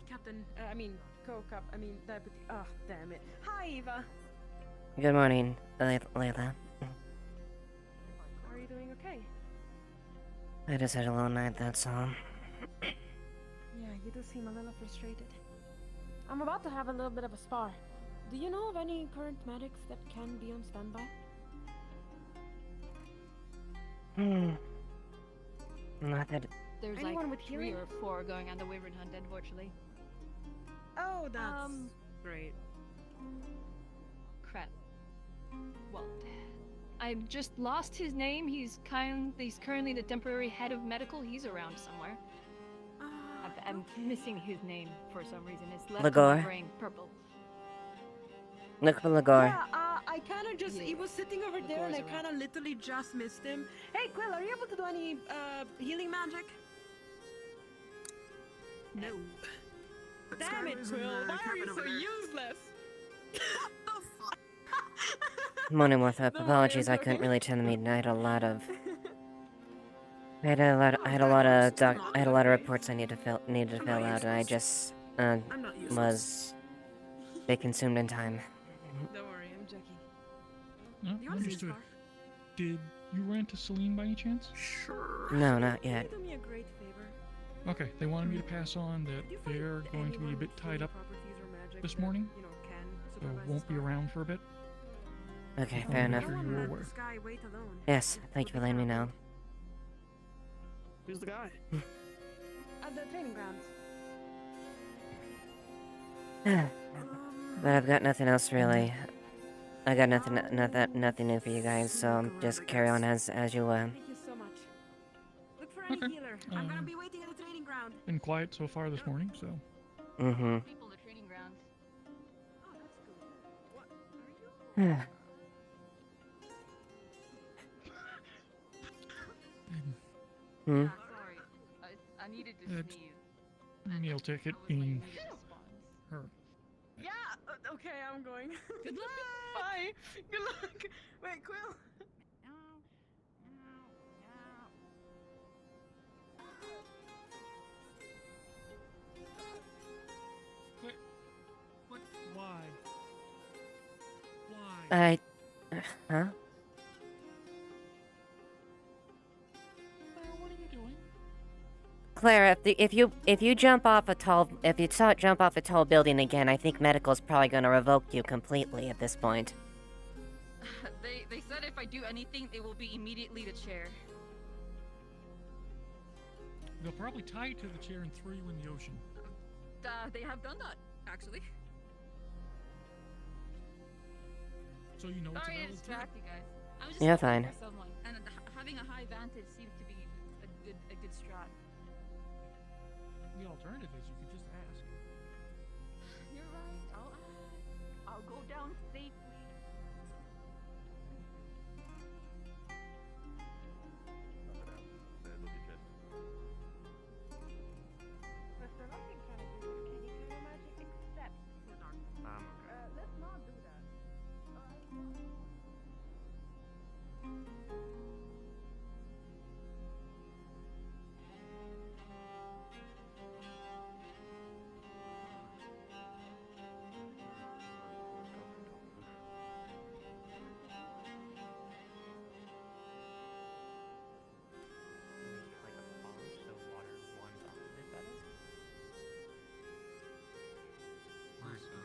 Captain. Co-cap. Deputy. Oh, damn it. Hi, Eva. Good morning, Layla. Are you doing okay? I just had a long night, that's all. Yeah, you do seem a little frustrated. I'm about to have a little bit of a spar. Do you know of any current medics that can be on standby? Not that... There's Anyone like with 3 healing? or 4 going on the Wyvern Hunt, unfortunately. Oh, that's great. Crap. Well, I've just lost his name. He's currently the temporary head of medical. He's around somewhere. I'm missing his name for some reason. It's left in my Lagor? brain purple. Look for Lagor. Yeah, I kind of just... Yeah, He was sitting over there and Lagor's I kind of literally just missed him. Hey, Quill, are you able to do any, healing magic? No. Damn it, Quill! Why are you so useless? What the fuck? Morning, Morthup. Don't worry, Apologies, I'm I couldn't joking. really attend the meeting. I had a lot of... I had a lot of reports I needed to fill out, and I just, I'm not useless. was... a bit consumed in time. Don't worry, I'm joking. No, Do you want to see understood. Scarf? Did you run into Celine by any chance? Sure. No, not Can yet. you do me a great favor? Okay, they wanted me to pass on that Could you find they're going to be a anyone bit with tied healing up, properties or magic this that, morning, you know, can so supervise won't be Scarf? around for a bit. Okay, Oh, fair yeah. enough. I don't Sure want you're to let aware. this guy wait alone. Yes, It thank would you for be letting me terrible. know. Who's the guy? At the training grounds. But I've got nothing else really. I got nothing new for you guys, so Sneak just around, I carry on guess. as you Thank you so much. Look for any Okay, healer. I'm gonna be waiting at the training ground. Been quiet so far this morning, so... Mm-hmm. People, the training grounds. Oh, that's cool. What are you? Hmm? Sorry. I needed to It's- sneeze. Meal ticket I was being like, response. her. Yeah. Okay, I'm going. Good luck! Bye. Good luck. Wait, Quill. What? Why? Why? I... Huh? What are you doing? Claire, if you jump off a tall building again, I think medical's probably gonna revoke you completely at this point. They said if I do anything, it will be immediately the chair. They'll probably tie you to the chair and throw you in the ocean. They have done that, actually. So you know it's a Sorry to valid distract you guys. I was just You're looking fine. for someone, and having a high vantage seems to be a good strat. The alternative is you could just ask. You're right. I'll go down safely. Listen, nothing trying to do this candy cover magic except for darkness. Let's not do that.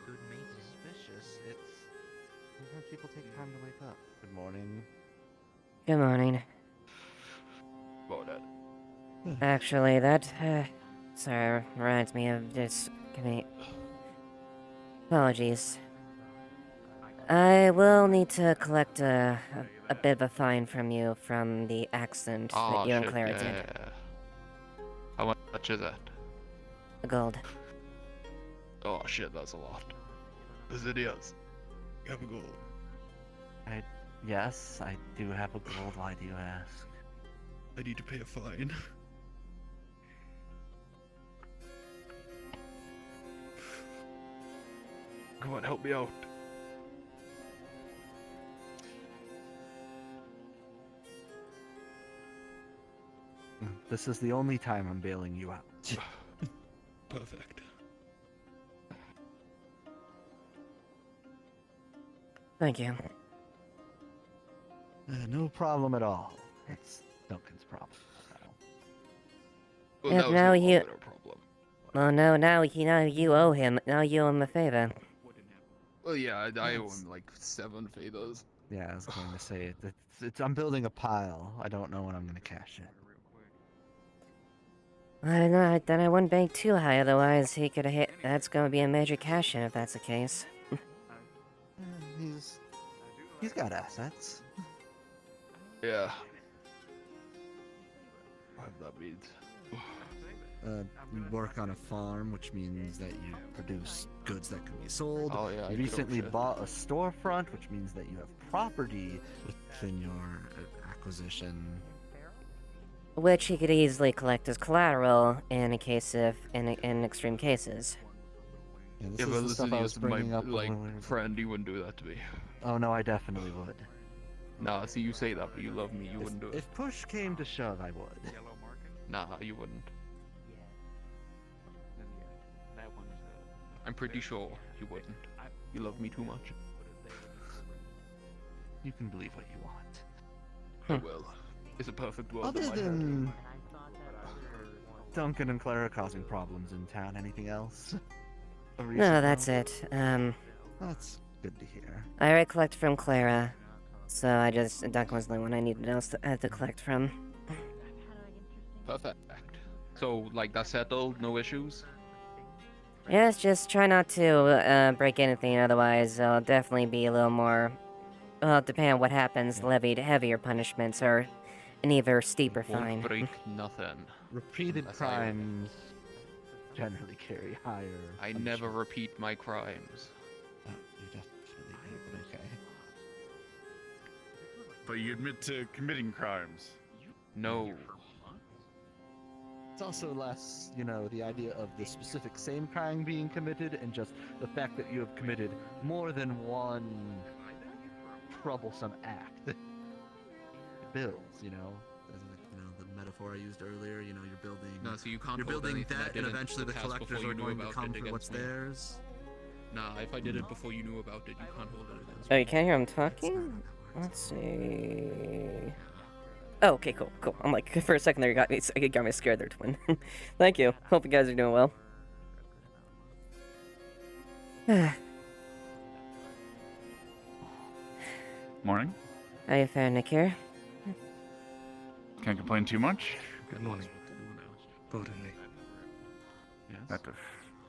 Could make suspicious. Sometimes people take time to wake up. Good morning. Good morning. Actually, that, sorry, reminds me of just... Apologies. I will need to collect a bit of a fine from you from the accident that you and Clara did. How much is that? The gold. Oh shit, that's a lot. This idiots. Have a gold. Yes, I do have a gold. Why do you ask? I need to pay a fine. Come on, help me out. This is the only time I'm bailing you out. Perfect. Thank you. No problem at all. It's Duncan's problem. Well, Yep, that was now no you- longer a problem. Well, no, now you owe him. Now you owe him a favor. Well, yeah, I owe Yes. him like 7 favors. Yeah, I was going to say I'm building a pile. I don't know when I'm going to cash it. Then I wouldn't bank too high, otherwise he could hit. That's gonna be a major cash in if that's the case. He's got assets. Yeah. What that means. You work on a farm, which means that you produce goods that can be sold. Oh, yeah, I You could recently shit. bought a storefront, which means that you have property within your acquisition. Which he could easily collect as collateral in in extreme cases. Yeah, this Yeah, is but the listen, stuff I was as my bringing up like when we were- friend, you wouldn't do that to me. Oh no, I definitely would. Nah, see, you say that, but you love me. You wouldn't do it. If push came to shove, I would. Nah, you wouldn't. I'm pretty sure you wouldn't. You love me too much. You can believe what you want. I will. It's a perfect world Other in my head. than Duncan and Clara causing problems in town, anything else? No, that's it. That's good to hear. I already collected from Clara, so Duncan was the only one I needed else to collect from. Perfect. So, like, that's settled? No issues? Yes, just try not to break anything, otherwise I'll definitely be a little more. Well, depending on what happens, levied heavier punishments or an even steeper Won't fine. break nothing. Repeated That's how you- crimes generally carry higher. I never repeat my crimes. Oh, you definitely do, but okay. But you admit to committing crimes. No. It's also less, the idea of the specific same crime being committed and just the fact that you have committed more than one troublesome act. It builds, the metaphor I used earlier, you're building. No, so you can't You're hold building anything I debt, and did in eventually the past collectors before you are knew going to about come it for what's against me. theirs. Nah, if I did it before you knew about it, you can't hold it against Oh, me. you can't hear him talking? Let's see. Oh, okay, cool. I'm like, for a second there, you got me scared there, twin. Thank you. Hope you guys are doing well. Morning. How you faring, Nick here? Can't complain too much. Good morning. Had to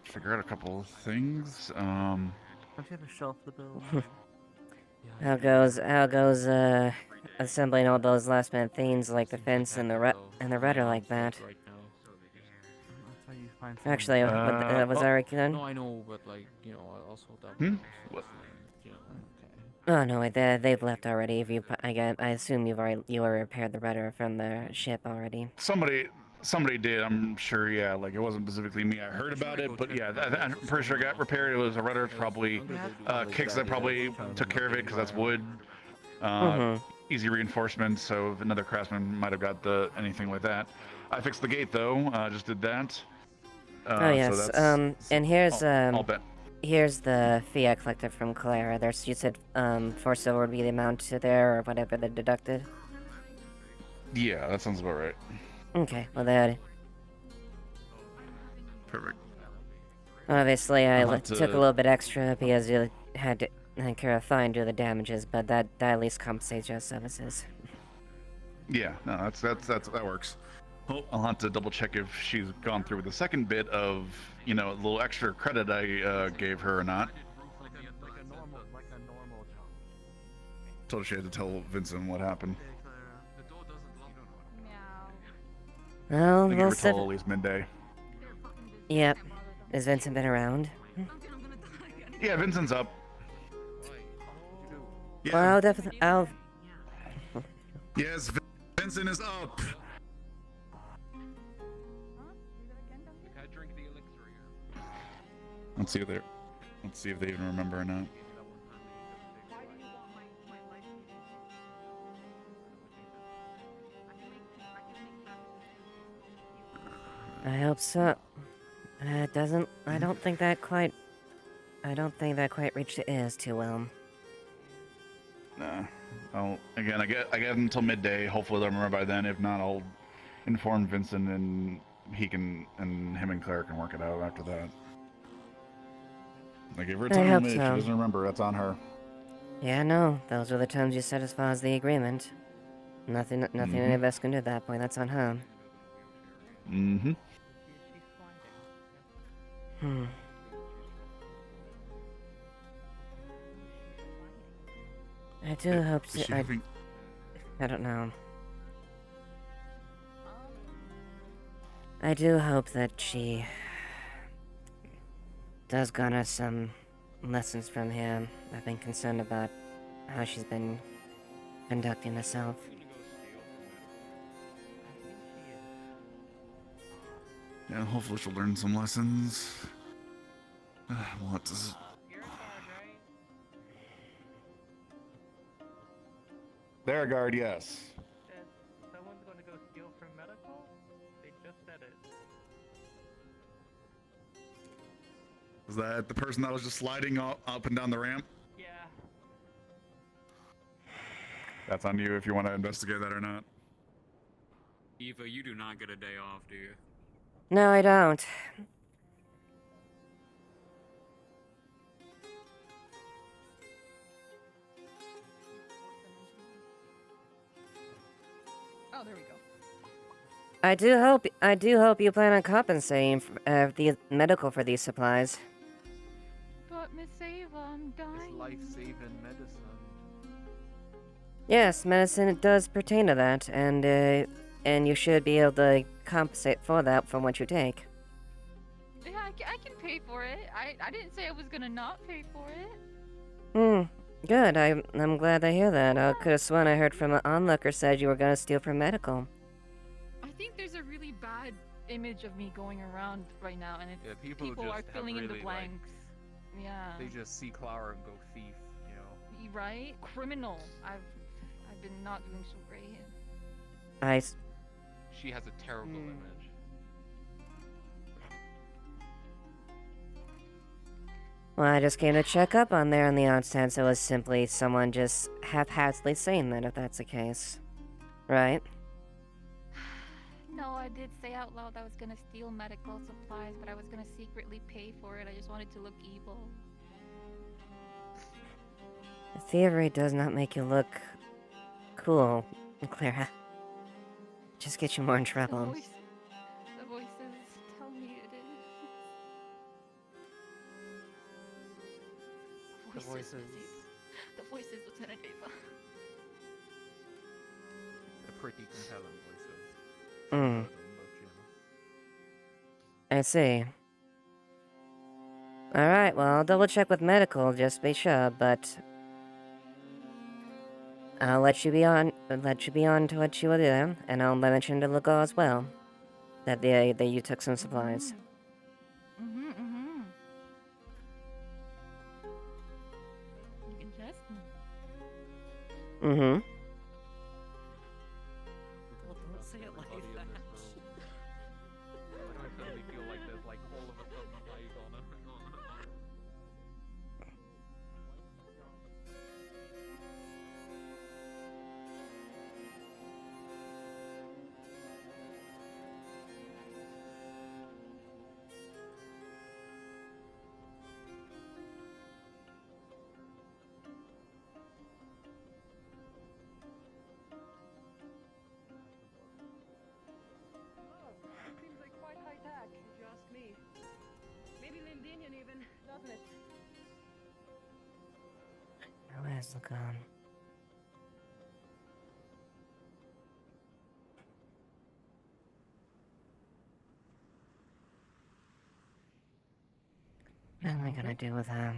figure out a couple of things. Don't you have a shelf to build? How goes, assembling all those last minute things like the fence and the rudder like that? That's how you find someone- Actually, was oh, that already done? No, I know, but like, I'll sort that Hmm? one out. What? Oh no, they've left already. If I assume you already repaired the rudder from the ship already. Somebody did. I'm sure. Yeah, like it wasn't specifically me. I heard about it, but yeah, I'm pretty sure it got repaired. It was a rudder, probably kicks that probably took care of it because that's wood. Easy reinforcements. So if another craftsman might have got anything like that. I fixed the gate though. Just did that. Oh yes. So that's and here's all bet. here's the fee I collected from Clara. You said 4 silver would be the amount to there or whatever they deducted. Yeah, that sounds about right. Okay, well that. Perfect. Obviously, I I'll have took to- a little bit extra because you had to incur a fine due to the damages, but that at least compensates your services. Yeah, no, that works. Well, I'll have to double check if she's gone through with the second bit of, a little extra credit I gave her or not. Like a normal job. Told her she had to tell Vincent what happened. Well, I think we'll you were told see. at least midday. Yep. Has Vincent been around? Yeah, Vincent's up. Yeah, Well, I'll definitely. yes, Vincent is up. Let's see if they even remember or not. I hope so. It doesn't. I don't think that quite reached the ears too well. Again, I get until midday. Hopefully they'll remember by then. If not, I'll inform Vincent and him and Claire can work it out after that. I gave her a I time hope limit. If so. she doesn't remember, that's on her. Yeah, no, those were the terms you set as far as the agreement. Nothing any of us can do at that point. That's on her. Mm-hmm. Hmm. I do hope Is she to. having... I don't know. I do hope that she does garner some lessons from here. I've been concerned about how she's been conducting herself. Yeah, hopefully she'll learn some lessons. What does... There, guard, yes. Someone's going to go steal from medical? They just said it. Is that the person that was just sliding up and down the ramp? Yeah. That's on you if you want to investigate that or not. Eva, you do not get a day off, do you? No, I don't. Oh, there we go. I do hope you plan on compensating the medical for these supplies. But Miss Ava, I'm dying. It's life-saving medicine. Yes, medicine does pertain to that, and you should be able to compensate for that from what you take. Yeah, I can pay for it. I didn't say I was gonna not pay for it. Good. I'm glad to hear that. I could have sworn I heard from an onlooker said you were gonna steal from medical. I think there's a really bad image of me going around right now, and it's, Yeah, people people just are have filling in the really, like, blanks. Yeah. They just see Clara and go thief, you know? Right? Criminal. I've been not doing so great. She has a terrible image. Well, I just came to check up on there on the odd chance it was simply someone just haphazardly saying that, if that's the case. Right? No, I did say out loud I was gonna steal medical supplies, but I was gonna secretly pay for it. I just wanted to look evil. Thievery does not make you look cool, Clara. Just get you more in trouble. The voices tell me it is. The voices. The voices, Lieutenant Ava. The pretty compelling voices. Hmm. But, you know. I see. Alright, well, I'll double check with medical, just to be sure, but I'll let you be on to what you were there, and I'll mention to Lugo as well that you took some supplies. You can trust me. Mm-hmm. Don't say it like that. Why do I suddenly feel like there's like all of a sudden eyes on her? Seems like quite high tech, if you ask me. Maybe Lindinian even, doesn't it? Where's Lugo? What am I gonna do with her?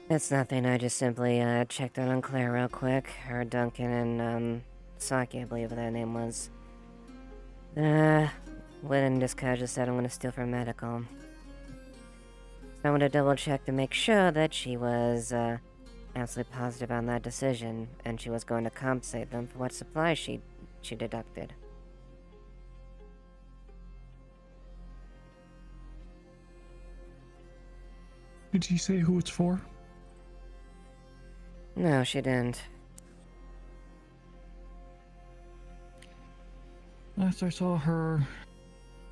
It's nothing, I just simply, checked out on Claire real quick. Her, Duncan, and, Saki, I believe their name was. Went and just casually said I'm gonna steal from medical. So I want to double check to make sure that she was, absolutely positive on that decision, and she was going to compensate them for what supplies she she deducted. Did she say who it's for? No, she didn't. Last I saw her,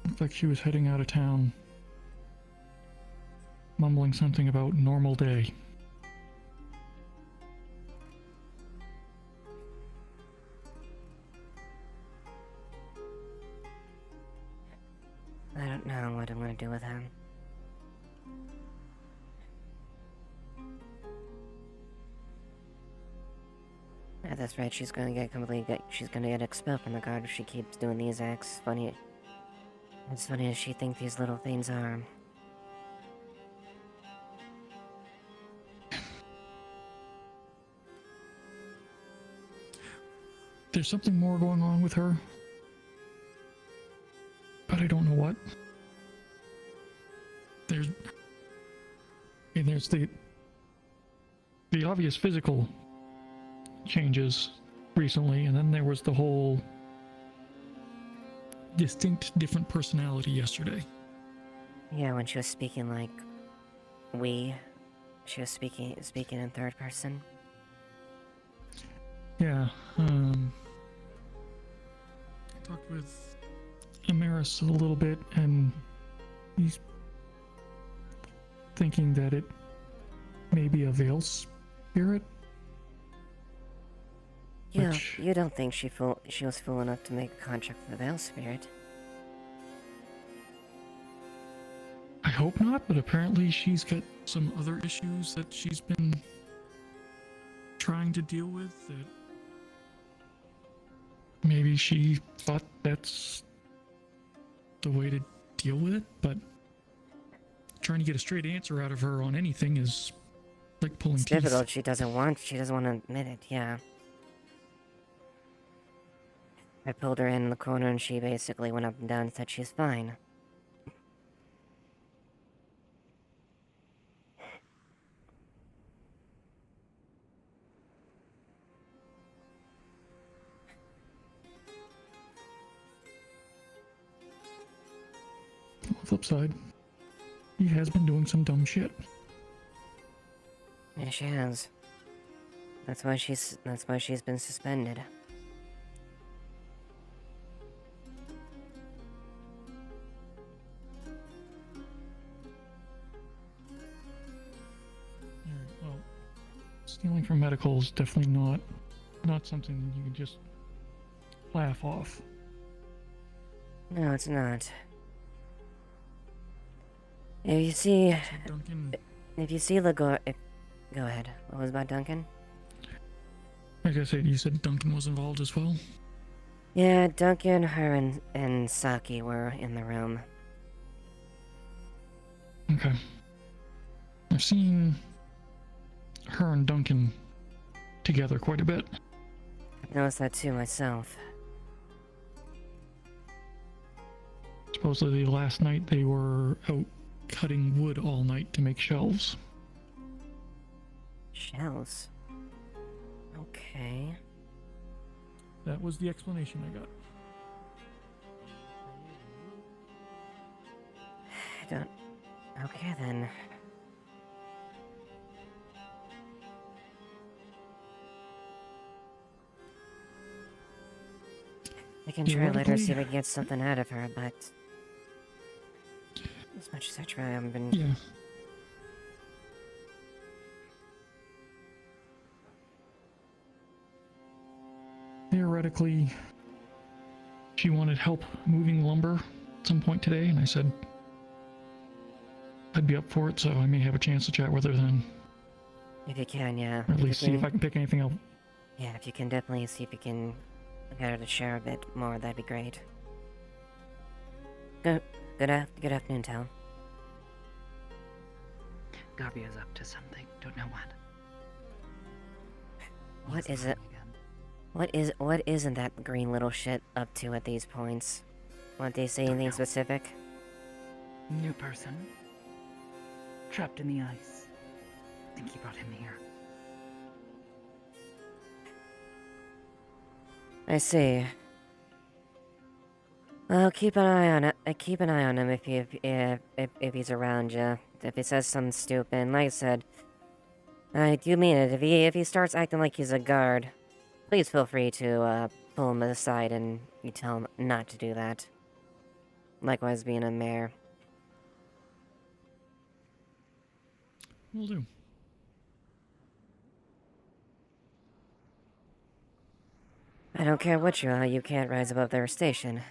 looked like she was heading out of town, mumbling something about normal day. I don't know what I'm gonna do with her. At this rate, she's gonna get expelled from the guard if she keeps doing these acts. As funny as she thinks these little things are. There's something more going on with her, but I don't know what. There's the obvious physical changes recently, and then there was the whole distinct different personality yesterday. Yeah, when she was speaking like she was speaking in third person. Yeah, I talked with Amaris a little bit, and he's thinking that it may be a Veil spirit. You don't think she was fool enough to make a contract with the Veil Spirit? I hope not, but apparently she's got some other issues that she's been trying to deal with that maybe she thought that's the way to deal with it, but trying to get a straight answer out of her on anything is like pulling It's teeth. difficult. She doesn't want to admit it. Yeah. I pulled her in the corner and she basically went up and down and said she's fine. On the flip side, he has been doing some dumb shit. Yeah, she has. That's why she's been suspended. Well, stealing from medical is definitely not something you can just laugh off. No, it's not. If you see go ahead. What was about Duncan? Like I said, you said Duncan was involved as well? Yeah, Duncan, her, and Saki were in the room. Okay. I've seen her and Duncan together quite a bit. I noticed that too myself. Supposedly last night they were out cutting wood all night to make shelves. Shells? Okay. That was the explanation I got. I don't... Okay then. I can try later, see if I can get something out of her, but... As much as I try, I've been... Yeah. Theoretically, she wanted help moving lumber at some point today, and I said I'd be up for it, so I may have a chance to chat with her then. If you can, yeah. Or at least see if I can pick anything up. Yeah, if you can definitely see if you can get her to share a bit more, that'd be great. Good afternoon, Tal. Garbia's up to something. Don't know what. What is it? What isn't that green little shit up to at these points? Won't they say anything specific? New person. Trapped in the ice. Think he brought him here. I see. Well, keep an eye on it. Keep an eye on him if he's around you. If he says something stupid, like I said, I do mean it. If he starts acting like he's a guard, please feel free to pull him aside and you tell him not to do that. Likewise, being a mayor. Will do. I don't care what you can't rise above their station.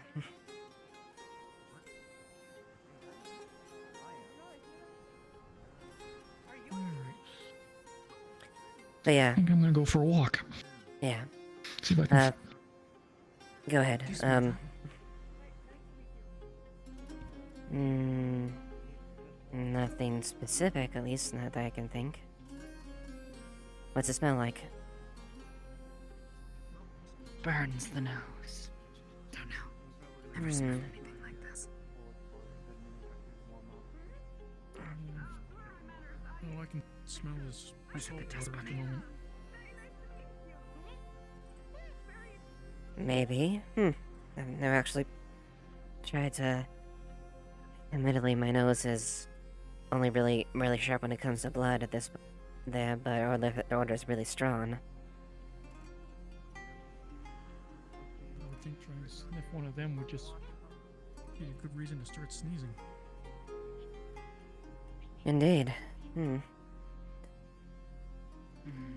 But yeah. I think I'm gonna go for a walk. Yeah. See if I can. Go ahead. Nothing specific, at least not that I can think. What's it smell like? Burns the nose. Don't know. Never smelled anything like this. All I can smell is Where's salt the water at the moment. Maybe. I've never actually tried to. Admittedly, my nose is only really sharp when it comes to blood at this there, but or the odor is really strong. I would think trying to sniff one of them would just be a good reason to start sneezing. Indeed.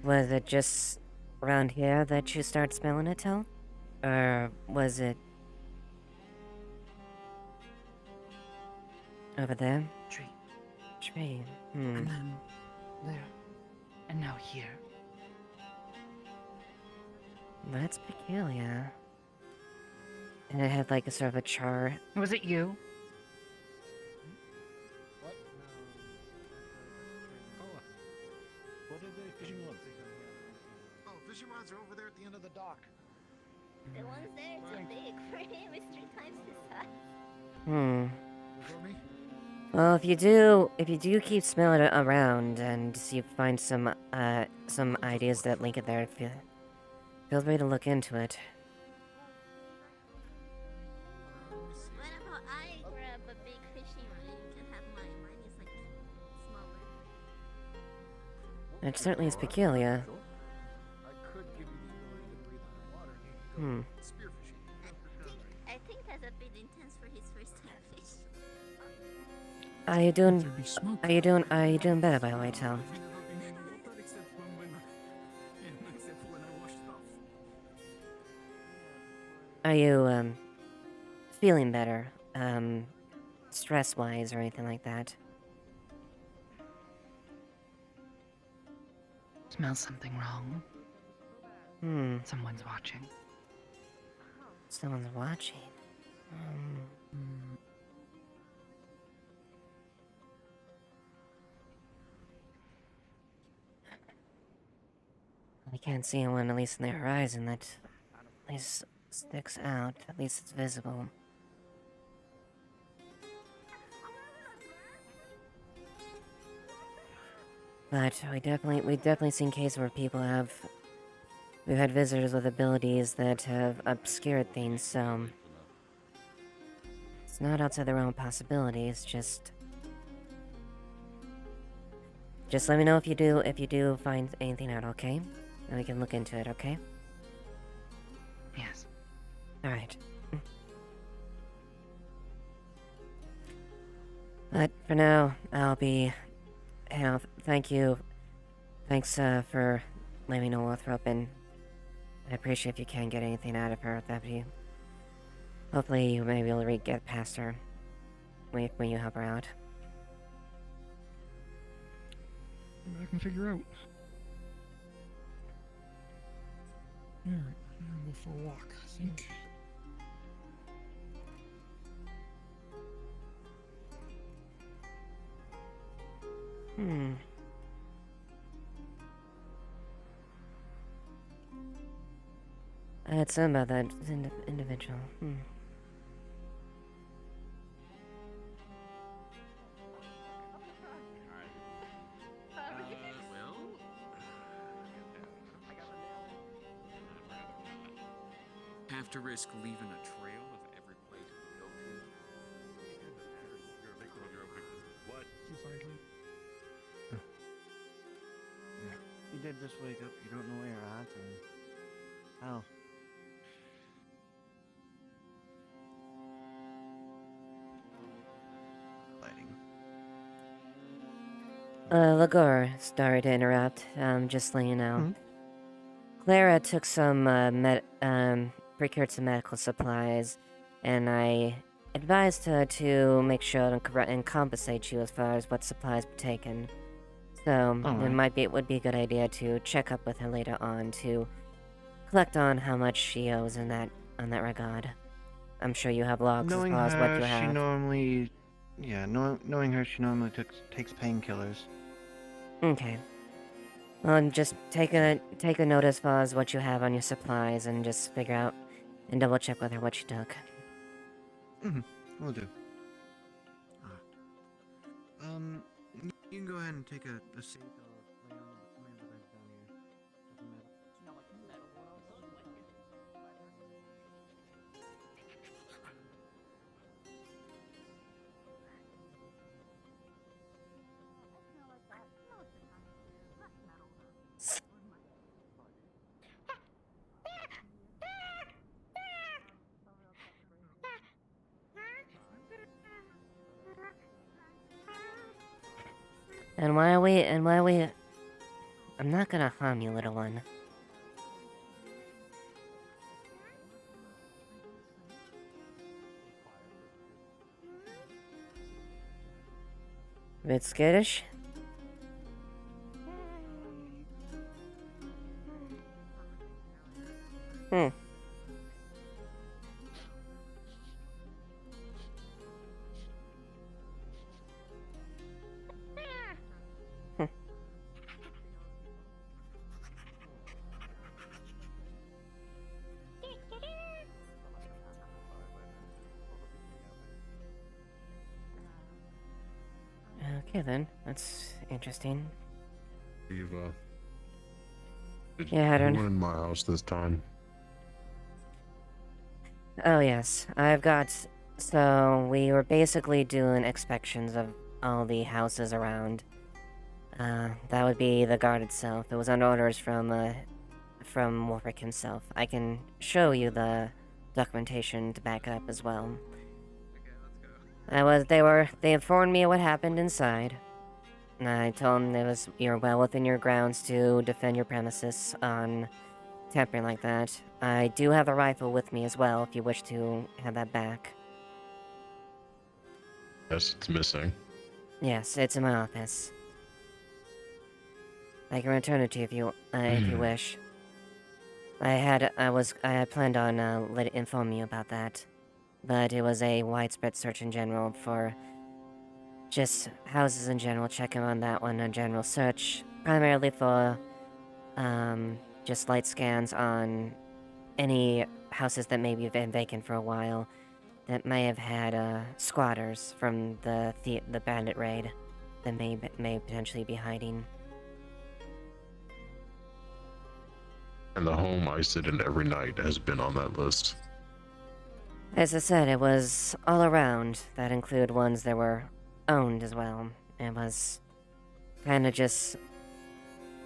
Was it just around here that you start smelling it, Till? Or was it over there? Tree. Tree. And then there. And now here. That's peculiar. And it had like a sort of a char. Was it you? What? What are the fishing rods? Oh, fishing rods are over there at the end of the dock. The ones there too big for him. It's 3 times his size. For me? Well, if you do keep smelling it around and you find some ideas that link it there, feel free to look into it. What about I grab a big fishing rod and you can have mine? Mine is like smaller. It certainly is peculiar. I could give you the ability to breathe underwater. And you could go spearfishing. I think that's a bit intense for his first time fish. Are you doing better, by the way, Tom? Except when I washed off. Are you, feeling better? Stress-wise or anything like that? Smells something wrong. Someone's watching. Someone's watching. I can't see one, at least in the horizon, that at least sticks out. At least it's visible. But we've definitely seen cases where we've had visitors with abilities that have obscured things, so it's not outside the realm of possibilities, just let me know if you do find anything out, okay? And we can look into it, okay? Yes. Alright. But for now, I'll be... thanks for letting me know Lothrop, and I appreciate if you can get anything out of her. That'd be... Hopefully you may be able to get past her when you help her out. I can figure out. Alright, I'm gonna go for a walk, I think. I had some about that individual. Have to risk leaving a trail of every place we did just wake up. You don't know where you're at, and how? Lighting. Lagor, sorry to interrupt. Just letting you know. Clara took some, procured some medical supplies, and I advised her to make sure and compensate you as far as what supplies were taken. So, it would be a good idea to check up with her later on to collect on how much she owes on that regard. I'm sure you have logs as far as what you have. Knowing her, she normally takes painkillers. Okay. Well, just take a note as far as what you have on your supplies, and just figure out and double check with her what she took. Will do. You can go ahead and take a seat. I'll lay on the commander bench down here. Doesn't matter. And while we, I'm not gonna harm you, little one. A bit skittish? Okay then, that's interesting. Eva. Yeah, Hadron. Anyone in my house this time? Oh yes, so we were basically doing inspections of all the houses around. That would be the guard itself. It was on orders from Wolfric himself. I can show you the documentation to back up as well. They informed me of what happened inside. And I told them you're well within your grounds to defend your premises on tampering like that. I do have the rifle with me as well, if you wish to have that back. Yes, it's missing. Yes, it's in my office. I can return it to you if you wish. I had planned on informing you about that, but it was a widespread search in general for just houses in general, checking on that one, a general search, primarily for just light scans on any houses that may have been vacant for a while, that may have had squatters from the bandit raid that may potentially be hiding. And the home I sit in every night has been on that list. As I said, it was all around. That included ones that were owned as well. It was kind of just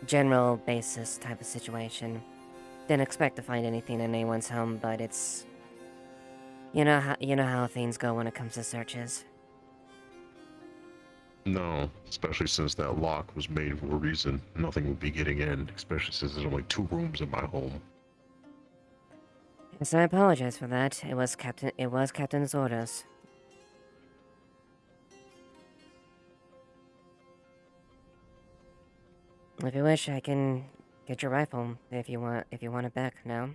general basis type of situation. Didn't expect to find anything in anyone's home, but it's you know how things go when it comes to searches. No, especially since that lock was made for a reason. Nothing would be getting in, especially since there's only 2 rooms in my home. Yes, I apologize for that. It was Captain's orders. If you wish, I can get your rifle if you want it back now.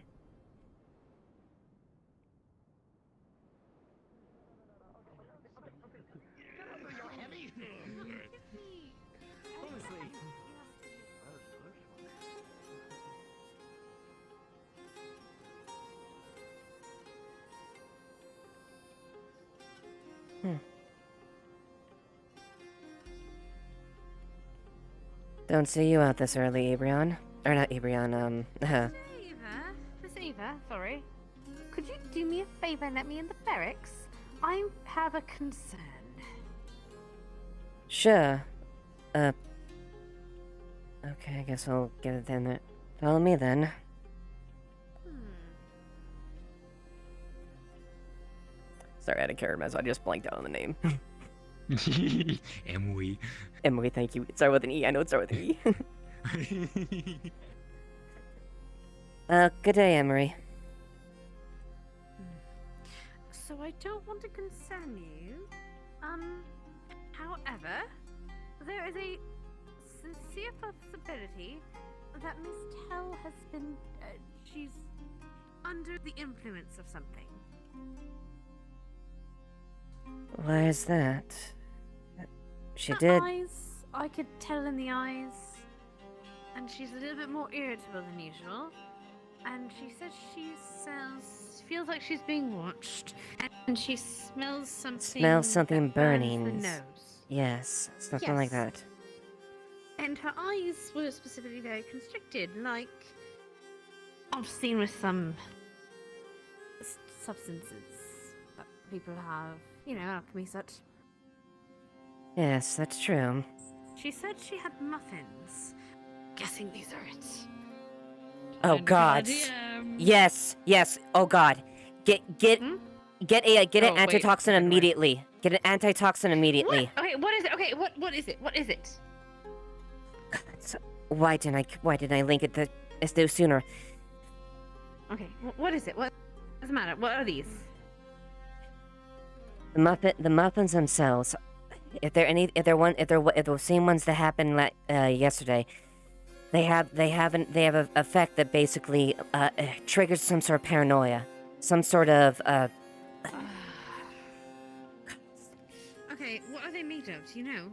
Don't see you out this early, Ebrion. Or not Ebrion, Eva? Miss Eva, sorry. Could you do me a favor and let me in the barracks? I have a concern. Sure. Okay, I guess I'll get it then. Follow me then. Sorry, I had a character mess. I just blanked out on the name. Emily. Emily, thank you. It started with an E. I know it started with an E. Good day, Emery. So I don't want to concern you. However, there is a sincere possibility that Miss Tell has been, she's under the influence of something. Why is that? She Her did. eyes, I could tell in the eyes, and she's a little bit more irritable than usual. And she said she feels like she's being watched, and she smells something. Smells something that burns burning. the nose. Yes, something like Yes. that. And her eyes were specifically very constricted, like I've seen with some substances that people have, you know, alchemy such. Yes, that's true. She said she had muffins. Guessing these are it. Oh God. Yes, yes. Oh God. Get an Oh, wait, antitoxin immediately. Get an antitoxin immediately. What? Okay, what is it? Okay, what is it? What is it? Why didn't I link it to sooner? Okay, what is it? What does it matter? What are these? The muffins themselves, if they're the same ones that happened yesterday, they have an effect that basically triggers some sort of paranoia, some sort of Okay, what are they made of? Do you know?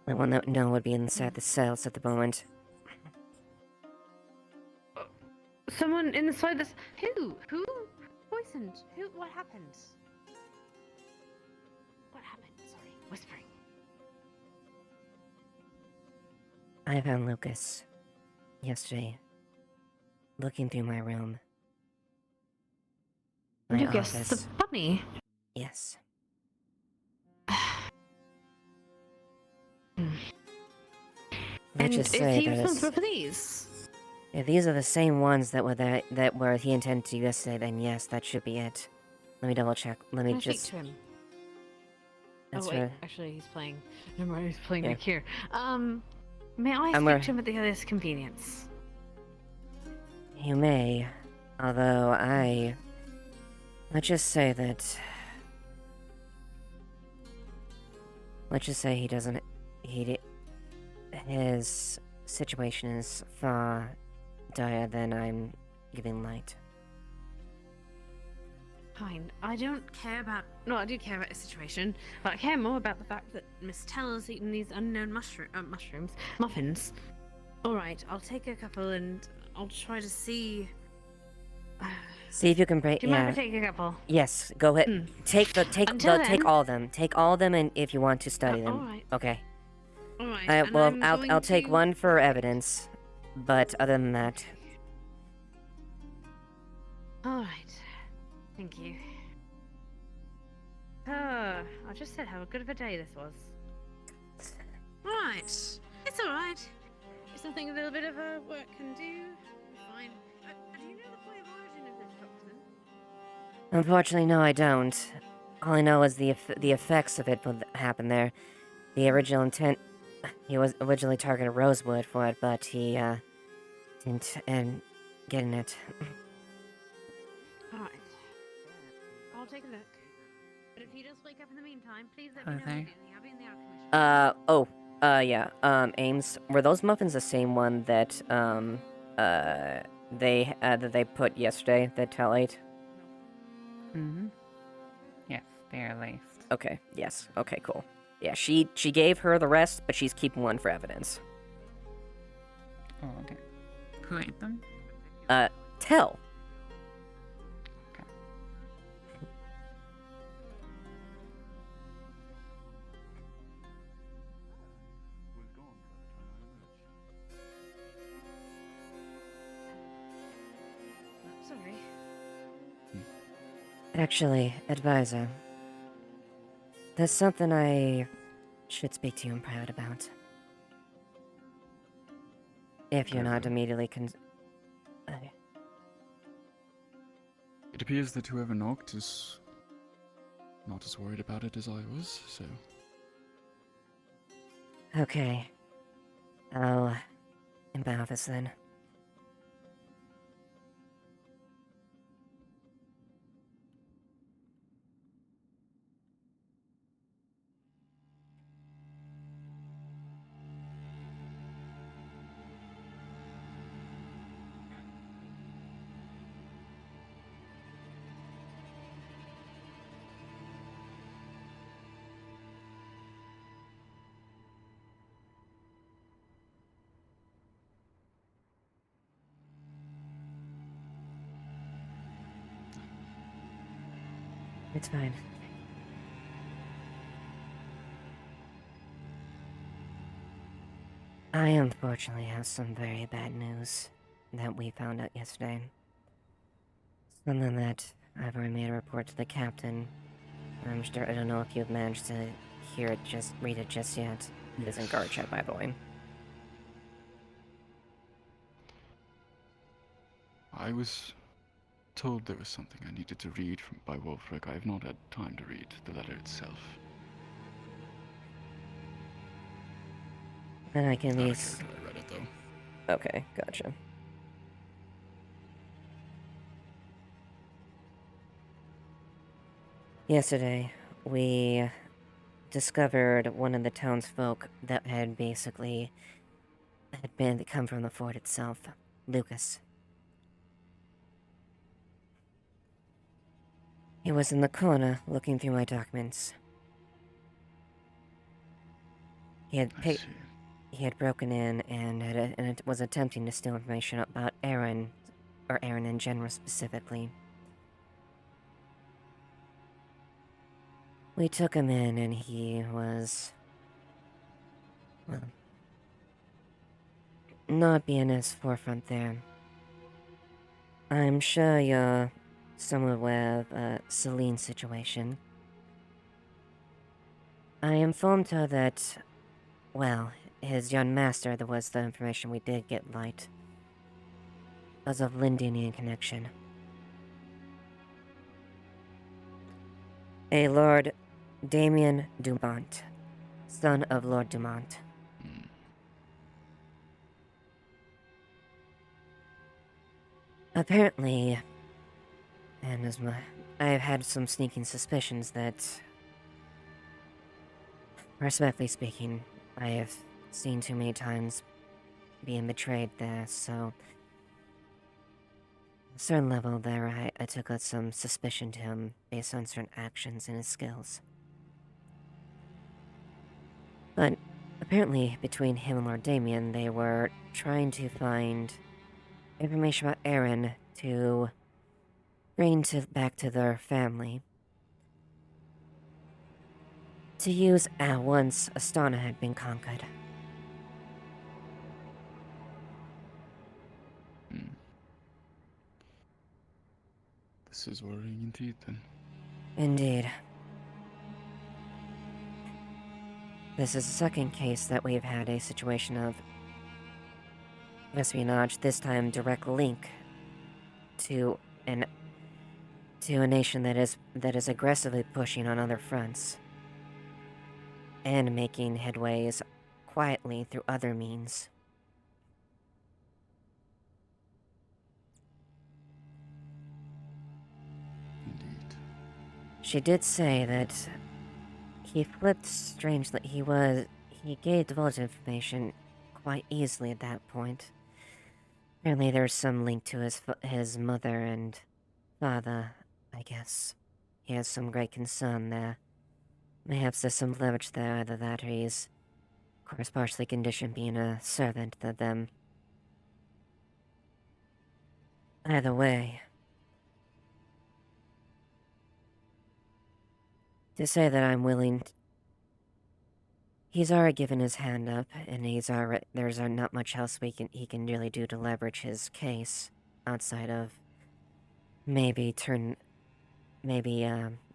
The one that no would be inside the cells at the moment. Someone inside this. Who? Who poisoned? Who? What happened? What happened? Sorry, whispering. I found Lucas yesterday, looking through my room. My Lucas, office. the bunny. Yes. Let's just is say he that responsible for these? if these are the same ones that were he intended to yesterday, then yes, that should be it. Let me double check. Let me Can I just. speak to him? That's oh wait, right. actually he's playing. Never mind, he's playing Yeah. back here. May I I'm speak where- to him at the earliest convenience? You may, although let's just say that. Let's just say his situation is far dire than I'm giving light. Fine. I don't care about. No, I do care about his situation, but I care more about the fact that Miss Tell has eaten these unknown muffins. All right, I'll take a couple and I'll try to see. See if you can break. Do you mind Yeah. if I take a couple? Yes. Go ahead. Take Until take then- all of them. Take all of them, and if you want to study them. alright. Okay. All right. and Well, I'm I'll going take to- one for evidence, but other than that, All right. Thank you. I just said how good of a day this was. Right. It's all right. It's something a little bit of work can do. Fine. Do you know the point of origin of this toxin? unfortunately, no, I don't. All I know is the effects of it would happen there. The original intent, he was originally targeted Rosewood for it, but he didn't end getting it. All right. I'll take a look. But if he does wake up in the meantime, please let me know immediately. I'll be in the alchemy shop. Yeah. Ames, were those muffins the same one that they put yesterday that Tell ate? Mm-hmm. Yes, they are laced. Okay. Yes. Okay. Cool. Yeah. She gave her the rest, but she's keeping one for evidence. Oh, okay. Who ate them? Tell. Sorry. Actually, advisor, there's something I should speak to you in private about. If you're not Okay. immediately It appears that whoever knocked is not as worried about it as I was, so... Okay. I'll in my office then. It's fine. I unfortunately have some very bad news that we found out yesterday. Something that I've already made a report to the captain. I'm sure I don't know if you've managed to read it just yet. It is in guard chat, by the way. I was told there was something I needed to read by Wolfric. I have not had time to read the letter itself. Then I can at I least... read it, though. Okay, gotcha. Yesterday, we discovered one of the townsfolk that had come from the fort itself, Lucas. He was in the corner looking through my documents. He had broken in and was attempting to steal information about Aaron, or Aaron in general specifically. We took him in and he was, well, not being as forefront there. I'm sure you're somewhat aware of Celine's situation. I informed her that, well, his young master, that was the information we did get light, was of Lindinian connection. A Lord Damien Dumont, son of Lord Dumont. Apparently, and I've had some sneaking suspicions that, respectfully speaking, I have seen too many times being betrayed there, so... a certain level there, I took out some suspicion to him based on certain actions and his skills. But apparently, between him and Lord Damien, they were trying to find information about Aaron to bring back to their family. To use once Astana had been conquered. This is worrying indeed, then. Indeed. This is the second case that we've had a situation of espionage, this time direct link to a nation that is aggressively pushing on other fronts and making headways quietly through other means. Indeed. She did say that he flipped strangely. He gave divulged information quite easily at that point. Apparently there's some link to his mother and father, I guess. He has some great concern there. Perhaps there's some leverage there, either that or he's, of course, partially conditioned being a servant to them. Either way, to say that I'm willing... He's already given his hand up, and there's not much else he can really do to leverage his case, outside of maybe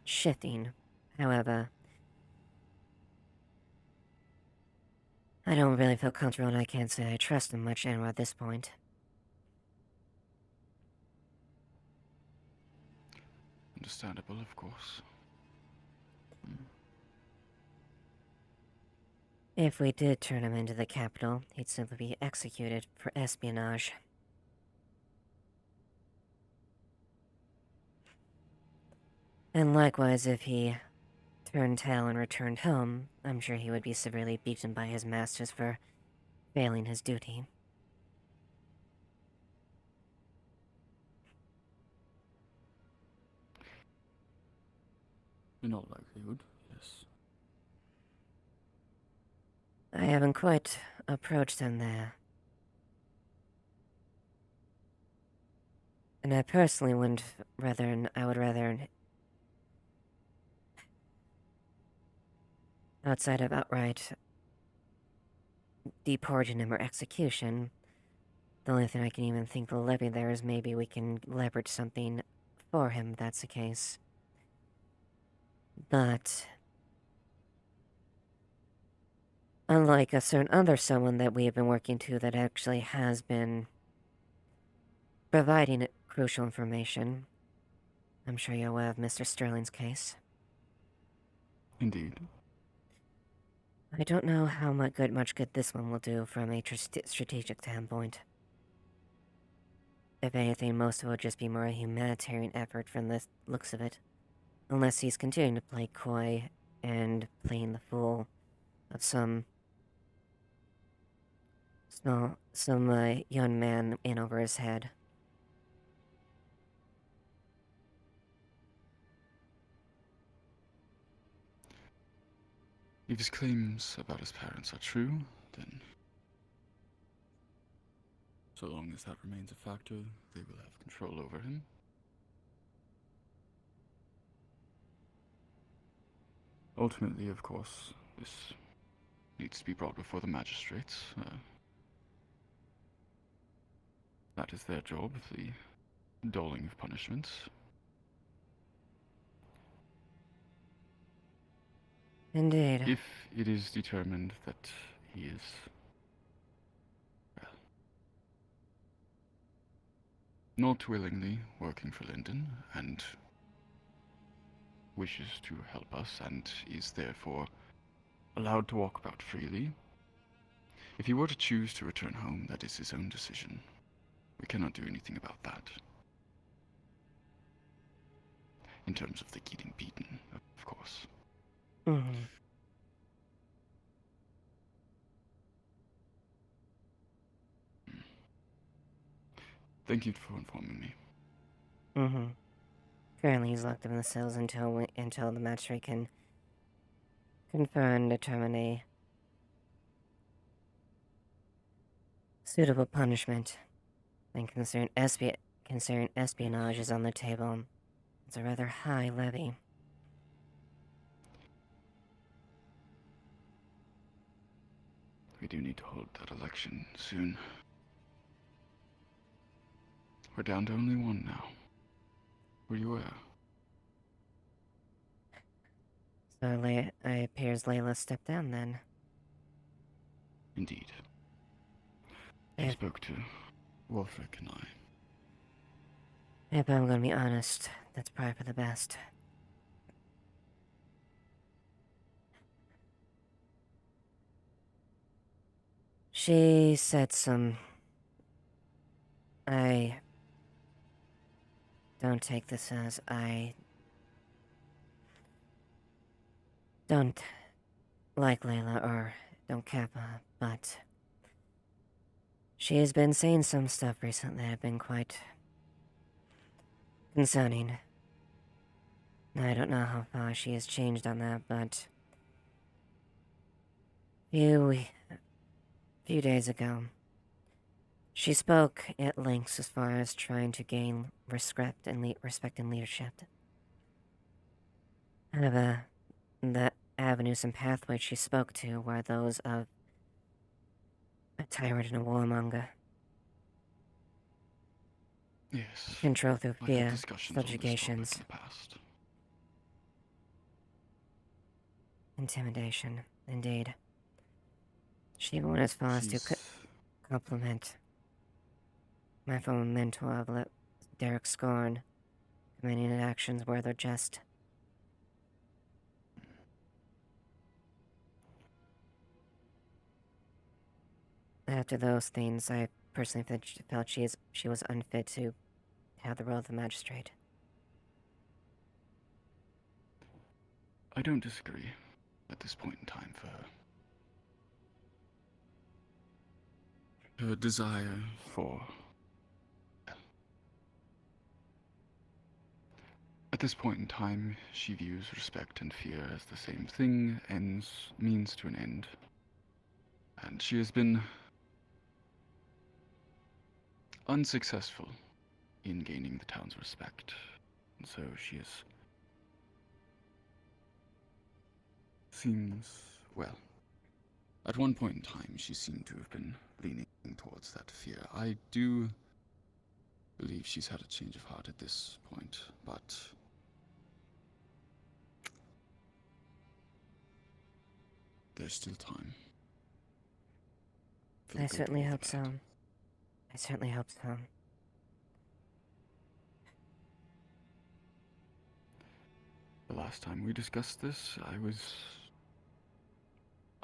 shifting. However, I don't really feel comfortable, and I can't say I trust him much anymore at this point. Understandable, of course. If we did turn him into the capital, he'd simply be executed for espionage. And likewise, if he turned tail and returned home, I'm sure he would be severely beaten by his masters for failing his duty. In all likelihood, yes. I haven't quite approached him there. And I personally I would rather, outside of outright deporting him or execution, the only thing I can even think to levy there is maybe we can leverage something for him if that's the case. But unlike a certain other someone that we have been working to that actually has been providing crucial information, I'm sure you're aware of Mr. Sterling's case. Indeed. I don't know how much good this one will do from a strategic standpoint. If anything, most of it will just be more a humanitarian effort from the looks of it. Unless he's continuing to play coy and playing the fool of some young man in over his head. If his claims about his parents are true, then so long as that remains a factor, they will have control over him. Ultimately, of course, this needs to be brought before the magistrates. That is their job, the doling of punishments. Indeed. If it is determined that he is, well, not willingly working for Linden and wishes to help us and is therefore allowed to walk about freely, if he were to choose to return home, that is his own decision. We cannot do anything about that. In terms of the getting beaten, of course. Mm-hmm. Thank you for informing me. Mm-hmm. Currently, he's locked up in the cells until the magistrate can confer and determine a suitable punishment. And considering espionage is on the table, it's a rather high levy. We do need to hold that election soon. We're down to only one now. Were you aware? So it appears Layla stepped down then. Indeed. She spoke to Wolfric and I. If I'm gonna be honest, that's probably for the best. She said I don't take this as I don't like Layla or don't care for her, but she has been saying some stuff recently that have been quite concerning. I don't know how far she has changed on that, but few days ago, she spoke at length as far as trying to gain respect and leadership. However, the avenues and pathways she spoke to were those of a tyrant and a warmonger. Yes. Control through I had fear, discussions on this topic subjugations, in the past. intimidation, indeed. She went as far as to She's compliment my former mentor of Derek Scorn, commending his actions were their just. After those things, I personally felt she was unfit to have the role of the magistrate. I don't disagree at this point in time for her. Her desire for... At this point in time, she views respect and fear as the same thing, means to an end. And she has been unsuccessful in gaining the town's respect. And so she is... seems... well... At one point in time, she seemed to have been leaning towards that fear. I do believe she's had a change of heart at this point, but... there's still time. I certainly hope so. I certainly hope so. The last time we discussed this, I was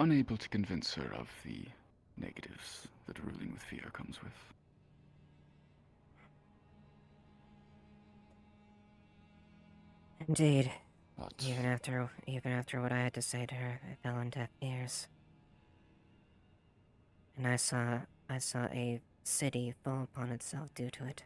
unable to convince her of the negatives that ruling with fear comes with. Indeed. But Even after what I had to say to her, it fell on deaf ears. And I saw a city fall upon itself due to it.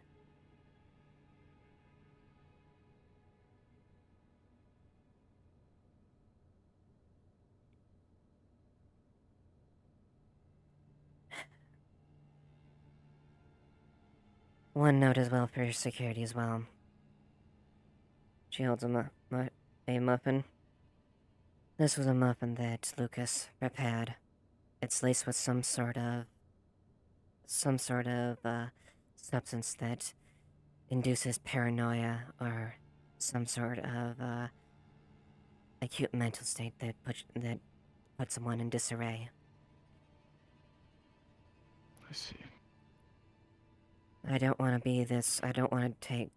One note as well for your security as well. She holds a muffin. This was a muffin that Lucas prepared. It's laced with some sort of substance that induces paranoia or some sort of acute mental state that puts someone in disarray. I see. I don't want to be this. I don't want to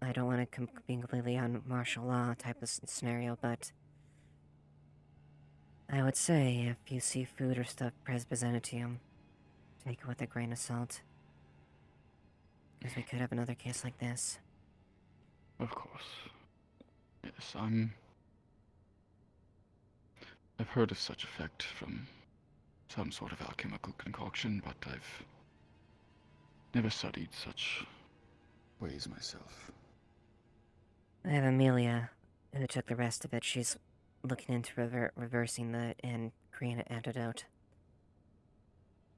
I don't want to be completely on martial law type of scenario, but I would say if you see food or stuff presented to you, take it with a grain of salt. Because we could have another case like this. Of course. Yes, I've heard of such effect from some sort of alchemical concoction, but I've never studied such ways myself. I have Amelia, who took the rest of it. She's looking into reversing that and creating an antidote.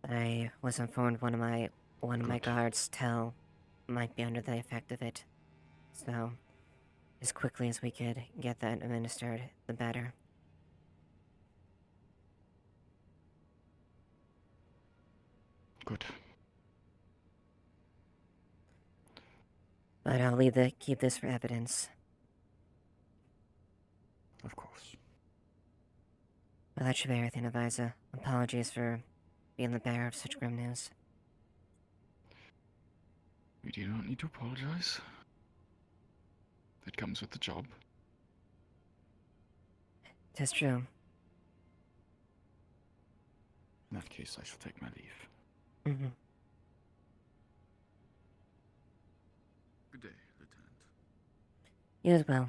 I was informed one of my guards might be under the effect of it. So, as quickly as we could get that administered, the better. Good. But I'll keep this for evidence. Of course. Well, that should be everything, Eliza. Apologies for being the bearer of such grim news. We do not need to apologize. It comes with the job. Tis true. In that case, I shall take my leave. Mm-hmm. Good day, Lieutenant. You as well.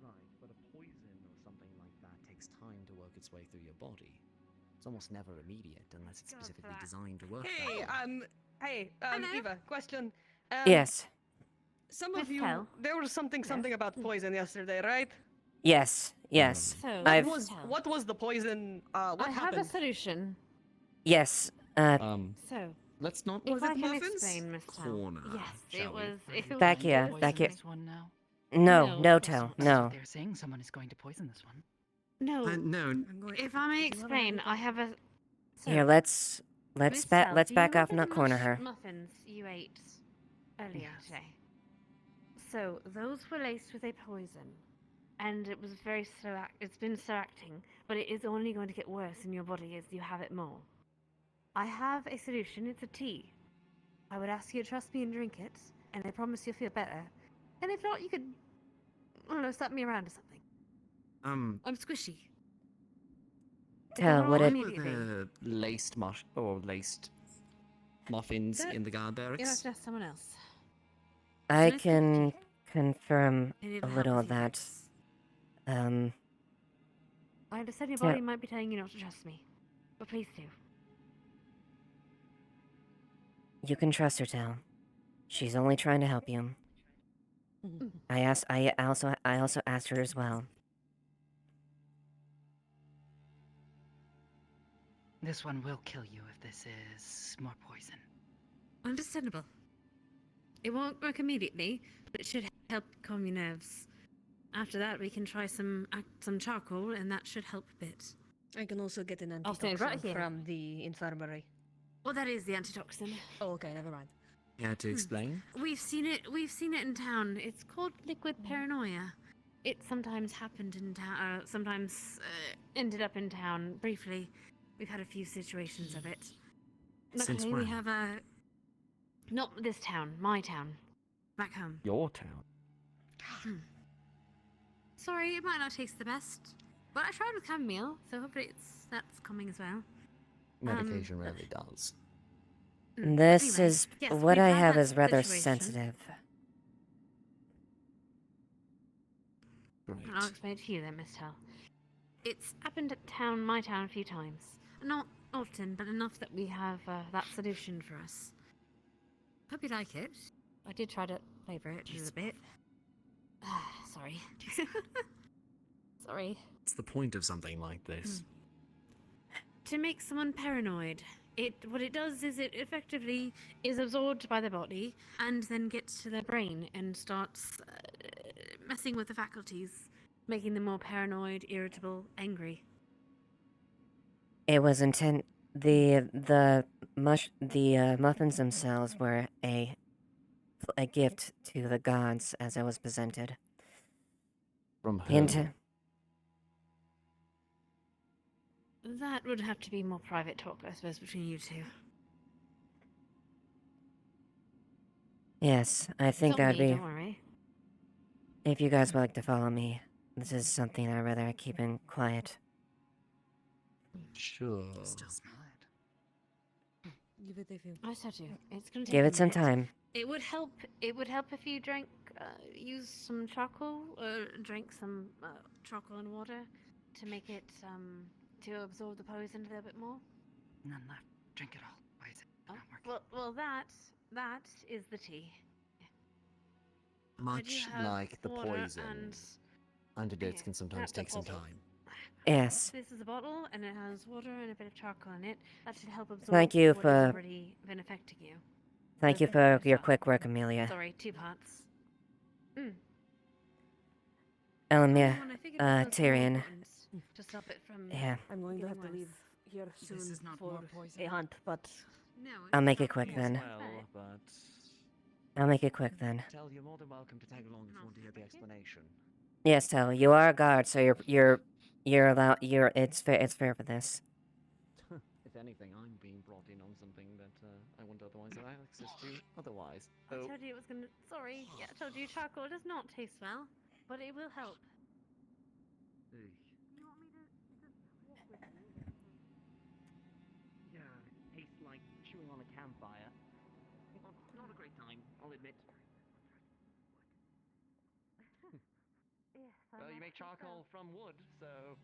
Right, but a poison or something like that takes time to work its way through your body. It's almost never immediate unless it's specifically designed to work that way. Eva, question. Yes. Some of Miss you, Tell? there was something about poison yesterday, right? Yes. So, What was the poison? What I have happened? a solution. Yes. So, let's not. if Was I it can muffins? explain, Miss Tell. Corner, Yes, shall it we? was. It was Back here. poison Back here. this one now. No, no, Tell, That's no. what they're saying. Someone is going to poison this one. No. No. If I may explain, I have a. So, Here, let's Miss Tell, let's do you back off remember and not the corner her. muffins you ate earlier today? So those were laced with a poison, and it was very slow. It's been slow acting, but it is only going to get worse in your body as you have it more. I have a solution. It's a tea. I would ask you to trust me and drink it, and I promise you'll feel better. And if not, you could, I don't know, slap me around or something. I'm squishy. Tell what What it. were the laced laced muffins That- in the guard You'll have barracks? to ask someone else. I nice can confirm I need a help little with of you that. I understand your Yeah. body might be telling you not to trust me, but please do. You can trust her, Tell. She's only trying to help you. I also asked her as well. This one will kill you if this is more poison. Understandable. It won't work immediately, but it should help calm your nerves. After that, we can try some charcoal, and that should help a bit. I can also get an I'll stand right antitoxin here. from the infirmary. Well, that is the antitoxin. Oh, okay, never mind. Yeah, to explain. We've seen it in town. It's called liquid paranoia. It sometimes happened in town. Sometimes ended up in town briefly. We've had a few situations of it. Since Luckily, when? we have a. Not this town. My town. Back home. Your town. Sorry, it might not taste the best, but I tried with chamomile, so hopefully that's coming as well. Medication rarely does. This Anyway, is yes, what we've I had have that is rather situation. sensitive. Right. I'll explain it to you then, Miss Tell. It's happened at my town, a few times. Not often, but enough that we have that solution for us. Hope you like it. I did try to flavour it a little bit. Sorry. Sorry. What's the point of something like this? To make someone paranoid. What it does is it effectively is absorbed by the body and then gets to their brain and starts messing with the faculties, making them more paranoid, irritable, angry. It was the muffins themselves were a gift to the gods as I was presented. From The whom? intent. That would have to be more private talk, I suppose, between you two. Yes, I think It's not that'd me, be. don't worry. If you guys would like to follow me, this is something I'd rather keep in quiet. Sure. Still smell it. Give it a few. I said to. It's gonna take Give a it some minute. time. It would help. It would help if you drank, use some charcoal, or drank some charcoal and water to make it to absorb the poison a little bit more. None left. Drink it all. Why is it not working? Well, that is the tea. Much have like the water poison, and- antidotes can sometimes that's a take some bottle. time. Yes. This is a bottle, and it has water and a bit of charcoal in it. That should help absorb Thank you what for- has already been affecting you. Thank you for your quick work, Amelia. Sorry, 2 parts. Elamia, When I figured out those small Tyrion. buttons to stop it from. Yeah. I'm going to have to getting leave worse. here soon This is not for more poison. a hunt, but No, I'll make it it's quick not then. poison. Well, but I'll make it quick then. Tell you're more than welcome to tag along if you want to hear the explanation. Yes, Tell, you are a guard, so you're allowed. It's fair for this. If anything, I'm being brought in on something that I wouldn't otherwise have access to otherwise. I told you it was gonna. Sorry, yeah, I told you charcoal does not taste well, but it will help. You want me to walk with you? Yeah, it tastes like chewing on a campfire. Not a great time, I'll admit. Yes, Well, you make charcoal from wood, so...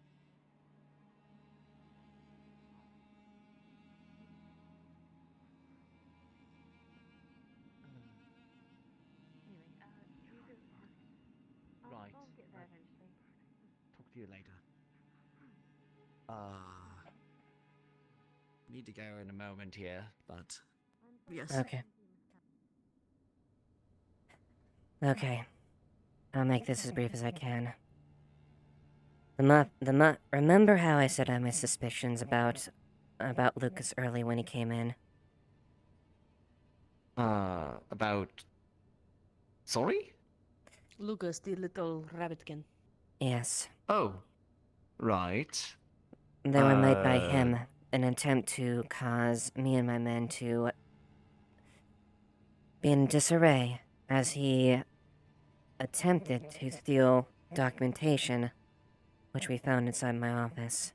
Right. I'll get there eventually. Talk to you later. Need to go in a moment here, but... yes. Okay. Okay. I'll make this as brief as I can. Remember how I said I had my suspicions about Lucas early when he came in? About. Sorry? Lucas, the little rabbitkin. Yes. Oh. Right. They were made by him, an attempt to cause me and my men to be in disarray, as he attempted to steal documentation, which we found inside my office.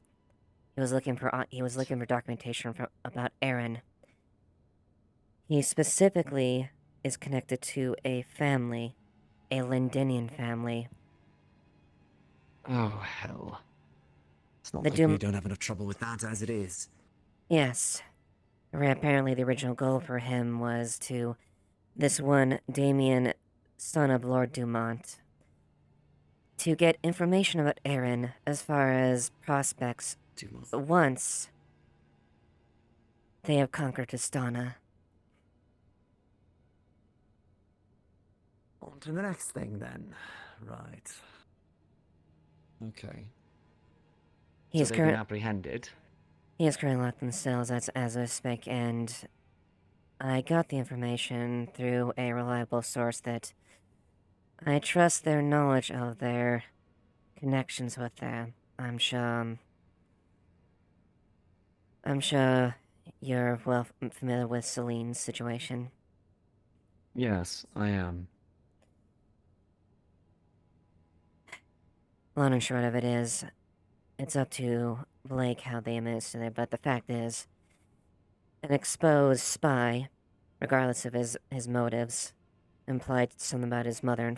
He was looking for documentation about Aaron. He specifically is connected to a family, a Lindinian family. Oh, hell. It's not The like Doom- we don't have enough trouble with that as it is. Yes. Apparently the original goal for him was to this one Damien, son of Lord Dumont, to get information about Aaron as far as prospects once they have conquered Istana. On to the next thing, then. Right. Okay. He's so they've been apprehended. He is currently locked in cells as I speak, and I got the information through a reliable source that I trust their knowledge of their connections with them. I'm sure you're well familiar with Celine's situation. Yes, I am. Long and short of it is, it's up to Blake how they administer it, but the fact is, an exposed spy, regardless of his motives, implied something about his mother and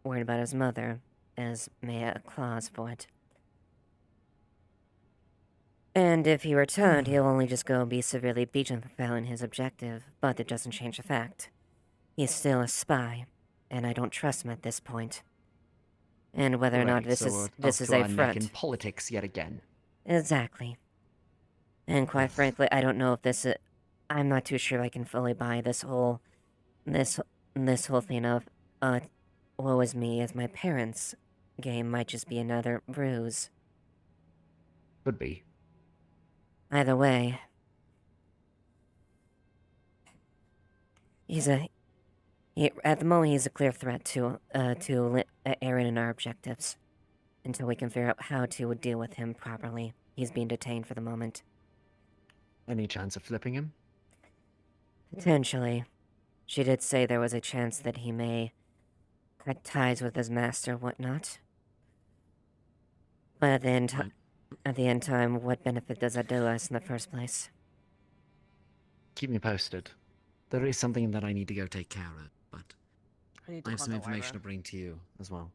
worried about his mother, as may a clause for it. And if he returned, he'll only just go and be severely beaten for failing his objective, but it doesn't change the fact. He's still a spy, and I don't trust him at this point. And whether or not this is a front. In politics yet again. Exactly. And quite frankly, I don't know if this is... I'm not too sure I can fully buy this whole thing of, woe is me as my parents' game might just be another ruse. Could be. Either way, at the moment he's a clear threat to Aaron and our objectives. Until we can figure out how to deal with him properly. He's being detained for the moment. Any chance of flipping him? Potentially. She did say there was a chance that he may cut ties with his master, whatnot. But at the end time, what benefit does that do us in the first place? Keep me posted. There is something that I need to go take care of, but I have some information to bring to you as well.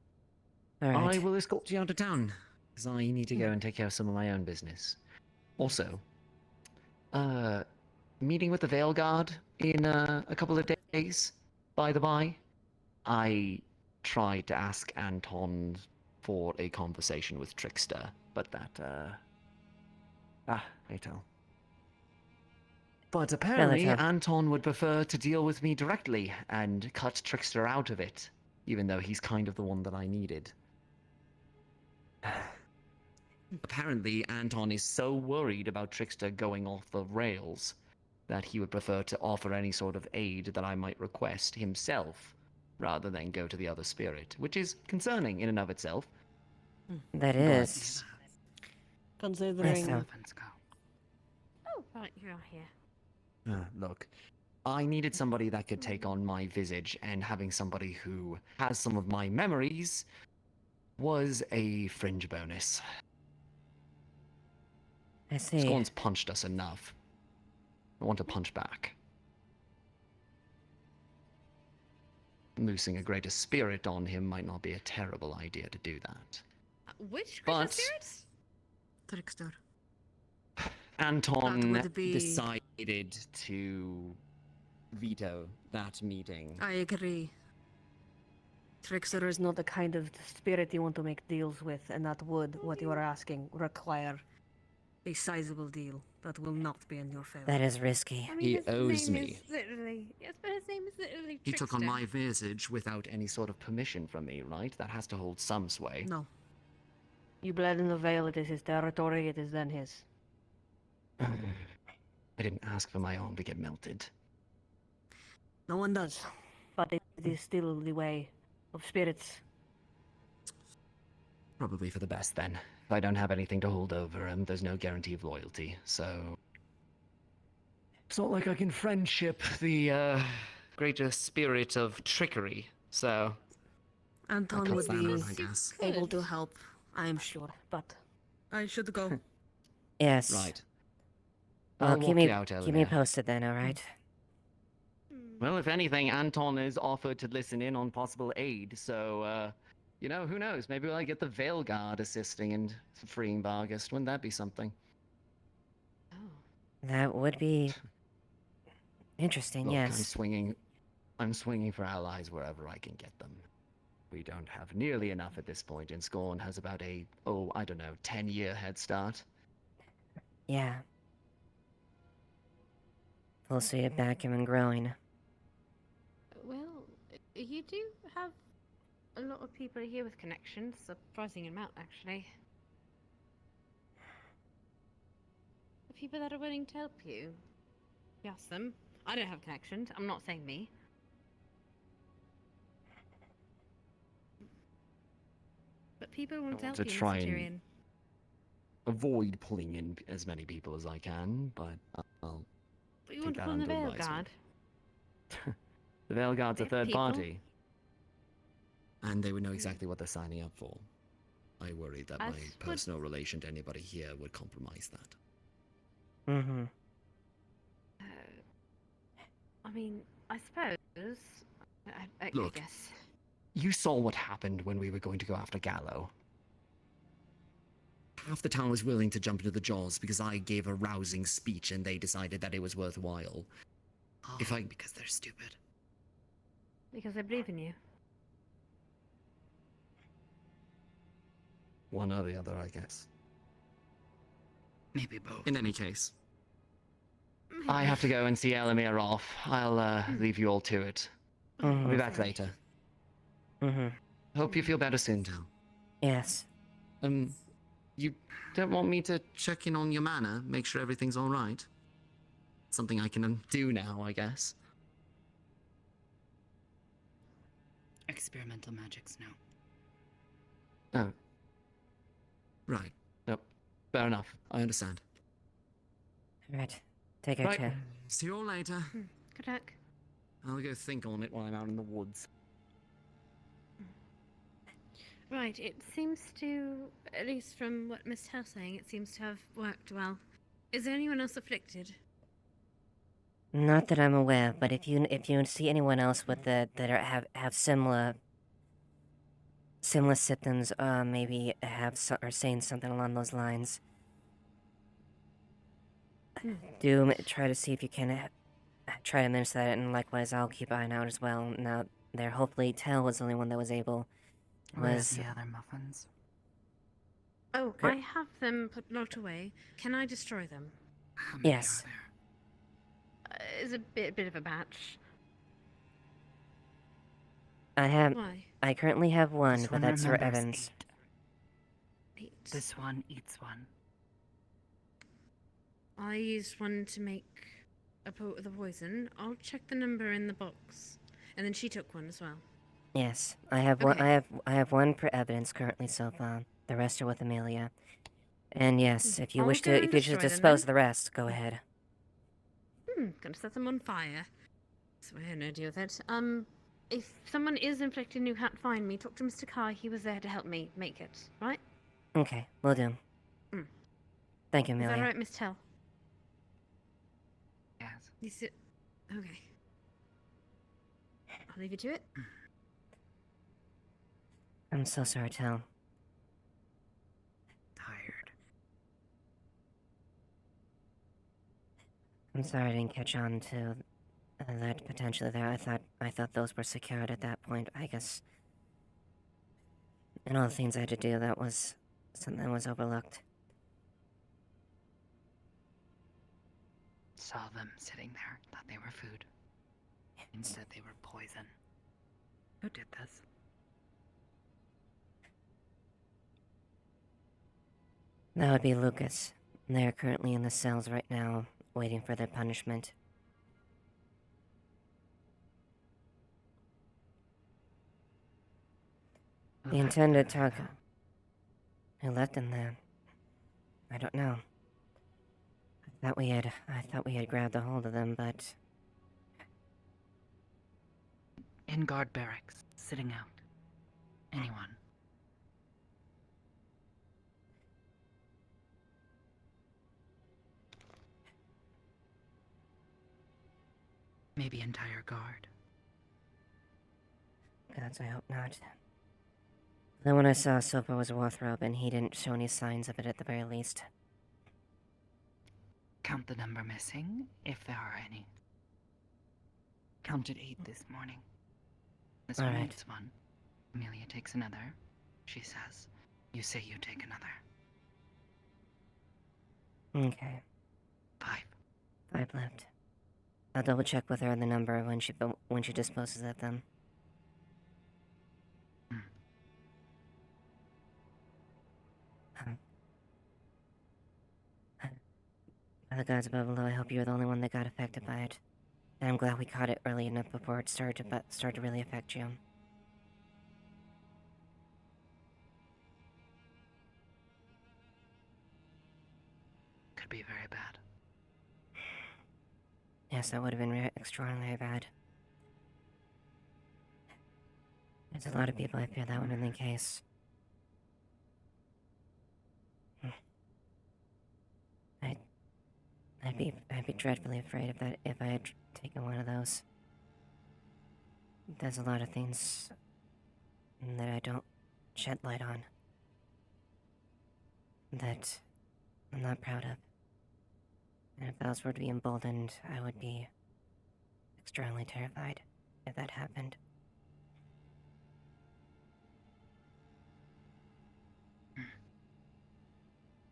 All right. I will escort you out of town, because I need to go and take care of some of my own business. Also, meeting with the Veil Guard in a couple of days, by the by. I tried to ask Anton for a conversation with Trickster, but that, fatal. But apparently Anton would prefer to deal with me directly and cut Trickster out of it, even though he's kind of the one that I needed. Apparently, Anton is so worried about Trickster going off the rails that he would prefer to offer any sort of aid that I might request himself, rather than go to the other spirit, which is concerning in and of itself. That is. Considering... Oh, right, you're here. Look, I needed somebody that could take on my visage, and having somebody who has some of my memories was a fringe bonus. I see. Scorn's punched us enough. I want to punch back. Loosing a greater spirit on him might not be a terrible idea to do that. Which greater spirits? Trickster. Anton decided to veto that meeting. I agree. Trickster is not the kind of spirit you want to make deals with, and that would, what you are asking, require a sizable deal that will not be in your favor. That is risky. I mean, He his owes name me. Is literally, yes, but his name is literally He Trickster. took on my visage without any sort of permission from me, right? That has to hold some sway. No. You bled in the Veil, it is his territory, it is then his. I didn't ask for my arm to get melted. No one does. But it is still the way of spirits. Probably for the best then. If I don't have anything to hold over him, there's no guarantee of loyalty, so... It's not like I can friendship the, greater spirit of trickery, so... Anton can't would stand be him, I guess. able to help, I am sure, but I should go. Yes. Right. Well, I'll keep walk me you out, keep me Elamir. posted then, alright? Well, if anything, Anton has offered to listen in on possible aid, so, you know, who knows? Maybe I get the Veil Guard assisting and freeing Bargast. Wouldn't that be something? That would be interesting, Look, yes. I'm swinging for allies wherever I can get them. We don't have nearly enough at this point, and Scorn has about a, I don't know, 10-year head start. Yeah. We'll see it back him and growing. Well, you do have a lot of people here with connections, surprising amount actually. The people that are willing to help you. You ask them. I don't have connections. I'm not saying me. But people want to help To you, try Mr. and Tyrion. avoid pulling in as many people as I can, but I'll But you keep want to that pull in the under Veil advisement. Guard. The Veil Guard's a They have third people. party. And they would know exactly what they're signing up for. I worried that As my would- personal relation to anybody here would compromise that. Mm-hmm. I mean, I suppose. I Look. guess. You saw what happened when we were going to go after Gallo. Half the town was willing to jump into the jaws because I gave a rousing speech and they decided that it was worthwhile. Because they're stupid. Because I believe in you. One or the other, I guess. Maybe both. In any case, I have to go and see Elamir off. I'll leave you all to it. I'll be back later. Mm-hmm. Hope you feel better soon, Tal. Yes. You don't want me to check in on your manor, make sure everything's all right? Something I can do now, I guess. Experimental magics, no. Oh. Right. Yep. Fair enough. I understand. Alright. Take care, Right. Chad. See you all later. Good luck. I'll go think on it while I'm out in the woods. Right, it seems to, at least from what Miss Tell's saying, it seems to have worked well. Is there anyone else afflicted? Not that I'm aware, but if you see anyone else with that have similar symptoms, maybe or saying something along those lines, do try to see if you can try to mention that, and likewise I'll keep an eye out as well. Now, there hopefully Tell was the only one that was able. Where's the other muffins? Oh, I have them locked away. Can I destroy them? Yes. It's a bit of a batch. Why? I currently have one, This but one that's for remembers Evans. 8. This one eats one. I used one to make the poison. I'll check the number in the box. And then she took one as well. Yes, I have one. I have one for Evidence currently so far. The rest are with Amelia. And yes, if you I'll wish go to, and if you wish to destroy them dispose then. of the rest, go ahead. Gonna set them on fire. So I had no idea with it. If someone is inflicted and you can't find me, talk to Mr. Kai. He was there to help me make it, right? Okay, will do. Thank you, Is Amelia. that right, Miss Tell? Yes. You sit. Okay. I'll leave you to it. I'm so sorry, Tell. Tired. I'm sorry I didn't catch on to that potentially there. I thought those were secured at that point. I guess. And all the things I had to do, that was something that was overlooked. Saw them sitting there, thought they were food. Instead, they were poison. Who did this? That would be Lucas. They are currently in the cells right now, waiting for their punishment. The intended target. Who left him there? I don't know. I thought we had grabbed a hold of them, but In guard barracks, sitting out. Anyone. Maybe entire guard. gods, I hope not. Then when I saw Sopa was Warthrobe, and he didn't show any signs of it at the very least. Count the number missing, if there are any. Counted 8 this morning. This one Alright. eats one. Amelia takes another. She says, you say you take another. Okay. 5. 5 left. I'll double check with her on the number when she disposes of them. By the gods above and below, I hope you're the only one that got affected by it. And I'm glad we caught it early enough before it started to really affect you. Could be very bad. Yes, that would have been extraordinarily bad. There's a lot of people I fear that would have been the case. I'd be dreadfully afraid of that if I had taken one of those. There's a lot of things that I don't shed light on. That I'm not proud of. And if those were to be emboldened, I would be extremely terrified if that happened.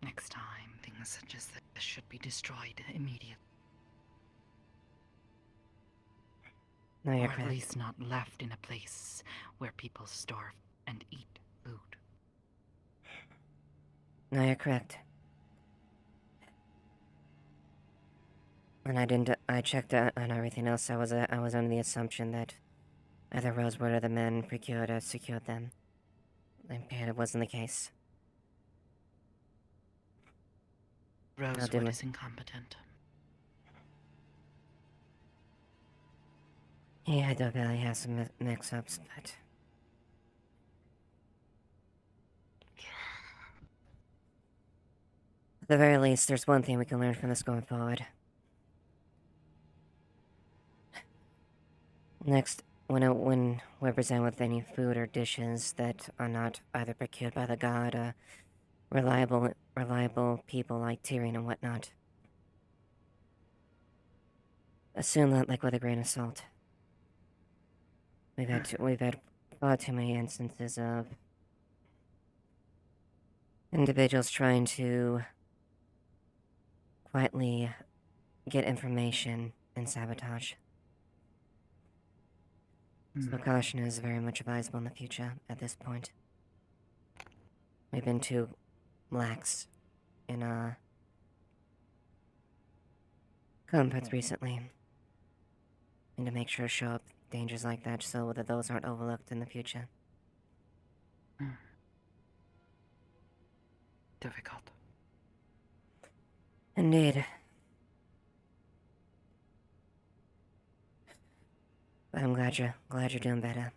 Next time, things such as this should be destroyed immediately. No, you're or at correct. least not left in a place where people starve and eat food. No, you're correct. And I checked on everything else. I was under the assumption that either Rosewood or the men procured or secured them. And it wasn't the case. Rosewood is incompetent. Yeah, I don't really have some mix-ups, but... At the very least, there's one thing we can learn from this going forward. Next, when we're presented with any food or dishes that are not either procured by the god or reliable people like Tyrion and whatnot, assume that like with a grain of salt. We've had far too many instances of individuals trying to quietly get information and sabotage. So caution is very much advisable in the future at this point. We've been too lax in our combats recently. And to make sure to show up dangers like that so that those aren't overlooked in the future. Difficult. Indeed. But I'm glad you're doing better.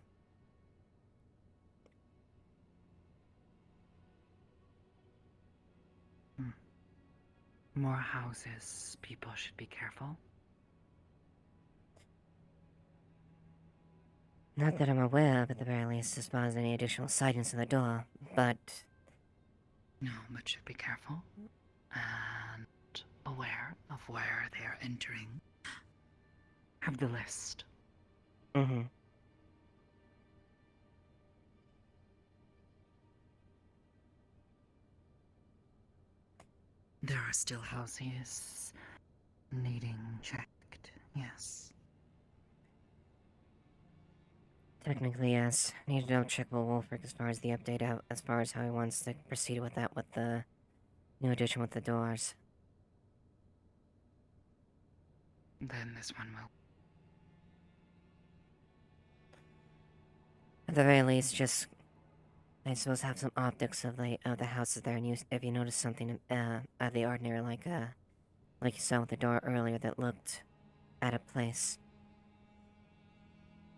More houses. People should be careful. Not that I'm aware of, at the very least, as far as any additional sightings of the door, but... No, but should be careful. And aware of where they are entering. Have the list. Mm-hmm. There are still houses needing checked, yes. Technically, yes. Need to double check with Wolfric as far as the update out, as far as how he wants to proceed with that with the new addition with the doors. Then this one will. At the very least, just I suppose have some optics of the houses there, and if you notice something out of the ordinary, like you saw with the door earlier that looked out of place.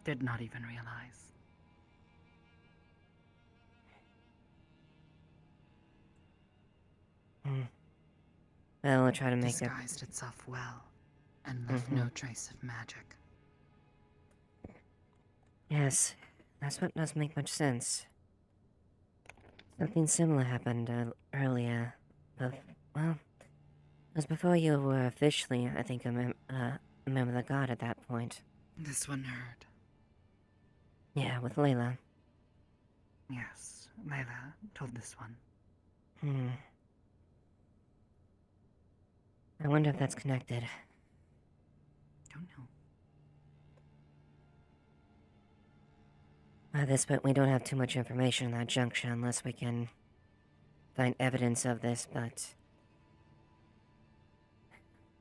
Did not even realize. Well, we'll try to make that. Disguised itself well, and left no trace of magic. Yes, that's what does make much sense. Something similar happened earlier, but well, it was before you were officially, I think, a member of the guard at that point. This one heard. Yeah, with Layla. Yes, Layla told this one. I wonder if that's connected. Don't know. At this point, we don't have too much information on that junction unless we can find evidence of this, but...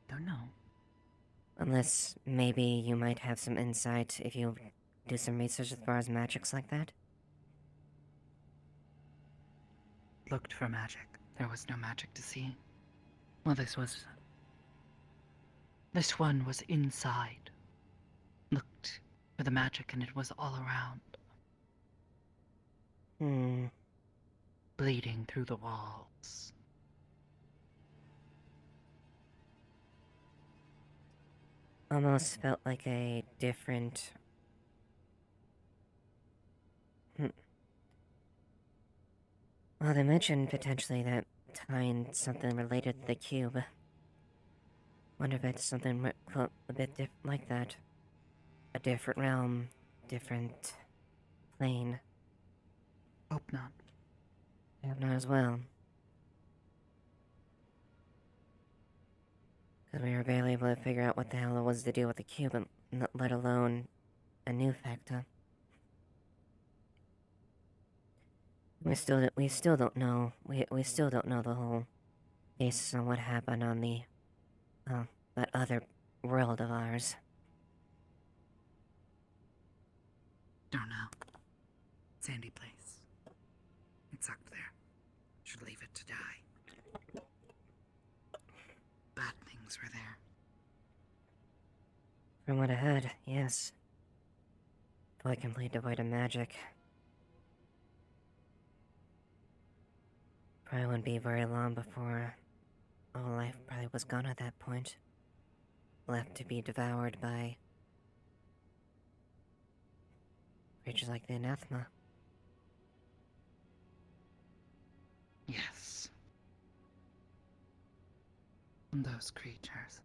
Don't know. Unless maybe you might have some insight if you do some research as far as magics like that? Looked for magic. There was no magic to see. Well, this one was inside. Looked for the magic and it was all around. Bleeding through the walls. Almost felt like a different... Well, they mentioned potentially that tying something related to the cube. Wonder if it's something a bit like that. A different realm, different plane. Hope not. I hope not as well. Because we were barely able to figure out what the hell it was to do with the cube, and let alone a new factor. We still don't know. We still don't know the whole basis on what happened on the that other world of ours. Don't know. Sandy place. It's up there. Should leave it to die. Bad things were there. From what I heard, yes. Fully complete devoid of magic. Probably wouldn't be very long before all life probably was gone at that point. Left to be devoured by creatures like the anathema. Yes. And those creatures.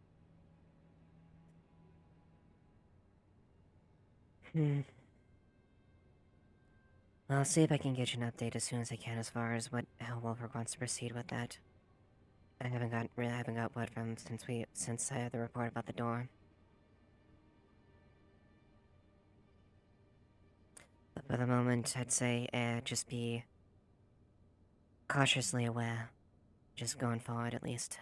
I'll see if I can get you an update as soon as I can as far as how Wolford wants to proceed with that. I haven't got word from him since I had the report about the door. But for the moment, I'd say just be cautiously aware. Just going forward, at least.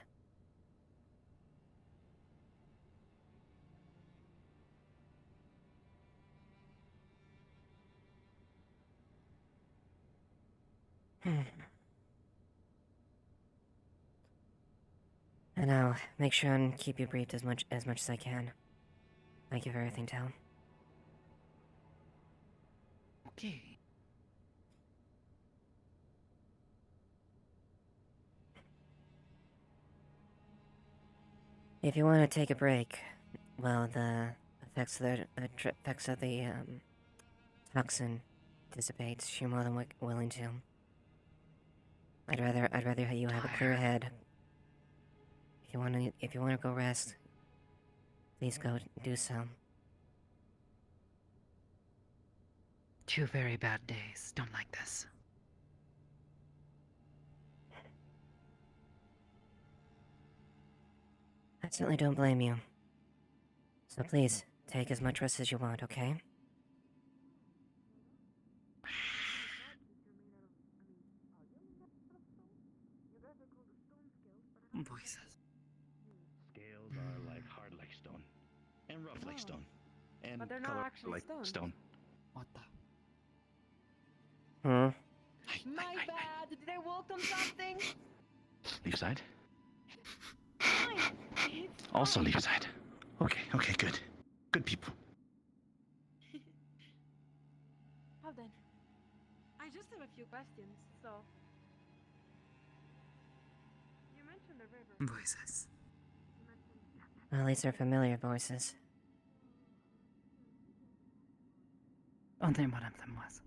And I'll make sure and keep you briefed as much as I can. Thank you for everything, Tal. Okay. If you want to take a break, well, the effects of the toxin dissipates, you're more than willing to. I'd rather you have a clear head. If you wanna go rest, please go do so. 2 very bad days. Don't like this. I certainly don't blame you. So please, take as much rest as you want, okay? and rough like Oh. stone, and But they're not color actually like stones. stone. What the? Hmm? My bad. Did I walk on something? Leaf side. Fine. It's Also fine. leaf side. Okay, okay, good. Good people. Well then, I just have a few questions. So, you mentioned the river. Voices. Well, these are familiar voices. Only one of them was.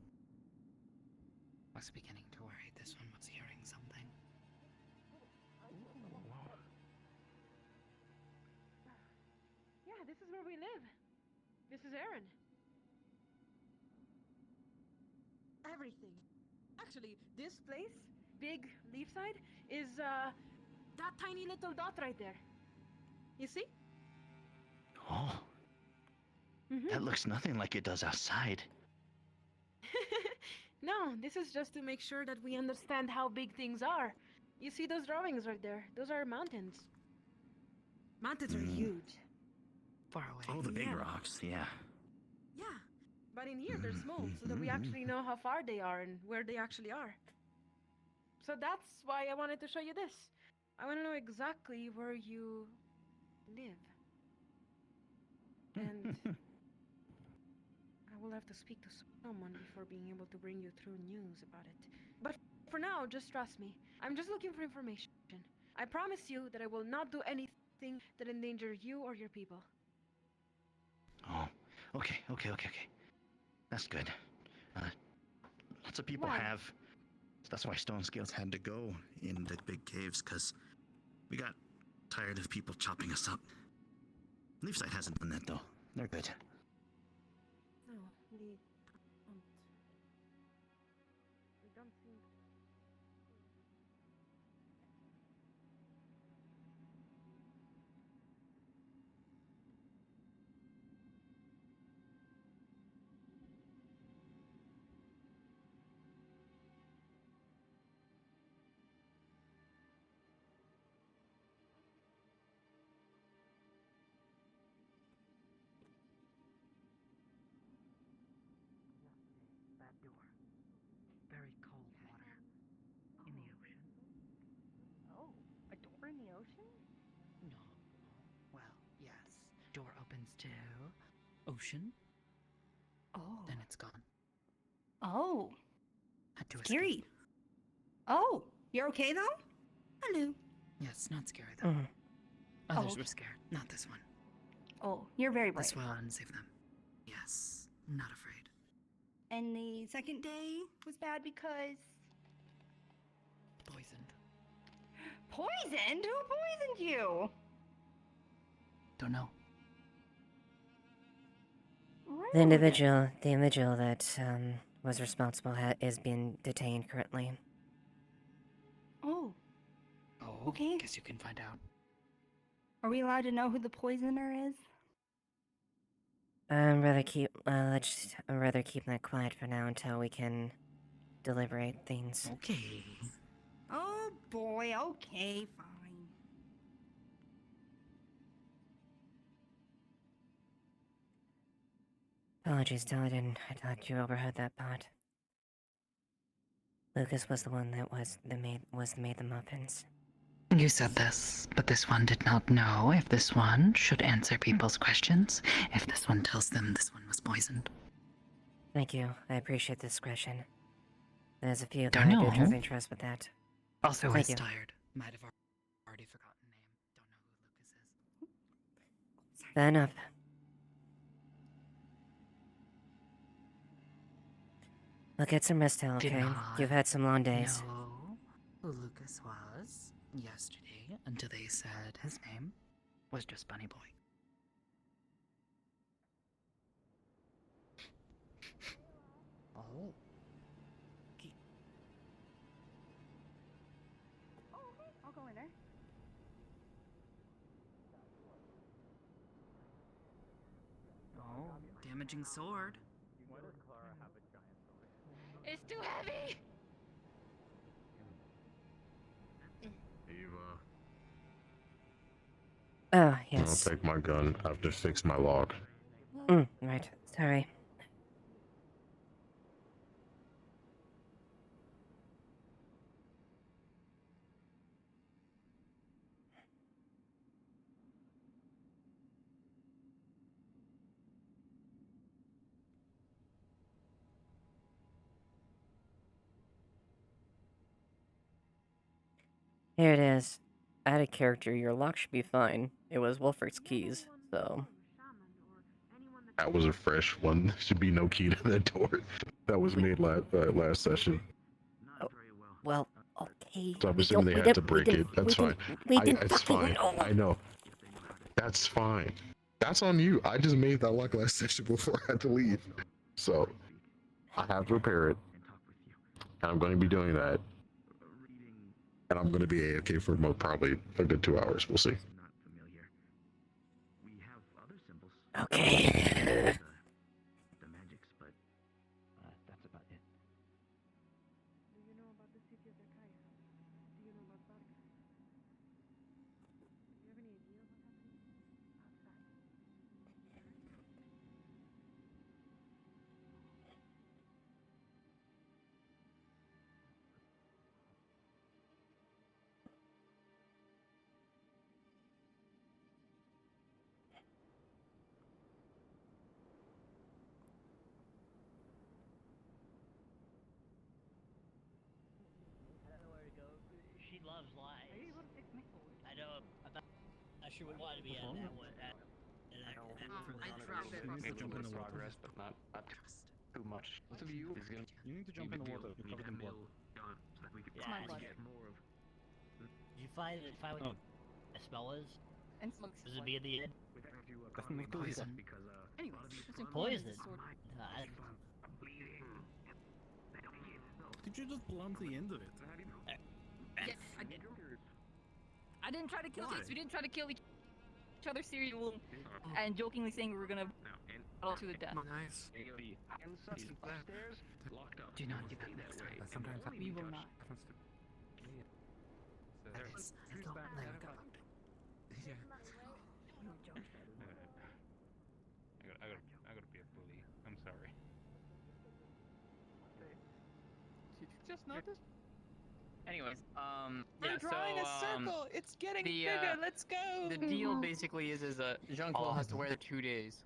I was beginning to worry this one was hearing something. Yeah, this is where we live. This is Aaron. Everything. Actually, this place, big Leafside, is that tiny little dot right there. You see? Oh, that looks nothing like it does outside. No, this is just to make sure that we understand how big things are. You see those drawings right there? Those are mountains. Mountains are huge. Far away. Oh, the big Yeah. rocks, yeah. Yeah, but in here they're small, so that we actually know how far they are and where they actually are. So that's why I wanted to show you this. I want to know exactly where you live. And I will have to speak to someone before being able to bring you through news about it. But for now, just trust me. I'm just looking for information. I promise you that I will not do anything that endanger you or your people. Oh, okay. That's good. Lots of people Why? have. That's why stone scales had to go in the big caves, because we got tired of people chopping us up. Leafside hasn't done that, though. They're good. No, we don't. We don't seem. That door. Very cold water. In the ocean. Oh, a door in the ocean? No. Well, yes. Door opens to ocean. Oh. Then it's gone. Oh. Had to Scary. escape. Oh, you're okay though? Hello. Yes, not scary though. Mhm. Others okay. were scared. Not this one. Oh, you're very brave. This one saved them. Yes. Not afraid. And the second day was bad because Poisoned. poisoned? Who poisoned you? Don't know. The individual that was responsible is being detained currently. Oh, Oh, okay. guess you can find out. Are we allowed to know who the poisoner is? I'd rather keep that quiet for now until we can deliberate things. Okay. Oh boy, okay, fine. Apologies, Paladin. I thought you overheard that part. Lucas was the one that made the muffins. You said this, but this one did not know if this one should answer people's questions, if this one tells them this one was poisoned. Thank you. I appreciate the discretion. There's a few that Don't I know. do truly trust with that. Also Thank is you. tired. Might have already forgotten name. Don't know who Lucas is. Fair enough. I'll get some rest now, Did okay? not You've had some long days. know who Lucas was yesterday until they said his name was just Bunny Boy. Oh. Oh, okay. I'll go in there. Oh, damaging sword. It's too heavy! Oh, yes. I'll take my gun. I have to fix my lock. Right. Sorry. Here it is. Add a character, your lock should be fine. It was Wolfert's keys, so... That was a fresh one. There should be no key to that door. That was made last session. Well, okay. So I'm assuming they had to break it. That's fine. It's fine. know. I know. That's fine. That's on you. I just made that lock last session before I had to leave. So, I have to repair it. And I'm going to be doing that. And I'm going to be A-OK for probably a good 2 hours. We'll see. Okay. The magics, but that's about it. Do you know about the city of Zakaya? Do you know about Vargas? Do you have any idea what's happening outside? She loves lies. I know. She would want to be at that one. Progress, but not too much. Both of you is gonna. You need to jump in the water. You're covered in blood. You find it. Find what the smell is. Does it be in the end? Definitely poison. Anyway, poison. Did you just blunt the end of it? Yes, I did. I didn't try to kill us. We didn't try to kill each other seriously and jokingly saying we were gonna battle to the death. Nice. Do not give him that way. Sometimes We will not. I gotta be a bully. I'm sorry. Did you just notice? Anyways, We're yeah, drawing a circle. It's getting bigger. Let's go. The deal basically is Jean-Claude has to wear it 2 days.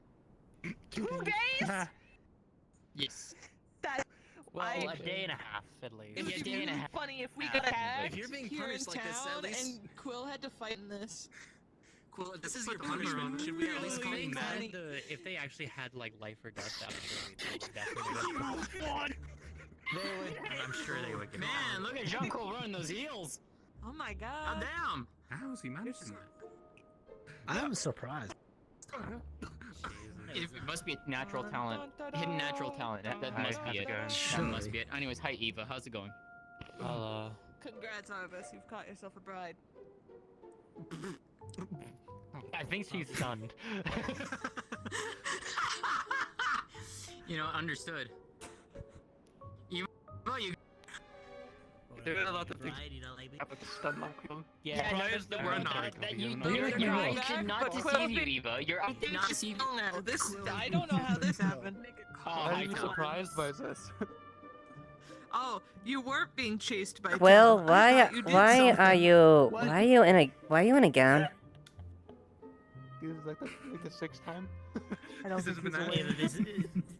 2 days? Yes. That. Well, a day and a half at least. It would a be day and a really half. funny if we Yeah, got that's attacked good. If you're being here in punished like this, at town least- and Quill had to fight in this. Cool, this is your But we were punishment. Should we at least call really you funny. mad? If they actually had like life or death, I'm sure they would. Man, look at Jean-Claude running those heels. Oh my god. Damn. How is he managing that? I'm surprised. It must be a natural talent. Hidden natural talent. That must be it. That must be it. Anyways, hi Eva. How's it going? Hello. Congrats, Arvis. You've caught yourself a bride. I think she's stunned. Understood. You. They're about the bride, you know, like. About the stun lock. Yeah, we're not. You're I did not deceive you, Eva. I did not deceive you. No, this. I don't know how this happened. I'm surprised by this. Oh, you weren't being chased by. Well, Quill. I why thought you did are something. you What? why are you in a gown? This is like the 6th time. I don't think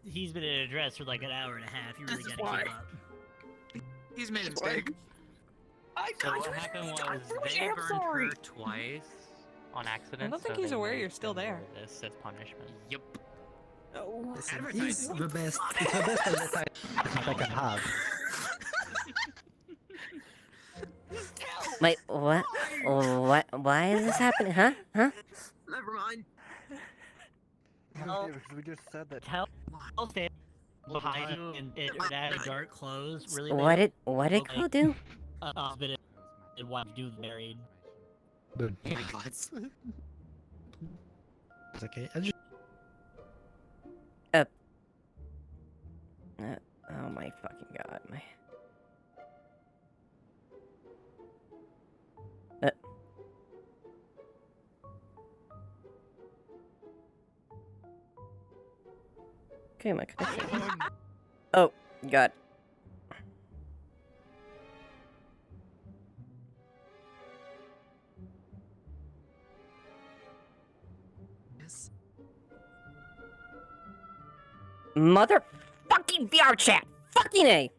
he's been in a dress for like an hour and a half. You really gotta keep up. He's made a mistake. So what happened was they burned her twice on accident. I don't think so he's they aware made you're still there. This as punishment. Yep. Oh, He's the best. It's the best advertisement I can have. Wait, what? What? Why is this happening? Huh? Huh? Never mind. No, because we just said that. Tell stand behind you in that dark clothes. Really. What did Quill do? Husband and wife do married. Oh my god. It's okay. I just. Oh my fucking god. Okay, my connection. Oh, God. Yes. Motherfucking VR chat! Fucking A!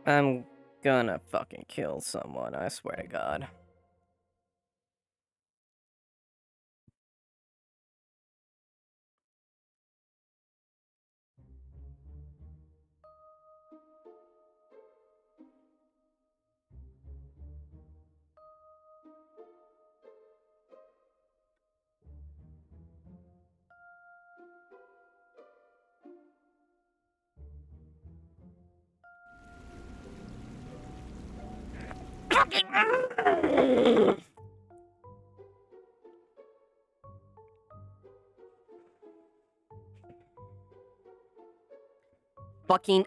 I'm gonna fucking kill someone, I swear to God. Fucking,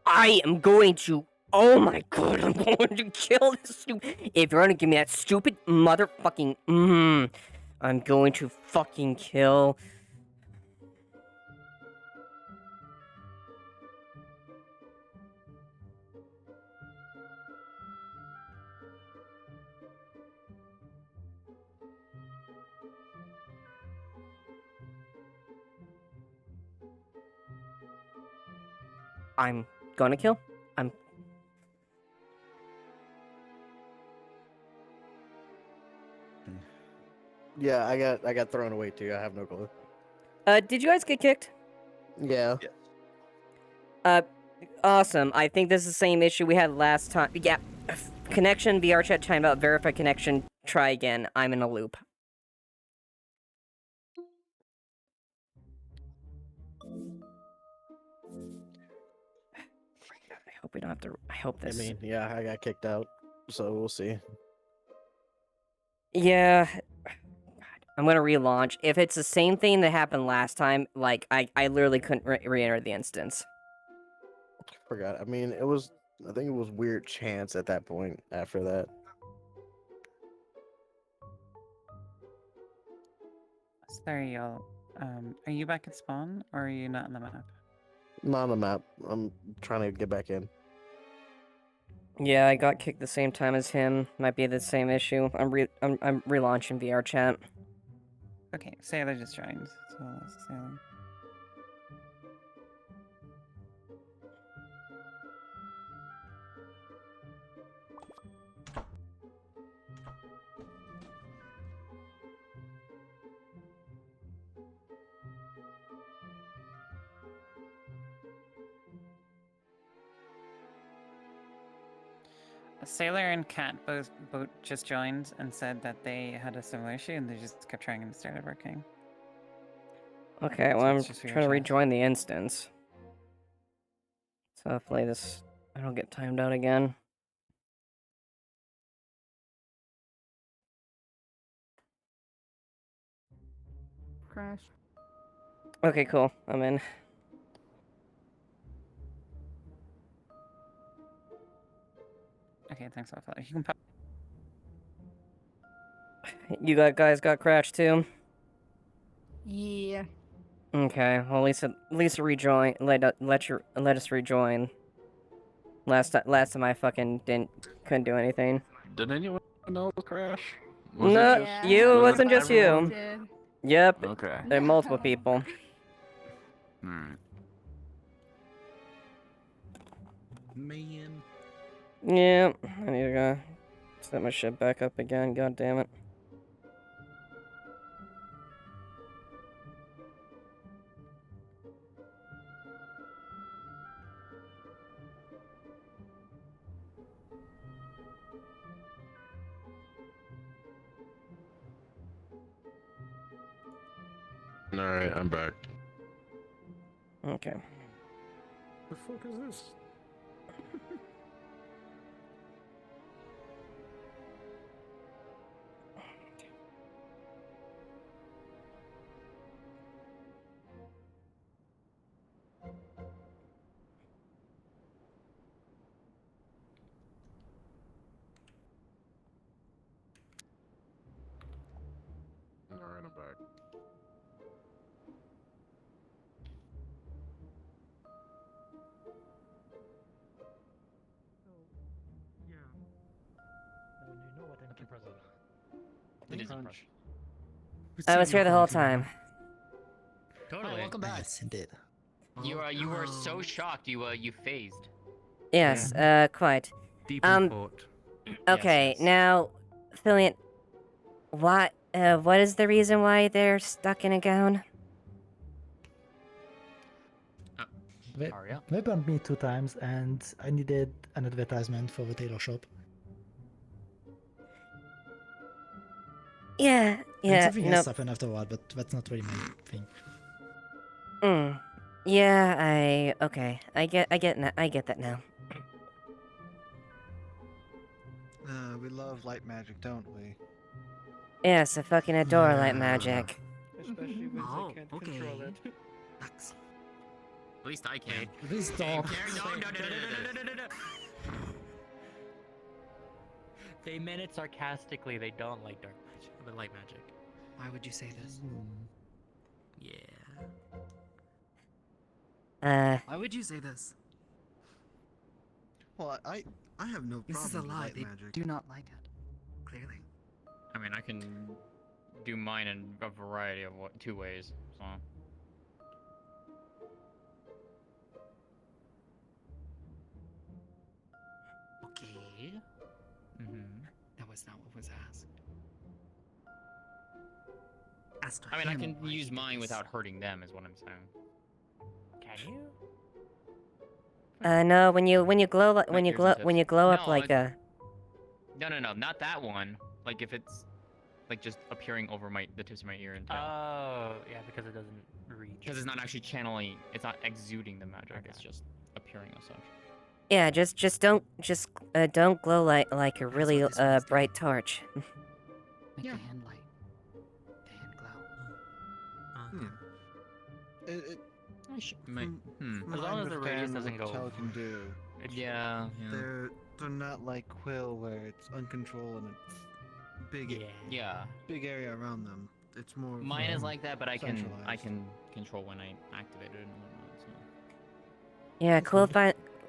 I am going to. Oh my God, I'm going to kill this stupid. If you're gonna give me that stupid motherfucking. I'm going to fucking kill. I'm gonna kill. I'm. Yeah, I got thrown away too. I have no clue. Did you guys get kicked? Yeah. Awesome. I think this is the same issue we had last time. Yeah. Connection, VR chat, timeout, verify connection, try again. I'm in a loop. I hope we don't have to. I hope this. I mean, yeah, I got kicked out, so we'll see. Yeah. I'm gonna relaunch. If it's the same thing that happened last time, like, I literally couldn't re-enter the instance. Forgot. I mean, it was. I think it was weird chance at that point. After that. Sorry, y'all. Are you back at spawn, or are you not on the map? Not on the map. I'm trying to get back in. Yeah, I got kicked the same time as him. Might be the same issue. I'm relaunching VR chat. Okay, Sailor just joined. So Sailor. Sailor and Cat both just joined and said that they had a similar issue and they just kept trying and it started working. Okay, well, So I'm it's just VR trying to chat. rejoin the instance. So hopefully this, I don't get timed out again. Crash. Okay, cool. I'm in. Okay, thanks a lot. You can pop. You guys got crashed too? Yeah. Okay, well, at least rejoin. Let us rejoin. Last time I fucking couldn't do anything. Did anyone else crash? No, you. It wasn't just you. Did. Yep. Okay. There are multiple people. Alright. Man. Yeah, I need to go set my shit back up again. God damn it. Alright, I'm back. Okay. The fuck is this? him back. You know what, Mr. President? It is Crunch. I was here the whole time. Totally. Hi, welcome back. Yes, indeed. You were so shocked. You phased. Yes, quite. Deep in thought. Okay, yes. now, Fillion, what is the reason why they're stuck in a gown? They burned me 2 times, and I needed an advertisement for the tailor shop. Yeah, And something no. else happened afterward, but that's not really my thing. Yeah, I get that now. We love light magic, don't we? Yes, I fucking adore light magic. Especially when they can't control it. At least I can. Please stop. No. They meant it sarcastically. They don't like dark magic, but light magic. Why would you say this? Yeah. Why would you say this? Well, I have no problem This is a with lie. light They magic. do not like it. Clearly. I mean, I can do mine in a variety of 2 ways. So. Okay. That was not what was asked. As to I mean, I him, can why use he did mine this. without hurting them, is what I'm saying. Can you? No, when you glow Like, when you here's glow some when you tips. glow up No, like a No, not that one. Like if it's like just appearing over the tips of my ear and tail. Oh, yeah, because it doesn't reach. Because it's not actually channeling, it's not exuding the magic. It's just appearing as such. yeah, just don't glow like a really bright torch. Make Yeah. the hand light. The hand glow. As long as the radius doesn't go. Tell can do. Yeah. They're not like Quill where it's uncontrolled and it's big. Yeah. Big area around them. It's more. Mine is like that, but I can centralized. control when I activate it and whatnot. So. Yeah,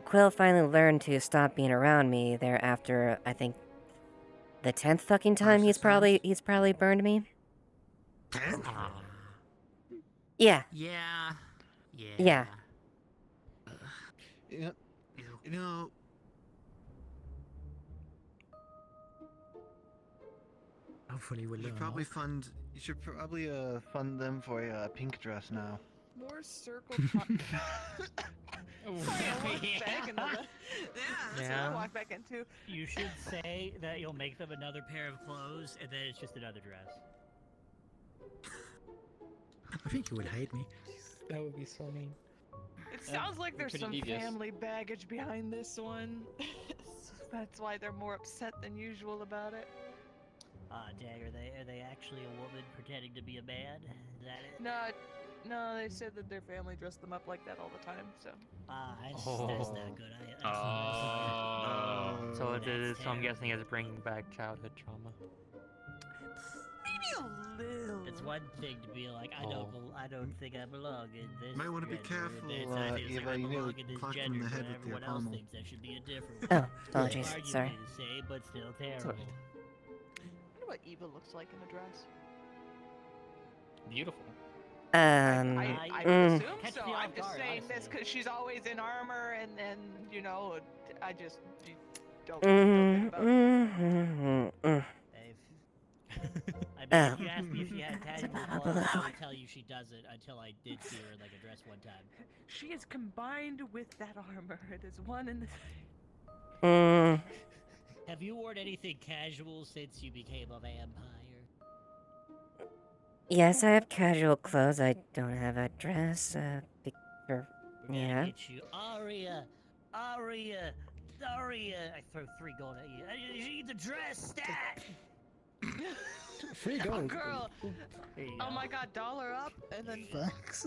Quill finally learned to stop being around me there after I think the 10th fucking time he's probably burned me. Yeah. Yeah. Yeah. You know. Hopefully we'll learn. You should probably fund them for a pink dress now. More circle. Yeah. Walk back into. You should say that you'll make them another pair of clothes, and then it's just another dress. I think you would hate me. That would be so mean. It sounds like there's pretty some devious. family baggage behind this one. That's why they're more upset than usual about it. Dag, are they actually a woman pretending to be a man? Is that it? No, they said that their family dressed them up like that all the time. So. That's not good. So it is. So I'm terrible. guessing it's bringing back childhood trauma. Maybe a little. It's one thing to be like, I don't think I belong in this. Might wanna be gender, careful, but it's another thing to say, Eva, I you belong nearly in this clocked him in gender, the head but with your everyone else pommel. thinks that should be a different Oh, one. apologies, Arguably sorry. the same, but still terrible. I wonder what Eva looks like in a dress. Beautiful. I would assume Catch so. me off I'm just guard, saying this honestly. because she's always in armor, and you know, I just don't. I mean, if you asked me if she had tangible clothes, I would tell you she doesn't until I did see her in like a dress one time. She is combined with that armor. It is one and the same. Have you worn anything casual since you became a vampire? Yes, I have casual clothes. I don't have a dress. Yeah. Get you, Aria. I throw 3 gold at you. You need the dress, stat. 3 gold. Oh, girl. Oh my God, $1 up, and then. Thanks.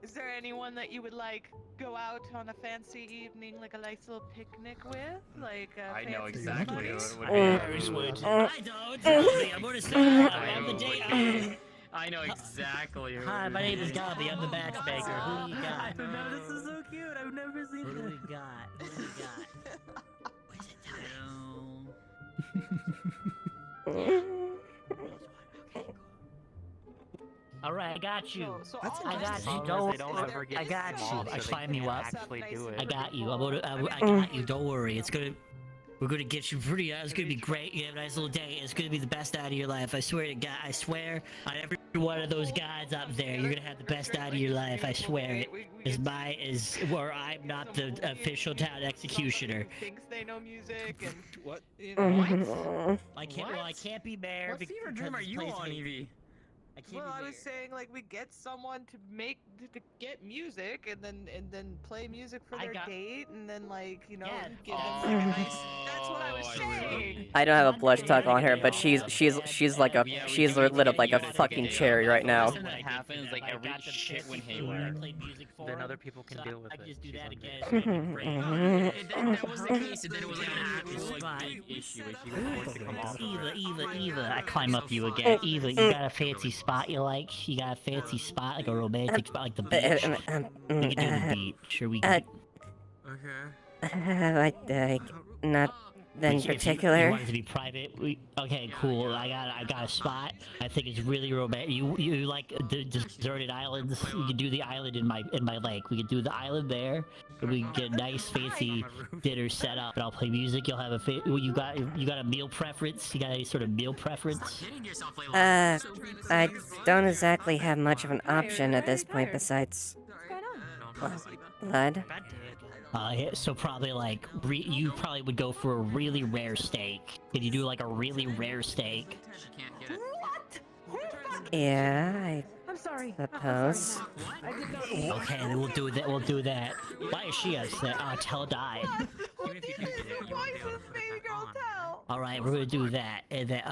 Is there anyone that you would like go out on a fancy evening, like a nice little picnic with, like a I know fancy exactly somebody? what it would be. I don't. Tell me. I'm gonna say on the day. I know exactly who. Hi, it my name is is. Gobby. I'm the matchmaker. Who do you got? No, this is so cute. I've never seen Who do that. we got? Who do we got? All right, I got you. I got you. I got you. I climb you up. I got you. I got you. Don't worry. We're gonna get you pretty. It's gonna be great. You have a nice little day. It's gonna be the best night of your life. I swear to God. I swear on every one of those guys up there, you're gonna have the best night of your life. I swear it. Where I'm not the official town executioner. Thinks they know music and what? I can't. Well, I can't be mayor. What fever dream are you on, Evie? I can't Well, be I mayor. was saying like we get someone to get music and then play music for their date and then like give them like a nice. That's what I was saying. I don't have a blush tuck on her, but she's lit up like a fucking cherry right now. That happens like every shit when haywire. Then other people can deal with I can it. just do that again. That was the case, and then it was like an actual big issue. And she was forced to come off. Eva, I climb up you again. Eva, you got a fancy spot you like? You got a fancy spot, like a romantic spot, like the beach? We can do the beach, sure we can. Not in If you particular. want it to be private, okay, cool. I got a spot. I think it's really romantic. You like the deserted islands? We can do the island in my lake. We can do the island there. And we can get a nice fancy dinner set up, and I'll play music. You'll have you got a meal preference? You got any sort of meal preference? I don't exactly have much of an option at this point besides blood. So probably like you probably would go for a really rare steak. Could you do like a really rare steak? Yeah, I'm sorry. suppose. Okay, then we'll do that. We'll do that. Why is she upset? Tell died. All right, we're gonna do that, and then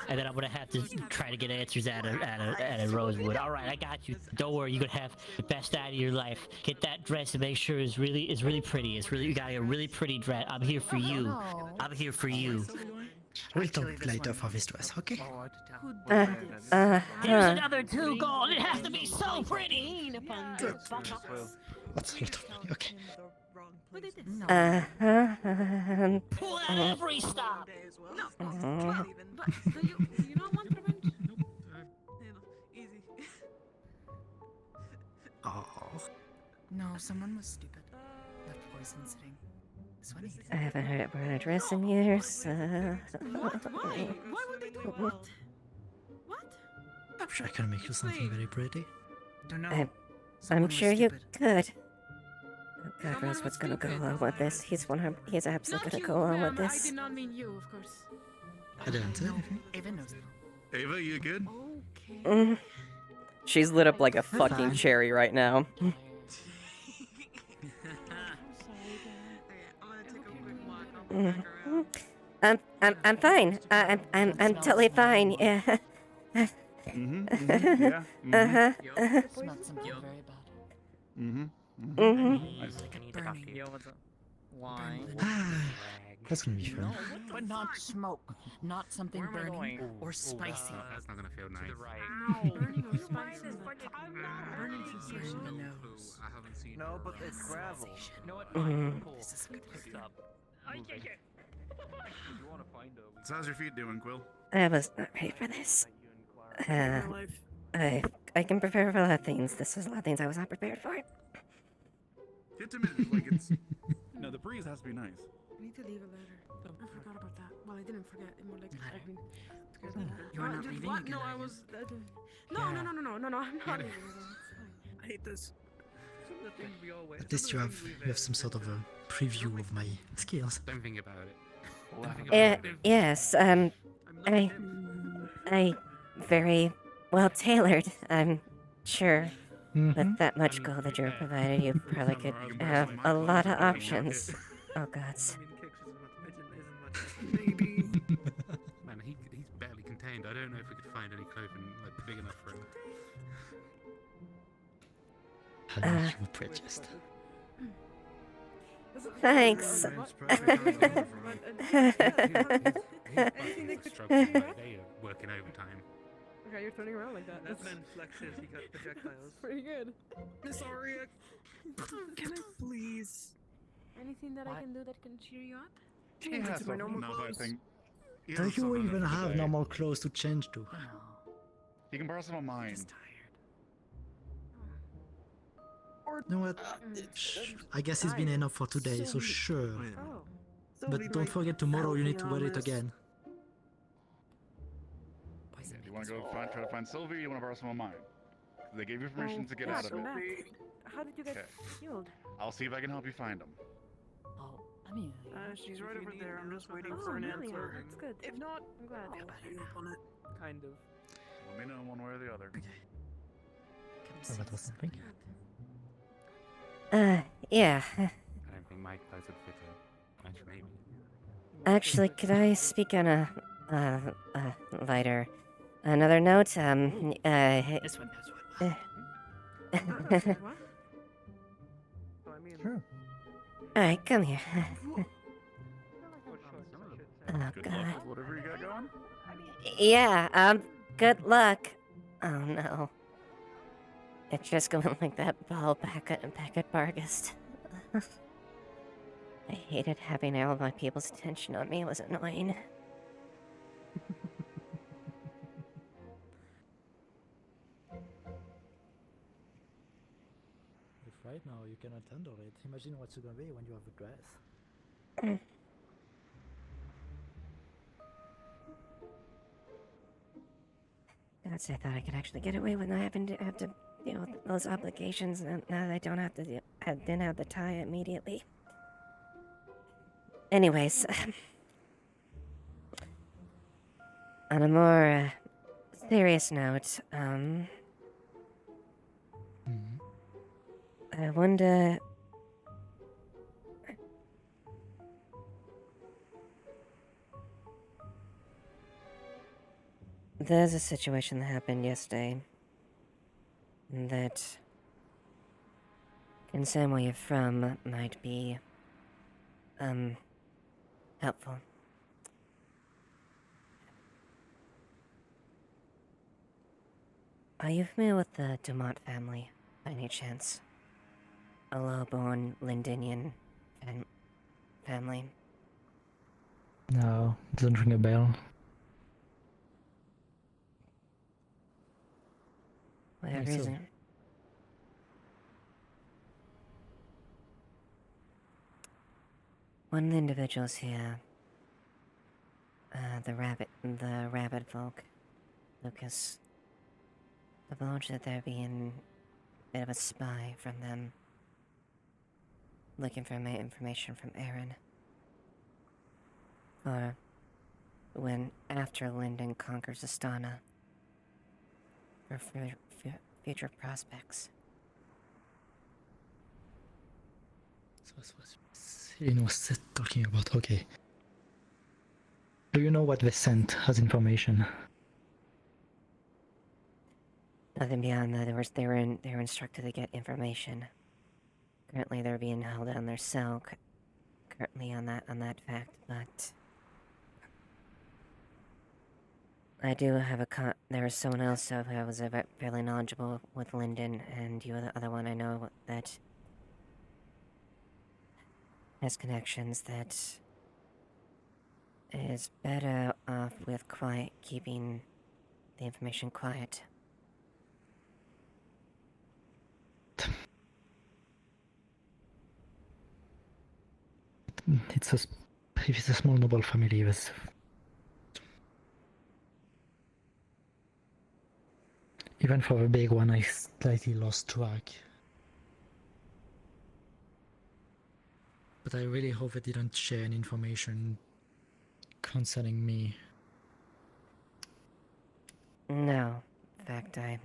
and then I'm gonna have to try to get answers out of Rosewood. All right, I got you. Don't worry, you're gonna have the best night of your life. Get that dress and make sure it's really pretty. You got a really pretty dress. I'm here for you. I'm here for you. We'll talk later for this dress, okay? Here's another 2 gold. It has to be so pretty. That's a lot of money, okay. Pull at every stop. Oh. No, someone was stupid. Left poison sitting. This one easy. I haven't heard it burn a dress in years. What? Why? Why would they do that? What? I'm sure I can make you something very pretty. Don't know. I'm sure you could. Oh God, Rosewood's gonna go along with this. He's absolutely gonna go along with I this. did not mean you, of course. I didn't say anything. Ava knows. Ava, you good? She's lit up like a fucking cherry right now. I'm fine. I'm totally fine. Yeah. Yeah. Smelled something very bad. Why? That's gonna be fun. But not smoke. Not something Where am I burning going? or spicy. That's not gonna feel nice. Burning or spicy? Burning sensation. The nose. I haven't seen. No, but it's gravel. You know what? Mhm. This is a good Stop. You wanna find her? So how's your feet doing, Quill? I was not ready for this. I can prepare for a lot of things. This was a lot of things I was not prepared for. Get to me, like it's. No, the breeze has to be nice. I need to leave a letter. I forgot about that. Well, I didn't forget. It more like I've been scared. You are not Dude, leaving what? again, No, are I you? was. No, I'm not leaving. I hate this. At least you have some sort of a preview of my skills. Don't think about it. Yes, I very well tailored. I'm sure with that much gold that you're provided, you probably could have a lot of options. Oh gods. Man, he's barely contained. I don't know if we could find any clothing like big enough for him. Hello, you prejudiced. Thanks. They are working overtime. Okay, you're turning around like that. That man flexes, he got projectiles. Pretty good. Miss Aria, can I please? Anything that I can do that can cheer you up? He has my to normal now, I clothes. think. He Do has you something even for have today. normal clothes to change to? You can borrow some of mine. You know what? I guess it's been enough for today, so sure. Oh. But don't forget tomorrow you need to wear it again. Yeah, do you want to go try to find Sylvie? You want to borrow some of mine? They gave you permission to get yeah, out of it. Matt. How did you get healed? I'll see if I can help you find them. Oh, I mean, She's right over there. I'm just waiting Oh, for an really? answer. That's good. If not, I'm glad. kind of. Let me know one way or the other. That was something. Yeah. I don't think my clothes would fit in. Maybe. Actually, could I speak on a lighter? Another note, this one. Sure. Alright, come here. Oh, Good God. luck with whatever you got going. Yeah, good luck. Oh, no. It's just going like that ball back at Bargast. I hated having all of my people's attention on me. It was annoying. If right now you cannot handle it, imagine what's gonna be when you have a dress. Gods, I thought I could actually get away with not having to deal with those obligations now that I don't have to didn't have to tie immediately. Anyways, on a more serious note, I wonder. There's a situation that happened yesterday that, concerned where you're from, might be, helpful. Are you familiar with the Dumont family, by any chance? A low-born Lindinian family? No, doesn't ring a bell. Whatever so. reason. One of the individuals here, the rabbit folk, Lucas, divulged that there being a bit of a spy from them, looking for information from Aaron. For when after Lyndon conquers Astana, for future prospects. So that's what Celine was talking about. Okay. Do you know what they sent as information? Nothing beyond that. They were instructed to get information. Currently, they're being held on their cell. Currently on that fact, but I do have there is someone else who was fairly knowledgeable with Lyndon, and you are the other one I know that has connections that is better off with keeping the information quiet. If it's a small noble family, with even for the big one, I slightly lost track. But I really hope they didn't share any information concerning me. No. In fact, I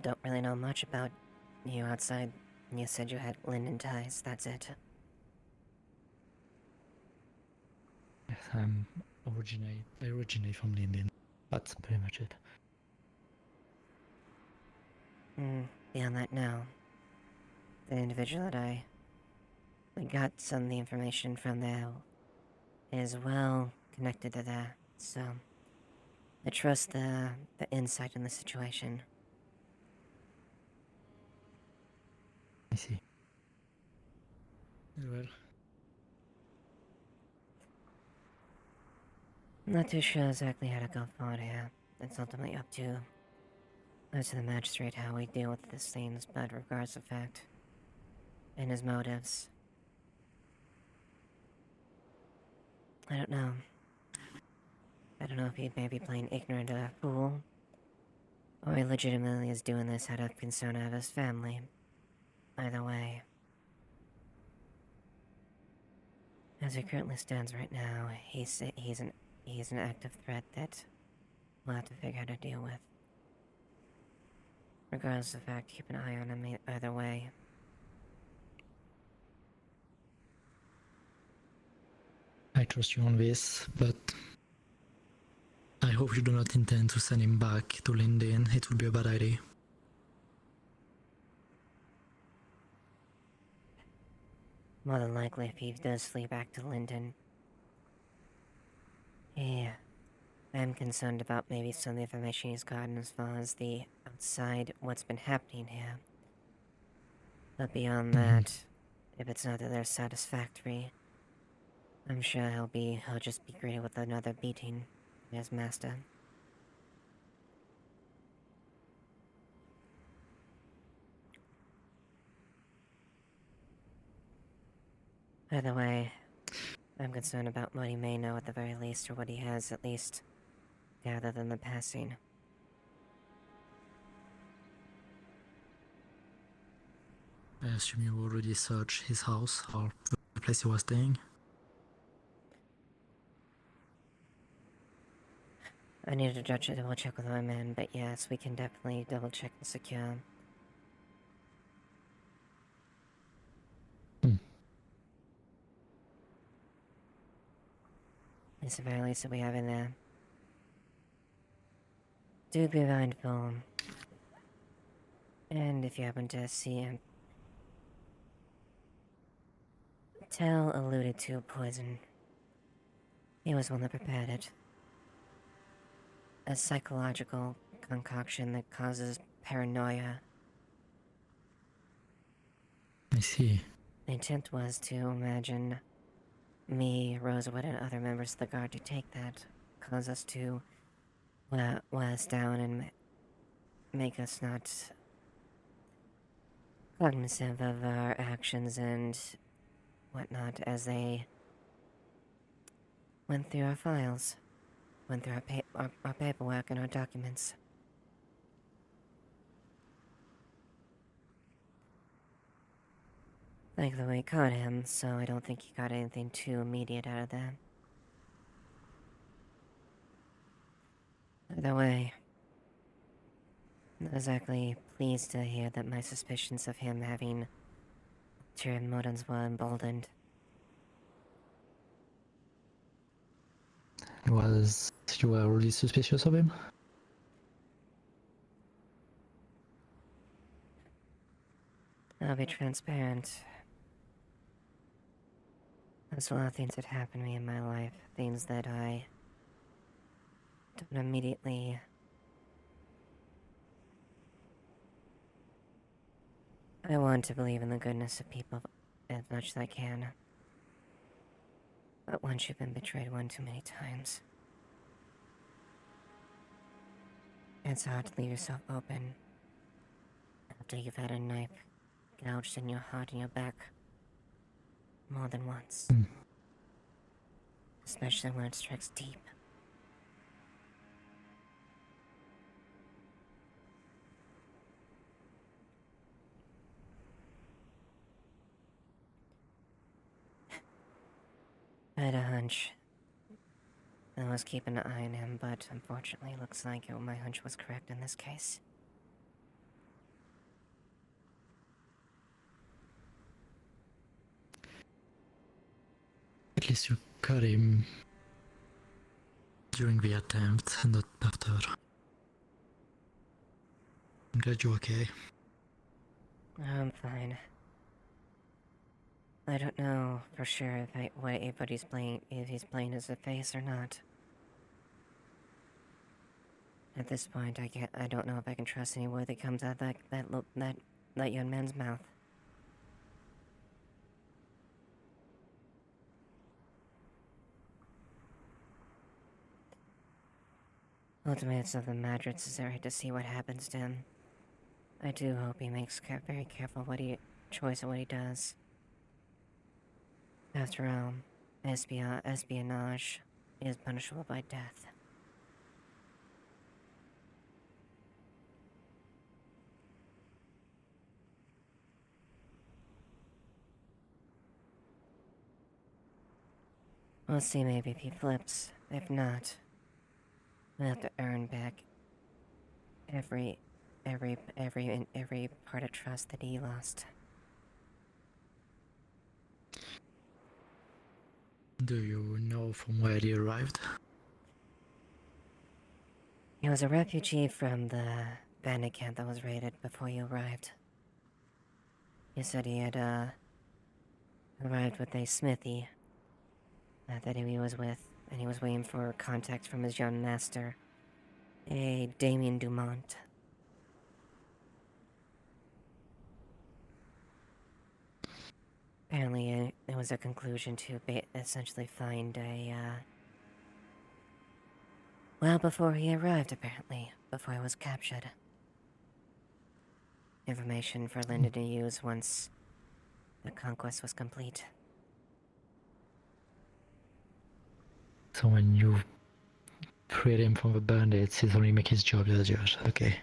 don't really know much about you outside. You said you had Lyndon ties, that's it. Yes, I originate from Linden. That's pretty much it. Beyond that, no. The individual that we got some of the information from there is well connected to that, so I trust the insight in the situation. I see. Well, Not too sure exactly how to go forward here. It's ultimately up to the magistrate how we deal with these things, but regards the fact and his motives. I don't know. I don't know if he may be playing ignorant or a fool, or he legitimately is doing this out of concern of his family. Either way. As it currently stands right now, he's an active threat that we'll have to figure out how to deal with. Regardless of the fact, keep an eye on him either way. I trust you on this, but I hope you do not intend to send him back to Linden. It would be a bad idea. More than likely, if he does flee back to Linden. Yeah. I'm concerned about maybe some of the information he's gotten as far as the outside, what's been happening here. But beyond that, if it's not that they're satisfactory, I'm sure he'll just be greeted with another beating by his master. Either way, I'm concerned about what he may know at the very least, or what he has at least gathered in the passing. I assume you already searched his house or the place he was staying? I need to double check with my man, but yes, we can definitely double check and secure. It's the very least that we have in there. Do be mindful. And if you happen to see him, Tell alluded to poison. He was one that prepared it. A psychological concoction that causes paranoia. I see. The intent was to imagine me, Rosewood, and other members of the guard to take that, cause us to wear us down and make us not cognizant of our actions and whatnot as they went through our files, went through our paperwork and our documents. Thankfully, we caught him, so I don't think he got anything too immediate out of that. Either way, I'm not exactly pleased to hear that my suspicions of him having ulterior motives were emboldened. You were already suspicious of him? I'll be transparent. There's a lot of things that happen to me in my life, things that I don't immediately I want to believe in the goodness of people as much as I can. But once you've been betrayed one too many times, it's hard to leave yourself open after you've had a knife gouged in your heart and your back more than once. Especially when it strikes deep. I had a hunch. I was keeping an eye on him, but unfortunately it looks like my hunch was correct in this case. At least you caught him during the attempt and not after. I'm glad you're okay. I'm fine. I don't know for sure if he's playing as a face or not. At this point, I don't know if I can trust any word that comes out of that young man's mouth. Ultimately, it's of the matter necessary to see what happens to him. I do hope he makes very careful choice of what he does. After all, espionage is punishable by death. We'll see maybe if he flips. If not, we'll have to earn back every part of trust that he lost. Do you know from where he arrived? He was a refugee from the bandit camp that was raided before you arrived. He said he had arrived with a smithy that he was with, and he was waiting for contact from his young master, a Damien Dumont. Apparently, it was a conclusion to essentially find a, well, before he arrived, apparently. Before he was captured. Information for Linda to use once the conquest was complete. So when you freed him from the bandits, he's only make his job as yours. Okay.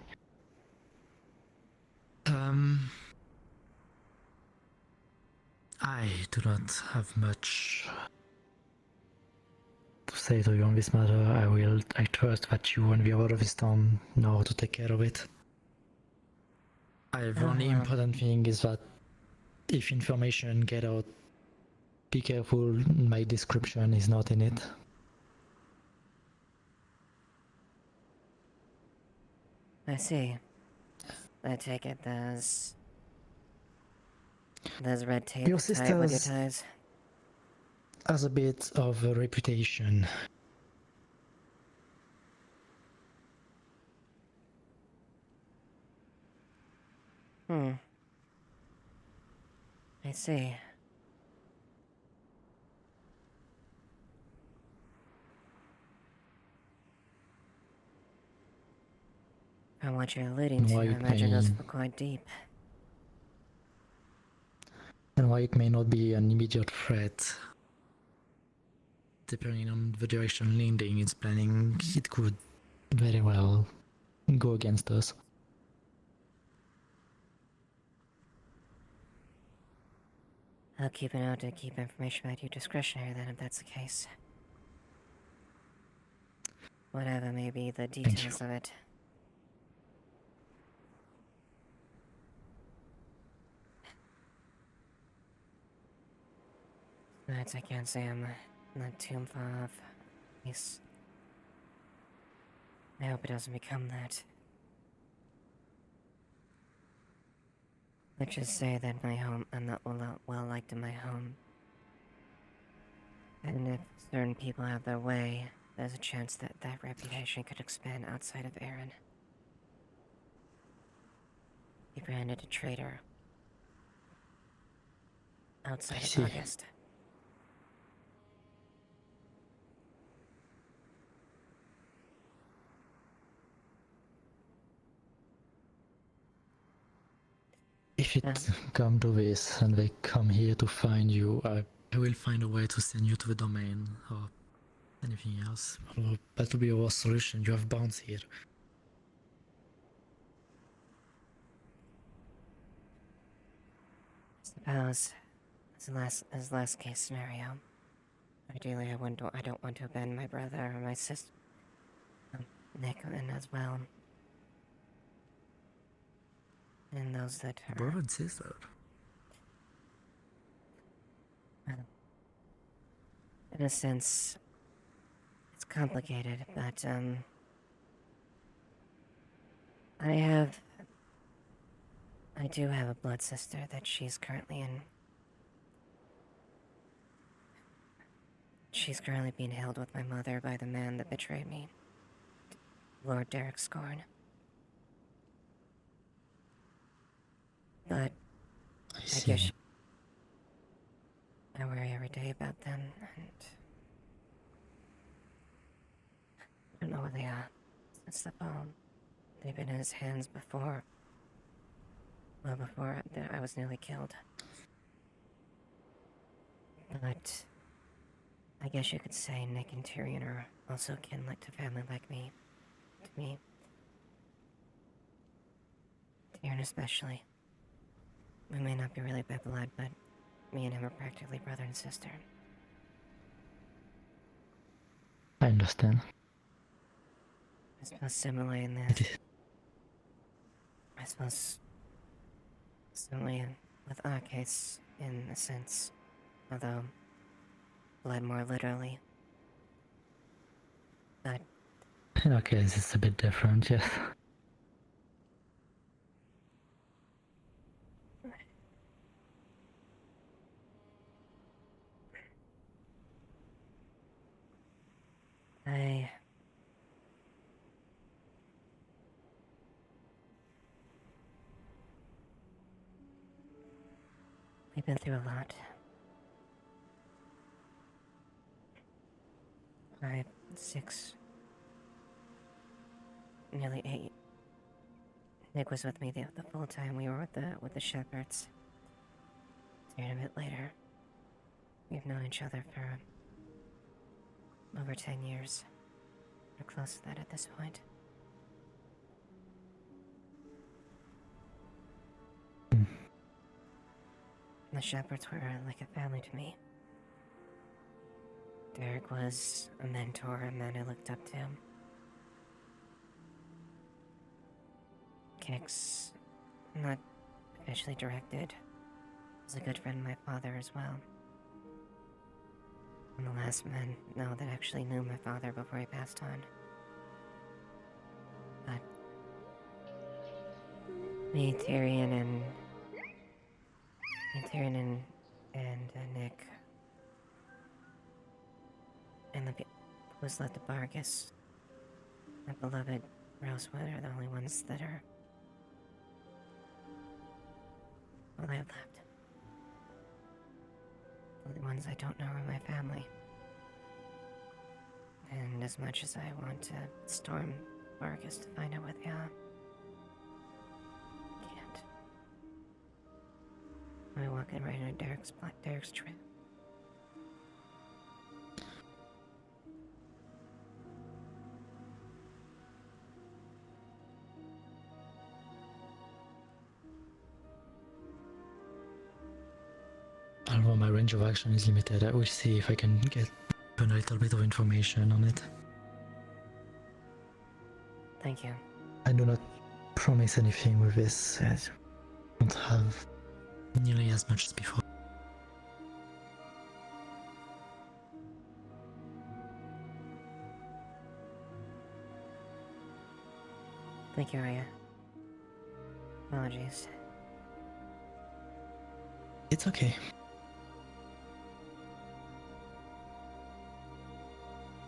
I do not have much to say to you on this matter. I trust that you and the other of this town know how to take care of it. The only important thing is that if information get out, be careful, my description is not in it. I see. I take it there's red tape Your tied with your sister's ties. has a bit of a reputation. I see. From what you're alluding to, I imagine those were quite deep. And why it may not be an immediate threat. Depending on the direction Linding is planning, it could very well go against us. I'll keep a note to keep information about you discretionary then, if that's the case. Whatever may be the details of it. Besides, I can't say I'm not too far off. Yes. I hope it doesn't become that. Let's just say that I'm not well liked in my home. And if certain people have their way, there's a chance that that reputation could expand outside of Aaron. Be branded a traitor. Outside of August. If it come to this and they come here to find you, I will find a way to send you to the domain or anything else. Although that will be our solution. You have bounds here. Suppose, as last case scenario, ideally I don't want to abandon my brother or my sister, Nick, and as well. And those that are... Brother and sister? Well, in a sense, it's complicated, but, I do have a blood sister that she's currently being held with my mother by the man that betrayed me. Lord Derek Scorn. But I guess I worry every day about them, and I don't know where they are. Since the bomb, they've been in his hands before. Well, before I was nearly killed. But I guess you could say Nick and Tyrion are also kin like to family like me. To me. Tyrion especially. We may not be really by blood, but me and him are practically brother and sister. I understand. I suppose similarly in this. I suppose similarly with our case, in a sense. Although, blood more literally. But In our case, it's a bit different, yes. We've been through a lot. 5, 6, nearly 8. Nick was with me the full time we were with the shepherds. And a bit later, we've known each other for over 10 years. We're close to that at this point. The shepherds were like a family to me. Derek was a mentor, a man I looked up to. Kix, not officially directed, was a good friend of my father as well. I'm the last man now that actually knew my father before he passed on. But me, Tyrion, and Nick, and the people who's led to Bargus, my beloved Rosewood, are the only ones that are all I have left. The only ones I don't know are my family. And as much as I want to storm Bargus to find out where they are, I can't. I'm walking right into Derek's trip. Although my range of action is limited, I will see if I can get a little bit of information on it. Thank you. I do not promise anything with this. I don't have nearly as much as before. Thank you, Arya. Apologies. It's okay.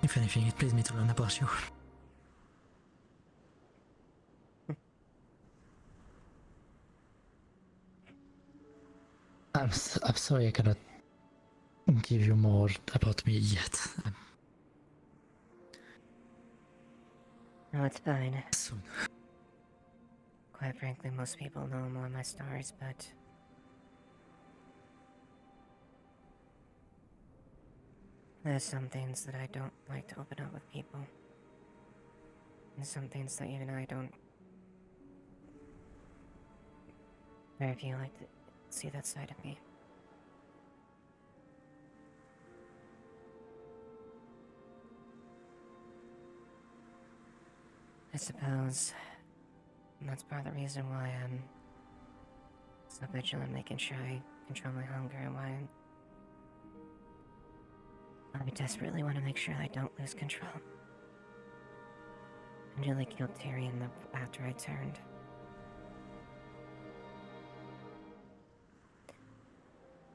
If anything, it pleased me to learn about you. I'm sorry I cannot give you more about me yet. No, it's fine. Soon. Quite frankly, most people know more of my stories, but there's some things that I don't like to open up with people. And some things that even I don't. Very few like to see that side of me. I suppose that's part of the reason why I'm so vigilant, making sure I control my hunger, and why I desperately want to make sure I don't lose control. I nearly killed Tyrion after I turned.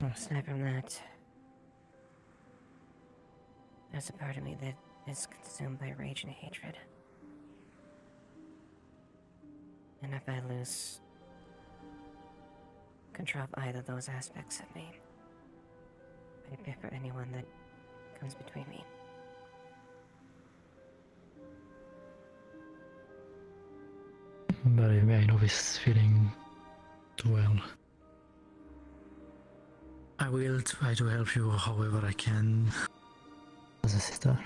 Aside from that, there's a part of me that is consumed by rage and hatred. And if I lose control of either of those aspects of me, I pray for anyone that comes between me. But I know this feeling too well. I will try to help you however I can as a sister.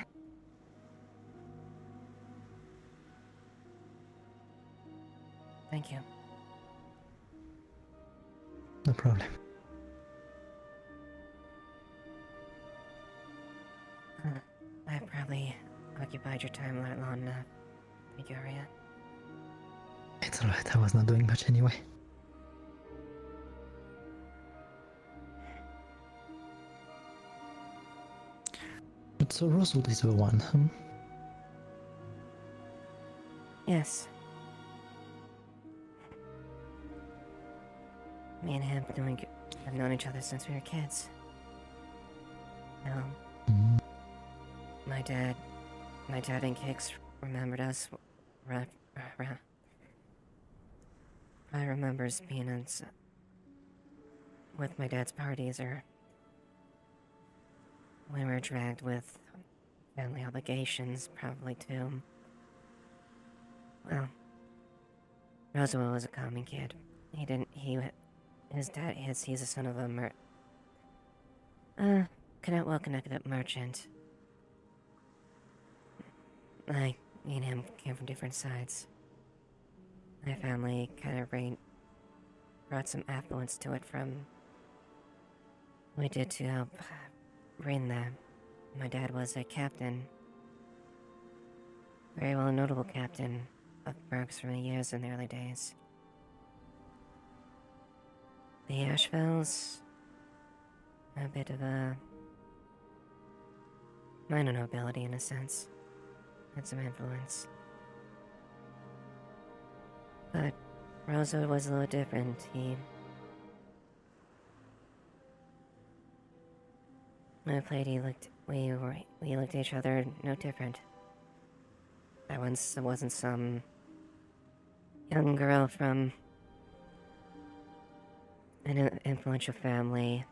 Thank you. No problem. I probably occupied your time a lot long enough. Thank you, Arya. It's alright, I was not doing much anyway. But so Rosewood is the one, Yes. Me and him have known each other since we were kids. My dad and Kix remembered us. I remembers being with my dad's parties, or we were dragged with family obligations, probably too. Well, Roswell was a common kid. He's a son of a connected merchant. Me and him came from different sides. My family kind of brought some affluence to it from we did to help reign them. My dad was a captain, very well notable captain of Bergs for many years in the early days. The Ashevails, a bit of a minor nobility in a sense, had some influence. But Rosewood was a little different. We looked at each other no different. I wasn't some young girl from an influential family.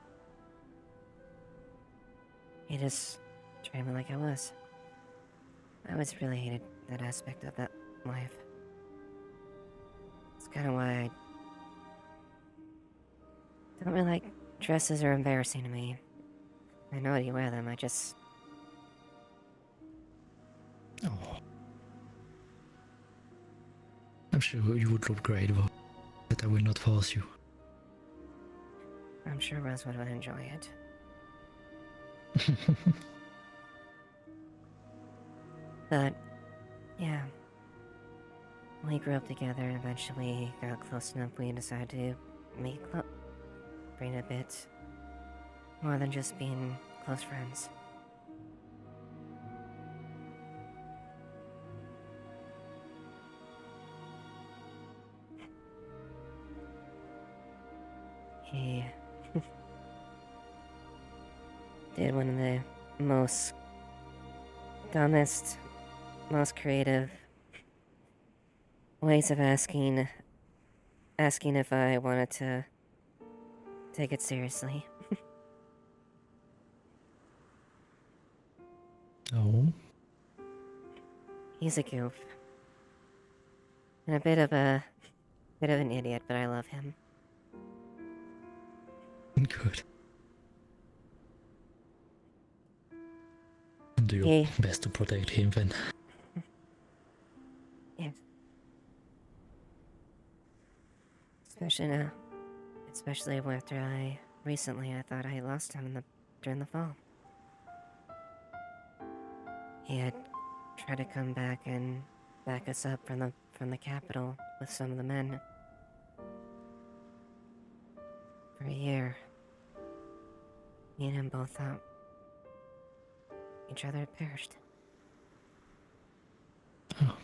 He just treated me like I was. I always really hated that aspect of that life. It's kind of why I don't really like dresses are embarrassing to me. I know you wear them, I just... Oh. I'm sure you would look great, but I will not force you. I'm sure Rosewood would enjoy it. But, yeah. We grew up together and eventually got close enough we decided to bring a bit more than just being close friends. He did one of the most dumbest, most creative ways of asking if I wanted to take it seriously. Oh? He's a goof. And a bit of an idiot, but I love him. Good. Do your best to protect him then. Yes. Especially after recently I thought I lost him during the fall. He had tried to come back and back us up from the capital with some of the men. For a year, me and him both thought each other had perished. Oh.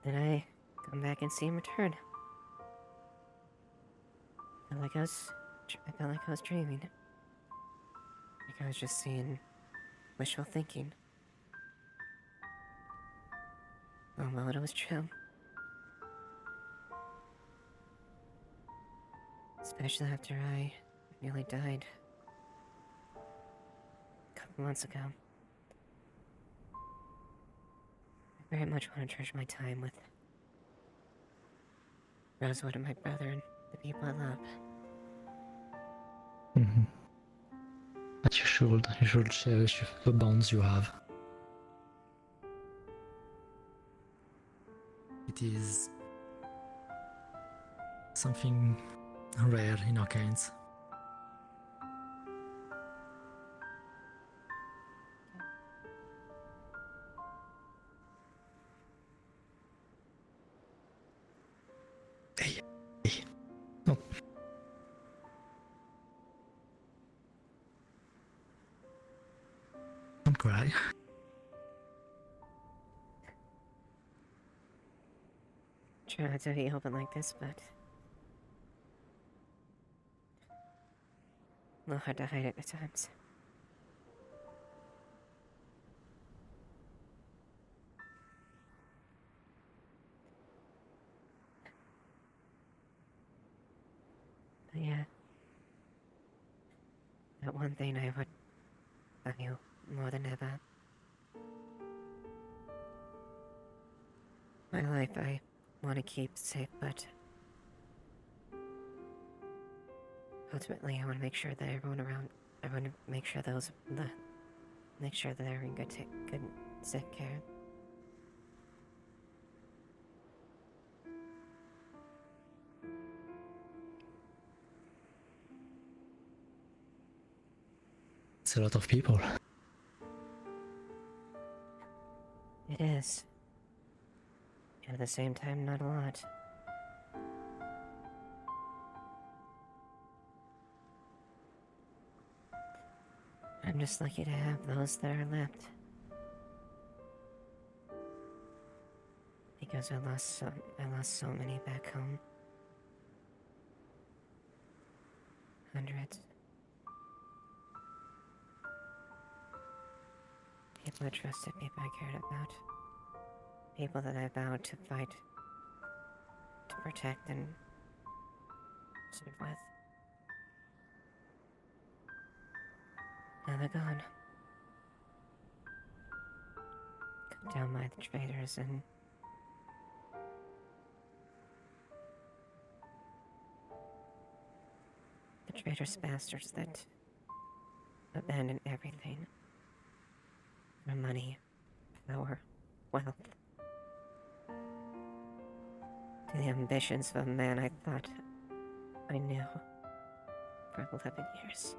Then I come back and see him return. I felt like I was dreaming. Like I was just seeing wishful thinking. Oh, well, it was true. Especially after I nearly died a couple months ago. I very much want to treasure my time with Rosewood and my brother and the people I love. Mm-hmm. But you should cherish the bonds you have. It is something rare in our kinds. Hey. No. Don't cry. Try not to be open like this, but a little hard to hide it at times. But yeah, that one thing I would value more than ever. My life I want to keep safe, but ultimately I want to make sure that everyone around, I want to make sure make sure that they're in good safe care. It's a lot of people. It is. And at the same time, not a lot. I'm just lucky to have those that are left. Because I lost so many back home. Hundreds. People I trusted, people I cared about. People that I vowed to fight, to protect and serve with. Now they're gone. Cut down by the traitors and the traitorous bastards that abandon everything for money, power, wealth. To the ambitions of a man I thought I knew for 11 years.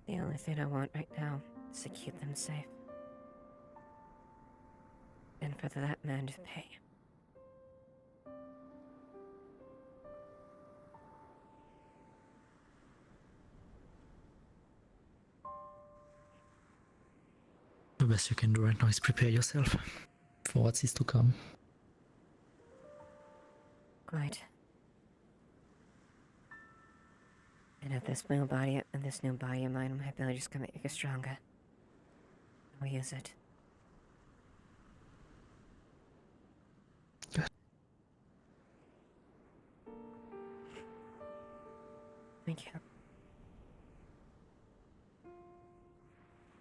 The only thing I want right now is to keep them safe. And for that man to pay. The best you can do right now is prepare yourself for what is to come. Quite. And if this new body of mine, my ability's gonna make it stronger. I'll use it. Good. Thank you.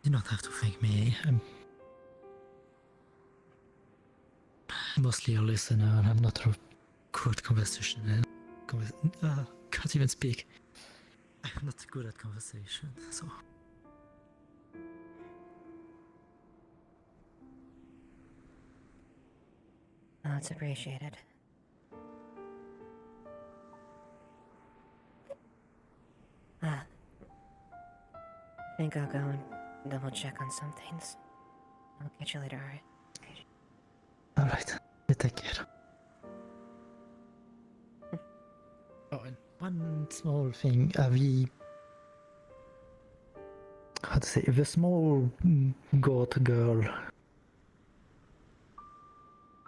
You don't have to thank me. I'm mostly a listener, and I'm not a good conversationalist. Can't even speak. I'm not good at conversation, so. Well, it's appreciated. I think I'll go and double check on some things. I'll catch you later, alright? Alright, you take care. Oh, and one small thing. How how to say, the small goat girl.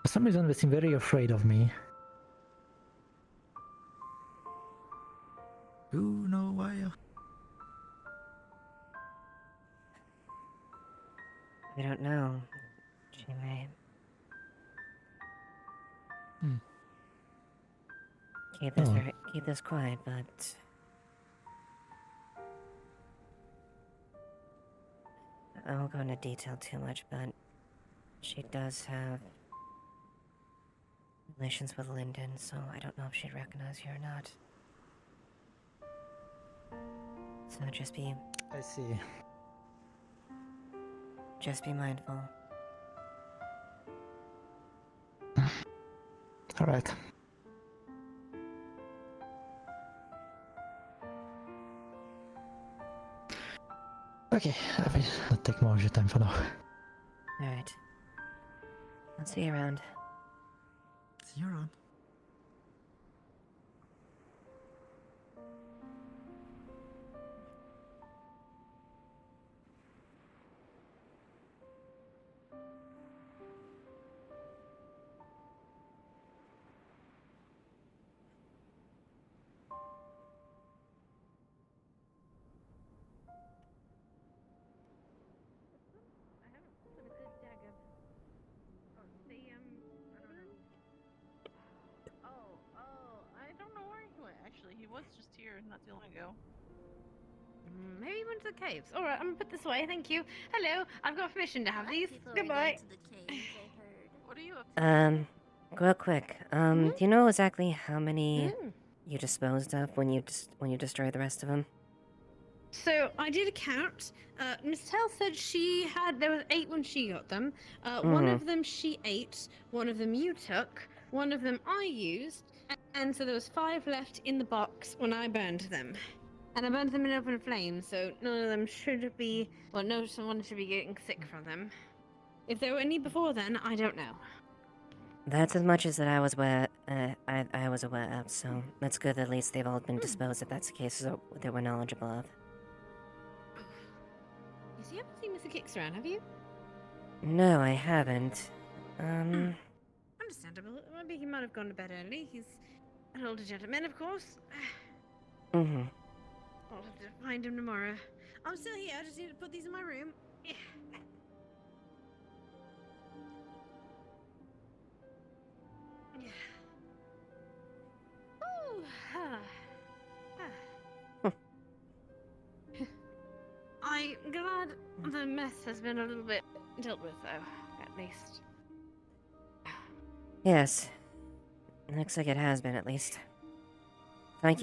For some reason, they seem very afraid of me. You know why? I don't know. She may keep this quiet, but I won't go into detail too much, but she does have relations with Lyndon, so I don't know if she'd recognize you or not. So just be I see. mindful. Alright. Okay, I will not take more of your time for now. Alright. I'll see you around. See you around. I don't know where he went. Actually, he was just here not too long ago. Maybe he went to the caves. Alright, I'm gonna put this away, thank you. Hello, I've got permission to have these. Goodbye. What are you up to? Real quick, do you know exactly how many you disposed of when you destroyed the rest of them? So I did a count. Miss Tell said there was 8 when she got them. One of them she ate, one of them you took, one of them I used, and so there was 5 left in the box when I burned them. And I burned them in open flame, so none of them should be, well, no someone should be getting sick from them. If there were any before then, I don't know. That's as much as that I was aware of, so that's good that at least they've all been disposed if that's the case that we're knowledgeable of. You haven't seen Mr. Kicks around, have you? No, I haven't. Understandable. Maybe he might have gone to bed early. He's an older gentleman, of course. Mm-hmm. I'll have to find him tomorrow. I'm still here. I just need to put these in my room. Yeah. Ooh. I'm glad the mess has been a little bit dealt with, though, at least. Yes. Looks like it has been, at least. Thanks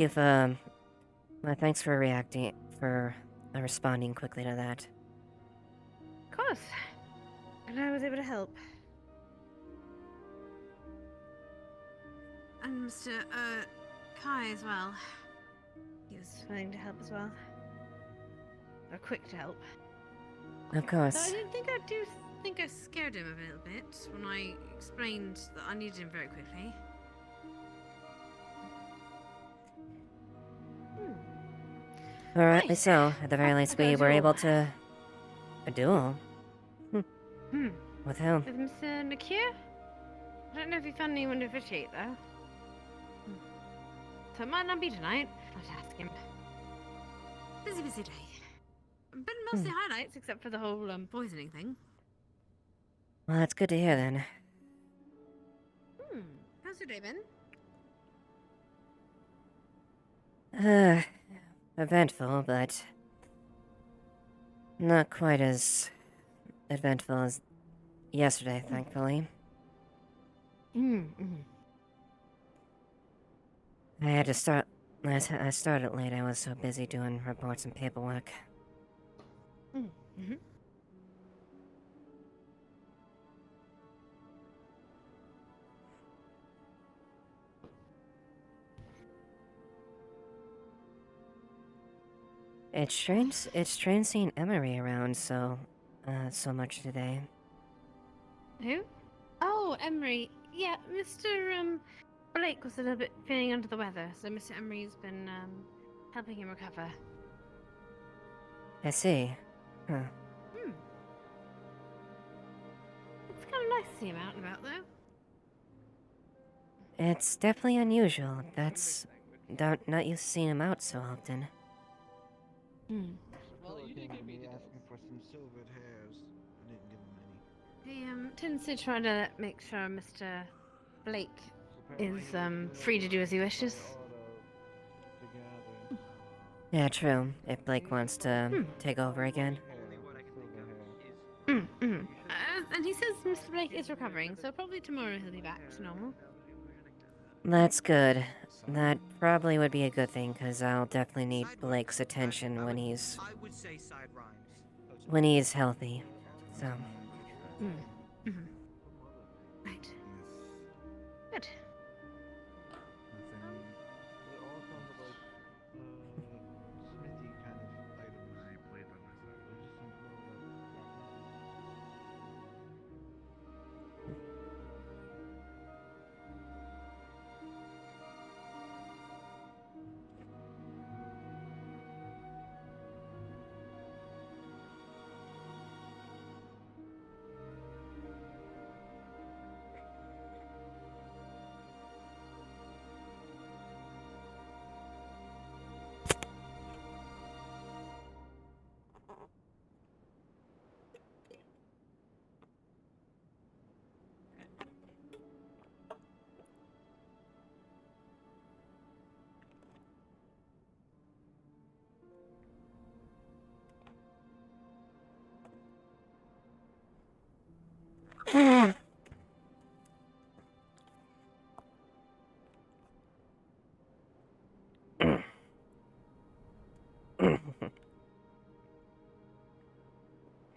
for responding quickly to that. Of course. And I was able to help. And Mr. Kai as well. He was willing to help as well. Or quick to help. Of course. So I think I scared him a little bit when I explained that I needed him very quickly. Alright, so, at the very least, we were able to... A duel? With whom? With Mr. Nakir? I don't know if you found anyone to officiate, though. So it might not be tonight. I'll have to ask him. Busy day. But mostly highlights, except for the whole poisoning thing. Well, that's good to hear, then. How's your day been? Eventful, but... not quite as... eventful as yesterday, thankfully. I had to start... I started late. I was so busy doing reports and paperwork. It's strange seeing Emery around so much today. Who? Oh, Emery. Yeah, Mr. Blake was a little bit feeling under the weather, so Mr. Emery's been helping him recover. I see. Huh. It's kind of nice to see him out and about, though. It's definitely unusual. Not used to seeing him out so often. Well, you did give me asking for some silvered hairs. I didn't give him any. He tends to try to make sure Mr. Blake is free to do as he wishes. Yeah, true. If Blake wants to take over again. And he says Mr. Blake is recovering, so probably tomorrow he'll be back to normal. That's good. That probably would be a good thing, because I'll definitely need Blake's attention when he's healthy. So. Right. Good.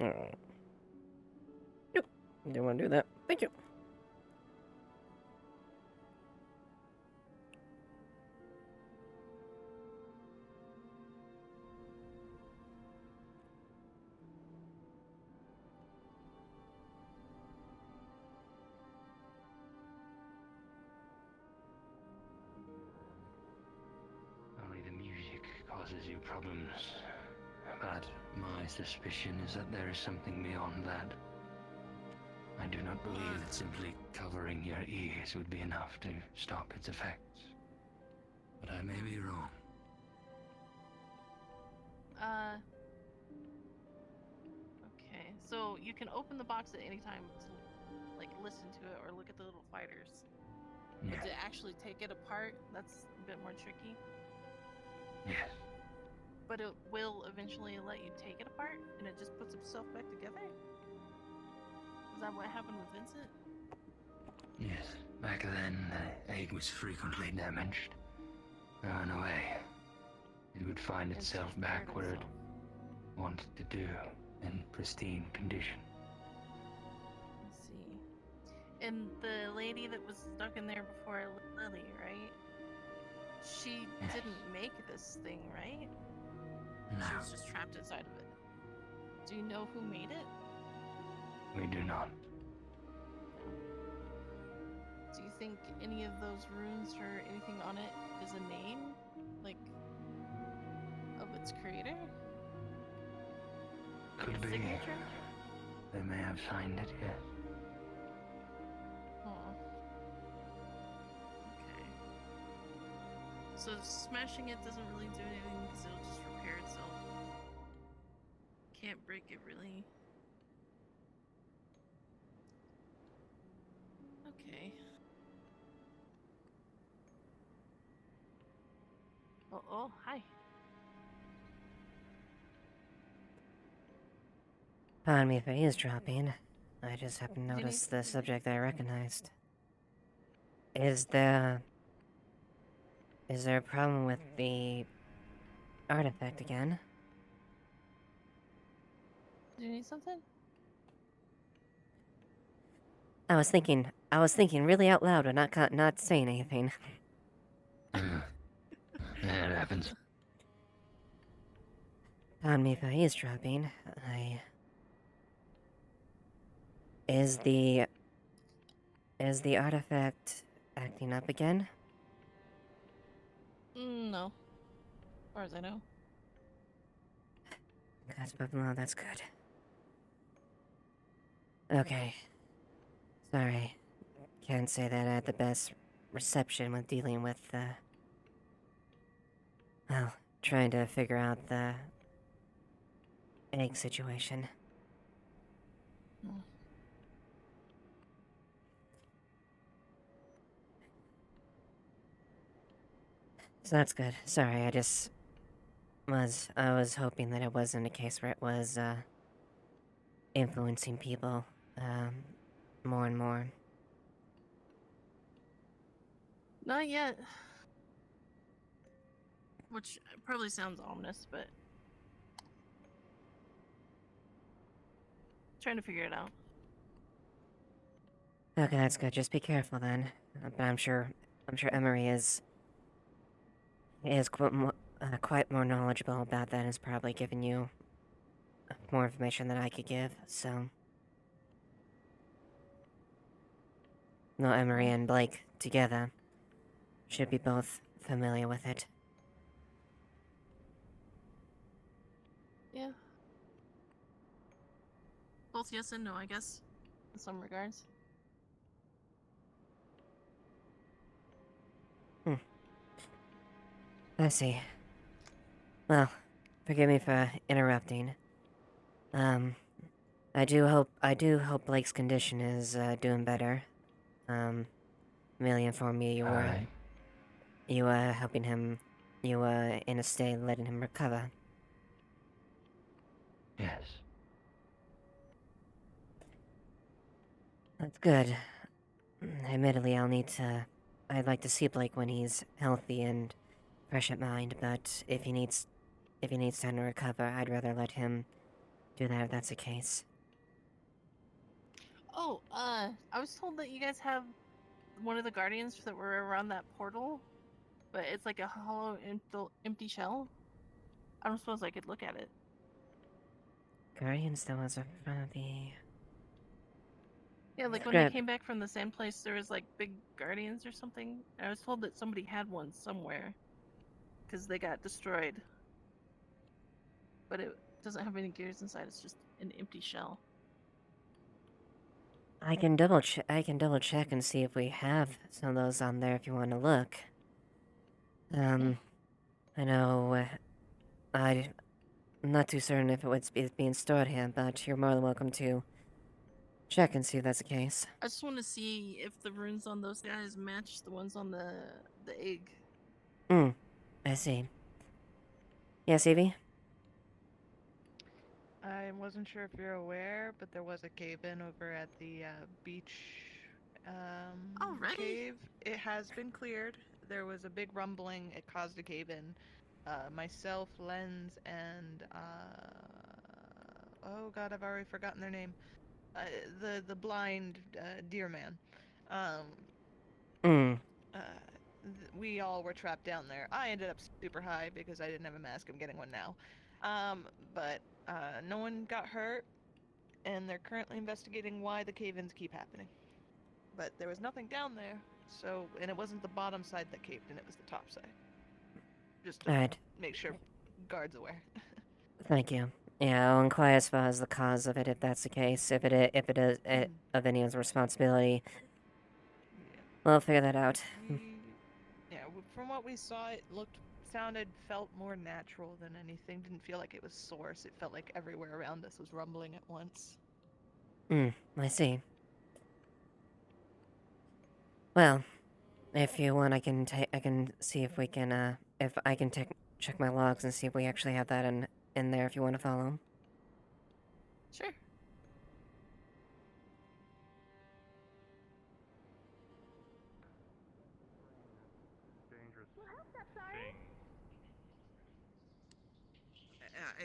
Alright. Nope. Didn't want to do that. Thank you. Only the music causes you problems. But my suspicion is that there is something beyond that. I do not believe that simply covering your ears would be enough to stop its effects. But I may be wrong. Okay, so you can open the box at any time to, like, listen to it or look at the little fighters. Yeah. But to actually take it apart, that's a bit more tricky. Yes. But it will eventually let you take it apart, and it just puts itself back together? Is that what happened with Vincent? Yes. Back then, the egg was frequently damaged. Thrown away. It would find itself back where it wanted to do, in pristine condition. Let's see. And the lady that was stuck in there before Lily, right? She didn't make this thing, right? No. She was just trapped inside of it. Do you know who made it? We do not. Do you think any of those runes or anything on it is a name? Like, of its creator? Could Like a be. signature? They may have signed it, yes. Oh. Okay. So smashing it doesn't really do anything because it'll just repair itself. Can't break it really. Okay. Oh, hi. Pardon me for eavesdropping. I just happened to notice the subject I recognized. Is there a problem with the artifact again? Do you need something? I was thinking really out loud and not saying anything. Yeah, it happens. Pardon me for eavesdropping. Is the artifact acting up again? No. As far as I know. Cusp of law, that's good. Okay. Sorry. Can't say that I had the best reception with dealing with well, trying to figure out the egg situation. So that's good. Sorry, I was hoping that it wasn't a case where it was, influencing people, more and more. Not yet. Which probably sounds ominous, but trying to figure it out. Okay, that's good. Just be careful then. But I'm sure Emery is quite more knowledgeable about that and has probably given you more information than I could give, so... No, Emery and Blake, together, should be both familiar with it. Yeah. Both yes and no, I guess, in some regards. I see. Well, forgive me for interrupting. I do hope Blake's condition is, doing better. Amelia informed me you were helping him, you were in a state letting him recover. Yes. That's good. Admittedly, I'd like to see Blake when he's healthy and fresh at mind, but if he needs time to recover, I'd rather let him do that if that's the case. Oh, I was told that you guys have one of the guardians that were around that portal, but it's like a hollow, empty shell. I don't suppose I could look at it. Guardians that was in front of the... Yeah, like when they came back from the same place, there was like big guardians or something. I was told that somebody had one somewhere, because they got destroyed. But it doesn't have any gears inside. It's just an empty shell. I can double check and see if we have some of those on there if you want to look. I know, I'm not too certain if it's being stored here, but you're more than welcome to check and see if that's the case. I just want to see if the runes on those guys match the ones on the egg. I see. Yes, Evie? I wasn't sure if you're aware, but there was a cave-in over at the beach cave. It has been cleared. There was a big rumbling. It caused a cave-in. Myself, Lens, and oh god, I've already forgotten their name. The blind deer man. We all were trapped down there. I ended up super high because I didn't have a mask. I'm getting one now. But no one got hurt, and they're currently investigating why the cave-ins keep happening. But there was nothing down there, so, and it wasn't the bottom side that caved in, it was the top side. Just to make sure guards aware. Thank you. Yeah, I'll inquire as far as the cause of it, if that's the case. If it is of anyone's responsibility, we'll figure that out. Yeah, from what we saw, it felt more natural than anything. Didn't feel like it was source. It felt like everywhere around us was rumbling at once. I see. Well, if you want, I can see if we can, if I can check my logs and see if we actually have that in there if you want to follow. Sure.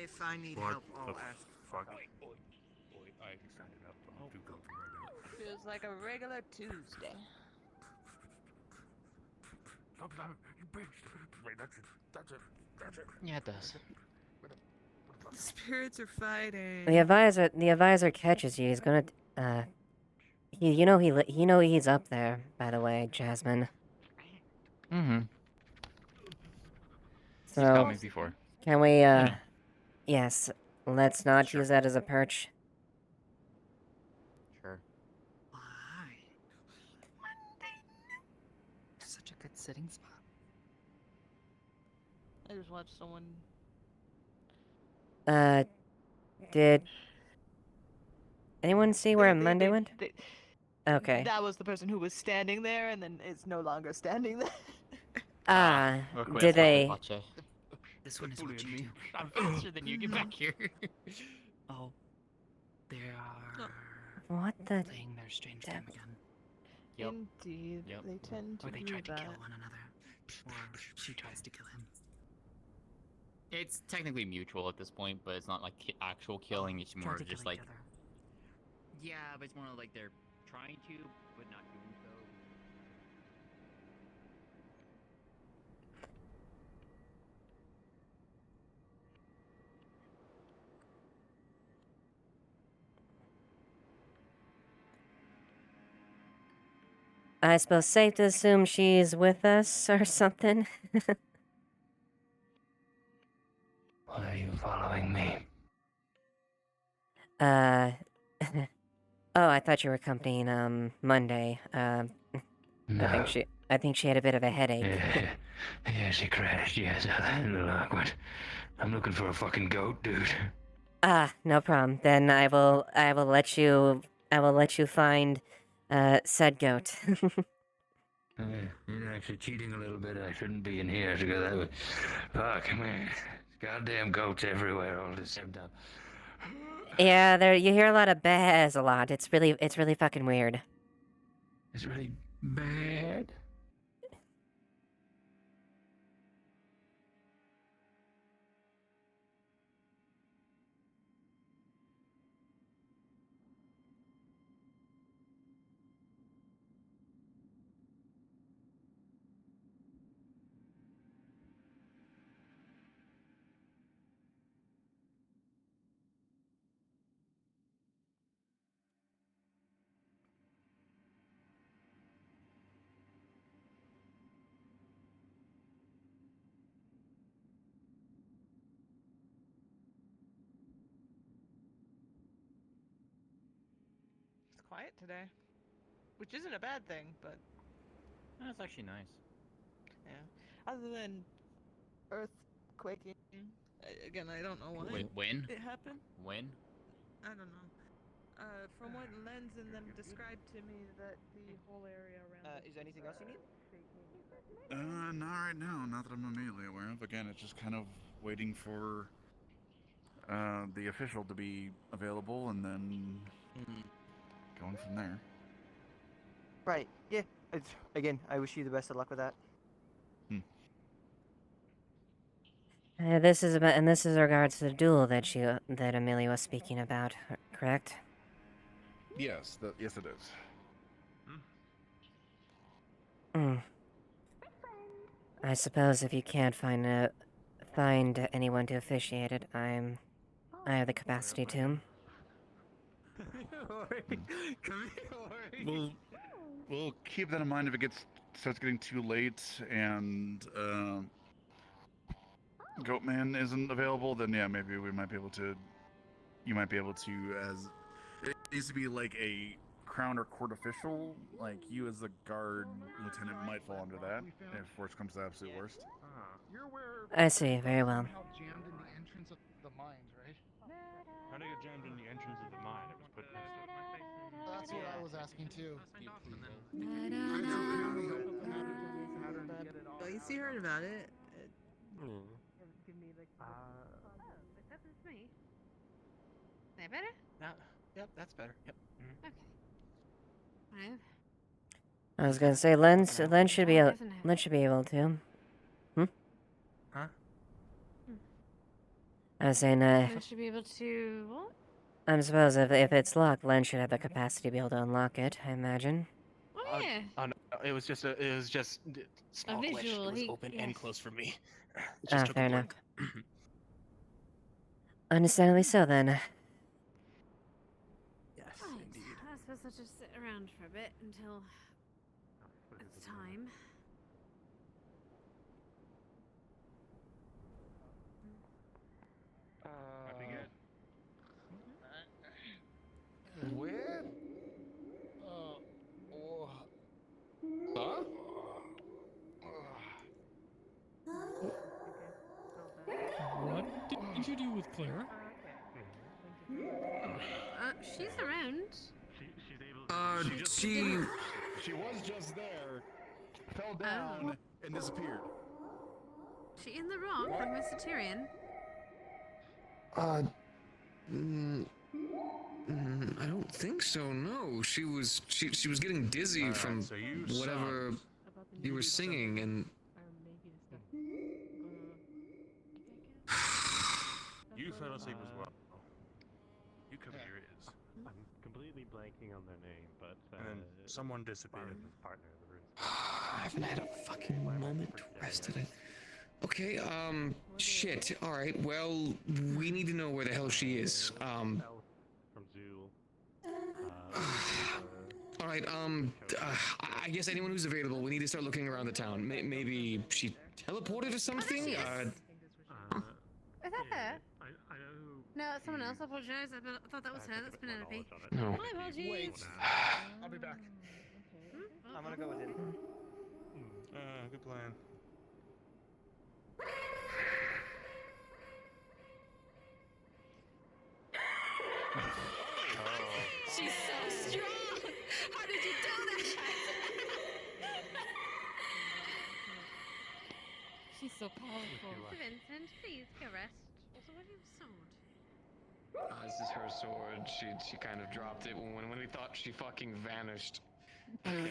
If I need What help, I'll the ask. fuck? Boy, I extended up. I'm too comfy right now. Feels like a regular Tuesday. Stop, you bitch. Wait, that's it. Yeah, it does. The spirits are fighting. The advisor catches you. He's gonna, he's up there, by the way, Jasmine. He's got me before. Can we, yes. let's not use that as a perch. Sure. Why? Such a good sitting spot. I just watched someone. Did anyone see where Monday went? Okay. That was the person who was standing there, and then is no longer standing there. Did they? This one is watching me. too. I'm faster than you. Get back here. Oh, they are What the? playing their strange game again. Yep. Indeed, Yep. they tend to Or they do tried to that. kill one another. Or she tries to kill him. It's technically mutual at this point, but it's not like actual killing. It's more Try to just kill like. each other. Yeah, but it's more like they're trying to, but not doing so. I suppose safe to assume she's with us or something. Why are you following me? Oh, I thought you were accompanying Monday. No. I think she had a bit of a headache. Yeah, she crashed. Yes, a little awkward. I'm looking for a fucking goat, dude. No problem. Then I will let you find said goat. You're actually cheating a little bit. I shouldn't be in here to go that way. Fuck, man. Goddamn goats everywhere all the same time. Yeah, you hear a lot of baas a lot. It's really fucking weird. It's really bad. It's quiet today, which isn't a bad thing, but That's actually nice. yeah. Other than earthquaking, again, I don't know why. Wait, when? It happened? When? I don't know. From what Lens and them described to me, that the whole area around. Is there anything else you need? Not right now. Not that I'm immediately aware of. Again, it's just kind of waiting for the official to be available, and then going from there. Right. Yeah. Again, I wish you the best of luck with that. This is regards to the duel that Amelia was speaking about, correct? Yes, yes it is. I suppose if you can't find anyone to officiate it, I have the capacity to. We'll keep that in mind if it starts getting too late and Goatman isn't available. Then yeah, maybe we might be able to. You might be able to, as it needs to be like a crown or court official. Like you as a guard lieutenant might fall under that if worst comes to absolute worst. I see, very well. Jammed in the entrance of the mines, right? How did I get jammed in the entrance of the mine? It was put next to it. That's what I was asking too. Oh, you see heard about it? Give me like. That's me. Is that better? Yep, that's better. Yep. Okay. Fine. I was gonna say Len should be able to. Huh? I was saying Len should be able to what? I suppose if it's locked, Len should have the capacity to be able to unlock it. I imagine. Oh yeah. No, it was just small glitch. visual, It was he- open and yes. closed for me. It just took Fair a enough. blink. Understandably so, then. Yes, Right. indeed. I suppose I'll just sit around for a bit until it's time. Nothing yet. Where? Huh? What did you do with Claire? She's around. She's able. She was just there, fell down, and disappeared. She in the wrong from Mr. Tyrion. I don't think so. No, she was getting dizzy from so you whatever you were singing, and You fell asleep as well. You covered your ears. I'm completely blanking on their name, but And then someone disappeared. Barnabas' partner, the rune. I haven't had a fucking moment to rest today. Okay, shit. All right. Well, we need to know where the hell she is. From Zool. All right. I guess anyone who's available, we need to start looking around the town. Maybe she teleported or something. Is that her? I know. No, it's someone else. I apologize. I thought that was her. That's Penelope. No. My apologies. Wait. I'll be back. I'm gonna go with him. Good plan. She's so strong. How did you do that? She's so powerful. Vincent, please go rest. Also, what is your sword? This is her sword. She kind of dropped it when we thought she fucking vanished. Okay. I'm gonna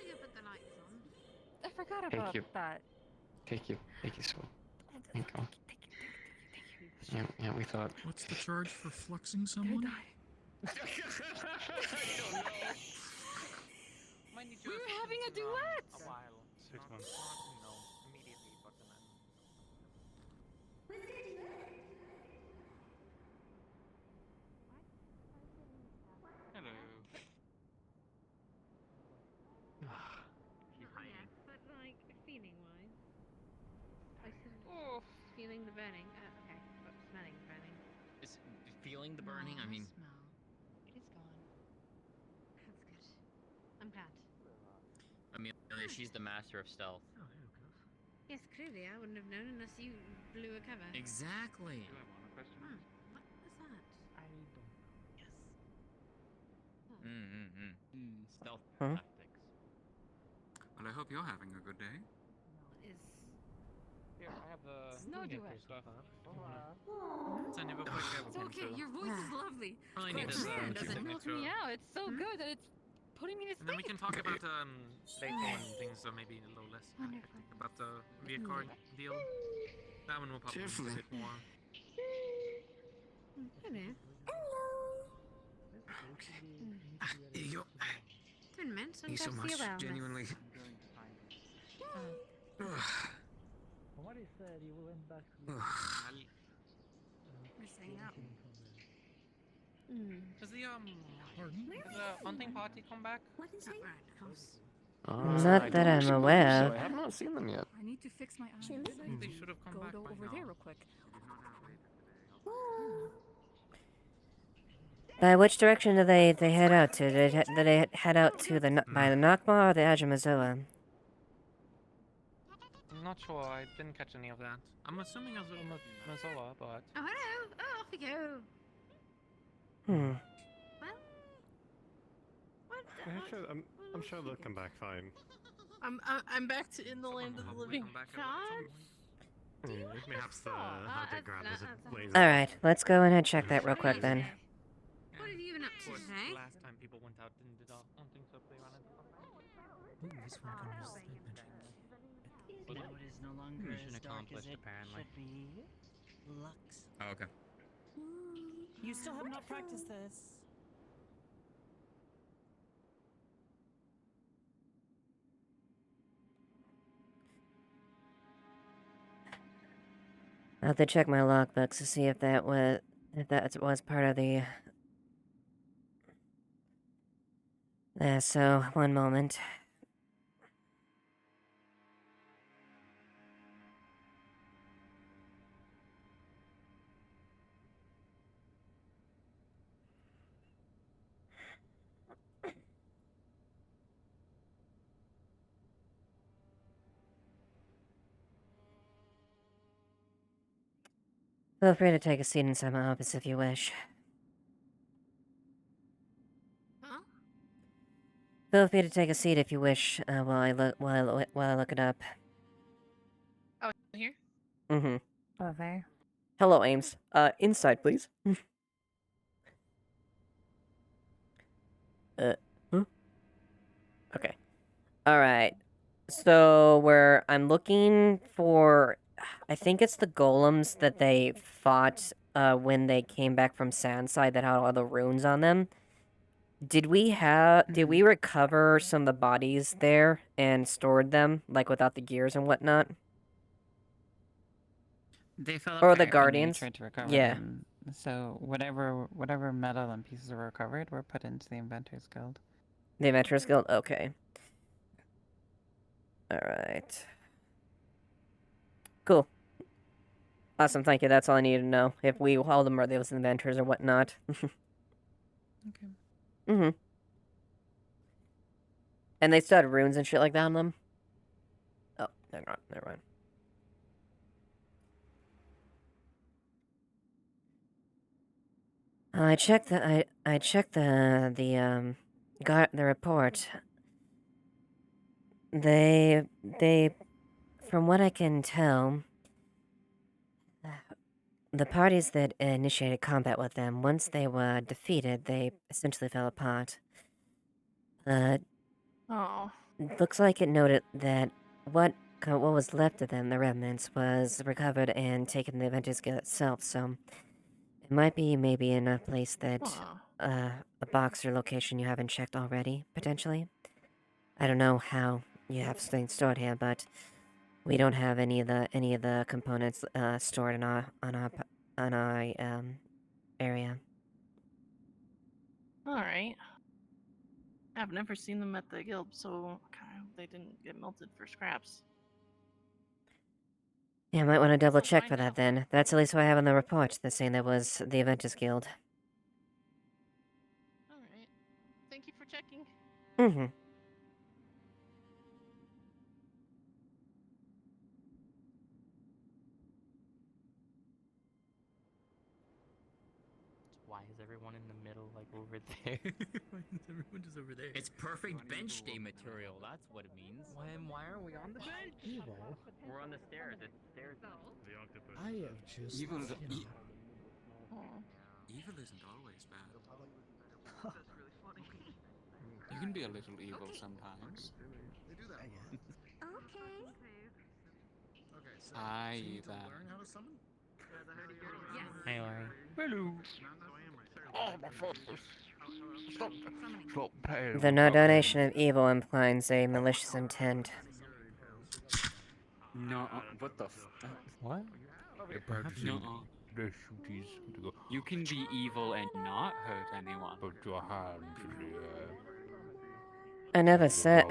go put the lights on. I forgot Thank about you. that. Take you, sword. Thank you. Yeah, we thought. What's the charge for fluxing someone? We were having a duet. A while. 6 months. Immediately, but then. Hello. Yes, but like feeling-wise, I said feeling the burning. Okay, but smelling the burning. Is feeling the burning? I mean, It is gone. That's good. I'm glad. Amelia, she's the master of stealth. Yes, clearly I wouldn't have known unless you blew a cover. Exactly. What was that? Stealth Huh? tactics. Well, I hope you're having a good day. Is Here, I have the Snow duet. stuff. Send you a quick It's okay. Your voice is lovely. Probably It's need quite this, rare, keep doesn't the it? extra- Me out. It's so good that it's putting me to And then we sleep. can talk about later when things are maybe a little less hectic. About the Viacard deal. That one will probably need a bit more. Hello. Here you go. It's been meant Thank you so much. Genuinely. What is that? You went back to Missing out. Does the hunting party come back? What is it? Right, of course. Not that I'm aware of. I have not seen them yet. I need to fix my eyes. They should have come back by over now. there real quick. By which direction do they head out to? Do they head out to by the Nakma or the Ajamazoa? I'm not sure. I didn't catch any of that. I'm assuming Mazoa, but. Oh, hello. Oh, off we go. Hmm. Well, I'm sure they'll come back fine. I'm back to in the land of the living. Perhaps the hunter grab is a laser. Alright, let's go ahead and check that real quick then. What have you been up to today? Last time people went out and did hunting stuff, they ran into This one can use sleep magic. Though it is no longer Mission as dark as accomplished, it apparently. should be. Lux. Oh, okay. You still have not practiced this. I'll have to check my logbooks to see if that was part of the. So 1 moment. Feel free to take a seat inside my office if you wish. Huh? Feel free to take a seat if you wish, while I look it up. Oh, here? Mm-hmm. Over. Hello, Ames. Inside, please. Huh? Okay. Alright. So, I'm looking for... I think it's the golems that they fought, when they came back from Sandside that had all the runes on them. Did we recover some of the bodies there and stored them, like, without the gears and whatnot? They fell Or apart the when we guardians? tried to recover Yeah. them. So whatever metal and pieces were recovered were put into the Inventors Guild. The Adventurers Guild? Okay. Alright. Cool. Awesome, thank you. That's all I needed to know. If we held them or they was inventors or whatnot. Okay. Mm-hmm. And they still had runes and shit like that on them? Oh, never mind. I checked the report. They from what I can tell, the parties that initiated combat with them, once they were defeated, they essentially fell apart. Oh. Looks like it noted that what was left of them, the remnants, was recovered and taken to the Adventures Guild itself, so it might be maybe in a place that, a box or location you haven't checked already, potentially. I don't know how you have things stored here, but we don't have any of the components stored in our area. Alright. I've never seen them at the guild, so I hope they didn't get melted for scraps. Yeah, I might want to double check for that then. That's at least what I have in the report. They're saying that was the Adventures Guild. Alright. Thank you for checking. Mm-hmm. Why is everyone in the middle, like over there? Why is everyone just over there? It's perfect bench day material. That's what it means. Why are we on the bench? Evil. We're on the stairs. It's stairs. The octopus. I have just. Evil, you know. evil isn't always bad. You can be a little evil sometimes. They do that. Okay. Okay, so Hi, you need to Eva. learn how to summon? Hey, Larry. Hello. Oh, my focus. Stop playing. The no donation of evil implies a malicious intent. No, what the what? No. No. You can be evil and not hurt anyone. Put your hands in the air. I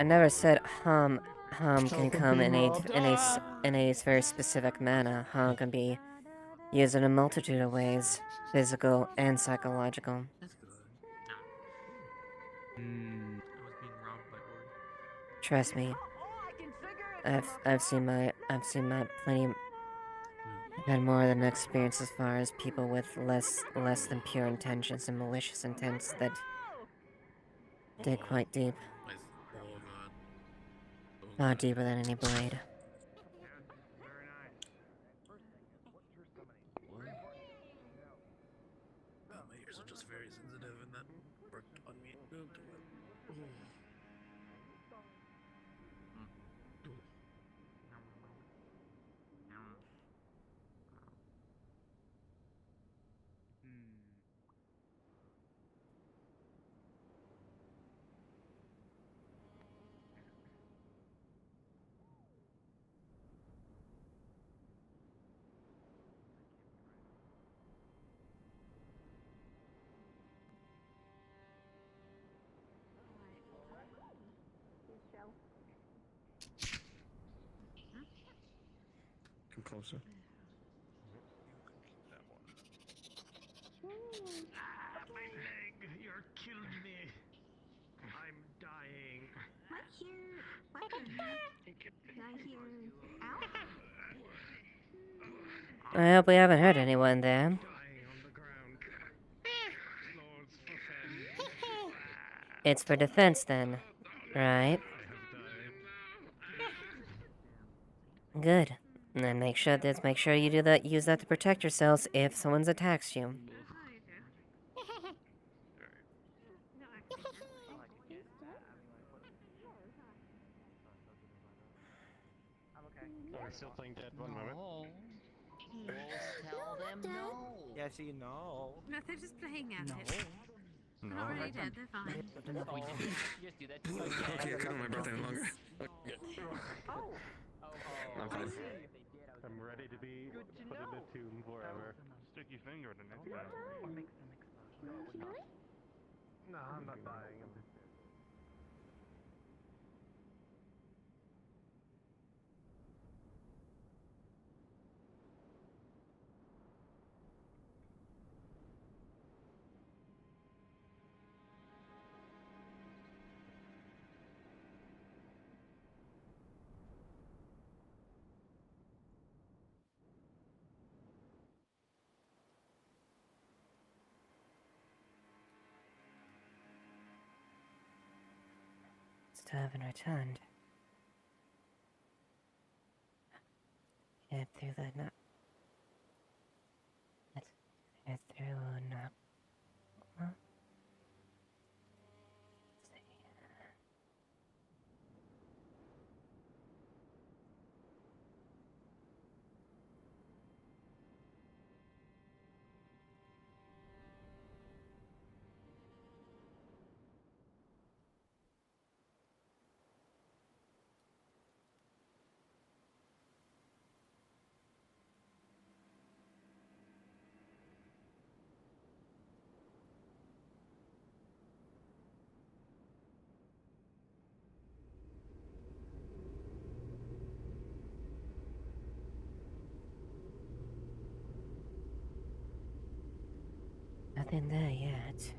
never said harm can come in a very specific manner. Harm can be used in a multitude of ways, physical and psychological. I was being robbed by Ward. Trust me. I've seen my plenty. I've had more than experience as far as people with less than pure intentions and malicious intents that dig quite deep. Far deeper than any blade. My ears are just very sensitive and that worked on me. Come closer. My leg! You're killing me! I'm dying. What here? What? Did I hear? Ow? I hope we haven't hurt anyone there. It's for defense then, right? Good. And then make sure you do that. Use that to protect yourselves if someone attacks you. We're still playing dead. One moment. Tell them no. Yes, you know. No, they're just playing at it. No. They're not really dead, they're fine. Just do that to you again. Okay, I cut on my breath any longer. Okay. I'm fine. I'm ready to be put in the tomb forever. Stick your finger in it next time. No, I'm not dying. I'm just dead. Still haven't returned. Get through the knock. Let's get through a knock. Huh? Nothing there yet.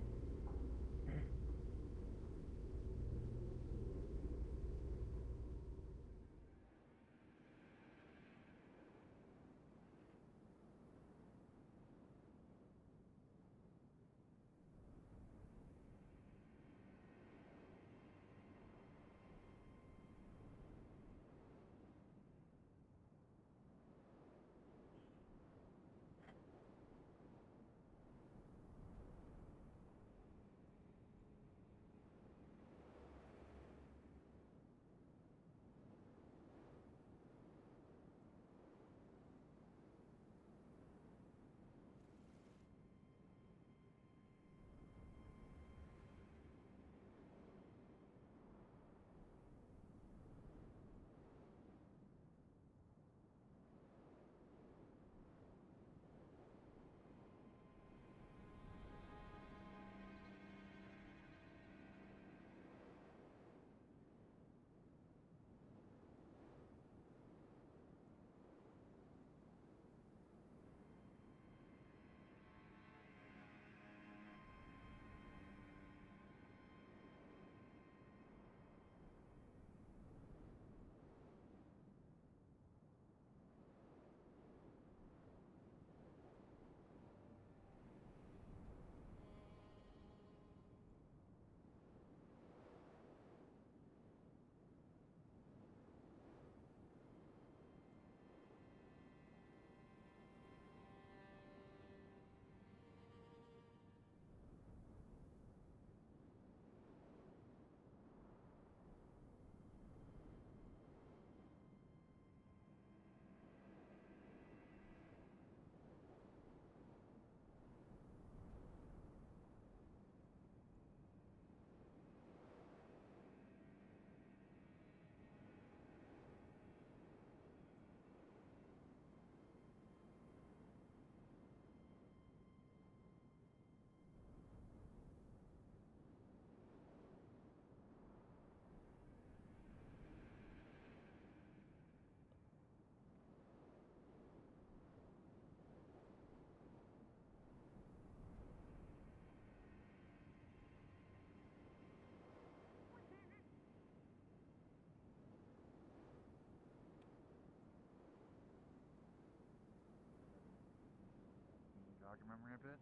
memory a bit?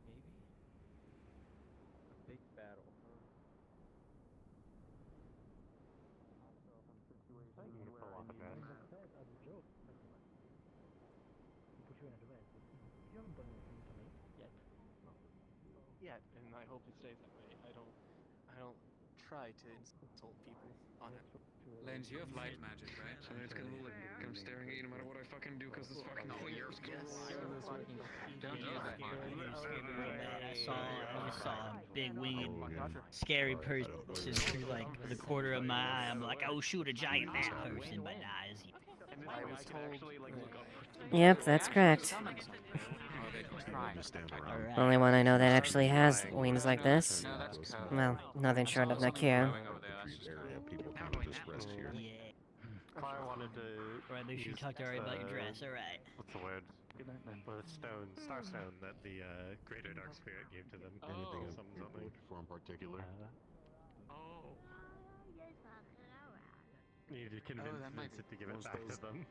Maybe. A big battle, huh? I can pull off a bit. As a joke. To put you in a duet, but you haven't done anything to me yet. Yet, and I hope it stays that way. I don't try to insult people on it. Lens, you have light magic, right? So it's gonna look like I'm staring at you no matter what I fucking do because this fucking thing is Don't use that I just saw a big winged scary person through like the corner of my eye. I'm like, oh shoot, a giant bat person, but nah, is he? I was told. Yep, that's correct. Only one I know that actually has wings like this. Well, nothing short of Nakia. People kind of just rest here. Yeah. Claire wanted to. Right, make sure you talk to her about your dress. All right. What's the word? Well, it's stone, starstone that the Greater Dark Spirit gave to them. Anything in something. for in particular? Need to convince Vincent to give it back to them.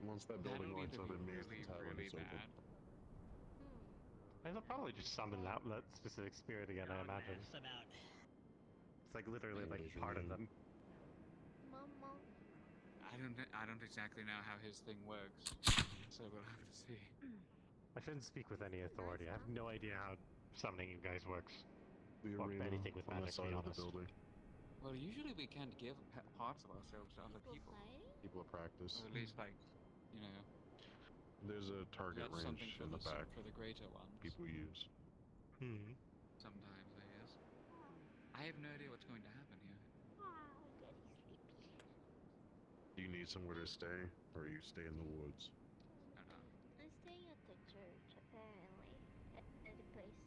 Once that building lights up, it means the tavern is open. They'll probably just summon that specific spirit again, I imagine. It's like literally like part of them. I don't exactly know how his thing works, so we'll have to see. I shouldn't speak with any authority. I have no idea how summoning you guys works. The or arena anything with on magic, the to be side of the honest. building. Well, usually we can't give parts of ourselves to other people. People practice. Or at least, like, you know. There's a target That's something range for in the back. For the greater ones. People use. Sometimes, I guess. I have no idea what's going to happen here. Do you need somewhere to stay, or you stay in the woods? I stay at the church, apparently. At the place,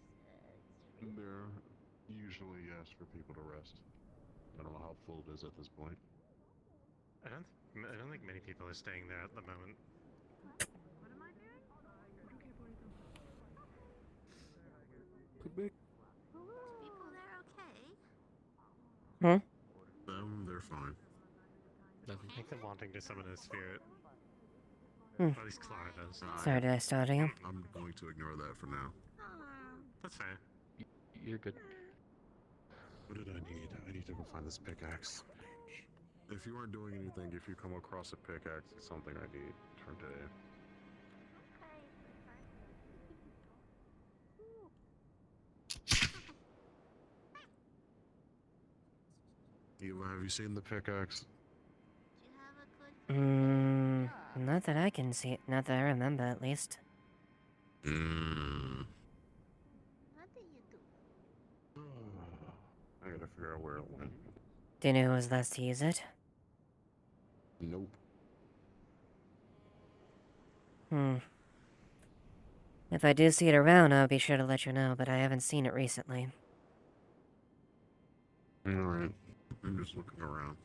They're usually ask for people to rest. I don't know how full it is at this point. I don't think many people are staying there at the moment. Could be. people there okay? They're fine. I think they're wanting to summon a spirit. Hmm. At least Clara does. Sorry, did I start you? I'm going to ignore that for now. That's fair. You're good. What did I need? I need to go find this pickaxe. If you aren't doing anything, if you come across a pickaxe, it's something I need for today. Eva, have you seen the pickaxe? Not that I can see. Not that I remember, at least. What do you do? I gotta figure out where it went. Do you know who was last to use it? Nope. If I do see it around, I'll be sure to let you know, but I haven't seen it recently. Alright. I'm just looking around.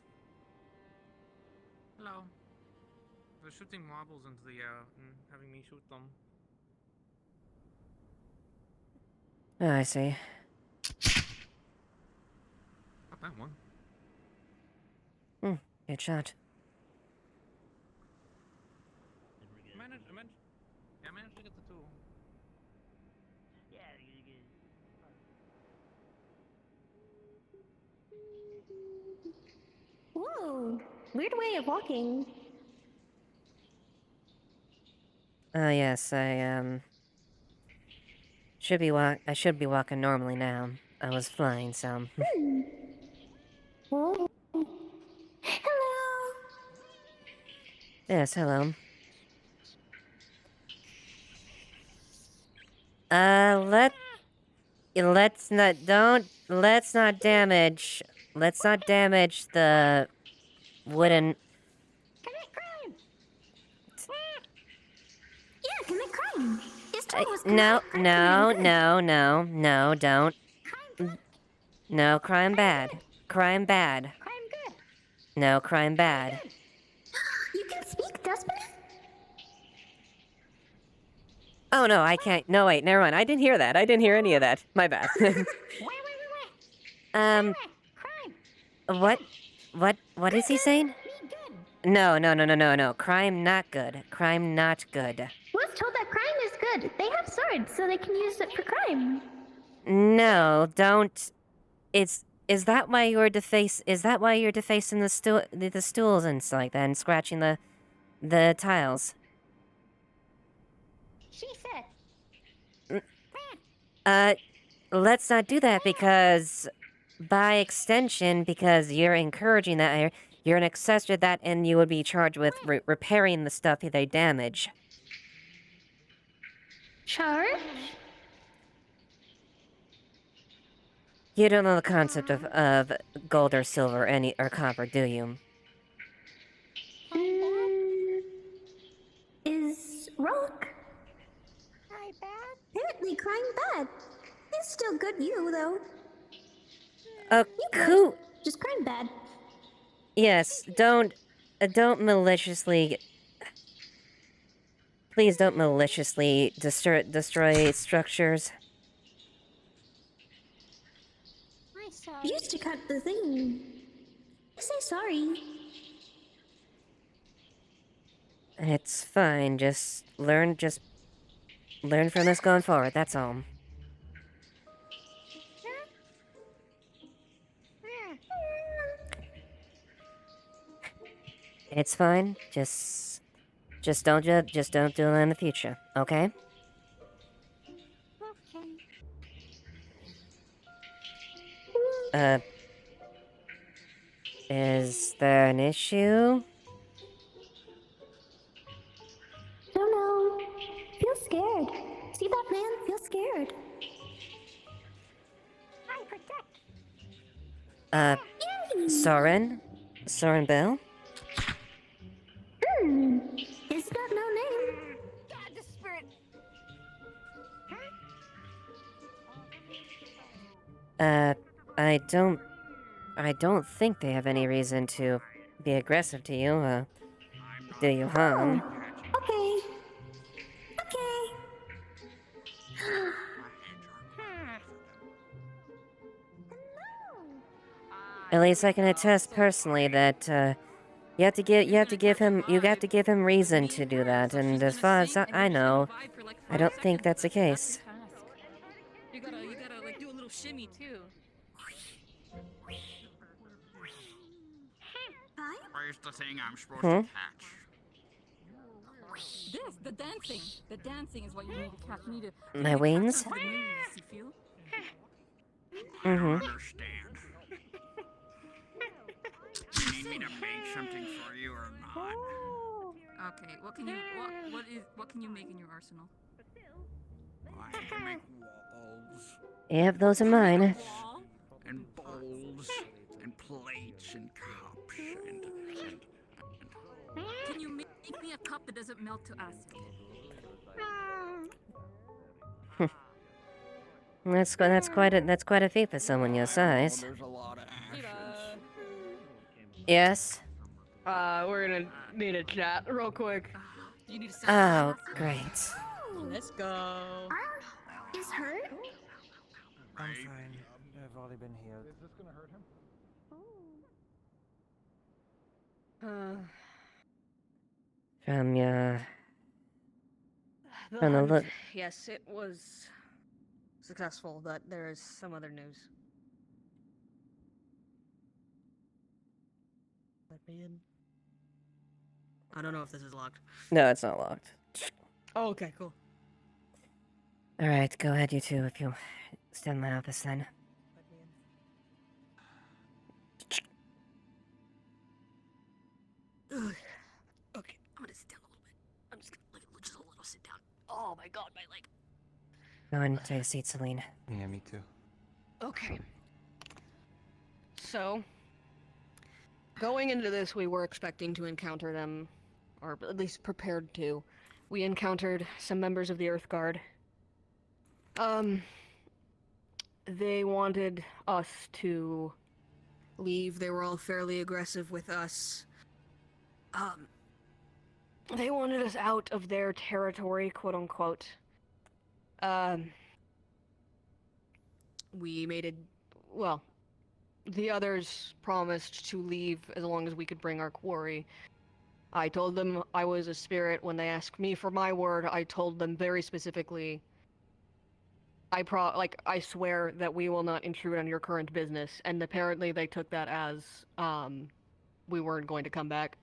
Hello. They're shooting marbles into the air and having me shoot them. Oh, I see. Not that one. Good shot. I managed to get the two. Whoa! Weird way of walking. Oh yes, I should be walking normally now. I was flying some. Oh. Hello. Yes, hello. Let's not damage the wooden. Commit crime. Yeah, commit crime. His tool was No, crime don't. No, crime bad. Crime bad. Crime good. No, crime bad. You can speak, Dustman? Oh no, I can't. No, wait, never mind. I didn't hear that. I didn't hear any of that. My bad. Wait. Crime. What is he saying? No. Crime not good. Crime not good. Was told that crime is good. reward so they can use it for crime. No, don't. Is that why you're defacing the stools and stuff like that and scratching the tiles? She said. Let's not do that because, by extension, because you're encouraging that, you're an accessory to that, and you would be charged with repairing the stuff they damage. Charge? You don't know the concept of gold or silver or copper, do you? Is rock? Apparently crime bad. It's still good you, though. Cool. Just crime bad. Yes, don't maliciously... Please don't maliciously destroy structures. Used to cut the thing. Say sorry. It's fine, just learn from this going forward, that's all. It's fine, just don't do it in the future, okay? Is there an issue? Don't know. Feel scared. See that man? Feel scared. I protect. Soren Bell? It's got no name. God, the spirit. I don't think they have any reason to be aggressive to you, do you, huh? Okay. At least I can attest personally that, you have to give him reason to do that, and as far as I know, I don't think that's the case. You gotta like do a little shimmy too. Where's the thing I'm supposed Hmm? to catch? This, the dancing. The dancing is what you need to catch. You need to. My wings? The moves, you feel? I don't understand. You need me to make something for you or not? Okay, what can you make in your arsenal? I can make walls. You have those in mind. And bowls and plates and cups and Can you make me a cup that doesn't melt to acid? That's quite a feat for someone your size. there's a lot of ashes. Yes. We're gonna need a chat real quick. You need to Oh, great. Let's go. Is hurt? I'm fine. I've already been healed. Is this gonna hurt him? From your... The From the hunt, look... yes, it was successful, but there is some other news. Let me in. I don't know if this is locked. No, it's not locked. Oh, okay, cool. Alright, go ahead, you two, if you stand in my office then. Ugh. Okay, I'm gonna sit down a little bit. I'm just gonna just a little sit down. Oh my god, my leg. Go ahead and take a seat, Celine. Yeah, me too. Okay. So, going into this, we were expecting to encounter them, or at least prepared to. We encountered some members of the Earth Guard. They wanted us to leave. They were all fairly aggressive with us. They wanted us out of their territory, quote unquote. We made it. Well, the others promised to leave as long as we could bring our quarry. I told them I was a spirit. When they asked me for my word, I told them very specifically I swear that we will not intrude on your current business. And apparently they took that as, we weren't going to come back.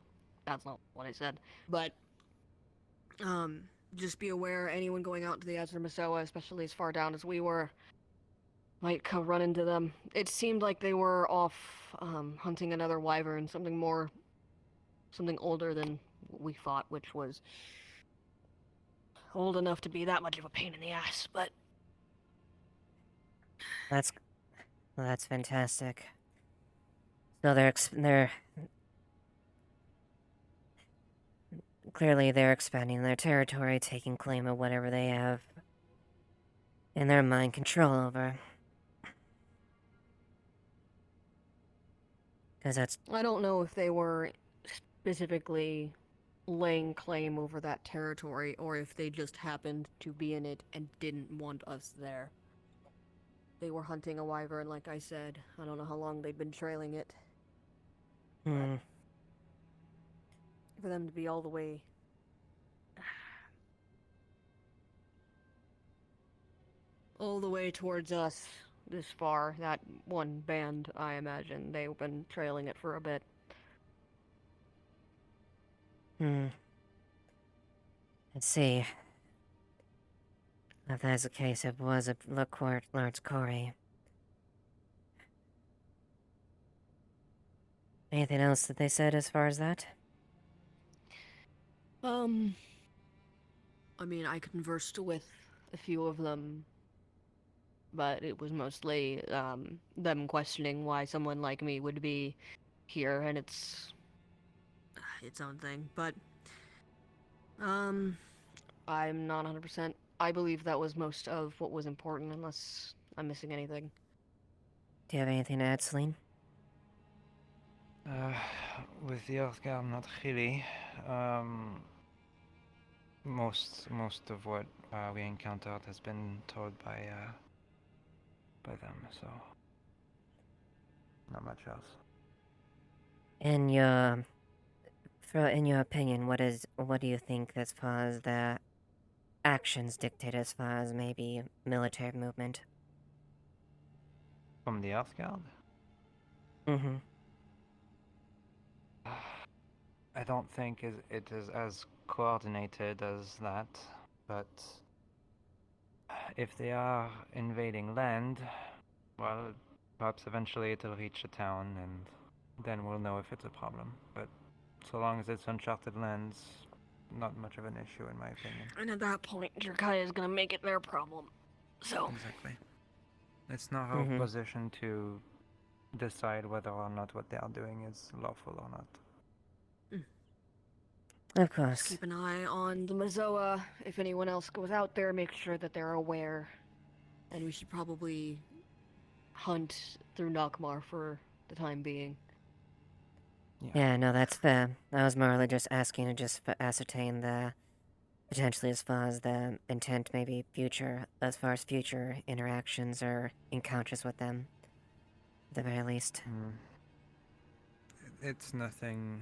That's not what I said. But, just be aware, anyone going out to the Azure Masoa, especially as far down as we were, might run into them. It seemed like they were off, hunting another wyvern, something older than what we thought, which was old enough to be that much of a pain in the ass, but... That's fantastic. So they're clearly they're expanding their territory, taking claim of whatever they have in their mind control over. Because that's... I don't know if they were specifically laying claim over that territory, or if they just happened to be in it and didn't want us there. They were hunting a wyvern, like I said. I don't know how long they'd been trailing it. For them to be all the way... all the way towards us this far, that one band, I imagine, they've been trailing it for a bit. Let's see. If that's the case, it was a Lord Corey. Anything else that they said as far as that? I mean, I conversed with a few of them, but it was mostly, them questioning why someone like me would be here, and it's its own thing, but, I'm not 100%. I believe that was most of what was important, unless I'm missing anything. Do you have anything to add, Celine? With the Earthguard, not really. Most of what we encountered has been told by them, so not much else. In your opinion, what do you think as far as the actions dictate as far as maybe military movement? From the Earthguard? I don't think it is as coordinated as that, but if they are invading land, well, perhaps eventually it'll reach a town, and then we'll know if it's a problem. But so long as it's uncharted lands, not much of an issue in my opinion. And at that point, Jerkai is gonna make it their problem. So... Exactly. It's not our position to decide whether or not what they are doing is lawful or not. Of course. Just keep an eye on the Mazoa. If anyone else goes out there, make sure that they're aware. And we should probably hunt through Nakmar for the time being. Yeah, no, that's fair. I was more or less just asking to just ascertain the... potentially as far as the intent, maybe as far as future interactions or encounters with them. At the very least. It's nothing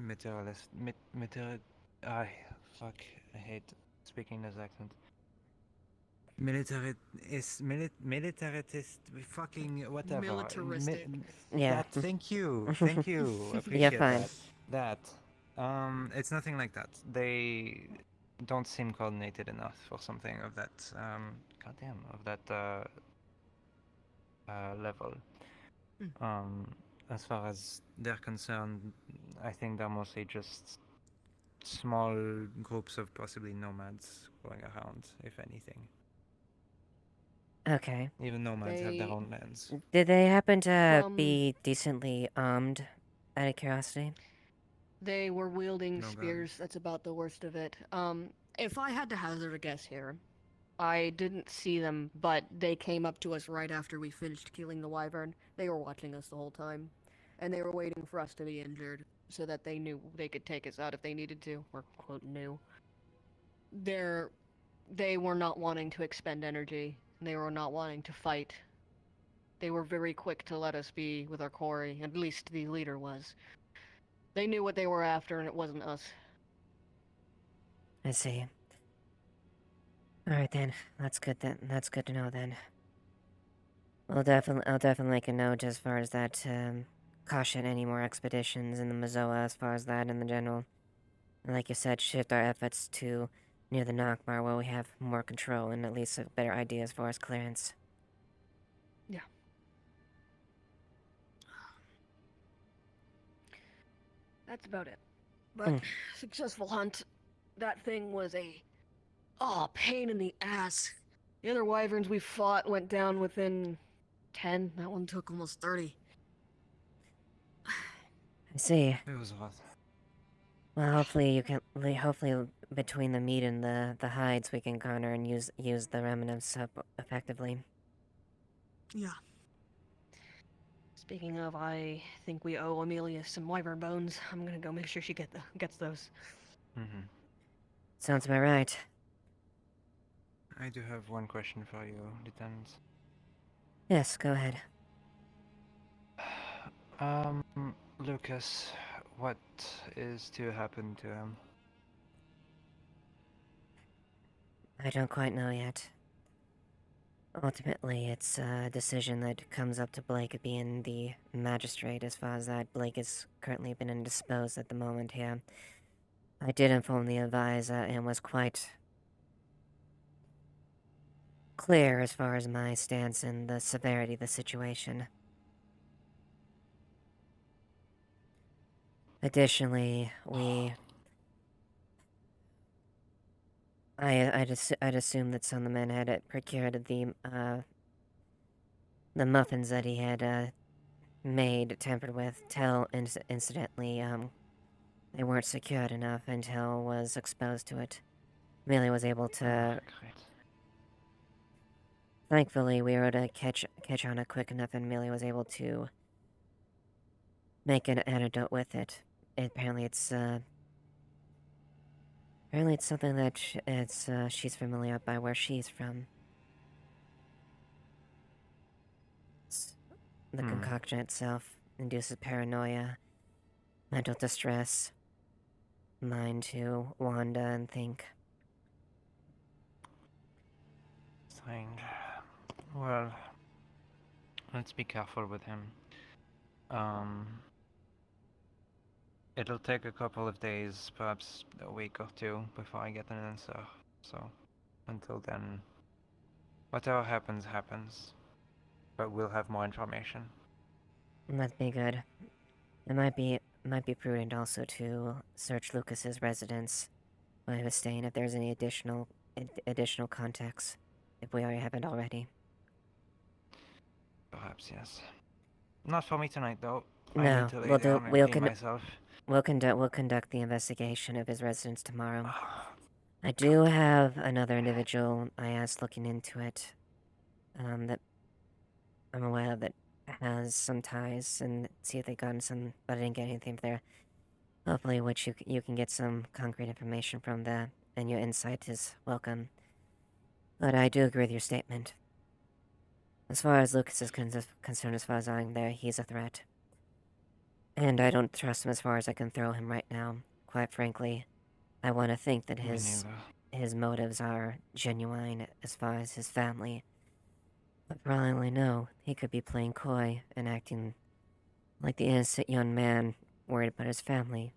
materialist. I hate speaking this accent. Militarist, fucking whatever. Militaristic. Yeah. Thank you. Appreciate that. It's nothing like that. They don't seem coordinated enough for something of that, level. As far as they're concerned, I think they're mostly just small groups of possibly nomads going around, if anything. Okay. Even nomads have their own lands. Did they happen to be decently armed, out of curiosity? They were wielding No spears. That's about the worst of it. If I had to hazard a guess here, I didn't see them, but they came up to us right after we finished killing the wyvern. They were watching us the whole time, and they were waiting for us to be injured so that they knew they could take us out if they needed to, or quote knew. They were not wanting to expend energy. They were not wanting to fight. They were very quick to let us be with our quarry, at least the leader was. They knew what they were after, and it wasn't us. I see. All right then. That's good. That's good to know then. I'll definitely make a note as far as that. Caution any more expeditions in the Mazoa as far as that in the general. And like you said, shift our efforts to near the Nockmar where we have more control and at least a better idea as far as clearance. Yeah. That's about it. But successful hunt. That thing was a pain in the ass. The other wyverns we fought went down within 10. That one took almost 30. I see. It was hot. Well, hopefully hopefully between the meat and the hides we can garner and use the remnants up effectively. Yeah. Speaking of, I think we owe Amelia some wyvern bones. I'm gonna go make sure she gets those. Mm-hmm. Sounds about right. I do have one question for you, Lieutenant. Yes, go ahead. Lucas, what is to happen to him? I don't quite know yet. Ultimately, it's a decision that comes up to Blake being the magistrate as far as that. Blake is currently been indisposed at the moment here. I did inform the advisor and was quite clear as far as my stance and the severity of the situation. Additionally, I'd assumed that some of the men had procured the muffins that he had made, tampered with, till incidentally, they weren't secured enough until was exposed to it. Amelia was able to. Thankfully, we were able to catch on it quick enough, and Amelia was able to make an antidote with it. Apparently, it's something that she's familiar by where she's from. The concoction itself induces paranoia, mental distress, mind to wander and think. Strange. Well, let's be careful with him. It'll take a couple of days, perhaps a week or two, before I get an answer. So, until then, whatever happens, happens. But we'll have more information. That'd be good. It might be prudent also to search Lucas's residence where he was staying if there's any additional contacts, if we already haven't already. Perhaps, yes. Not for me tonight, though. I No, need to lay down and clean myself. We'll conduct the investigation of his residence tomorrow. I do have another individual I asked looking into it, that I'm aware of that has some ties, and see if they gotten some, but I didn't get anything there. Hopefully, which you can get some concrete information from there, and your insight is welcome. But I do agree with your statement. As far as Lucas is concerned, as far as I'm there, he's a threat. And I don't trust him as far as I can throw him right now. Quite frankly, I want to think that his motives are genuine as far as his family. But for all I only know, he could be playing coy and acting like the innocent young man worried about his family.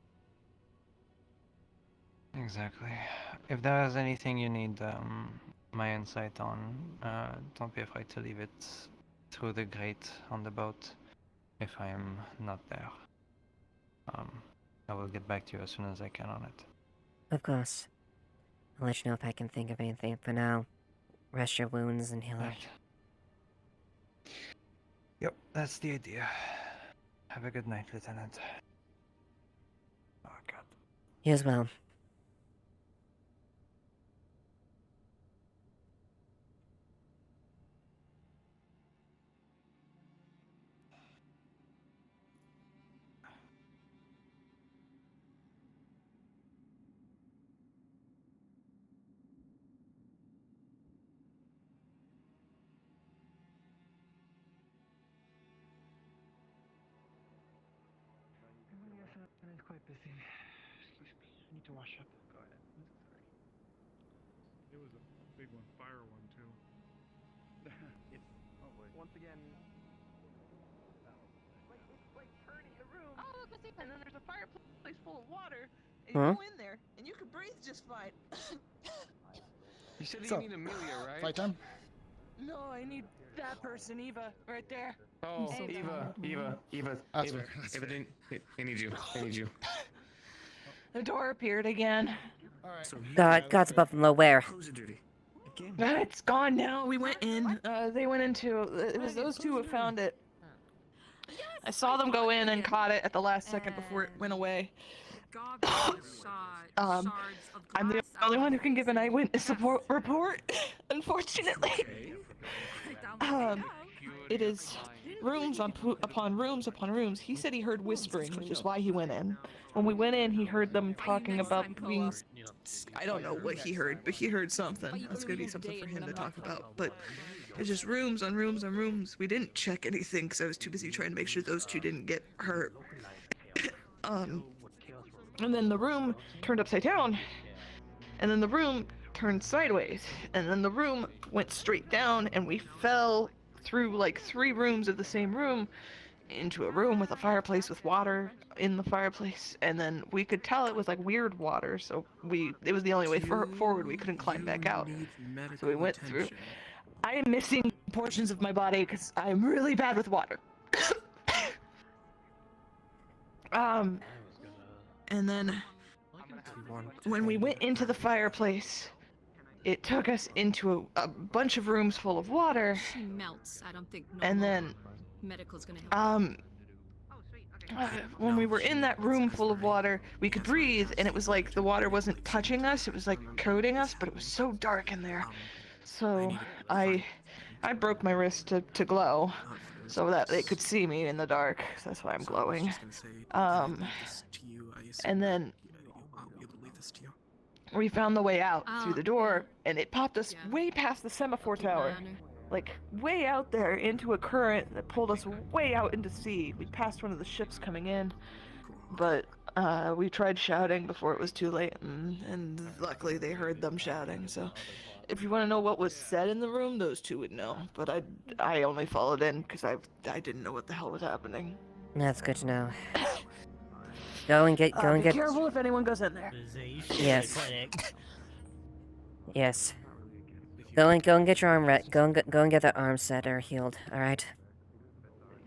Exactly. If there is anything you need my insight on, don't be afraid to leave it through the grate on the boat if I am not there. I will get back to you as soon as I can on it. Of course. I'll let you know if I can think of anything. For now, rest your wounds and heal up. Yep, that's the idea. Have a good night, Lieutenant. Oh, God. You as well. It's quite busy. Excuse me. I need to wash up. Go ahead. I'm so sorry. It was a big one, fire one too. It's once again. It's like turning the room. Oh, look, and then there's a fireplace full of water, and Huh? you go in there, and you can breathe just fine. You said that So, you need Amelia, right? fight time? No, I need that person, Eva, right there. Oh, So Eva, tired, Eva, man. Eva, That's Eva, fair, that's Eva, fair. I need you. I need you. The door appeared again. Alright. So God's above and low where? Close it, dirty. Again. It's gone now. We went in. They went into. It was those two who found it. I saw them go in and caught it at the last second before it went away. I'm the only one who can give an eyewitness report, unfortunately. It is rooms upon rooms upon rooms. He said he heard whispering, which is why he went in. When we went in, he heard them talking about being. I don't know what he heard, but he heard something. That's gonna be something for him to talk about. But it's just rooms on rooms on rooms. We didn't check anything because I was too busy trying to make sure those two didn't get hurt. And then the room turned upside down, and then the room turned sideways, and then the room went straight down, and we fell through like 3 rooms of the same room into a room with a fireplace with water in the fireplace, and then we could tell it was like weird water, so it was the only way forward. We couldn't climb back out, so we went through. I am missing portions of my body because I'm really bad with water. And then when we went into the fireplace, it took us into a bunch of rooms full of water. She melts. I don't think. And then, medical's gonna help. when we were in that room full of water, we could breathe, and it was like the water wasn't touching us; it was like coating us. But it was so dark in there, so I broke my wrist to glow, so that they could see me in the dark. So that's why I'm glowing. And then we found the way out through the door, and it popped us way past the semaphore tower. Like, way out there into a current that pulled us way out into sea. We passed one of the ships coming in, but we tried shouting before it was too late, and luckily they heard them shouting. So if you want to know what was said in the room, those two would know. But I only followed in because I didn't know what the hell was happening. That's good to know. Go and get. Be careful if anyone goes in there. Yes. Yes. Go and get your arm go and get that arm set or healed. All right.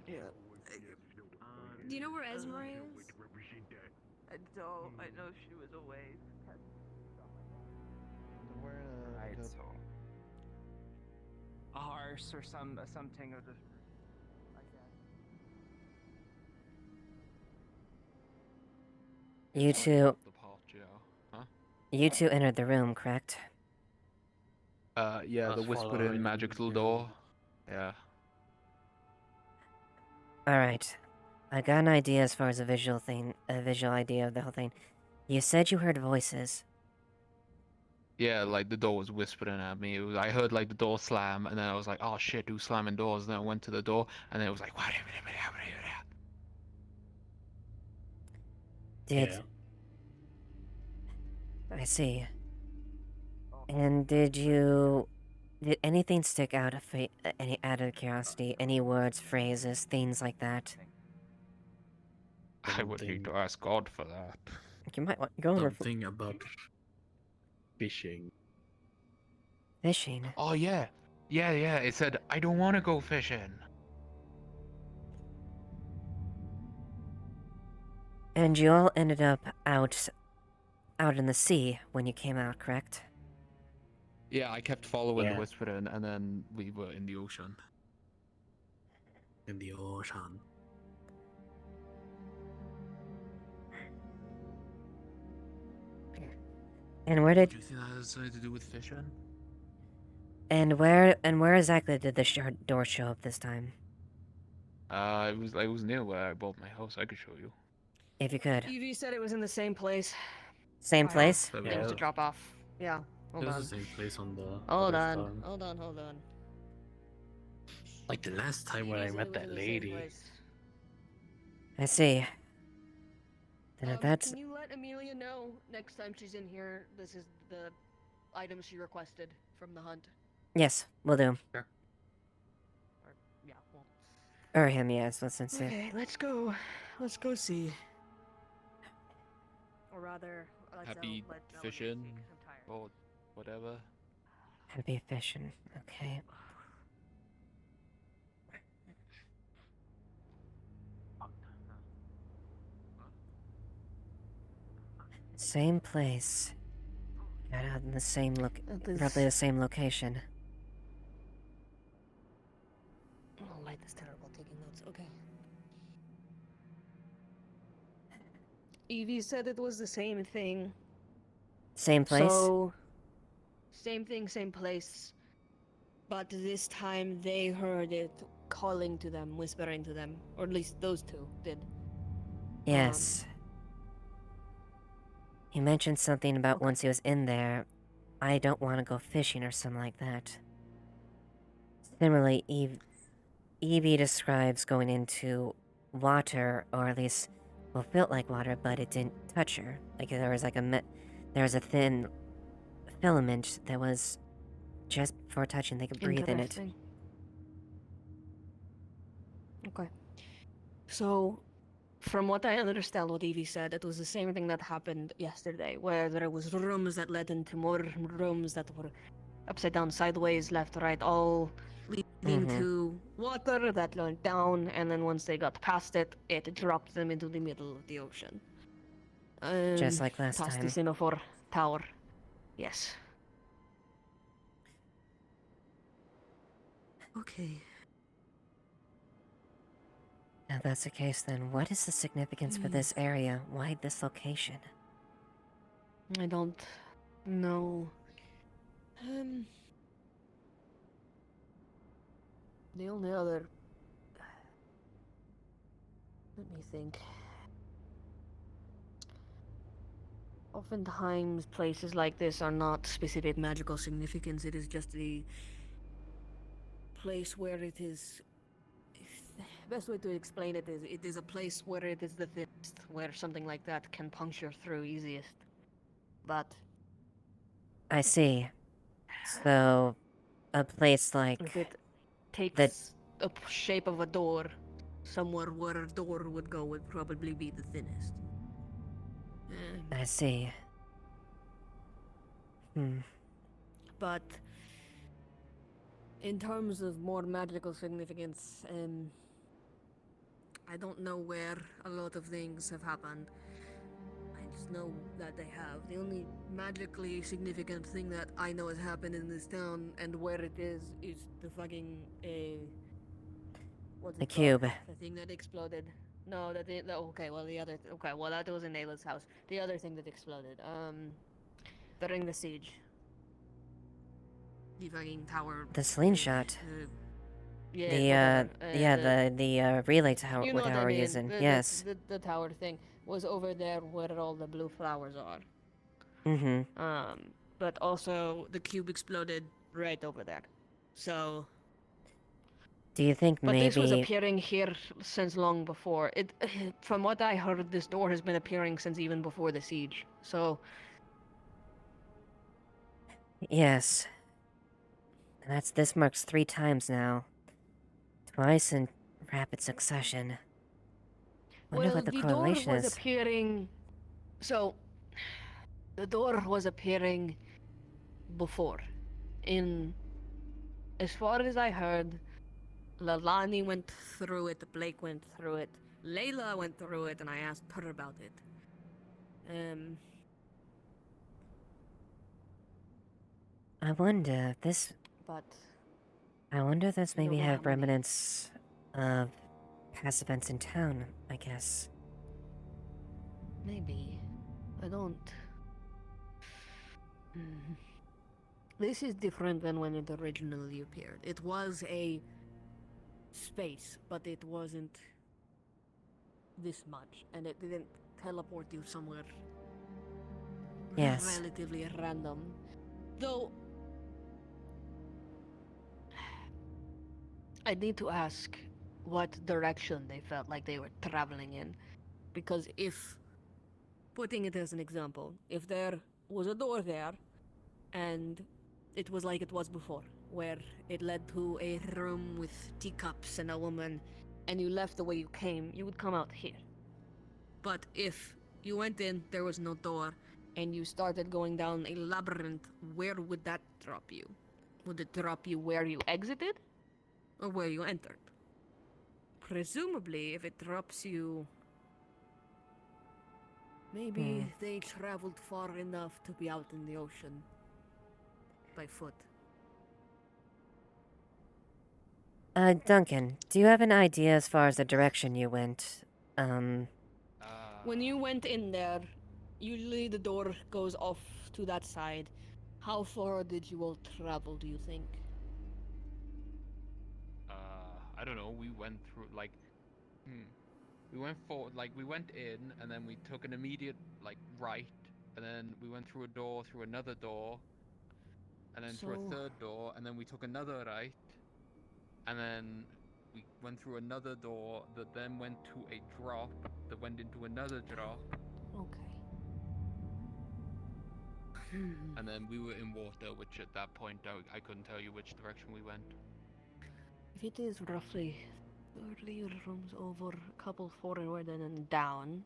Yeah. Do you know where Esmer is? I don't. I know she was away. A horse or something of the. You two. Huh? You two entered the room, correct? Yeah, the whispered in magical door. Yeah. All right. I got an idea as far as a visual idea of the whole thing. You said you heard voices. Yeah, like the door was whispering at me. I heard like the door slam, and then I was like, "Oh shit, who's slamming doors?" And then I went to the door, and then it was like, Did I see? And did anything stick out of curiosity? Any words, phrases, things like that? I would hate to ask God for that. You might want to go over something about fishing. Fishing? Oh yeah. Yeah. It said, "I don't want to go fishing." And you all ended up out in the sea when you came out, correct? Yeah, I kept following the whispering, and then we were in the ocean. In the ocean. And where did? Do you think that has something to do with fishing? And where exactly did the door show up this time? It was near where I bought my house. I could show you. If you could. Evie said it was in the same place. Same place? Things to drop off. Yeah. Hold It was on. the same place on the. Hold other on. farm. Hold on. Like the last time when I met that lady. I see. Then if that's Can you let Amelia know next time she's in here? This is the item she requested. from the hunt? Yes, will do. Or, yeah, well. Or him, yes, let's say. Okay, let's go. Let's go see. Or rather, Happy fishing or whatever. Happy fishing, okay. Same place. Got out in the same roughly the same location. Oh, light is terrible taking notes. Okay. Evie said it was the same thing. Same place? So, same thing, same place. But this time they heard it calling to them, whispering to them. Or at least those two did. Yes. He mentioned something about once he was in there, I don't want to go fishing or something like that. Similarly, Evie describes going into water, or at least, well, felt like water, but it didn't touch her. Like there was like there was a thin filament that was just before touching, they could breathe in it. Interesting. Okay. So, from what I understand, what Evie said, it was the same thing that happened yesterday, where there was rooms that led into more rooms that were upside down, sideways, left, right, all leading to water that went down, and then once they got past it, it dropped them into the middle of the ocean. Just like last past time. the semaphore tower. Yes. Okay. Now that's the case, then what is the significance for this area? Why this location? I don't know. The only other... Let me think. Oftentimes, places like this are not specific magical significance. It is just the place where it is... Best way to explain it is a place where it is the thinnest, where something like that can puncture through easiest. But... I see. So, a place like... if it takes a shape of a door, somewhere where a door would go would probably be the thinnest. I see. But in terms of more magical significance, I don't know where a lot of things have happened. I just know that they have. The only magically significant thing that I know has happened in this town and where it is the fucking what's The it cube. called? The thing that exploded. No, okay, well that was in Ayla's house. The other thing that exploded, during the siege. The fucking tower. The slingshot. Yeah. The relay tower, You know what I we're mean. using. The- Yes. The tower thing was over there where all the blue flowers are. But also the cube exploded right over there. So. Do you think But maybe... this was appearing here since long before. From what I heard, this door has been appearing since even before the siege. So. Yes. This marks 3 times now. Twice in rapid succession. Wonder what the correlation door was is. appearing. So, the door was appearing before. As far as I heard, Lalani went through it, Blake went through it, Layla went through it, and I asked her about it. I wonder if this... But... I wonder if this maybe know how have many- remnants of past events in town, I guess. Maybe. I don't... This is different than when it originally appeared. It was a space, but it wasn't this much, and it didn't teleport you somewhere Yes. relatively random. Though, I need to ask what direction they felt like they were traveling in. Because if, putting it as an example, if there was a door there, and it was like it was before, where it led to a room with teacups and a woman, and you left the way you came, you would come out here. But if you went in, there was no door, and you started going down a labyrinth, where would that drop you? Would it drop you where you exited? Or where you entered? Presumably, if it drops you... Maybe they traveled far enough to be out in the ocean. By foot. Duncan, do you have an idea as far as the direction you went? When you went in there, usually the door goes off to that side. How far did you all travel, do you think? I don't know. We went through like, we went forward, like we went in, and then we took an immediate like right, and then we went through a door, through another door, and then through a So- third door, and then we took another right, and then we went through another door that then went to a drop that went into another drop, Okay. and then we were in water, which at that point I couldn't tell you which direction we went. If it is roughly 30 rooms over, a couple forward and then down.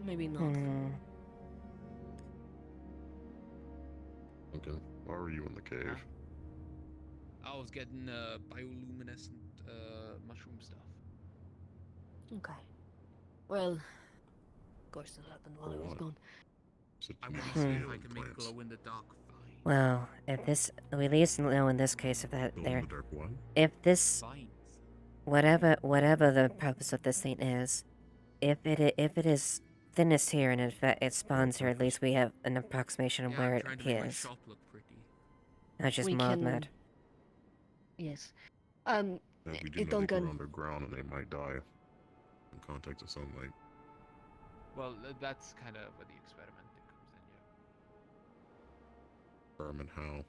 Maybe not. Okay. Why were you in the cave? I was getting bioluminescent mushroom stuff. Okay. Well, of course that happened while I was gone. I want to see if I can make glow in the dark. Well, if this, we at least know in this case if that Glow there, in the dark one? if this, whatever the purpose of this thing is, if it is thinnest here and in fact it spawns here, at least we have an approximation of Yeah, where I'm it trying to make my appears. shop look pretty. Not just We mod can- mad. Yes. That we do know they Duncan. go underground and they might die in contact with sunlight. Well, that's kind of where the experimenting comes in, yeah. And how?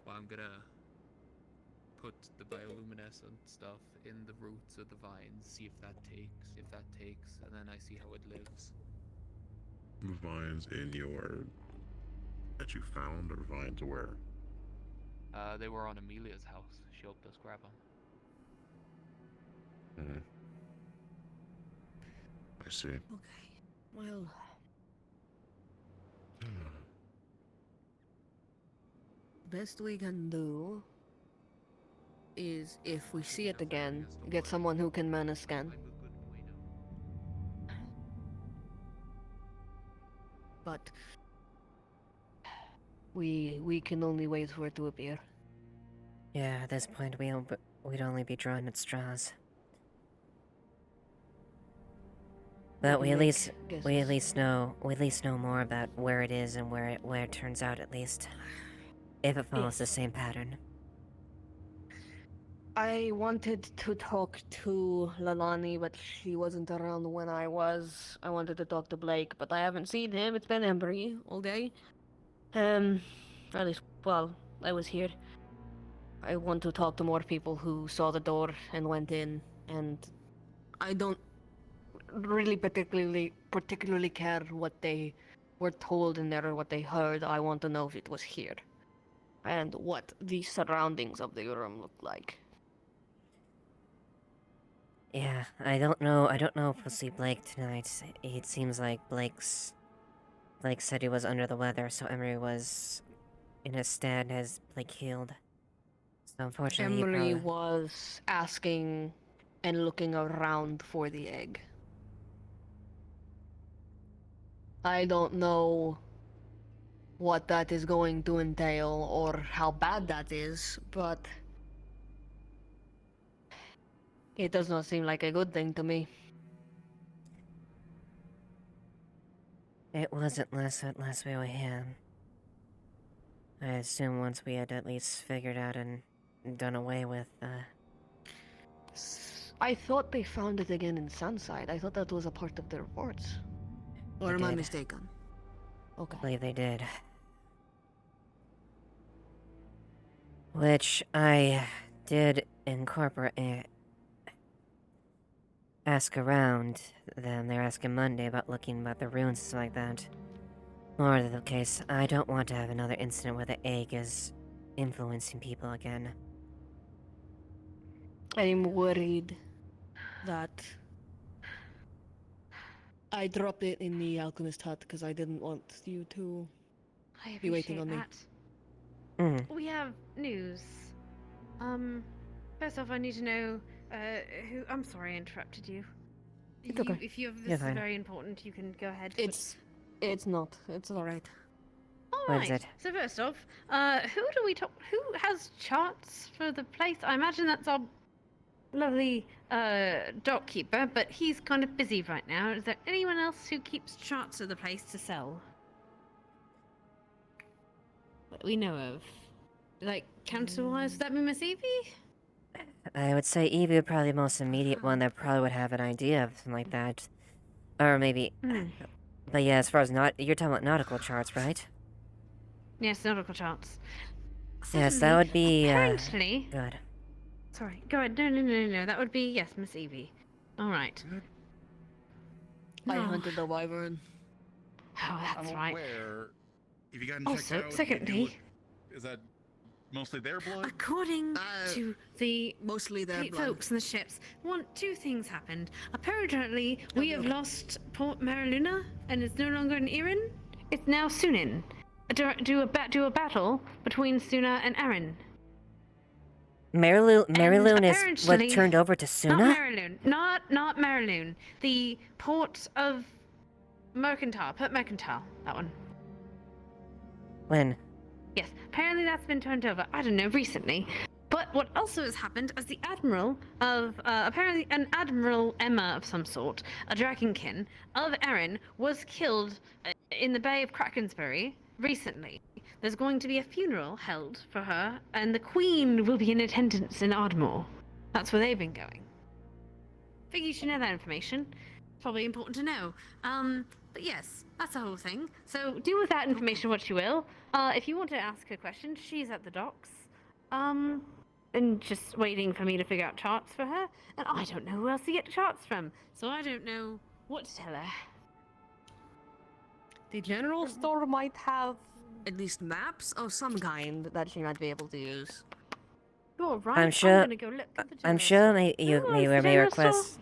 Well, I'm gonna put the bioluminescent stuff in the roots of the vines, see if that takes. If that takes, and then I see how it lives. Vines in your... that you found, or vines where? They were on Amelia's house. She helped us grab them. I see. Okay. Well. Best we can do is, if we see it again, get someone who can man a scan. But we can only wait for it to appear. Yeah, at this point we'd only be drawing at straws. But we at least know more about where it is and where it turns out at least. If it follows the same pattern. I wanted to talk to Lalani, but she wasn't around when I was. I wanted to talk to Blake, but I haven't seen him. It's been Embry all day. At least, well, I was here. I want to talk to more people who saw the door and went in, and I don't really particularly care what they were told in there or what they heard. I want to know if it was here. And what the surroundings of the room look like. Yeah, I don't know if we'll see Blake tonight. It seems like Blake said he was under the weather, so Emery was in his stead as Blake healed. So unfortunately Emery was asking and looking around for the egg. I don't know what that is going to entail or how bad that is, but it does not seem like a good thing to me. It wasn't last we were here. I assume once we had at least figured out and done away with, I thought they found it again in Sunside. I thought that was a part of the reports. Or They am I did. mistaken? Okay. I believe they did. Which I did incorporate, ask around them. They're asking Monday about looking about the runes and stuff like that. More to the case, I don't want to have another incident where the egg is influencing people again. I'm worried that I dropped it in the alchemist hut because I didn't want you to I be waiting appreciate on that. me. We have news. First off, I need to know who. I'm sorry I interrupted you. It's okay. If you have You're this is fine. very important, you can go ahead. It's not. It's alright. All What is right. it? So first off, who do we talk? Who has charts for the place? I imagine that's our lovely dock keeper, but he's kind of busy right now. Is there anyone else who keeps charts of the place to sell that we know of? Like council-wise, would that be Miss Evie? I would say Evie would probably be the most immediate one that probably would have an idea of something like that. Or maybe... But yeah, as far as you're talking about nautical charts, right? Yes, nautical charts. Yes, that would be, Apparently. good. Sorry, go ahead. No. That would be, yes, Miss Evie. Alright. I hunted the wyvern. Oh, that's I'm right. aware. If you gotten checked Also, out, secondly, is that mostly their blood? according to the mostly their blood. folks in the ships, two things happened. Apparently, we have lost Port Mariluna, and it's no longer an Erin. It's now Sunin. Do a battle between Suna and Aaron. Mariloon is what turned over to Suna? Not Mariloon. Not Mariloon. The port of Mercantile. Port Mercantile. That one. When? Yes. Apparently that's been turned over. I don't know, recently. But what also has happened is the admiral of, apparently an Admiral Emma of some sort, a dragonkin, of Erin, was killed in the Bay of Krakensbury recently. There's going to be a funeral held for her, and the Queen will be in attendance in Ardmore. That's where they've been going. Figure you should know that information. Probably important to know. But yes, that's the whole thing. So do with that information what you will. If you want to ask her questions, she's at the docks. And just waiting for me to figure out charts for her. And I don't know who else to get charts from, so I don't know what to tell her. The general store might have at least maps of some kind that she might be able to use. You're right. I'm sure. gonna go look at the I'm sure you may request.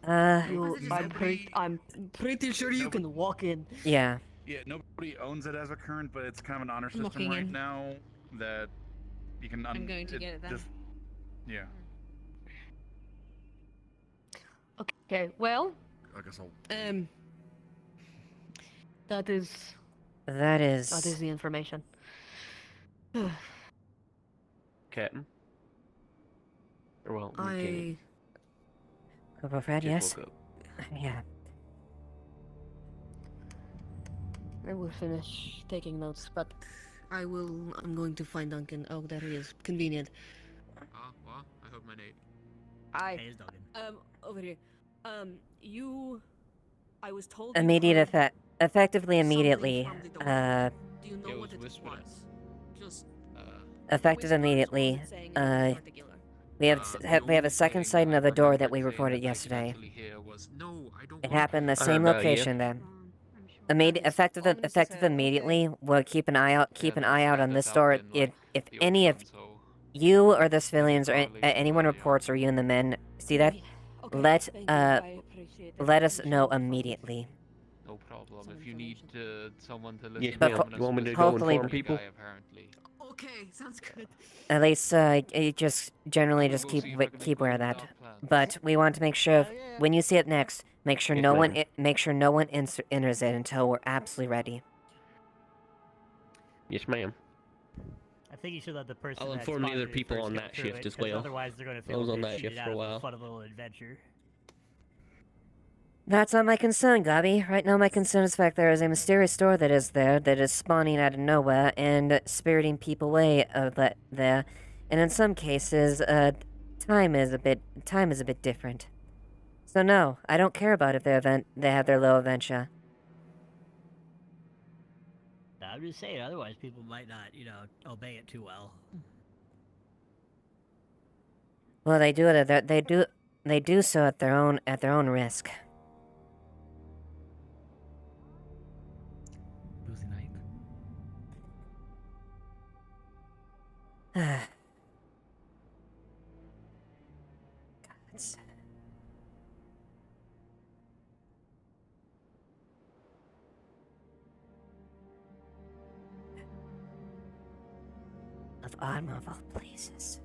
I'm pretty sure you can walk in. Yeah. Yeah, nobody owns it as a current, but it's kind of an honor I'm system looking right in. now that you can. I'm going to get it then. Just, yeah. Okay, well. I guess I'll. That is the information. Captain. Or well, Lieutenant. Corporal Fred, Just yes? woke up. Yeah. I will finish taking notes, but I'm going to find Duncan. Oh, there he is. Convenient. What? I heard my name. Hey, it's Duncan. Over here. I was told Immediate effect. Effectively immediately. Do you know what it was? Just Effective immediately. We have a second sighting of the door that we reported yesterday. It happened in the same location then. Effective immediately. We'll keep an eye out on this door. If any of you or the civilians or anyone reports, or you and the men see that, let us know immediately. No problem. If you need someone to listen Yes, to ma'am. someone You want me to specific go hopefully- inform people? guy, apparently. Okay, sounds good. At least, you just generally just keep aware of that. But we want to make sure when you see it next, make sure Yes, no ma'am. one enters it until we're absolutely ready. Yes, ma'am. I think you should let the person. I'll that inform the other spotted it people first on go that through shift it, as 'cause well. Otherwise, they're going to I feel was a on bit that shift cheated for a out of while. fun of a little adventure. That's not my concern, Gabby. Right now my concern is the fact there is a mysterious door that is there, that is spawning out of nowhere and spiriting people away there. And in some cases, time is a bit different. So no, I don't care about if they have their little adventure. I'm just saying, otherwise people might not, obey it too well. Well, they do so at their own risk. Gods. Of Arma of all places.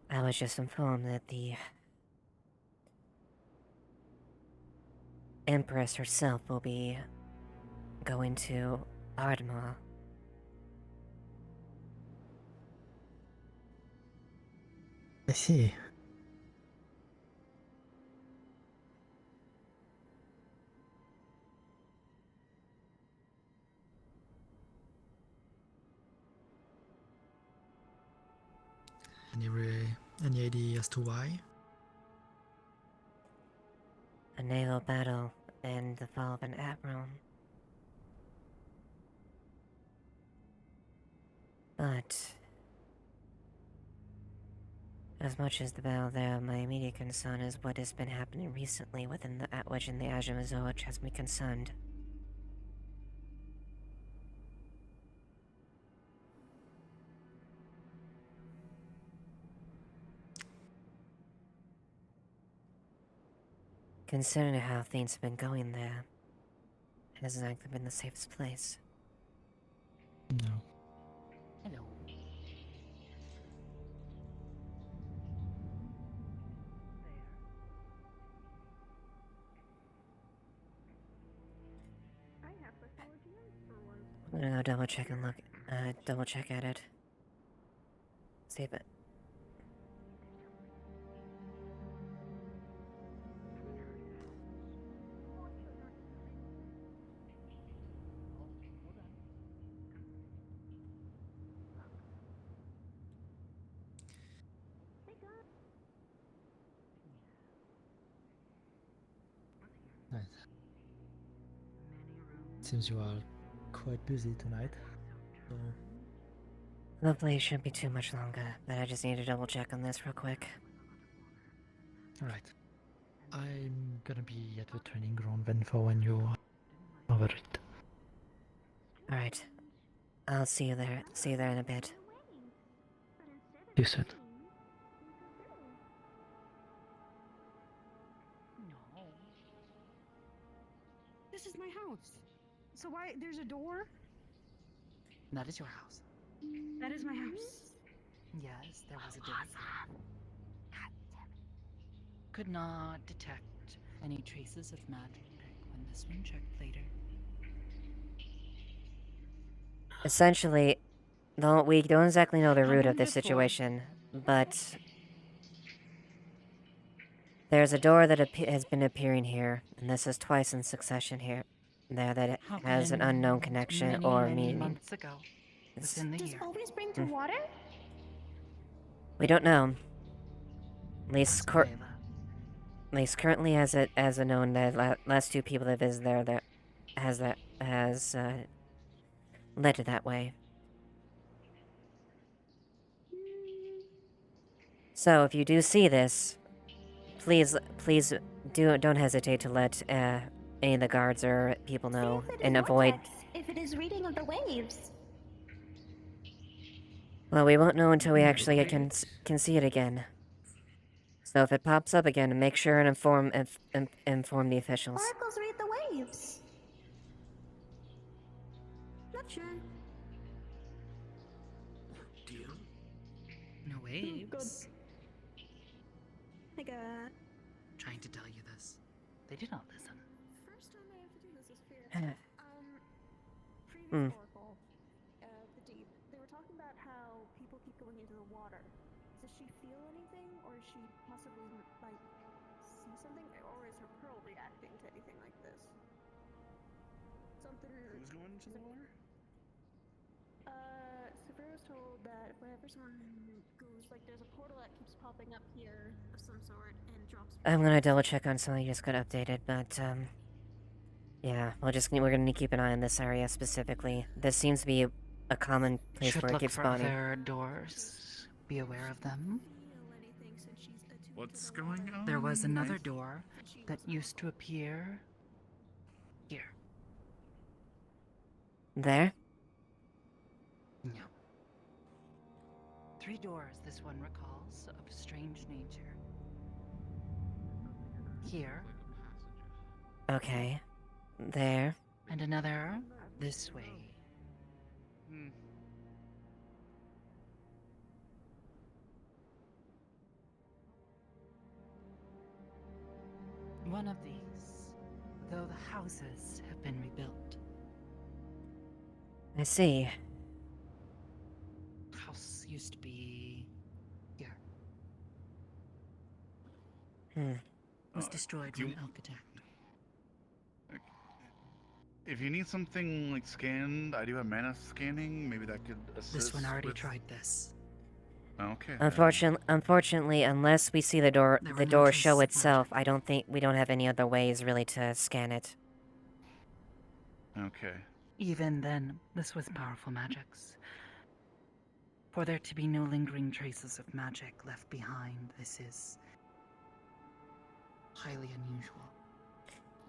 I was just informed that the Empress herself will be going to Ardma. I see. Any idea as to why? A naval battle and the fall of an admiral. But as much as the battle there, my immediate concern is what has been happening recently within the Atwich and the Ashevail, which has me concerned. Considering how things have been going there, it hasn't exactly been the safest place. No. Hello. I'm gonna go double check and look, double check at it. See if it. Nice. Seems you are quite busy tonight. So Lovely, shouldn't be too much longer, but I just need to double check on this real quick. alright. I'm gonna be at the training ground then for when you are over it. Alright. I'll see you there. See you there in a bit. You said. No. This is my house. So why there's a door? That is your house. That is my house. Yes, there was a door. Could not detect any traces of magic when this one checked later. Essentially, though we don't exactly know the root of this situation, but there's a door that has been appearing here, and this is twice in succession here. There that it has an unknown connection or meaning. Months ago. Within the Does year. always bring to water? We don't know. At least, Ashevail. at least currently, as a known, the last two people that visited there, that has led to that way. So if you do see this, please don't hesitate to let any of the guards or people know and avoid. If it is reading of the waves. Well, we won't know until we actually can see it again. So if it pops up again, make sure and inform the officials. Oracles read the waves. Not sure. Deal? No waves. I got. Trying to tell you this. They did not listen. First time I have to do this is fear. Previous Oracle, the Deep, they were talking about how people keep going into the water. Does she feel anything, or is she possibly, like, see something, or is her pearl reacting to anything like this? Something... Who's going into the water? Severa was told that whenever someone goes, like, there's a portal that keeps popping up here of some sort and drops... I'm gonna double check on something you just got updated, but yeah, we're gonna keep an eye on this area specifically. This seems to be a common place Should where it look keeps for spawning. other doors. Be aware of them. Feel anything since she's attuned What's going on? There was another door that used to appear here. There? No. 3 doors this one recalls of strange nature. Here. Okay. There. And another this way. One of these, though the houses have been rebuilt. I see. House used to be here. Was destroyed do when you- architect. If you need something like scanned, I do have mana scanning. Maybe that could assist. This one already with... tried this. Okay. Unfortunately, unless we see the door There the were no door traces show of itself, I don't think we don't have any other ways really to scan it. Okay. Even then, this was powerful magics. For there to be no lingering traces of magic left behind, this is highly unusual.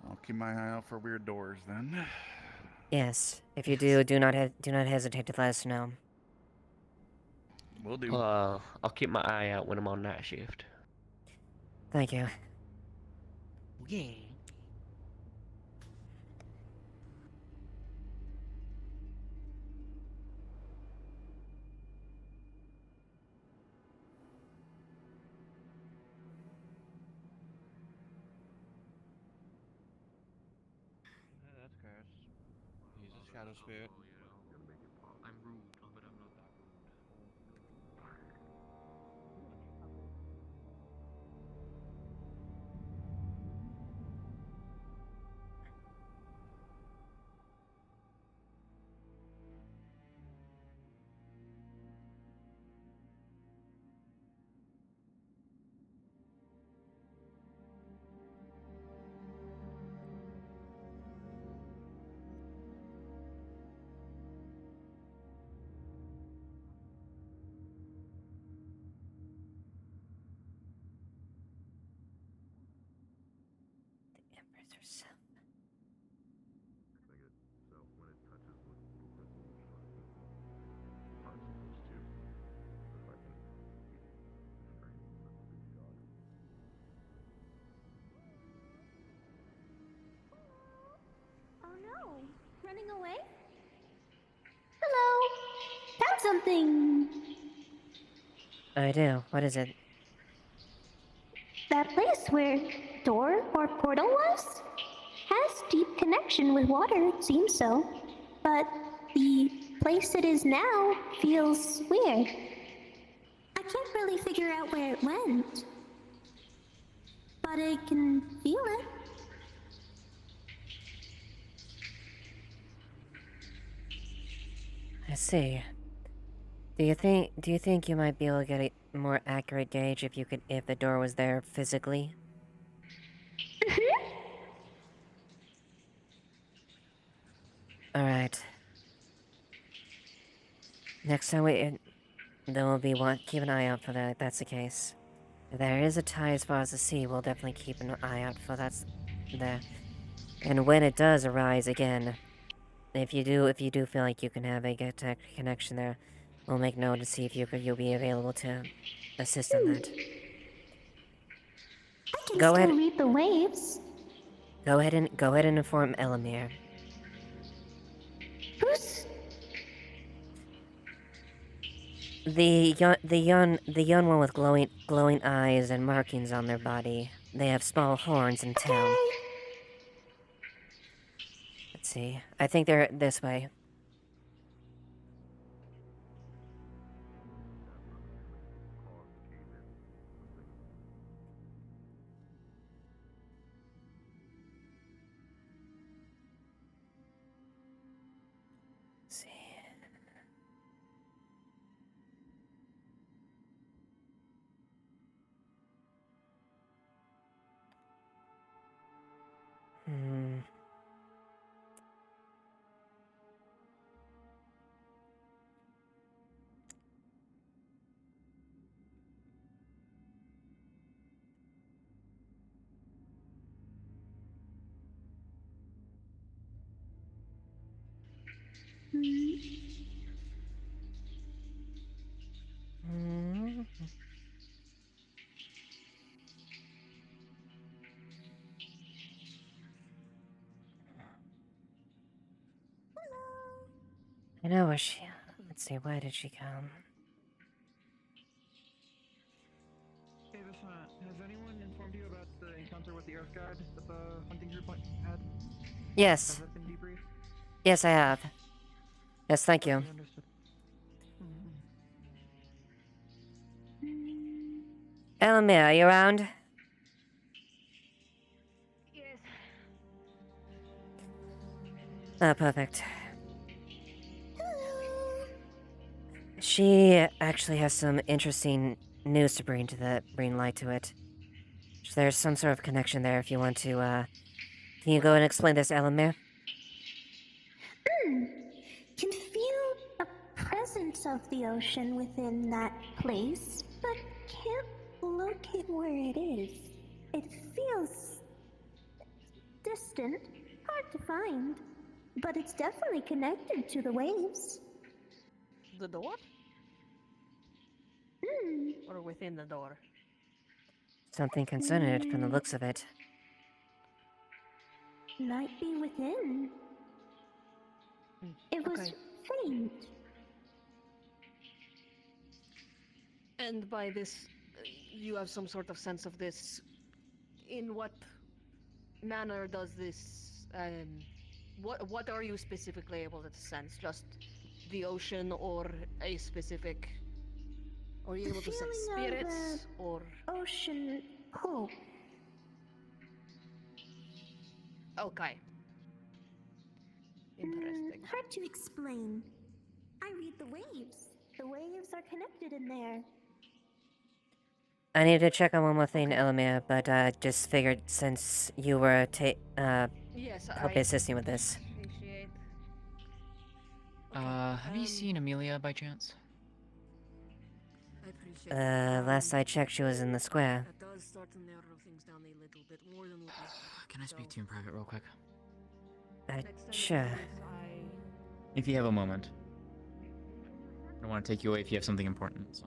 I'll keep my eye out for weird doors then. Yes. If you do not hesitate to let us know. Will do. I'll keep my eye out when I'm on night shift. Thank you. Yeah. That's cursed. He's a shadow spirit. I'm rude, but I'm not that rude. Oh no! Running away? Hello! Found something! I do. What is it? That place where door or portal was? Has deep connection with water, it seems so. But the place it is now feels weird. I can't really figure out where it went. But I can feel it. I see. Do you think you might be able to get a more accurate gauge if the door was there physically? Alright. Next time there will be one. Keep an eye out for that if that's the case. If there is a tie as far as the sea, we'll definitely keep an eye out for that there. And when it does arise again, if you do feel like you can have a good connection there, we'll make note to see if you'll be available to assist in that. I can still read the waves. Go ahead and inform Elamir. Who's... The young one with glowing eyes and markings on their body. They have small horns and tail. Let's see. I think they're this way. Let's see. I know where she... Let's see, where did she come? Hey, Vishna, has anyone informed you about the encounter with the Earth God that the hunting group had? Yes. Has that been debriefed? Yes, I have. Yes, thank you. Okay, understood. Elamir, are you around? Yes. Oh, perfect. She actually has some interesting news to bring light to it. There's some sort of connection there if you want to, can you go and explain this, Elamir? Can feel a presence of the ocean within that place, but can't locate where it is. It feels distant, hard to find, but it's definitely connected to the waves. The door? Hmm. Or within the door? Something concerning it from the looks of it. Might be within. It was faint. And by this, you have some sort of sense of this. In what manner does this, what are you specifically able to sense? Just the ocean or a specific... Are you able to sense spirits or... Ocean hope. Okay. Interesting. Hard to explain. I read the waves. The waves are connected in there. I need to check on one more thing, Elamir, but just figured since you were Yes, helping assist me with this. Appreciate. Have you seen Amelia by chance? I appreciate it. Last I checked, she was in the square. That does start to narrow things down a little bit more than what I Can I speak to you in private real quick? Sure. If you have a moment. I don't want to take you away if you have something important, so...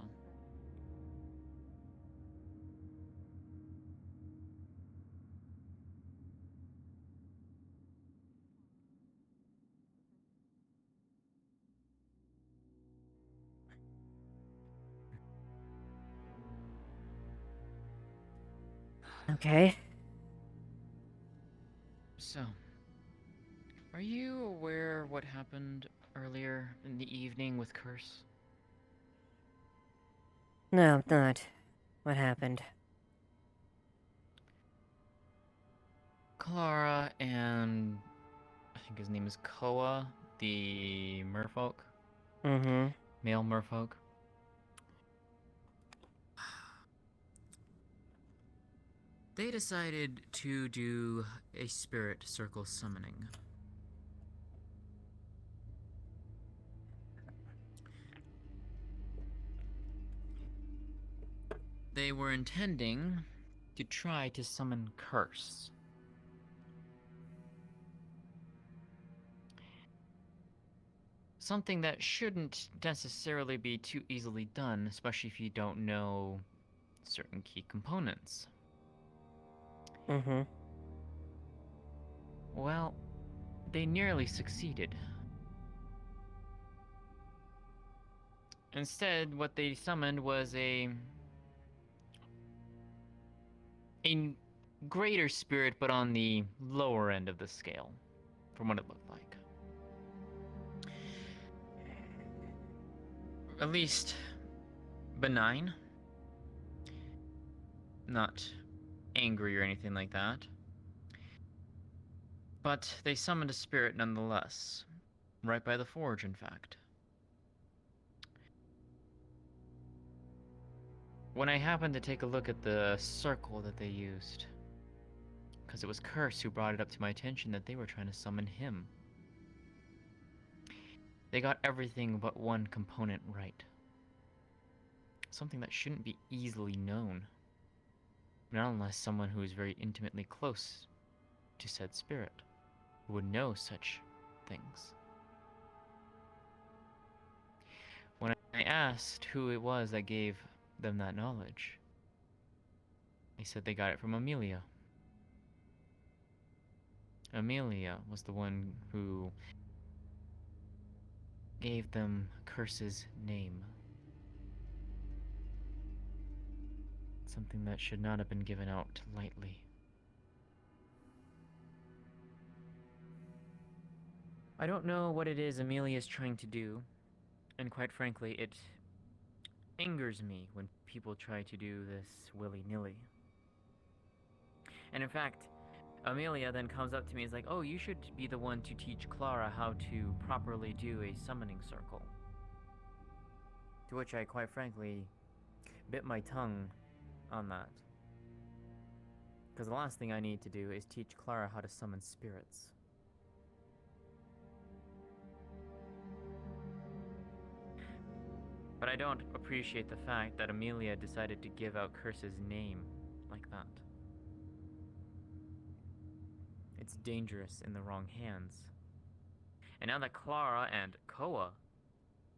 Okay. So, are you aware what happened earlier in the evening with Curse? No, I'm not. What happened? Clara and... I think his name is Koa, the merfolk? Mm-hmm. Male merfolk? They decided to do a spirit circle summoning. They were intending to try to summon Curse. Something that shouldn't necessarily be too easily done, especially if you don't know certain key components. Mm-hmm. Well, they nearly succeeded. Instead, what they summoned was a greater spirit, but on the lower end of the scale, from what it looked like. At least benign. Not angry or anything like that. But they summoned a spirit nonetheless. Right by the forge, in fact. When I happened to take a look at the circle that they used, because it was Curse who brought it up to my attention that they were trying to summon him. They got everything but one component right. Something that shouldn't be easily known. Not unless someone who is very intimately close to said spirit would know such things. I asked who it was that gave them that knowledge. They said they got it from Amelia. Amelia was the one who gave them Curse's name. Something that should not have been given out lightly. I don't know what it is Amelia is trying to do, and quite frankly, it angers me when people try to do this willy-nilly. And in fact, Amelia then comes up to me and is like, oh, you should be the one to teach Clara how to properly do a summoning circle. To which I, quite frankly, bit my tongue on that. Because the last thing I need to do is teach Clara how to summon spirits. But I don't appreciate the fact that Amelia decided to give out Curse's name like that. It's dangerous in the wrong hands. And now that Clara and Koa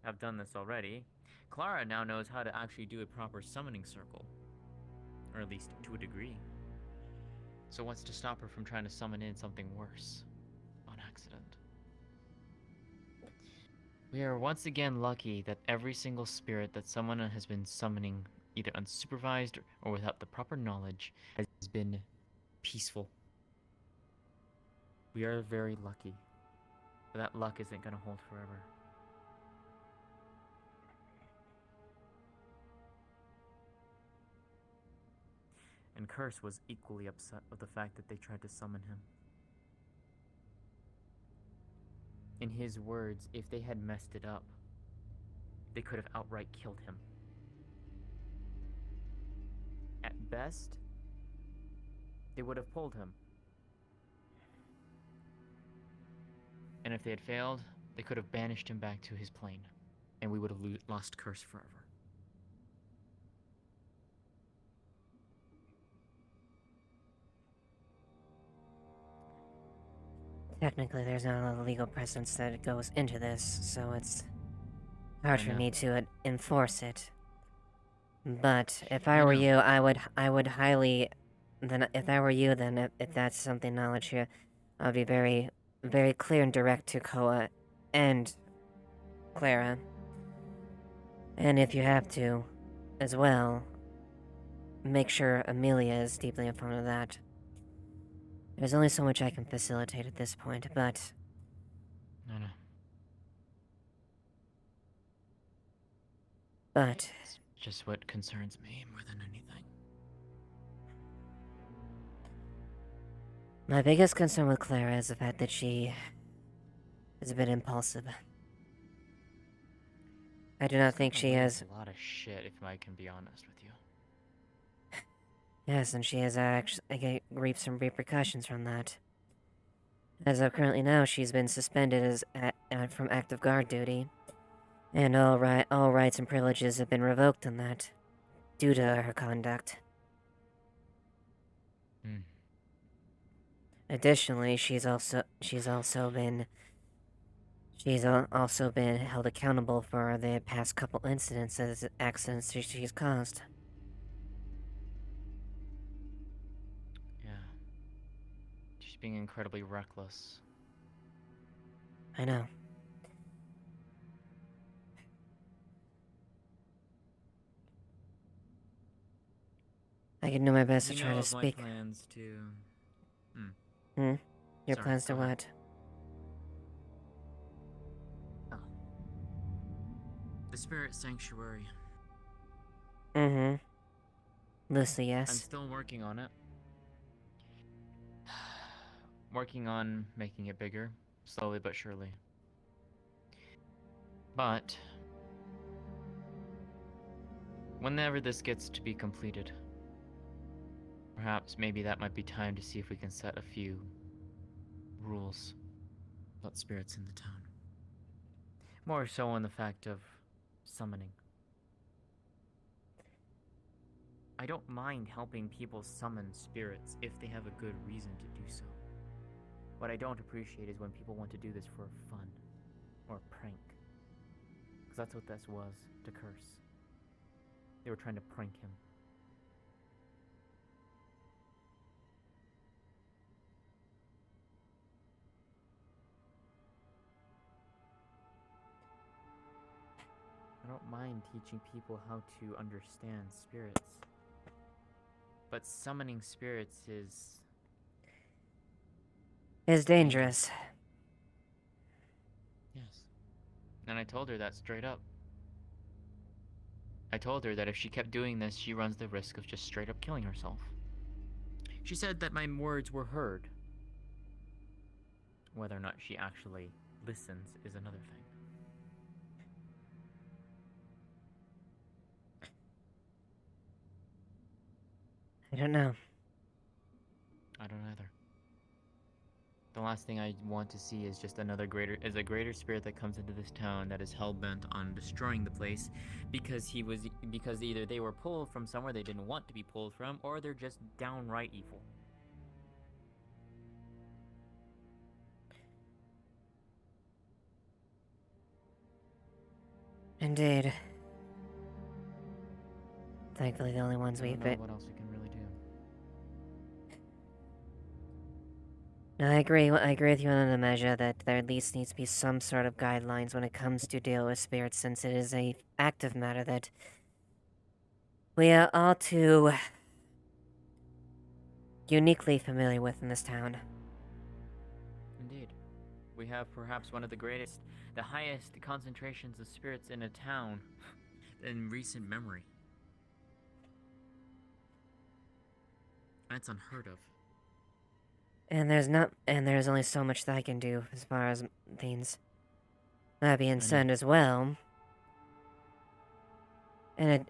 have done this already, Clara now knows how to actually do a proper summoning circle. Or at least to a degree. So what's to stop her from trying to summon in something worse on accident? We are once again lucky that every single spirit that someone has been summoning, either unsupervised or without the proper knowledge, has been peaceful. We are very lucky, but that luck isn't going to hold forever. And Curse was equally upset with the fact that they tried to summon him. In his words, if they had messed it up, they could have outright killed him. At best, they would have pulled him. And if they had failed, they could have banished him back to his plane, and we would have lost Curse forever. Technically, there's not a lot of legal precedence that goes into this, so it's hard for me to enforce it. But if I were you, I would highly, then if I were you, then if that's something knowledge here, I'd be very, very clear and direct to Koa and Clara. And if you have to, as well, make sure Amelia is deeply informed of that. There's only so much I can facilitate at this point, but... No. But... It's just what concerns me more than anything. My biggest concern with Clara is the fact that she is a bit impulsive. I do not think she has... a lot of shit, if I can be honest with you. Yes, and she has actually reaped some repercussions from that. As of currently now, she's been suspended from active guard duty, and all rights and privileges have been revoked on that, due to her conduct. Additionally, she's also been held accountable for the past couple accidents she's caused. Being incredibly reckless. I know. I can do my best to try to speak. My plans to... Your plans to what? Oh. The Spirit Sanctuary. Lucy, yes. I'm still working on it. Working on making it bigger, slowly but surely. But whenever this gets to be completed, perhaps maybe that might be time to see if we can set a few rules about spirits in the town. More so on the fact of summoning. I don't mind helping people summon spirits if they have a good reason to do so. What I don't appreciate is when people want to do this for fun or a prank. Because that's what this was, to curse. They were trying to prank him. I don't mind teaching people how to understand spirits. But summoning spirits is dangerous. Yes. And I told her that straight up. I told her that if she kept doing this, she runs the risk of just straight up killing herself. She said that my words were heard. Whether or not she actually listens is another thing. I don't know. I don't either. The last thing I want to see is just a greater spirit that comes into this town that is hell-bent on destroying the place because either they were pulled from somewhere they didn't want to be pulled from, or they're just downright evil. Indeed. Thankfully, the only ones I we've don't know what else we can really do. No, I agree with you on the measure that there at least needs to be some sort of guidelines when it comes to deal with spirits, since it is a active matter that we are all too uniquely familiar with in this town. Indeed. We have perhaps one of the highest concentrations of spirits in a town in recent memory. That's unheard of. And there's only so much that I can do as far as things. That being said as well, and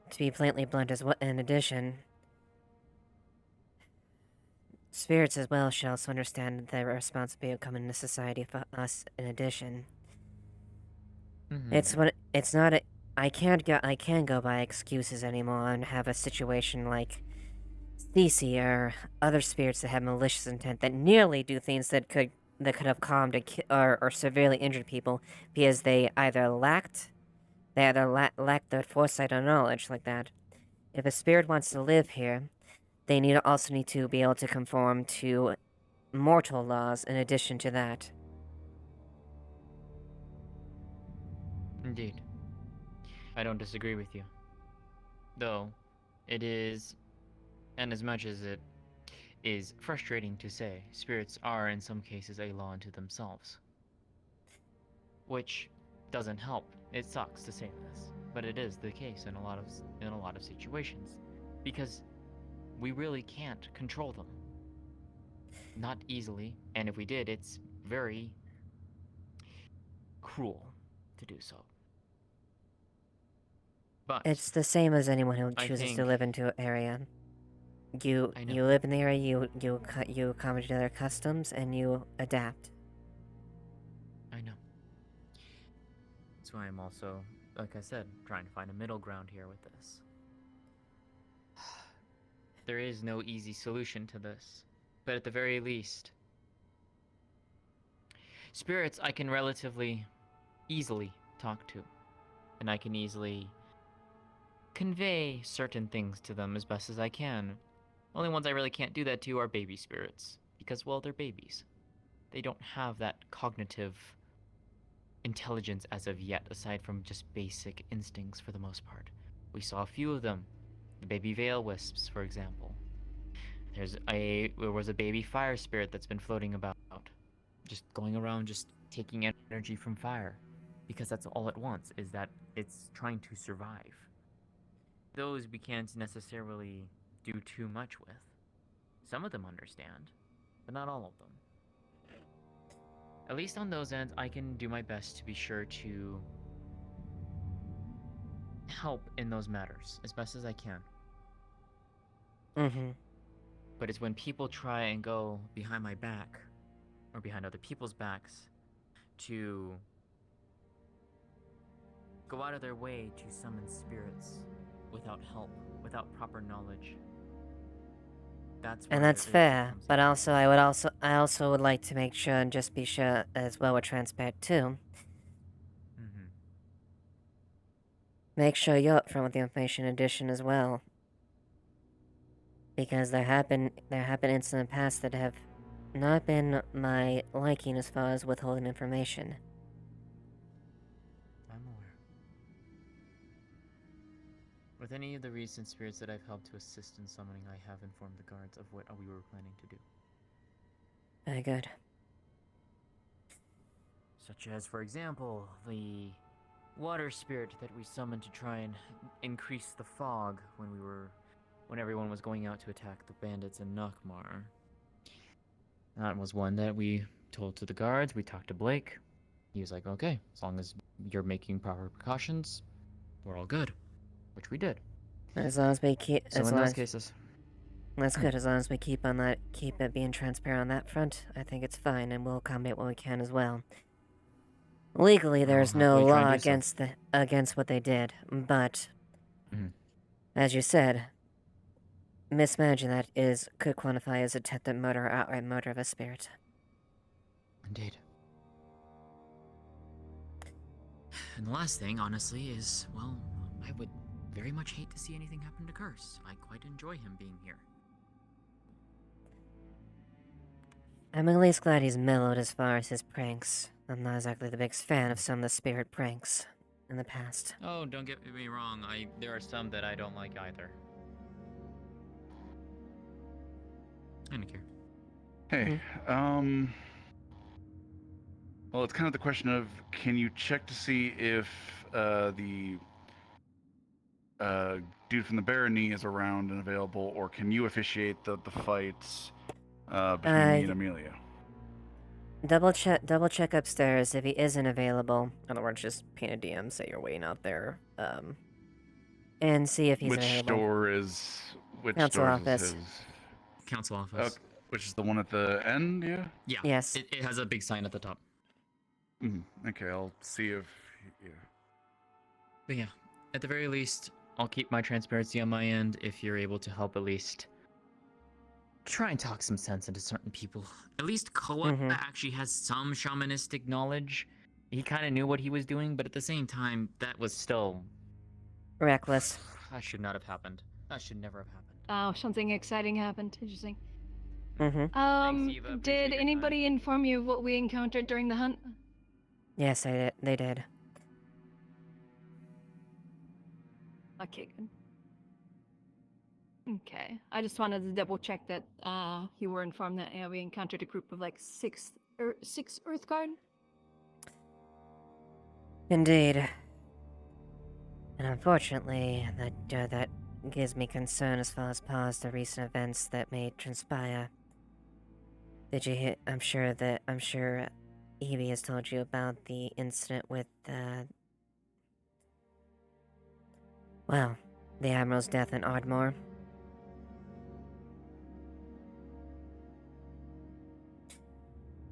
to be blatantly blunt as well, in addition, spirits as well should also understand their responsibility of coming into society for us in addition. I can't go by excuses anymore and have a situation like Thesey or other spirits that have malicious intent that nearly do things that could have calmed or severely injured people because they either lacked the foresight or knowledge like that. If a spirit wants to live here, they also need to be able to conform to mortal laws in addition to that. Indeed. I don't disagree with you. Though, it is, and as much as it is frustrating to say, spirits are in some cases a law unto themselves. Which doesn't help. It sucks to say this, but it is the case in a lot of situations. Because we really can't control them. Not easily, and if we did, it's very cruel to do so. But it's the same as anyone who chooses to live into an area. You live in the area, you accommodate their customs, and you adapt. I know. That's why I'm also, like I said, trying to find a middle ground here with this. There is no easy solution to this, but at the very least, spirits I can relatively easily talk to, and I can easily convey certain things to them as best as I can. Only ones I really can't do that to are baby spirits, because, well, they're babies. They don't have that cognitive intelligence as of yet, aside from just basic instincts for the most part. We saw a few of them. The baby veil wisps, for example. There was a baby fire spirit that's been floating about, just going around just taking energy from fire, because that's all it wants, is that it's trying to survive. Those we can't necessarily do too much with. Some of them understand, but not all of them. At least on those ends, I can do my best to be sure to help in those matters as best as I can. Mm-hmm. But it's when people try and go behind my back, or behind other people's backs, to go out of their way to summon spirits without help, without proper knowledge. That's fair, but also I also would like to make sure and just be sure as well we're transparent too. make sure you're up front with the information edition as well. Because there have been incidents in the past that have not been my liking as far as withholding information. I'm aware. With any of the recent spirits that I've helped to assist in summoning, I have informed the guards of what we were planning to do. Very good. Such as, for example, the water spirit that we summoned to try and increase the fog when everyone was going out to attack the bandits in Nakmar. That was one that we told to the guards. We talked to Blake. He was like, okay, as long as you're making proper precautions, we're all good. Which we did. As long as we keep... So in those cases... That's good, as long as we keep it being transparent on that front, I think it's fine, and we'll accommodate what we can as well. Legally, there's no law against what they did, but... As you said, mismanaging that could quantify as attempted murder or outright murder of a spirit. Indeed. And the last thing, honestly, is, well, I would very much hate to see anything happen to Curse. I quite enjoy him being here. I'm at least glad he's mellowed as far as his pranks. I'm not exactly the biggest fan of some of the spirit pranks in the past. Oh, don't get me wrong, there are some that I don't like either. I don't care. Hey, well, it's kind of the question of, can you check to see if the dude from the Barony is around and available, or can you officiate the fights between me and Amelia? Double check upstairs if he isn't available. In other words, just ping a DM, say you're waiting out there, and see if he's available. Which Council door office. is his? Council office. Which is the one at the end, yeah? Yeah. Yes. It has a big sign at the top. Okay, I'll see if... Yeah. But yeah, at the very least, I'll keep my transparency on my end if you're able to help at least try and talk some sense into certain people. At least Koa actually has some shamanistic knowledge. He kind of knew what he was doing, but at the same time, that was still... reckless. That should not have happened. That should never have happened. Oh, something exciting happened. Interesting. Thanks, Eva. Did anybody inform you of what we encountered during the hunt? Yes, they did. Okay, good. Okay, I just wanted to double check that you were informed that we encountered a group of like six Earthguard. Indeed. And unfortunately, that gives me concern as far as past the recent events that may transpire. Did you hear? I'm sure Evie has told you about the incident with well, the Admiral's death in Ardmore.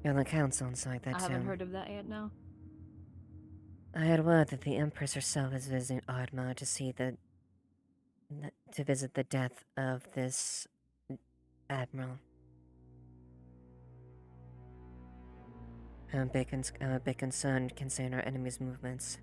You're on the council and so like that I too. haven't heard of that yet. No. I had word that the Empress herself is visiting Ardmore to see to visit the death of this Admiral. I'm a bit concerned concerning our enemy's movements.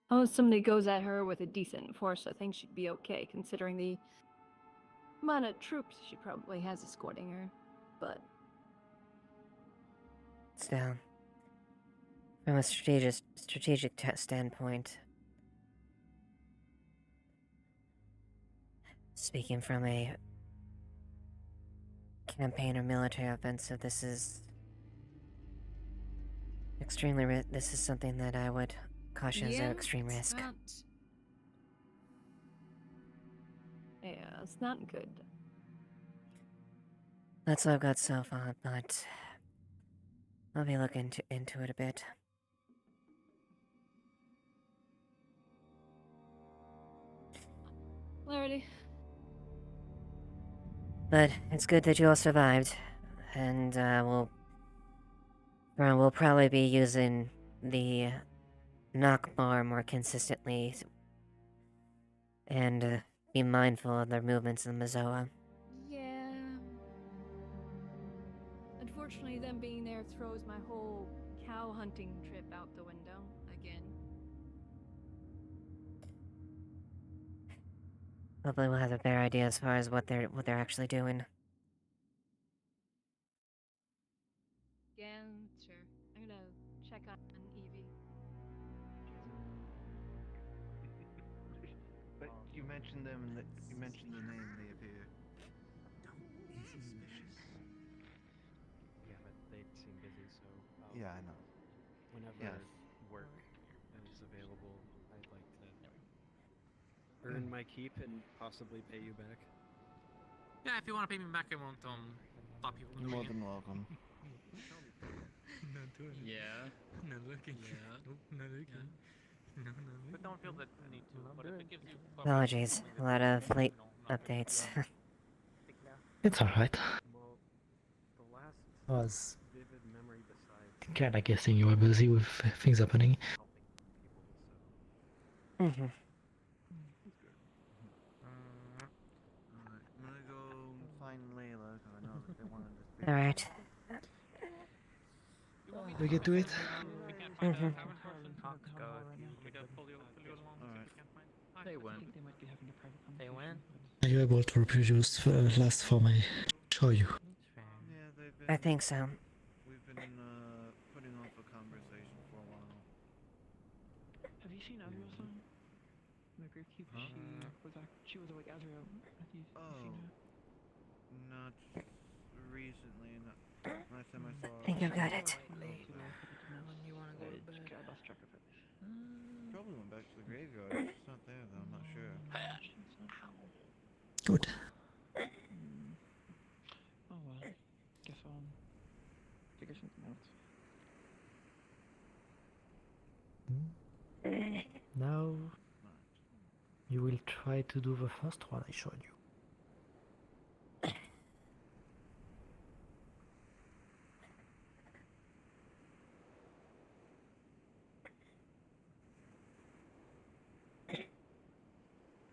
Oh, somebody goes at her with a decent force. I think she'd be okay, considering the amount of troops she probably has escorting her. But Still, from a strategic standpoint, speaking from a campaign or military offensive, this is extremely this is something that I would caution as an extreme risk. Yeah, it's not good. That's all I've got so far, but I'll be looking into it a bit. Alrighty. But it's good that you all survived, and we'll probably be using the knock bar more consistently, and be mindful of their movements in Mazoa. Yeah. Unfortunately, them being there throws my whole cow hunting trip out the window again. Hopefully we'll have a better idea as far as what they're actually doing. Again, sure. I'm gonna check on Evie. But you mentioned them and you mentioned the name, they appear. Don't be suspicious. Yeah, but they seem busy, so Yeah, I know. whenever Yes. work is available, I'd like to earn my keep and possibly pay you back. Yeah, if you want to pay me back, I won't stop you from You're more doing it. than welcome. Not doing it. Yeah. Not looking. Yeah. Nope, not looking. No, not looking. But don't feel the need to. Not But if it gives you Apologies, a lot of late updates. It's alright. Well, the last I was vivid memory besides kinda guessing you were busy with things happening. Mm-hmm. Alright, I'm gonna go find Layla because I know that they wanted to speak. Alright. We get to it? Mm-hmm. They went. They went. Are you able to reproduce last for my show you? Yeah, they've been. I think so. We've been putting off a conversation for a while. Have you seen Azrael's son? My gravekeeper. She was like Azrael. Have you seen her? Not recently. Last time I saw her. I think I've got it. You wanna go to bed? I lost track of it. Probably went back to the graveyard. It's not there though. I'm not sure. Good. Oh well. Guess I'll figure something out. Now you will try to do the first one I showed you.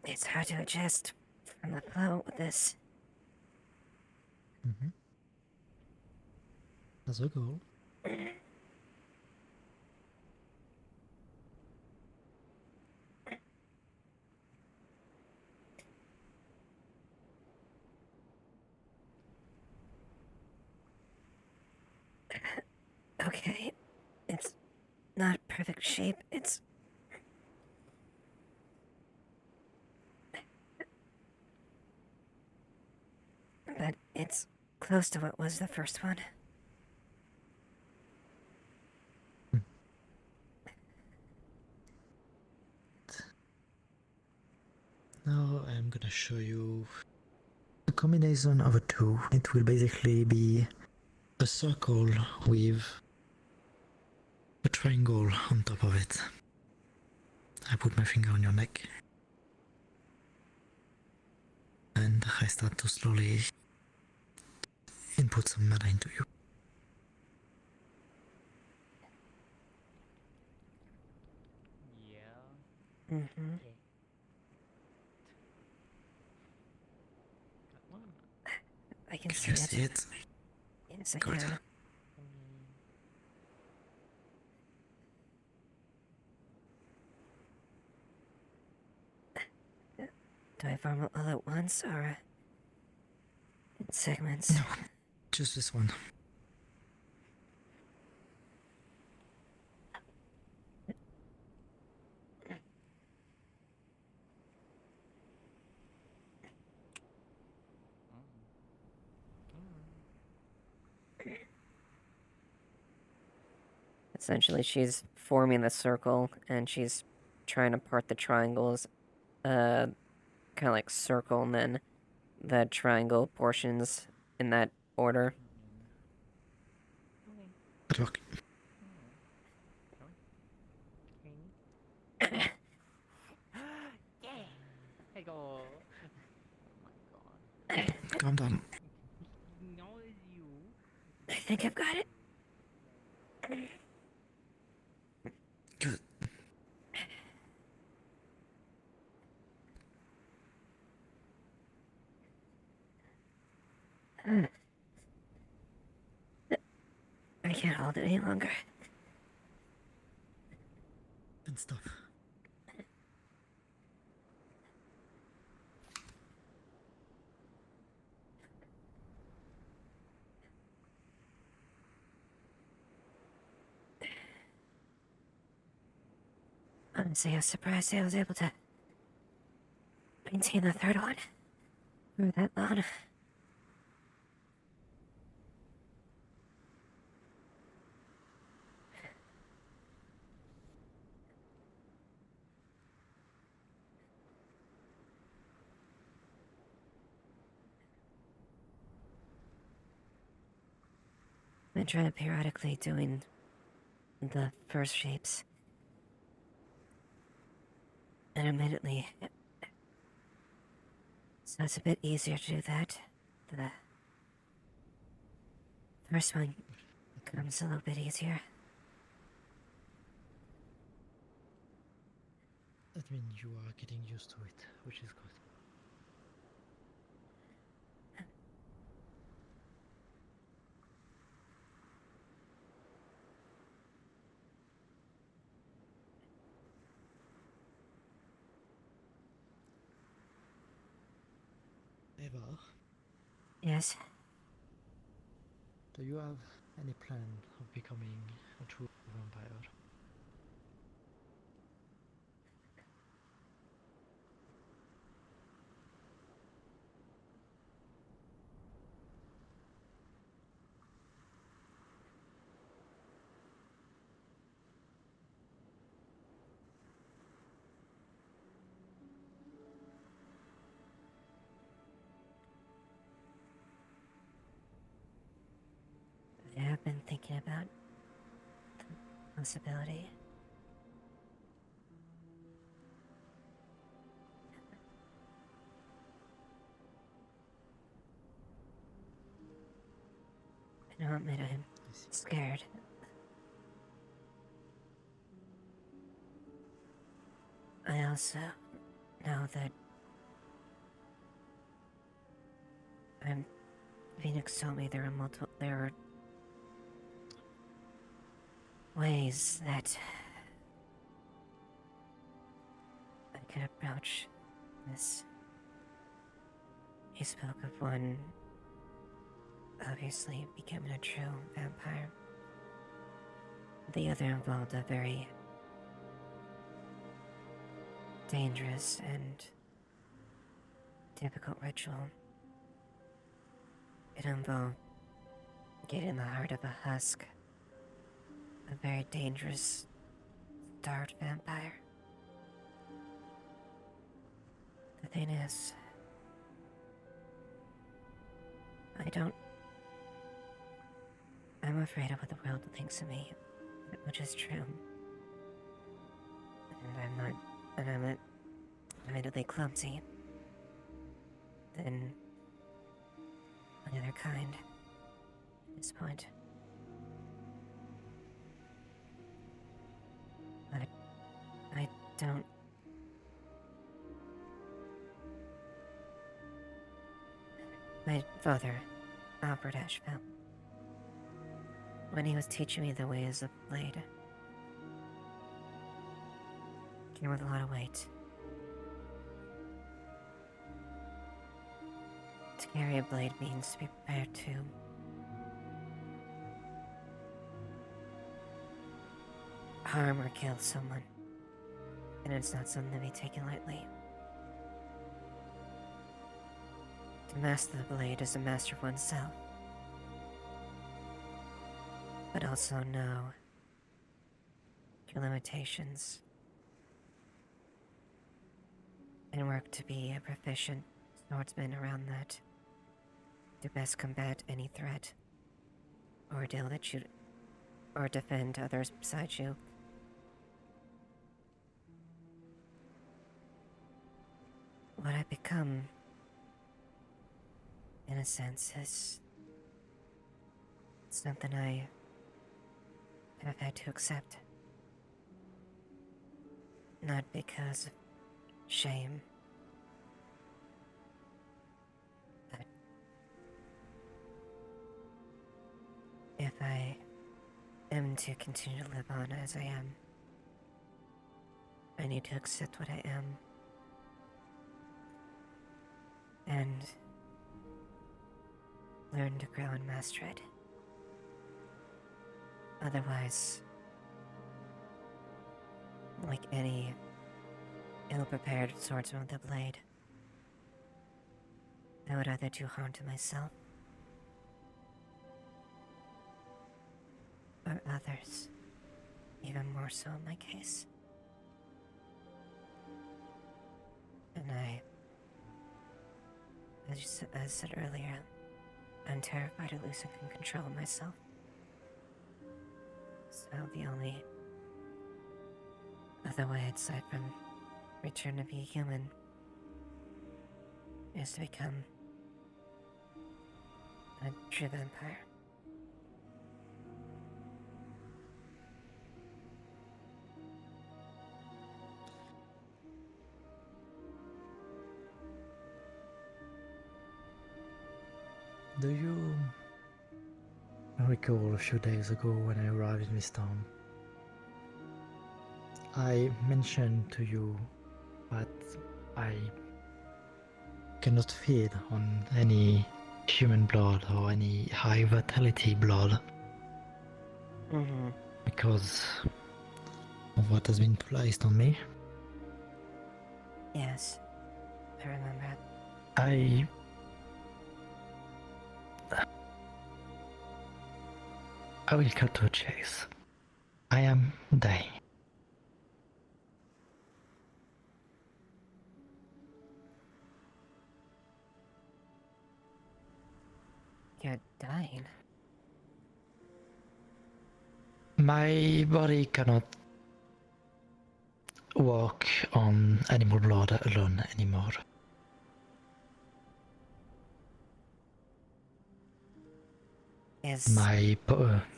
It's hard to adjust from the flow with this. Mm-hmm. That's the goal. Okay, it's not perfect shape, it's... But it's close to what was the first one. Now I'm gonna show you a combination of the two. It will basically be a circle with a triangle on top of it. I put my finger on your neck and I start to slowly input some mana into you. Yeah. Mm-hmm. I can see you see it? Yes, I Good. can. Do I farm it all at once, or in segments? No, just this one. Essentially, she's forming the circle, and she's trying to part the triangles, kind of like circle, and then the triangle portions in that order. Good luck. Hey go. Calm down. No, it's you. I think I've got it. Good. can't hold it any longer. Then stop. Honestly, I was surprised I was able to maintain the third one for that long. I tried periodically doing the first shapes. And admittedly, so it's a bit easier to do that. The first one comes a little bit easier. That means you are getting used to it, which is good. Eva, Yes? do you have any plan of becoming a true vampire? I have been thinking about the possibility. I don't admit I'm scared. I also know that Phoenix told me there are ways that I could approach this. He spoke of one obviously becoming a true vampire. The other involved a very dangerous and difficult ritual. It involved getting the heart of a husk, a very dangerous, starved vampire. The thing is, I'm afraid of what the world thinks of me, which is true. And I'm admittedly clumsy than my other kind at this point. But I don't... My father, Albert Ashevail, when he was teaching me the ways of blade, came with a lot of weight. To carry a blade means to be prepared to harm or kill someone, and it's not something to be taken lightly. To master the blade is to master oneself, but also know your limitations and work to be a proficient swordsman around that, to best combat any threat or ordeal that you or defend others beside you. What I've become, in a sense, is something I have had to accept. Not because of shame, but if I to continue to live on as I am. I need to accept what I am. And learn to grow and master it. Otherwise, like any ill-prepared swordsman with a blade, I would either do harm to myself or others, even more so in my case. And as I said earlier, I'm terrified of losing control of myself. So the only other way aside from return to be a human is to become a true vampire. Do you recall a few days ago when I arrived in this town? I mentioned to you that I cannot feed on any human blood or any high vitality blood. Because of what has been placed on me. Yes, I remember. I will cut to a chase. I am dying. You're dying? My body cannot walk on animal blood alone anymore.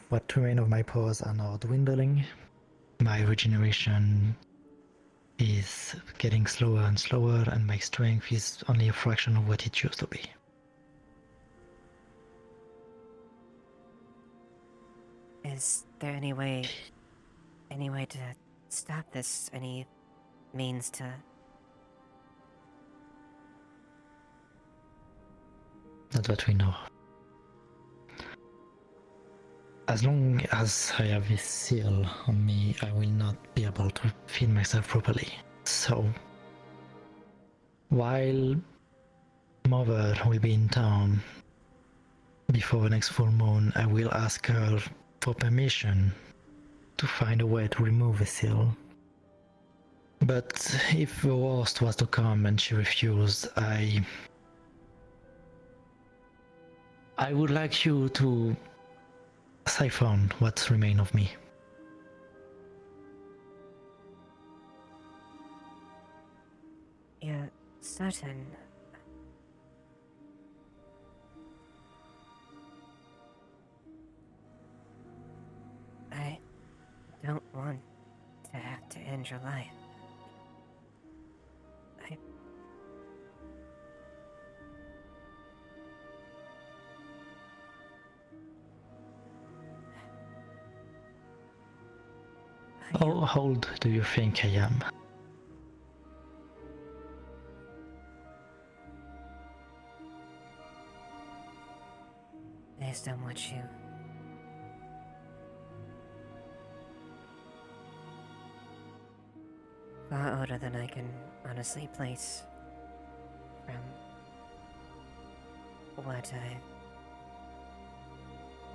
What remain of my powers are now dwindling. My regeneration is getting slower and slower, and my strength is only a fraction of what it used to be. Is there any way to stop this? Any means to... Not that we know. As long as I have this seal on me, I will not be able to feed myself properly. So, while Mother will be in town before the next full moon, I will ask her for permission to find a way to remove the seal. But if the worst was to come and she refused, I would like you to siphon what's remain of me. You're certain? I don't want to have to end your life. How old do you think I am? Based on what you... far older than I can honestly place from what I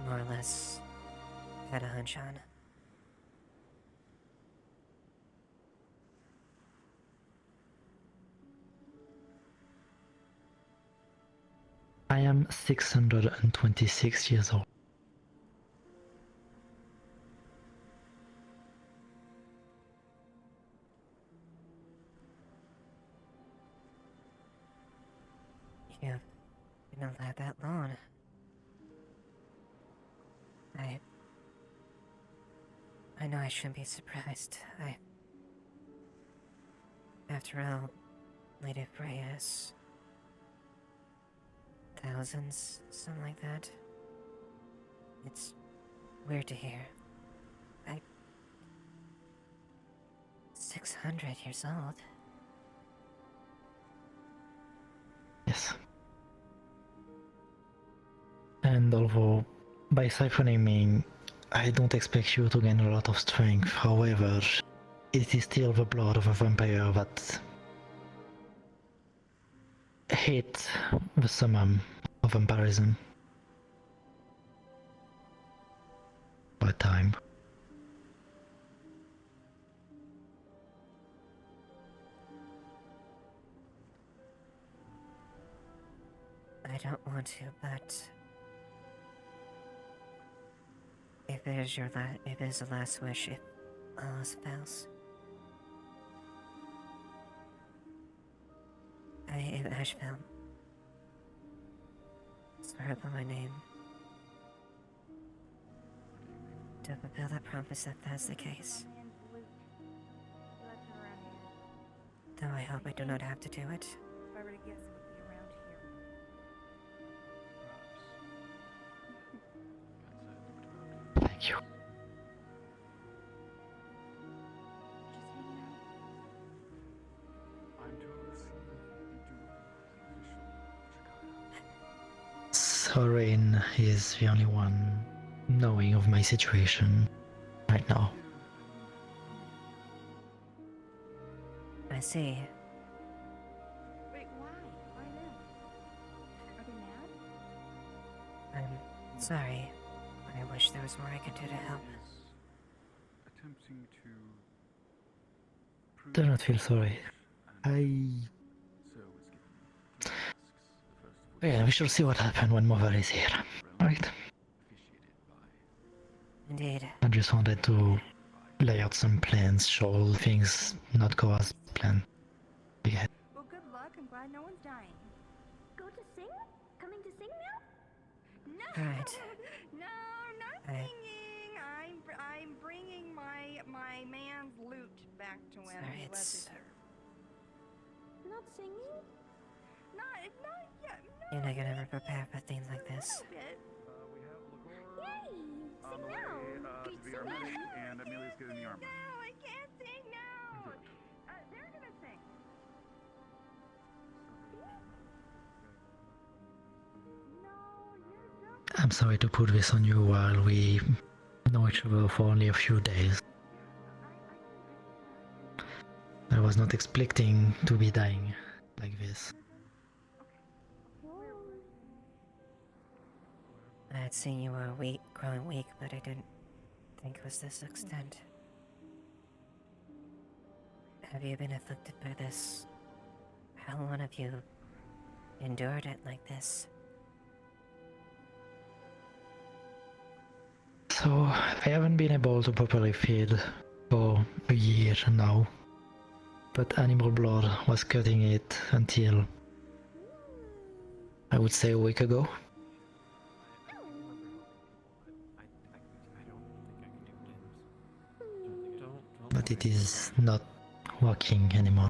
more or less had a hunch on. I am 626 years old. You've been alive that long. I know I shouldn't be surprised. After all, Lady Freya's... thousands, something like that. It's weird to hear. 600 years old. Yes. And although by siphoning I don't expect you to gain a lot of strength, however, it is still the blood of a vampire that hit the summum of vampirism. By time. I don't want to, but if it is if it is the last wish, if all else fails, I am Ashevail. Swear by my name. To fulfill that promise if that's the case. Though I hope I do not have to do it. If I were to guess, it would be around here. Thank you. Sorin is the only one knowing of my situation right now. I see. Wait, why? Why them? Are they mad? I'm sorry. I wish there was more I could do to help. Attempting to Do not feel sorry. Yeah, we shall see what happens when Mother is here. Right? Indeed. I just wanted to lay out some plans, show things not go as planned. Yeah. Well, good luck. I'm glad no one's dying. Go to sing? Coming to sing now? No! Right. No, not singing. I'm bringing my man's loot back to him. Sorry, He left it's... it here. Not singing? Not yet. You're not gonna ever prepare for things like this. Bit. Yay! On Sing the way now! to be our medic, and Amelia's getting the armor. No, I can't sing now. They're gonna sing. I'm sorry to put this on you while we know each other for only a few days. I was not expecting to be dying like this. I had seen you were growing weak, but I didn't think it was this extent. Have you been afflicted by this? How long have you endured it like this? So, I haven't been able to properly feed for a year now. But animal blood was cutting it until, I would say, a week ago. But it is not working anymore.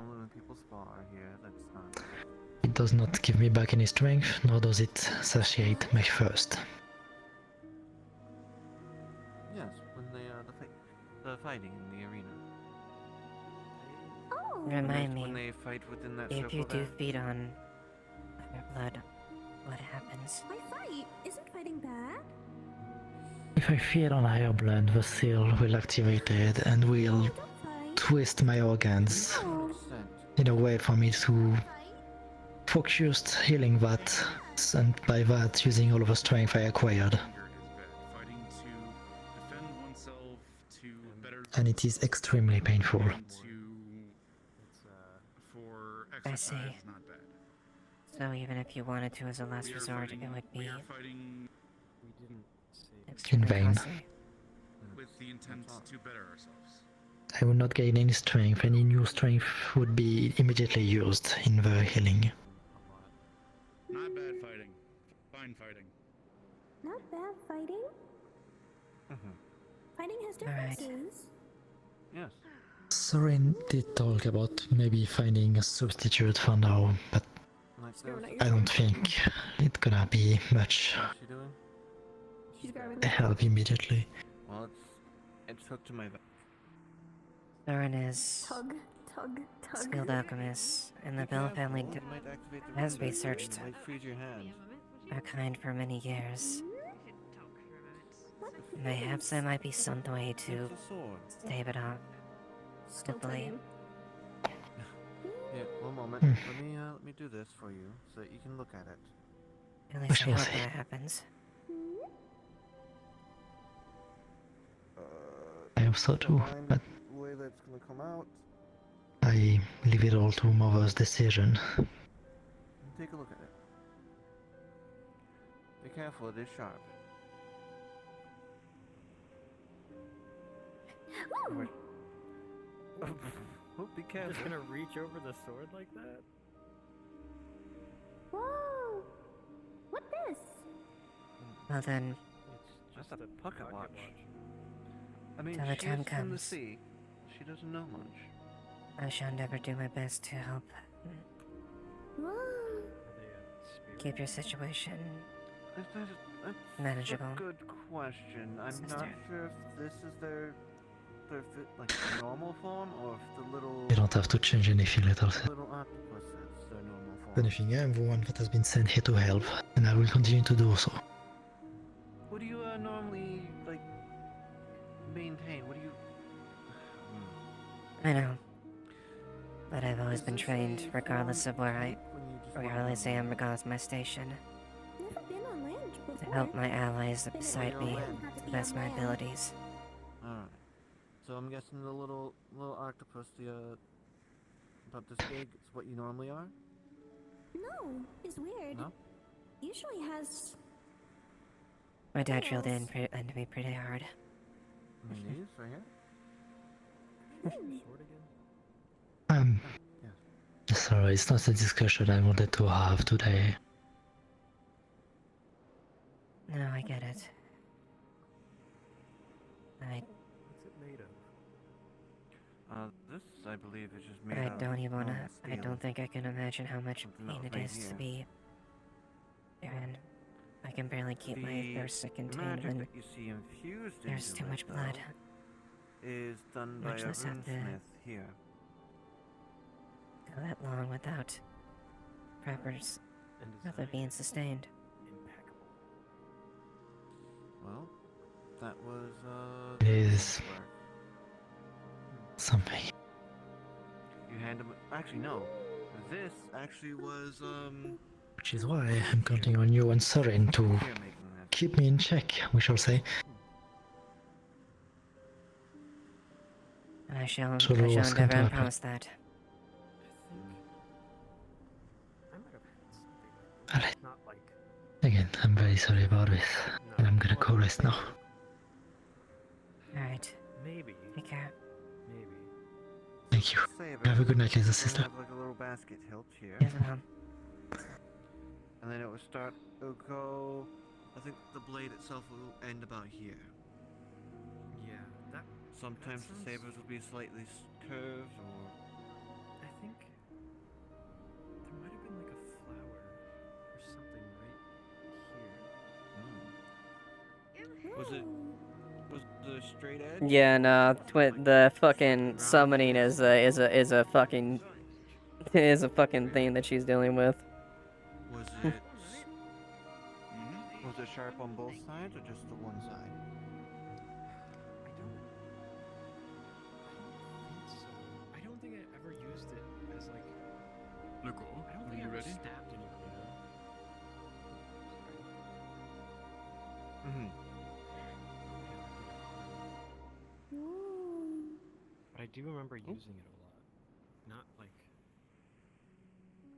It does not give me back any strength, nor does it satiate my thirst. Yes, when they the fighting in the arena. Remind me, When they fight within that if circle you do there. feed on their blood, what happens? Why fight? Isn't fighting bad? If I feed on higher blood, the seal will activate it and will twist my organs in a way for me to focus healing that, and by that using all of the strength I acquired. Fighting to defend oneself, to better And it is extremely painful. for I exercise see. is not bad. So even if you wanted to as a last We are resort, fighting- it would we be are fighting extremely vain. costly. with the intent to better ourselves. I will not gain any strength. Any new strength would be immediately used in the healing. Not bad fighting. Fine fighting. Not bad fighting. Fighting has Alright. differences. Yes. Sorin did talk about maybe finding a substitute for now, but I don't think it's gonna be much What's she doing? She's grabbing help immediately. Well, it's hooked to my back. Thorin is Tug, tug, tug. skilled alchemist, and the Be Bell family careful, it might activate the has rune breaker researched and might freeze your hand. our kind for many years. Perhaps there might be some way to It's a sword. stave it off. Still Hopefully. tugging. Here, one moment. Let me do this for you so that you can look at it. At We least I shall hope see. that happens. I hope so too, Mind but the way that's gonna come out. I leave it all to Mother's decision. Take a look at it. Be careful, it is sharp. Woo! Oh, be You're just careful. gonna reach over the sword like that? Whoa! What this? Well then, It's That's a pocket watch. I mean, till the she time is from the comes, sea. She doesn't know much. I shall endeavor to do my best to help Whoa! keep your situation That's manageable. a good question. I'm Sister. not sure if this is their like normal form or if the little You don't have to change anything, little. little octopus is their normal form. If anything, I am the one that has been sent here to help, and I will continue to do so. What do you normally like maintain? What do you? I know. But I've always Is been this trained, a regardless of where I, when you just walk regardless I around? am, regardless of my station, Never been on land to before. help my allies Been beside on me land. to the best of my abilities. All right. So I'm guessing the little octopus, about this big, is what you normally are. No, it's weird. No. Usually has. My dad drilled Tails. into me pretty hard. My knees, right here. Sword again? Sorry, it's not a discussion I wanted to have today. No, I get it. What's it made of? This, I believe, is just made I out don't of even wanna. normal I steel. don't think I can imagine how much Something pain else it right is to here. be. Aaron, I can barely keep my The thirst contained magic when that you see infused there's into too much it, blood. though, is done by Much a less have to runesmith here. go that long without proper method being sustained. Impeccable. Well, that was It is work. something. You hand him. Actually, no. This actually was Which is why I'm counting on you and Sorin to here making this. keep me in check, we shall say. And I shall So what's going endeavor to and happen? promise that. I might have had something like Alright. Not like. Again, I'm very sorry about this, and I'm gonna go rest now. Alright. Maybe. Take care. Maybe. Thank you. Save it. Have a good night, little We'll sister. have like a little basket hilt here. Yes, Mom. And then it will start. It'll go. I think the blade itself will end about here. Yeah, that. Sometimes sounds- the sabers will be slightly curved, or I think there might have been like a flower or something right here. was it the straight edge? Yeah, no, the fucking summoning is a fucking thing that she's dealing with. Was it? Was it sharp on both sides or just the one side? I don't think I ever used it as like. Luko, I don't are think I you ever ready? stabbed anyone. Mm-hmm. But I do remember using it a lot. Not like.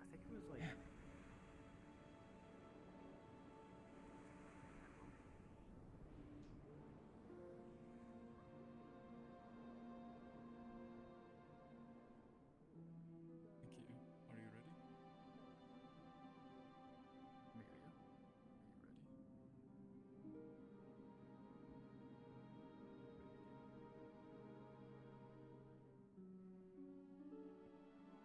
I think it was like. Thank you. Are you ready? Miria, are you ready?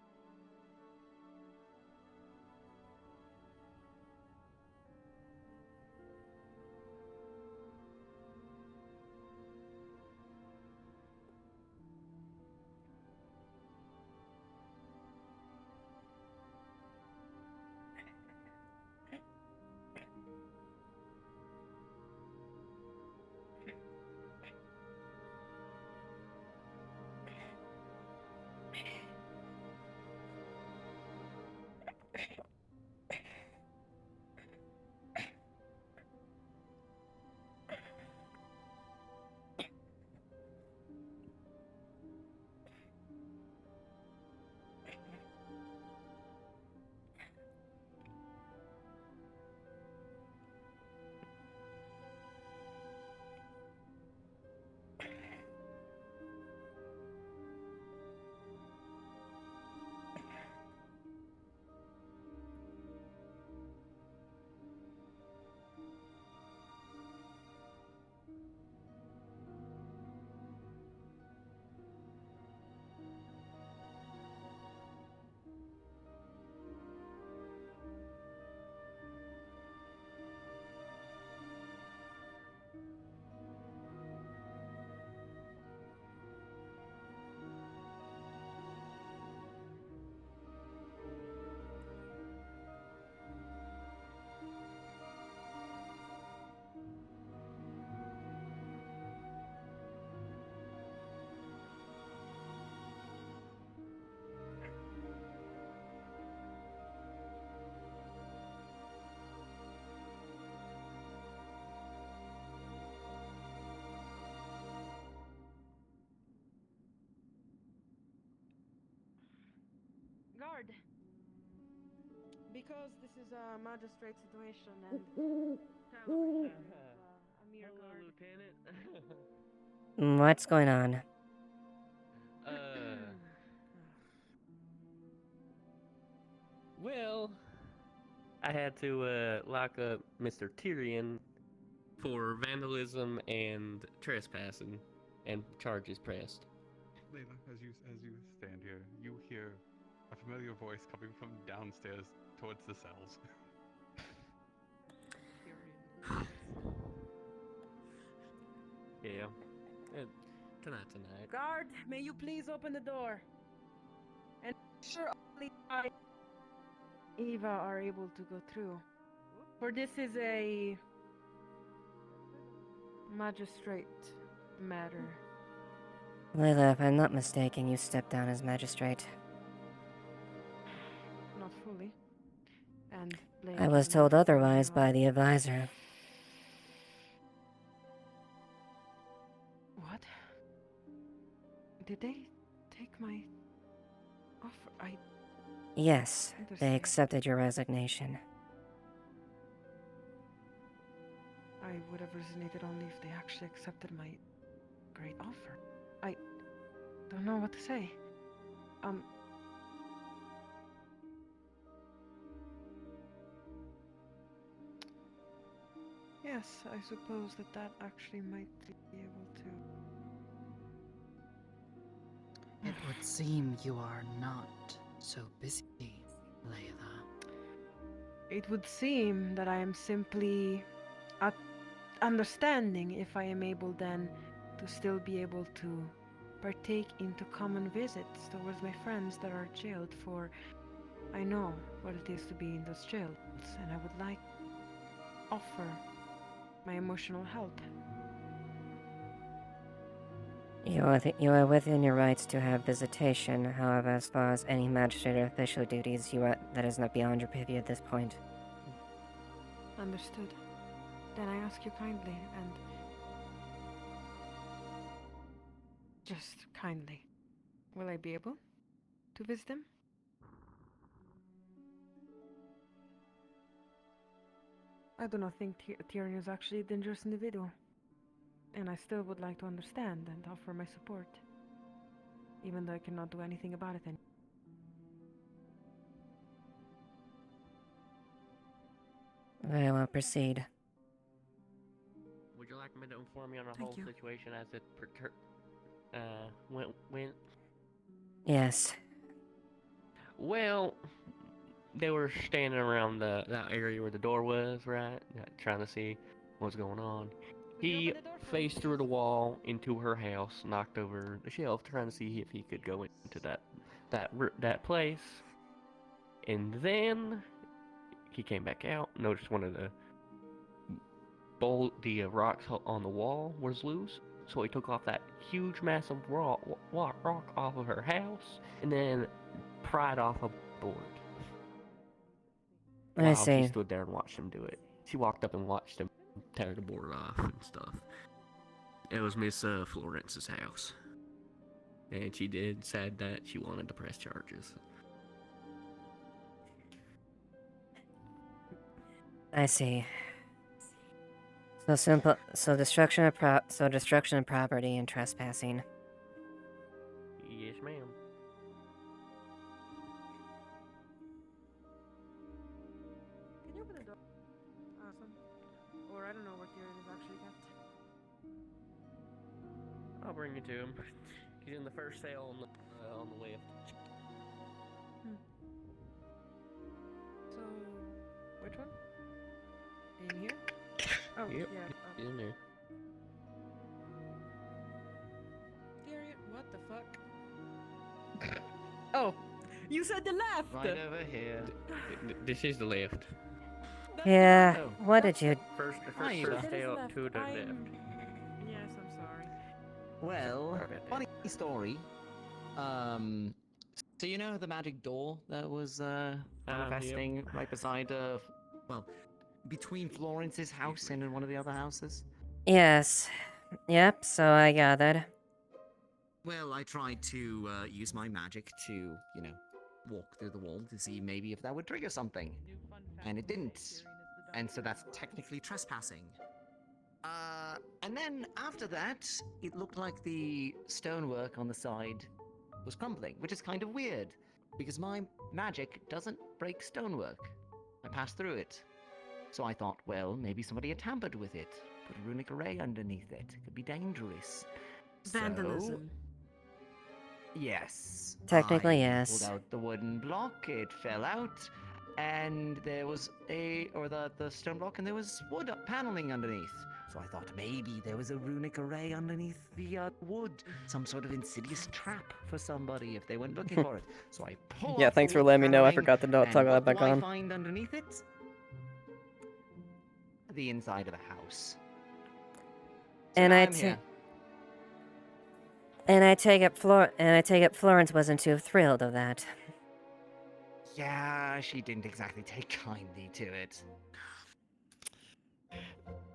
guard. Because this is a magistrate situation and apparently this is a mere guard. Lieutenant. What's going on? Well, I had to lock up Mr. Tyrion for vandalism and trespassing, and charges pressed. Layla, as you stand here, you hear a familiar voice coming from downstairs towards the cells. Yeah. Tonight. Guard, may you please open the door? And sure only I Eva are able to go through. For this is a magistrate matter. Layla, if I'm not mistaken, you stepped down as magistrate. Not fully. And Blake I was and told Eva otherwise are- by the advisor. What? Did they take my offer? Yes, they Understand. accepted your resignation. I would have resonated only if they actually accepted my great offer. I don't know what to say. Yes, I suppose that actually might be able to. It would seem you are not so busy, Layla. It would seem that I am simply understanding if I am able then to still be able to partake into common visits towards my friends that are jailed, for I know what it is to be in those jails, and I would like to offer my emotional help. You are within your rights to have visitation. However, as far as any magistrate or official duties, that is not beyond your purview at this point. Understood. Then I ask you kindly, and just kindly, will I be able to visit him? I do not think Tyrion is actually a dangerous individual, and I still would like to understand and offer my support, even though I cannot do anything about it anymore. Very well, proceed. Would you like me to inform you on the Thank whole you. situation as it went? Yes. Well, they were standing around that area where the door was, right? Trying to see what's going on. He faced through the wall into her house, knocked over the shelf, trying to see if he could go into that place. And then he came back out, noticed one of the rocks on the wall was loose, so he took off that huge, massive rock off of her house, and then pried off a board. I see. She stood there and watched him do it. She walked up and watched him tear the board off and stuff. It was Miss Florence's house, and she said that she wanted to press charges. I see. So destruction of property and trespassing. Yes, ma'am. Can you open the door? Awesome. Or I don't know where Tyrion is actually kept. I'll bring you to him. He's in the first cell on the left. So, which one? In here? Oh, Yep. yeah. He's in there. Tyrion, what the fuck? Oh, you said the left! Right over here. This is the left. Yeah, what did you... First That is cell left. to the left. Yes, I'm sorry. Well, Sorry about that. funny story. So you know the magic door that was manifesting right beside well, between Florence's house and one of the other houses? Yes. Yep, so I gathered. Well, I tried to use my magic to, walk through the wall to see maybe if that would trigger something. And it didn't. And so that's technically trespassing. And then after that, it looked like the stonework on the side was crumbling, which is kind of weird, because my magic doesn't break stonework. I passed through it. So I thought, well, maybe somebody had tampered with it, put a runic array underneath it. It could be dangerous. Vandalism. So, yes. Technically, I yes. pulled out the wooden block, it fell out, and there was the stone block, and there was wood paneling underneath. So I thought maybe there was a runic array underneath the wood, some sort of insidious trap for somebody if they went looking for it. So I pulled. Yeah, thanks for letting me know. I forgot to and toggle that what back do I on. find underneath it? The inside of a house. So And now I I'm here. take it Florence wasn't too thrilled of that. Yeah, she didn't exactly take kindly to it.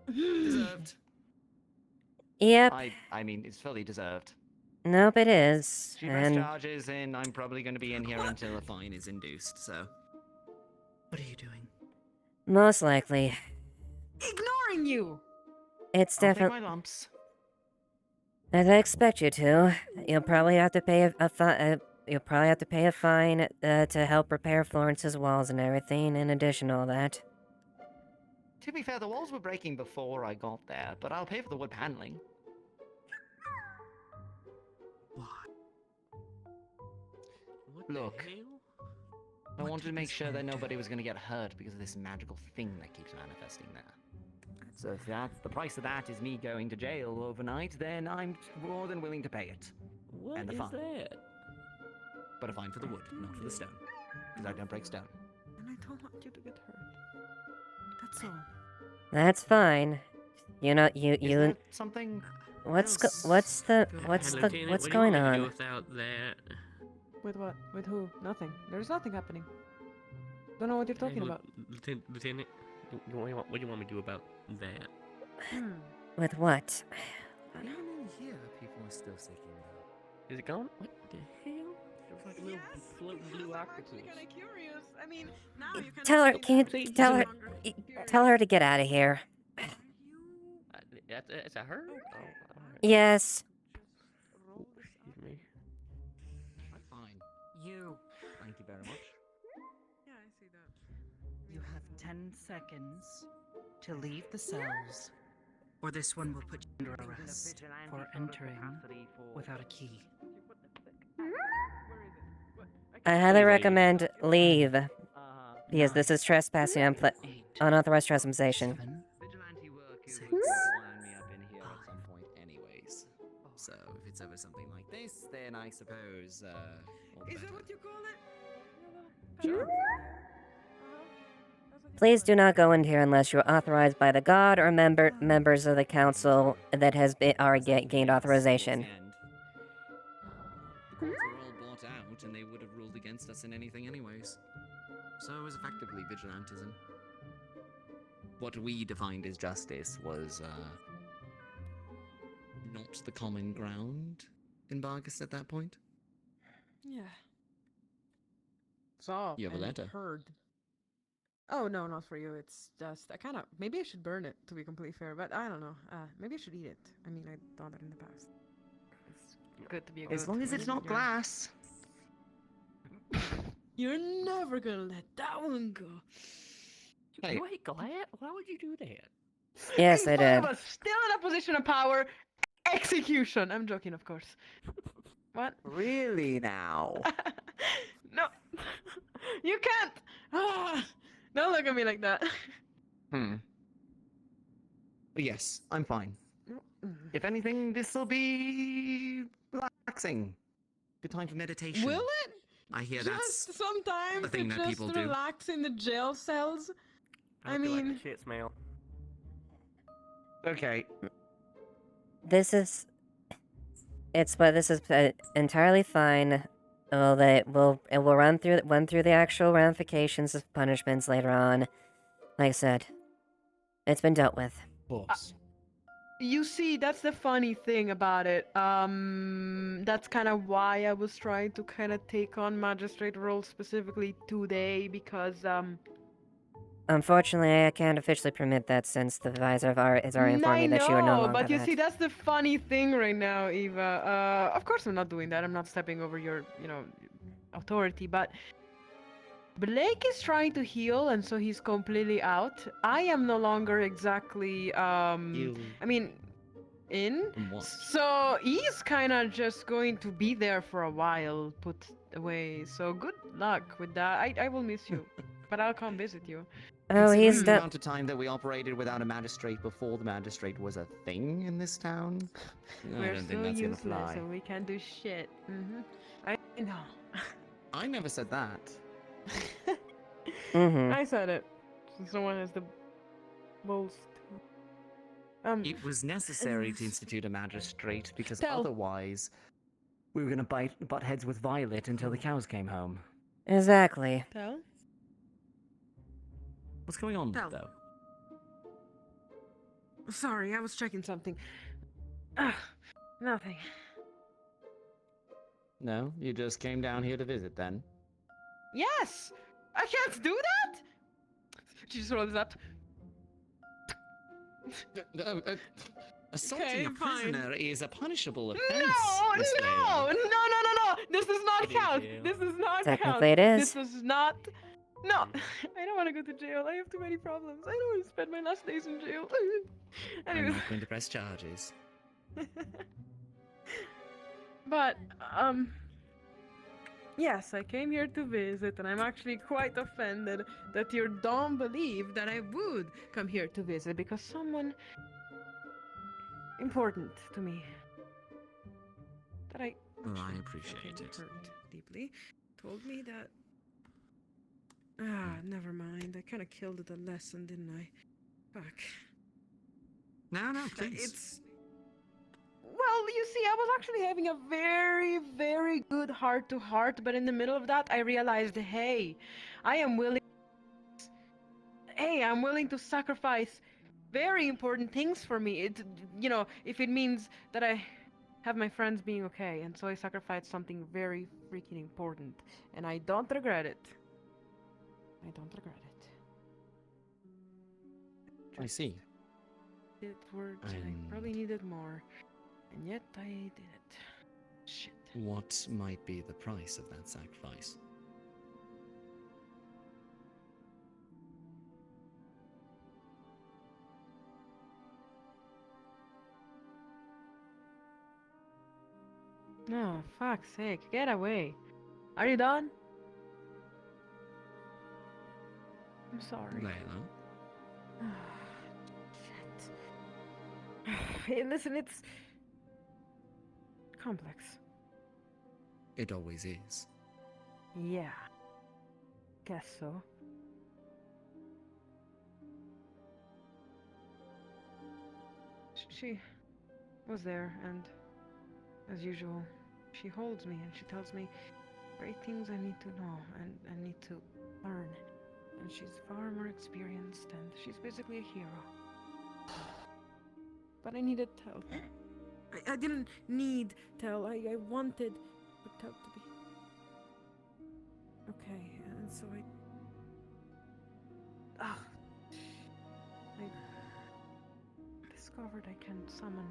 Deserved. Yep. I mean, it's fully deserved. Nope, it is. She pressed And charges, and I'm probably going to be in here until a fine is induced, so. What are you doing? most likely, Ignoring you! it's I'll take definitely. my lumps. As I expect you to, you'll probably have to pay you'll probably have to pay a fine to help repair Florence's walls and everything. In addition to all that. To be fair, the walls were breaking before I got there, but I'll pay for the wood paneling. Look, I wanted to make sure that nobody was going to get hurt because of this magical thing that keeps manifesting there. So if that's the price of that is me going to jail overnight, then I'm more than willing to pay it. What and the is fine. that? But a fine for the wood, not for the stone. Because I don't break stone. And I don't want you to get hurt. That's all. That's fine. You know, Is there something what's else going on? Without that? With what? With who? Nothing. There's nothing happening. Don't know what you're talking about. Lieutenant, what do you want me to do about that? With what? I don't know here. People are still seeking that. Is it gone? What the hell? There's like a little floating blue octopus. kind of curious. I mean, now you can Tell her. Can you tell her to get out of here? Is that her? Oh, alright. Yes. Excuse me. Fine. You. Thank you very much. Yeah, I see that. You have 10 seconds to leave the cells, or this one will put you under arrest for entering without a key. I highly recommend leave, because this is trespassing on unauthorized trespassing. Vigilante work is going to wind me up in here at some point anyways. So if it's ever something like this, then I suppose, Is that what you call it? Sure. Please do not go in here unless you are authorized by the god or members of the council that has gained authorization. The courts were all bought out, and they would have ruled against us in anything anyways. So it was effectively vigilantism. What we defined as justice was, not the common ground in Vargas at that point. Yeah. Saw. You have a and letter. Heard. Oh no, not for you. It's just I kind of maybe I should burn it to be completely fair, but I don't know. Maybe I should eat it. I mean, I thought that in the past. It's good to be a As long as it's not glass. You're never gonna let that one go. Hey. You ate glass? Why would you do that? Yes, I did. Still in a position of power. Execution. I'm joking, of course. What? Really now? No. You can't. Don't look at me like that. But yes, I'm fine. If anything, this'll be relaxing. Good time for meditation. Will it? I hear Just sometimes a thing to that just people do. relax in the jail cells. I feel mean, like the shit smell. Okay. This is entirely fine. Well, it will run through the actual ramifications of punishments later on. Like I said, it's been dealt with. Boss. You see, that's the funny thing about it. That's kind of why I was trying to kind of take on magistrate role specifically today, because Unfortunately, I can't officially permit that since the visor of has already informed me that you are no longer but you that. see, that's the funny thing right now, Eva. Of course I'm not doing that. I'm not stepping over your, authority, but Blake is trying to heal, and so he's completely out. I am no longer exactly, I mean, in. What? So he's kind of just going to be there for a while, put away. So good luck with that. I will miss you, but I'll come visit you. Oh, he's the done. amount of time that we operated without a magistrate before the magistrate was a thing in this town. I We're don't so think that's gonna useless, fly. and we can't do shit. I know. I never said that. I said it. Someone has the balls to. It was necessary to institute a magistrate because Tell. otherwise we were gonna butt heads with Violet until the cows came home. Exactly. Tell. What's going on, Tell. though? Sorry, I was checking something. Nothing. No, you just came down here to visit then? Yes! I can't do that! She just rolled this up. Assaulting a Okay, fine. prisoner is a punishable offense. No! Miss Vale. No! This does not count! jail. This does not Technically count! it is. This does not... No! I don't want to go to jail. I have too many problems. I don't want to spend my last days in jail. I'm Anyways. not going to press charges. But, yes, I came here to visit, and I'm actually quite offended that you don't believe that I would come here to visit, because someone important to me that I appreciate it. hurt deeply told me that. Never mind. I kind of killed it a lesson, didn't I? Fuck. No, please. It's. Well, you see, I was actually having a very, very good heart-to-heart, but in the middle of that, I realized, hey, I'm willing to sacrifice very important things for me. If it means that I have my friends being okay, and so I sacrificed something very freaking important, and I don't regret it. I don't regret it. I see. Words I probably needed more. And yet I did it. Shit. What might be the price of that sacrifice? No, fuck's sake, get away. Are you done? I'm sorry. Layla? Shit. Hey, listen, it's complex. It always is. Yeah. Guess so. She was there, and as usual, she holds me and she tells me great things I need to know and I need to learn. And she's far more experienced, and she's basically a hero. But I needed Tel. I didn't need Tel. I wanted for Tel to be okay, and so I discovered I can summon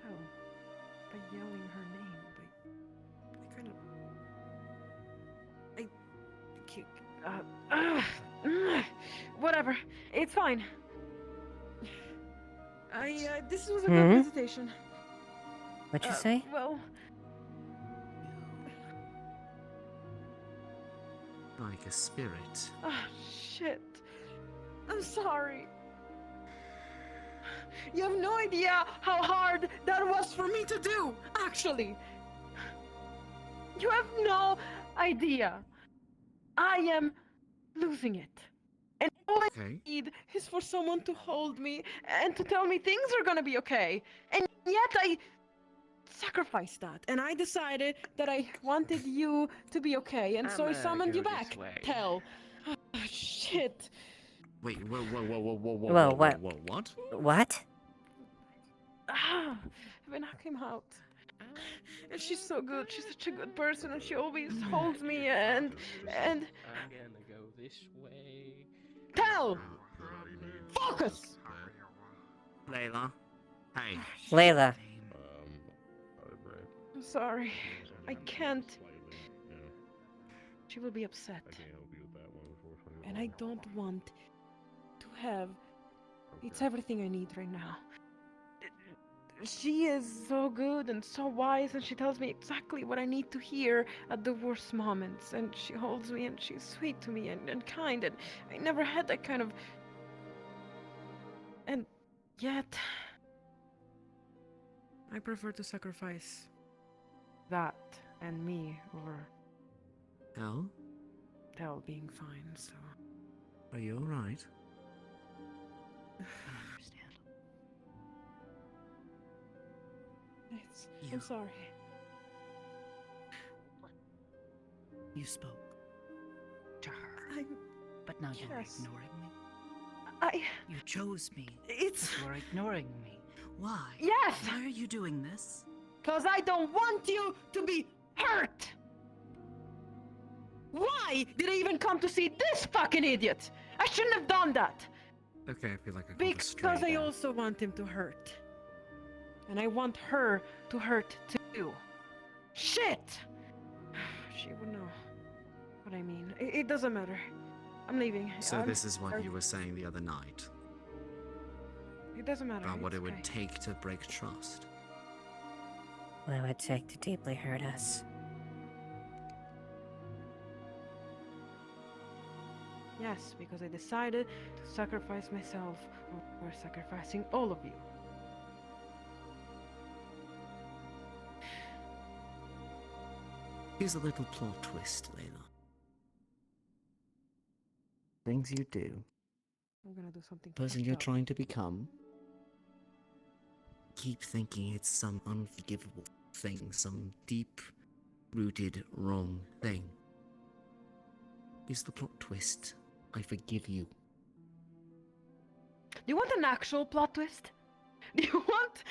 Tel by yelling her name. Whatever. It's fine. This was a good visitation. What'd you say? Well, Like a spirit. shit. I'm sorry. You have no idea how hard that was for me to do, actually. You have no idea. I am losing it. And all I need is for someone to hold me and to tell me things are gonna be okay. And yet I sacrificed that. And I decided that I wanted you to be okay. And so I summoned you back. Tell. Shit. Wait, whoa, Whoa, what? what? What? When I came out. And she's so good. She's such a good person, and she always holds me and I'm gonna go this way. Cal! Focus! Layla. Hey. Layla. I'm sorry. I can't. She will be upset. And I don't want to have. It's everything I need right now. She is so good and so wise, and she tells me exactly what I need to hear at the worst moments. And she holds me, and she's sweet to me and kind, and I never had that kind of. And yet, I prefer to sacrifice that and me over Cal? Tel being fine, so. Are you alright? I'm sorry. You spoke to her, but now you're ignoring me. You chose me. It's. But you're ignoring me. Why? Yes! Why are you doing this? Because I don't want you to be hurt! Why did I even come to see this fucking idiot? I shouldn't have done that! Okay, I feel like I got this straight. Because I also want him to hurt. And I want her to hurt too. Shit! She would know what I mean. It doesn't matter. I'm leaving. So this is what you were saying the other night? It doesn't matter. About what it's it would okay. take to break trust? What it would take to deeply hurt us. Yes, because I decided to sacrifice myself over sacrificing all of you. Here's a little plot twist, Layla. Things you do. I'm gonna do something. Person fucked you're up. trying to become. Keep thinking it's some unforgivable thing, some deep-rooted wrong thing. Here's the plot twist. I forgive you. Do you want an actual plot twist? Do you want?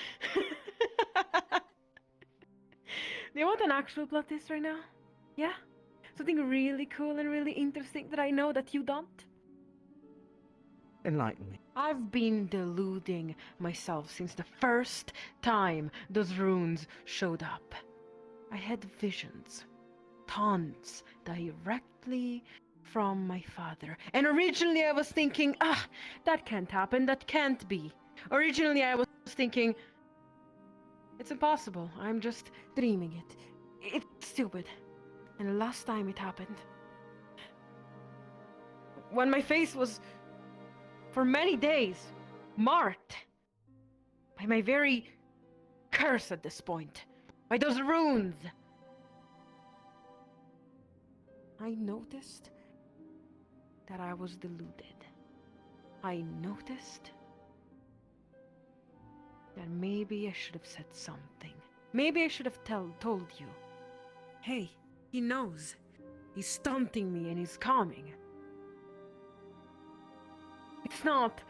Do you want an actual plot twist right now? Yeah? Something really cool and really interesting that I know that you don't? Enlighten me. I've been deluding myself since the first time those runes showed up. I had visions. Tons directly from my father. And originally I was thinking, that can't happen, that can't be. Originally I was thinking, it's impossible, I'm just dreaming it. It's stupid. And the last time it happened, when my face was, for many days, marked by my very curse at this point, by those runes, I noticed that I was deluded. I noticed that maybe I should have said something. Maybe I should have told you, hey, he knows. He's taunting me and he's coming. It's not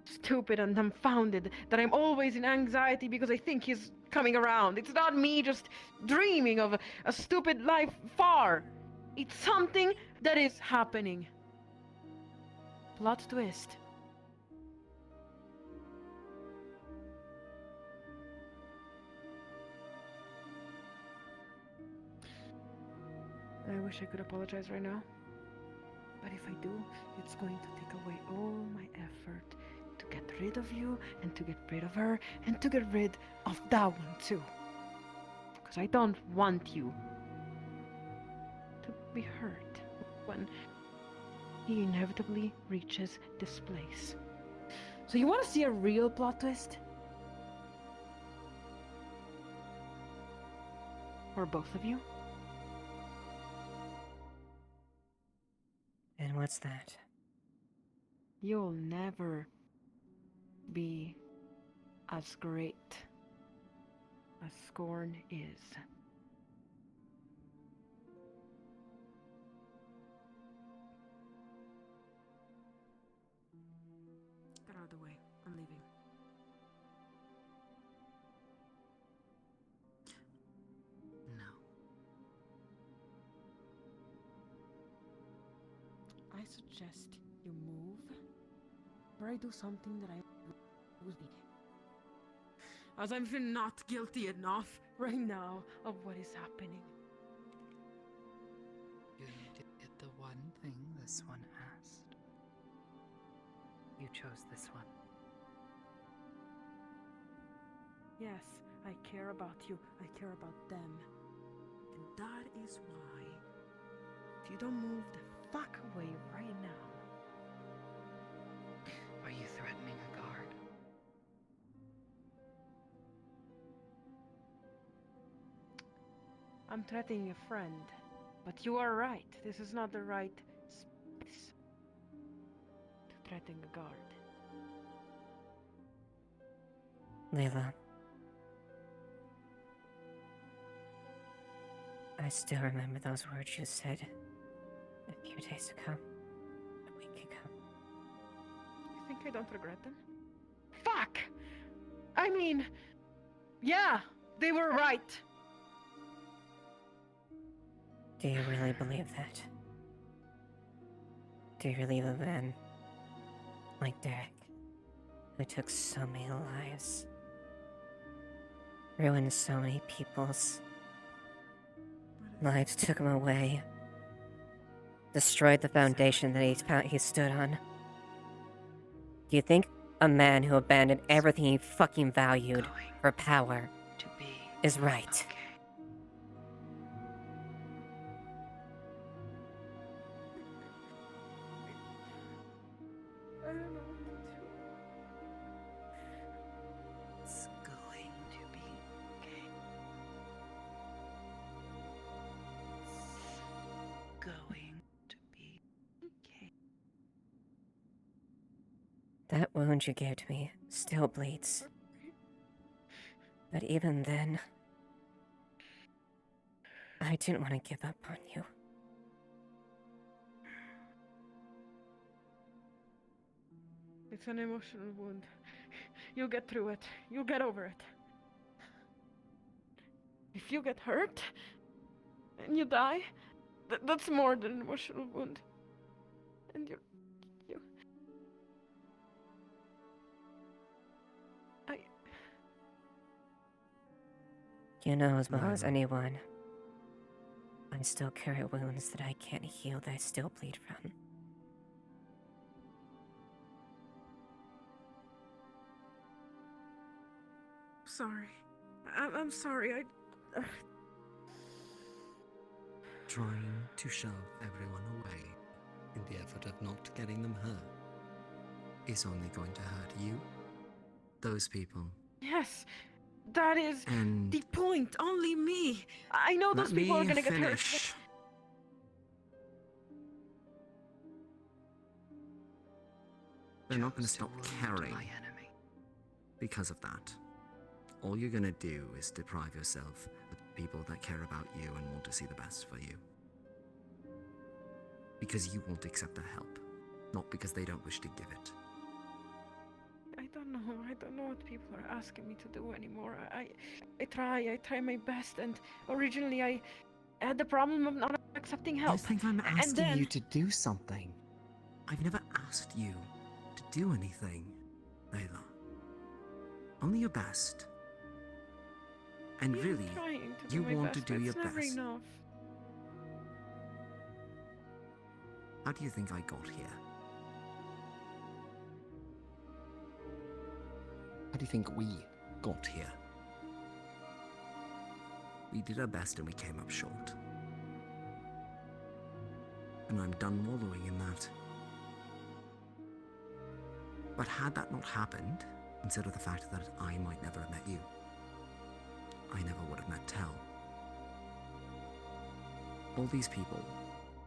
stupid and dumbfounded that I'm always in anxiety because I think he's coming around. It's not me just dreaming of a stupid life far. It's something that is happening. Plot twist. I wish I could apologize right now. But if I do, it's going to take away all my effort to get rid of you and to get rid of her and to get rid of that one too. Because I don't want you to be hurt when he inevitably reaches this place. So you want to see a real plot twist? Or both of you? And what's that? You'll never be as great as Scorn is. suggest you move, or I do something that I would be. As I'm feeling not guilty enough right now of what is happening. You did the one thing this one asked. You chose this one. Yes, I care about you. I care about them. And that is why, if you don't move the fuck away right now. Are you threatening a guard? I'm threatening a friend. But you are right. This is not the right space to threaten a guard. Layla. I still remember those words you said a few days ago, a week ago. You think I don't regret them? Fuck! I mean, yeah, they were right. Do you really believe that? Do you believe a man like Derek, who took so many lives, ruined so many people's lives, took him away, destroyed the foundation that he stood on? Do you think a man who abandoned everything he fucking valued for power is right? I don't know what to do. It's going to be okay. It's going to be okay. That wound you gave to me still bleeds. But even then, I didn't want to give up on you. It's an emotional wound. You'll get through it. You'll get over it. If you get hurt and you die, that's more than an emotional wound. And you. You know as well as anyone, I still carry wounds that I can't heal, that I still bleed from. Sorry. I'm sorry. Trying to shove everyone away in the effort of not getting them hurt is only going to hurt you, those people, Yes, that is and the point. Only me. I know those people are gonna get hurt. finish. They're not going to stop caring because of that. All you're going to do is deprive yourself of the people that care about you and want to see the best for you. Because you won't accept their help, not because they don't wish to give it. I don't know what people are asking me to do anymore. I try my best, and originally I had the problem of not accepting help. You think I'm And asking then you to do something? I've never asked you to do anything, Layla. Only your best. And I'm really, trying to do you my want best, to do but your it's never best. enough. How do you think I got here? How do you think we got here? We did our best and we came up short. And I'm done wallowing in that. But had that not happened, consider the fact that I might never have met you. I never would have met Tell. All these people,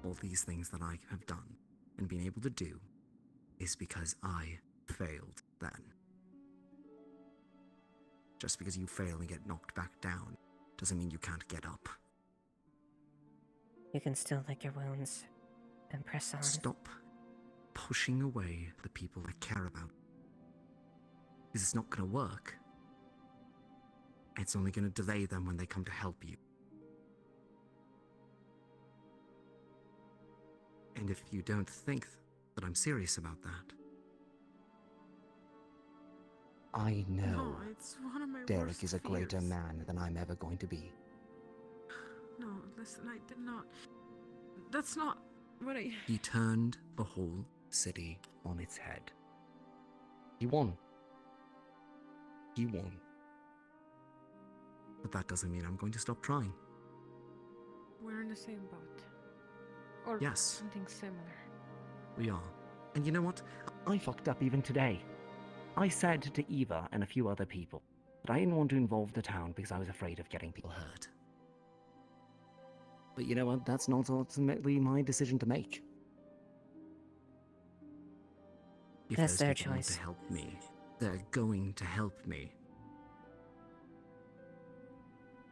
all these things that I have done and been able to do is because I failed then. Just because you fail and get knocked back down doesn't mean you can't get up. You can still lick your wounds and press on. Stop pushing away the people that care about you. Because it's not going to work. It's only going to delay them when they come to help you. And if you don't think that I'm serious about that, I know No, it's one of my Derek worst is a greater fears. man than I'm ever going to be. No, listen, I did not. That's not what I. he turned the whole city on its head. He won. He won. But that doesn't mean I'm going to stop trying. We're in the same boat. Or Yes. something similar. We are. And you know what? I fucked up even today. I said to Eva and a few other people that I didn't want to involve the town because I was afraid of getting people hurt. But you know what? That's not ultimately my decision to make. If That's those their people want choice. to help me, they're going to help me.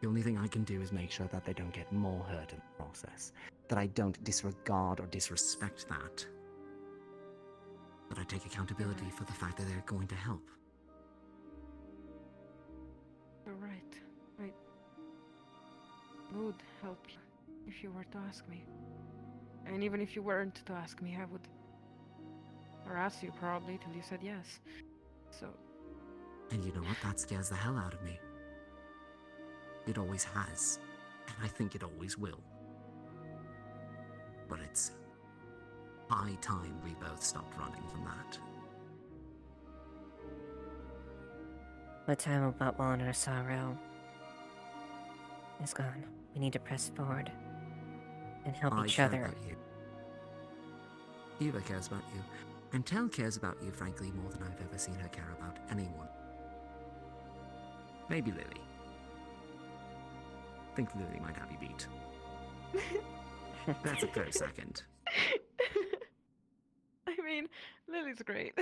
The only thing I can do is make sure that they don't get more hurt in the process. That I don't disregard or Disrespect that. But I take accountability for the fact that they're going to help. You're right. I would help you if you were to ask me. And even if you weren't to ask me, I would harass you probably till you said yes. So. And you know what? That scares the hell out of me. It always has. And I think it always will. But it's high time we both stopped running from that. What time of but while in our sorrow is gone. We need to press forward and help I each care other. about you. Eva cares about you. And Tel cares about you, frankly, more than I've ever seen her care about anyone. Maybe Lily. I think Lily might have you beat. That's a close second. I mean, Lily's great.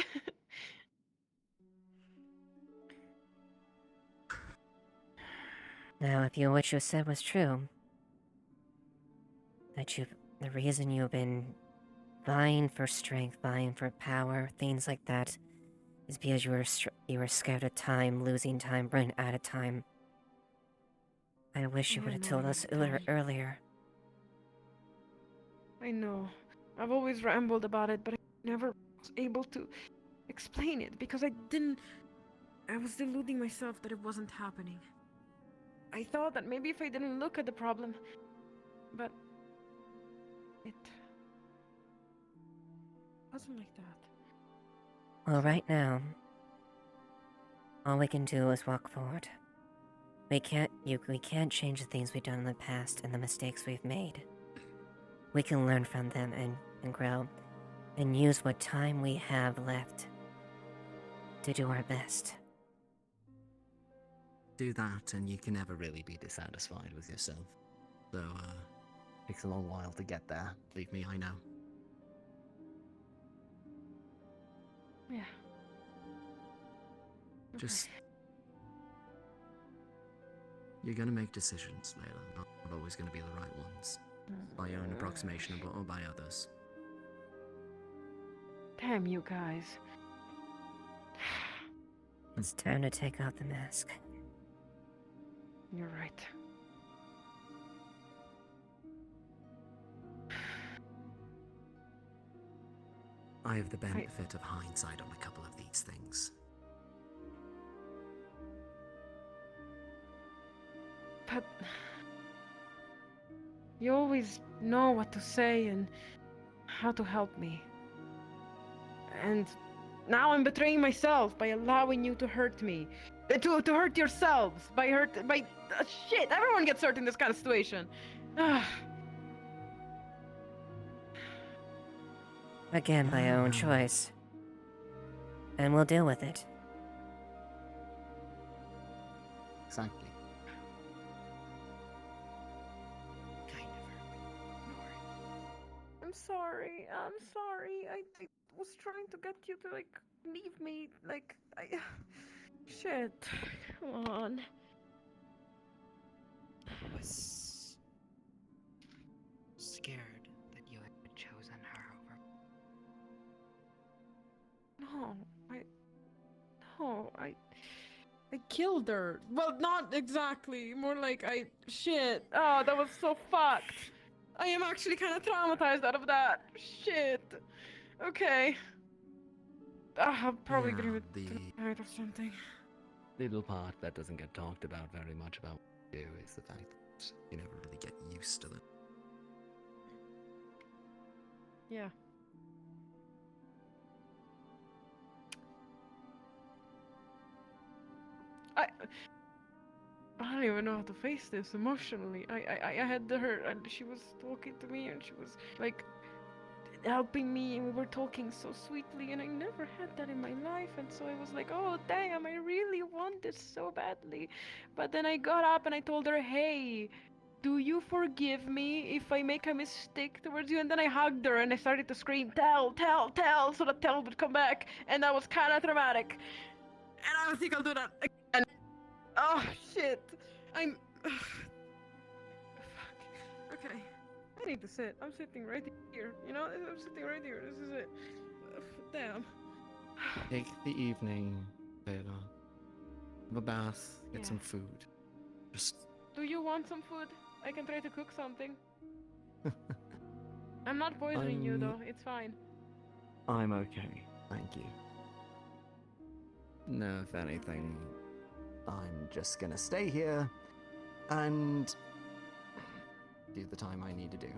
Now, if what you said was true, that the reason you've been vying for strength, vying for power, things like that, is because you were scared of time, losing time, running out of time. I wish you I would have know told I us had time. earlier. I know. I've always rambled about it, but I never was able to explain it because I was deluding myself that it wasn't happening. I thought that maybe if I didn't look at the problem, but it wasn't like that. Well, right now, all we can do is walk forward. We can't change the things we've done in the past and the mistakes we've made. We can learn from them and grow, and use what time we have left to do our best. Do that, and you can never really be dissatisfied with yourself. So, takes a long while to get there. Believe me, I know. Yeah. Just... You're gonna make decisions, Layla. Not always gonna be the right ones. By your own approximation or by others. Damn you guys. It's time to take off the mask. You're right. I have the benefit of hindsight on a couple of these things. But you always know what to say and how to help me. And now I'm betraying myself by allowing you to hurt me. To hurt yourselves by shit. Everyone gets hurt in this kind of situation. Again, by our own choice. And we'll deal with it. Exactly. I'm sorry. I was trying to get you to leave me. Shit. Come on. I was scared that you had chosen her over. No, I killed her. Well, not exactly. More like shit. Oh, that was so fucked. I am actually kind of traumatized out of that. Shit. Okay. I'm probably gonna Yeah, do it tonight or something. little part that doesn't get talked about very much about what you do is the fact that you never really get used to them. Yeah. I don't even know how to face this emotionally. I had her, and she was talking to me, and she was like helping me, and we were talking so sweetly, and I never had that in my life, and so I was like, oh damn, I really want this so badly. But then I got up and I told her, hey, do you forgive me if I make a mistake towards you? And then I hugged her and I started to scream, tell, so that Tell would come back, and that was kind of traumatic. And I don't think I'll do that again. Oh shit. I'm. Fuck. Okay. I need to sit. I'm sitting right here. You know, I'm sitting right here. This is it. Damn. Take the evening, Vela. Have a bath, get Yeah. some food. Just Do you want some food? I can try to cook something. I'm not poisoning you though. It's fine. I'm okay, thank you. No, if anything, I'm just gonna stay here and do the time I need to do.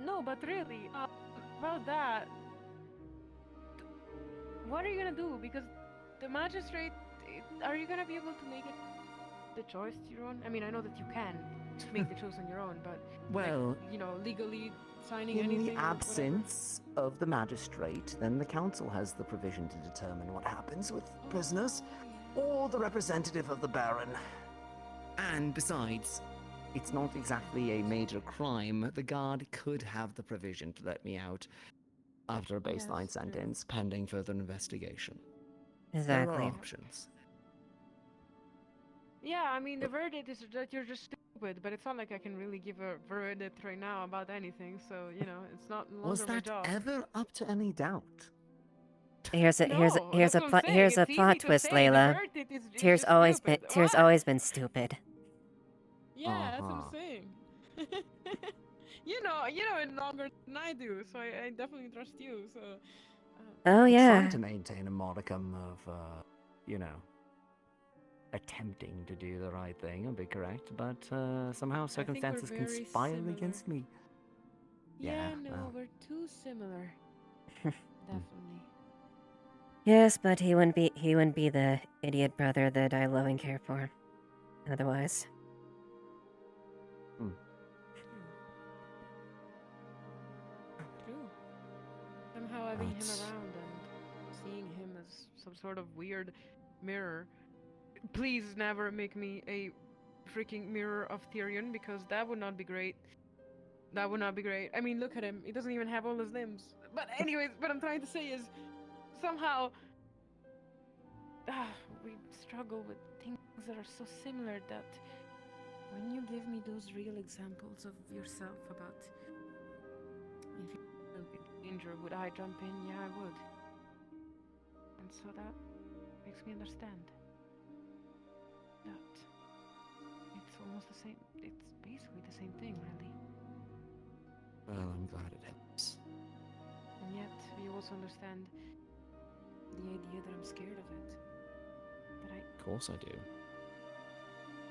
No, but really, about that, what are you gonna do? Because the magistrate, are you gonna be able to make it the choice your own? I mean, I know that you can make the choice on your own, but Well, like, you know, legally signing in anything. the absence of the magistrate, then the council has the provision to determine what happens with prisoners, or the representative of the Baron. And besides, it's not exactly a major crime. The guard could have the provision to let me out after a baseline sentence, pending further investigation. Exactly. There are options. Yeah, I mean, the verdict is that you're just stupid, but it's not like I can really give a verdict right now about anything, so, you know, it's not no Was longer my that job. ever up to any doubt? Here's a No, that's what I'm saying. here's a It's easy plot to twist, say the Layla. verdict is Tears just always stupid. been Tears What? always been stupid. Yeah, that's what I'm saying. you know it longer than I do, so I definitely trust you. So. Oh I yeah. try to maintain a modicum of, you know, attempting to do the right thing and be correct, but somehow circumstances conspire against me. Yeah, no, well. we're too similar. Definitely. Yes, but he wouldn't be the idiot brother that I love and care for. Otherwise. True. Somehow having him around and seeing him as some sort of weird mirror. Please never make me a freaking mirror of Tyrion, because that would not be great. That would not be great. I mean, look at him. He doesn't even have all his limbs. But anyways, what I'm trying to say is, somehow, we struggle with things that are so similar that when you give me those real examples of yourself about if you're in danger, would I jump in? Yeah, I would. And so that makes me understand that it's almost the same. It's basically the same thing, really. Well, I'm glad it helps. And yet, you also understand the idea that I'm scared of it. That Of course I do.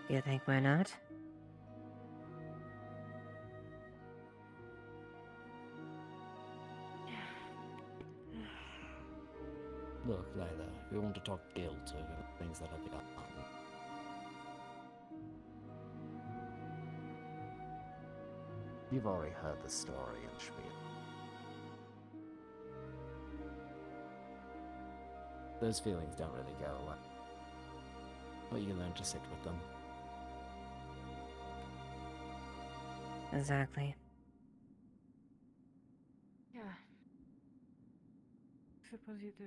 Do you think why not? Look, Layla, if we want to talk guilt over things that have been done, you've already heard the story and spiel. Those feelings don't really go away, but you learn to sit with them. Exactly. yeah. I suppose you do.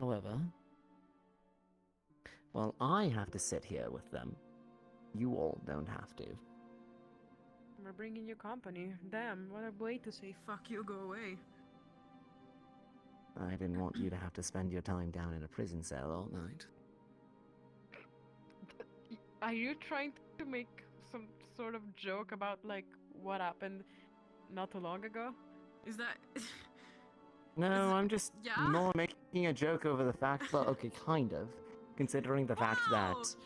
However, while I have to sit here with them, you all don't have to. We're bringing you company. Damn, what a way to say fuck you, go away. I didn't want you to have to spend your time down in a prison cell all night. Are you trying to make some sort of joke about like what happened not too long ago? Is that? No, I'm just Yeah? more making a joke over the fact, well, okay, kind of, considering the fact that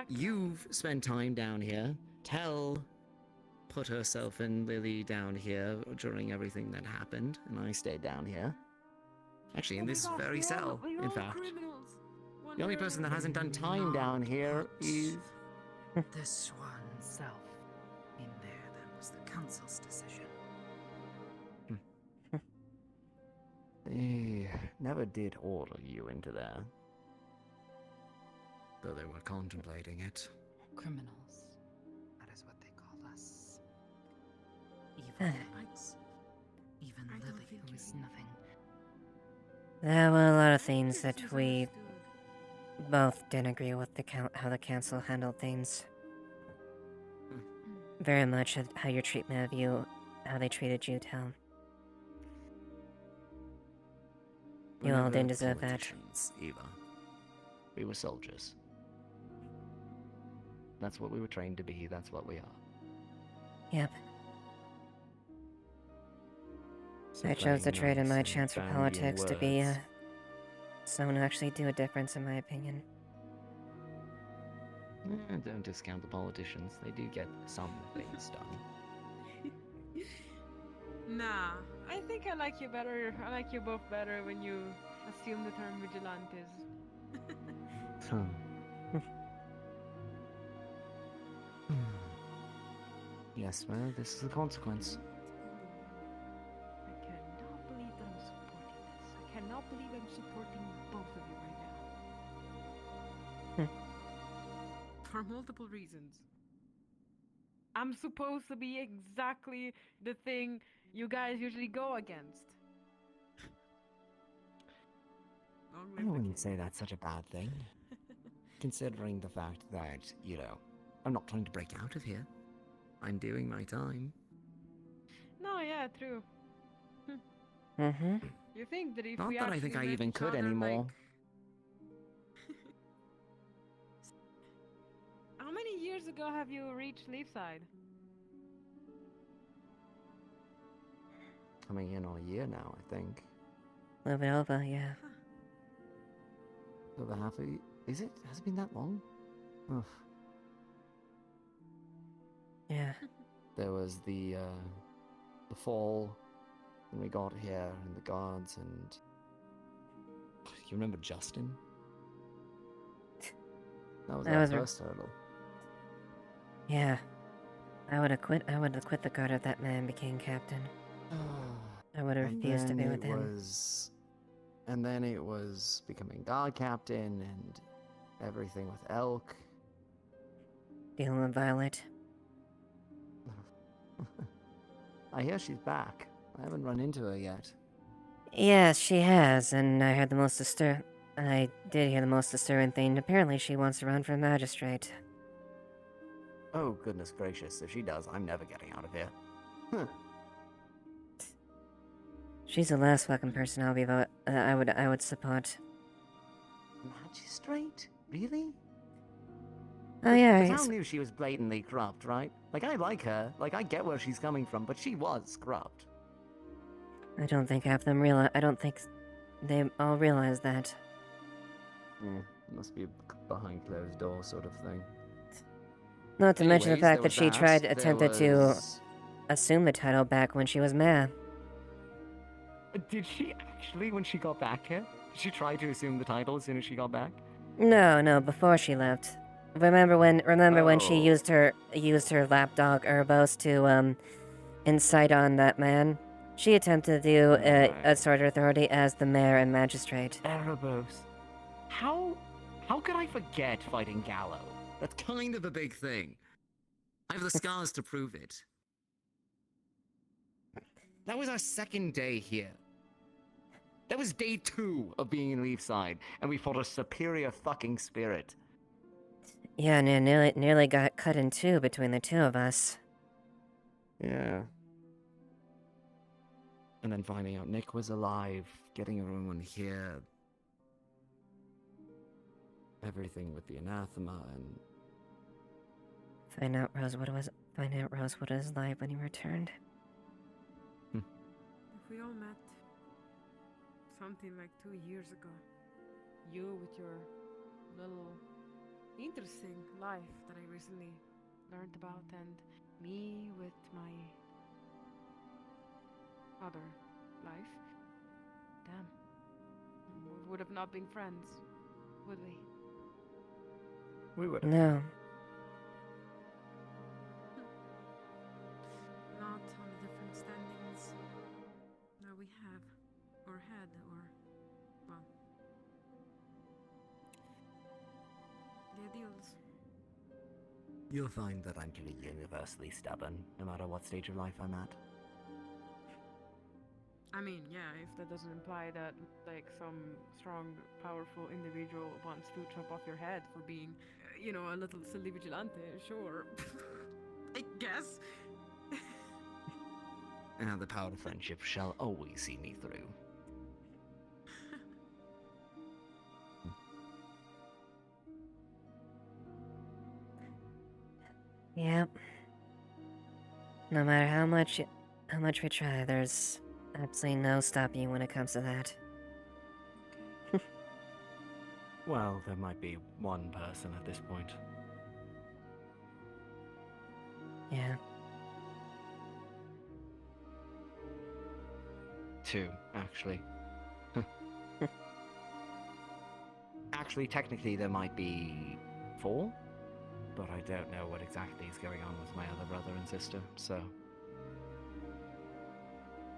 you've spent time down here. Tell put herself and Lily down here during everything that happened, and I stayed down here. Actually, in this very cell, in fact. The only person that hasn't done time down here is... This one self in there. That was the council's decision. They never did order you into there. Though they were contemplating it. Criminals. That is what they called us. Evil lights. Even Lily, who is nothing. There were a lot of things that we both didn't agree with how the council handled things. Very much of how your treatment of you, how they treated you, Tal. You all didn't deserve that. Eva. We were soldiers. That's what we were trained to be, that's what we are. Yep. So I chose to playing trade in nice my and chance for bandying politics to be, words. someone who actually do a difference, in my opinion. Don't discount the politicians, they do get some things done. Nah, I think I like you better. I like you both better when you assume the term vigilantes. Yes, well, this is the consequence. I cannot believe that I'm supporting this. I cannot believe I'm supporting both of you right now. For multiple reasons. I'm supposed to be exactly the thing you guys usually go against. I wouldn't say that's such a bad thing. Considering the fact that, you know, I'm not trying to break out of here. I'm doing my time. No, yeah, true. Mm-hmm. You think that if Not we that I actually think I met even each could other, anymore. How many years ago have you reached Leafside? Coming in on a year now, I think. A little bit over, yeah. Over half a year. Is it? Has it been that long? Ugh. Yeah. There was the fall when we got here, and the guards, and you remember Justin? That was our first hurdle. Yeah. I would have quit the guard if that man became captain. I would have refused to be with him. And then it was becoming guard captain and everything with Elk. Dealing with Violet. I hear she's back. I haven't run into her yet. Yes, she has, and I did hear the most disturbing thing. Apparently she wants to run for magistrate. Oh, goodness gracious. If she does, I'm never getting out of here. Huh. She's the last fucking person I would support. Magistrate? Really? Oh yeah, The town knew she was blatantly corrupt, right? Like, I like her. Like, I get where she's coming from, but she was corrupt. I don't think half of them I don't think they all realize that. Yeah, must be a behind closed door sort of thing. Not to mention the Anyways, fact there that she was attempted to assume the title back when she was mayor. Did she actually, when she got back here? Did she try to assume the title as soon as she got back? No, before she left. Remember when she used her lapdog Urbos to incite on that man? She attempted to do a sort of authority as the mayor and magistrate. Erebos. How could I forget fighting Gallo? That's kind of a big thing. I have the scars to prove it. That was our second day here. That was day 2 of being in Leafside, and we fought a superior fucking spirit. Yeah, and nearly got cut in two between the two of us. Yeah. And then finding out Nick was alive, getting everyone here. Everything with the anathema, and Find out Rosewood was like when he returned. If we all met something like 2 years ago, you with your little interesting life that I recently learned about, and me with my other life, damn, we would have not been friends, would we? We would. No. Not on the different standings that we have, or had, or, well, the ideals. You'll find that I'm pretty universally stubborn, no matter what stage of life I'm at. I mean, yeah, if that doesn't imply that, like, some strong, powerful individual wants to chop off your head for being, you know, a little silly vigilante, sure. I guess. And the power of friendship shall always see me through. Yep. No matter how much we try, there's absolutely no stopping when it comes to that. Well, there might be one person at this point. Yeah. 2, actually. Actually, technically there might be 4, but I don't know what exactly is going on with my other brother and sister, so...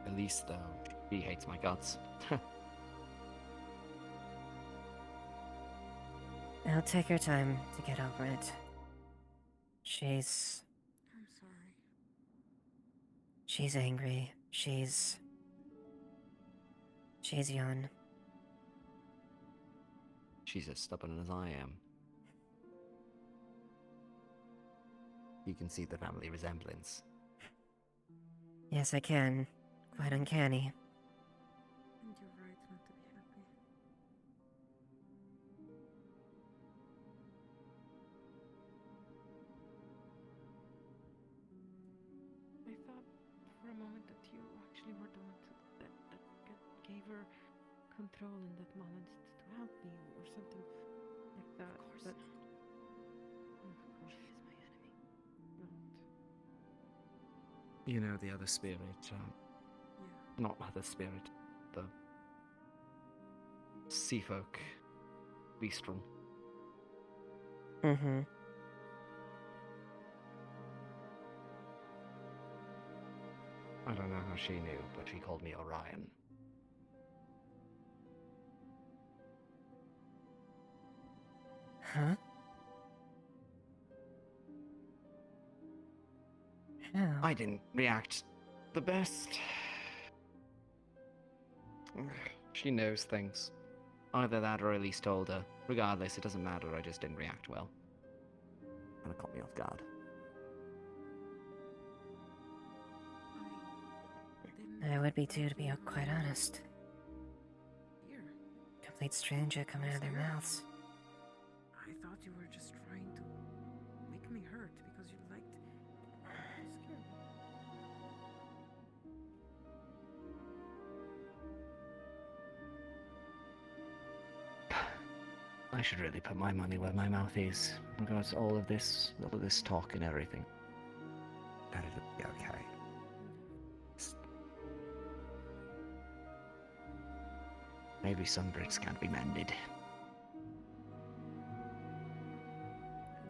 At least, though, he hates my guts. It'll take her time to get over it. She's I'm sorry. angry. She's young. She's as stubborn as I am. You can see the family resemblance. Yes, I can. Quite uncanny. And you're right not to be happy. I thought for a moment that you actually were the one that gave her control in that moment to help me or something like that. Of course but... not. Of course. She is my enemy. Not. You know, the other spirit, Yeah. not other spirit, the sea folk, Beastral. Mm-hmm. I don't know how she knew, but she called me Orion. Huh? How? I didn't react the best. She knows things. Either that or at least told her. Regardless, it doesn't matter, I just didn't react well. And it caught me off guard. I would be too, to be quite honest. Here. Complete stranger coming out of their mouths. I thought you were just trying to make me hurt because you liked to scare me. I should really put my money where my mouth is. Because all of this talk and everything. That it'll be okay. Maybe some bricks can't be mended.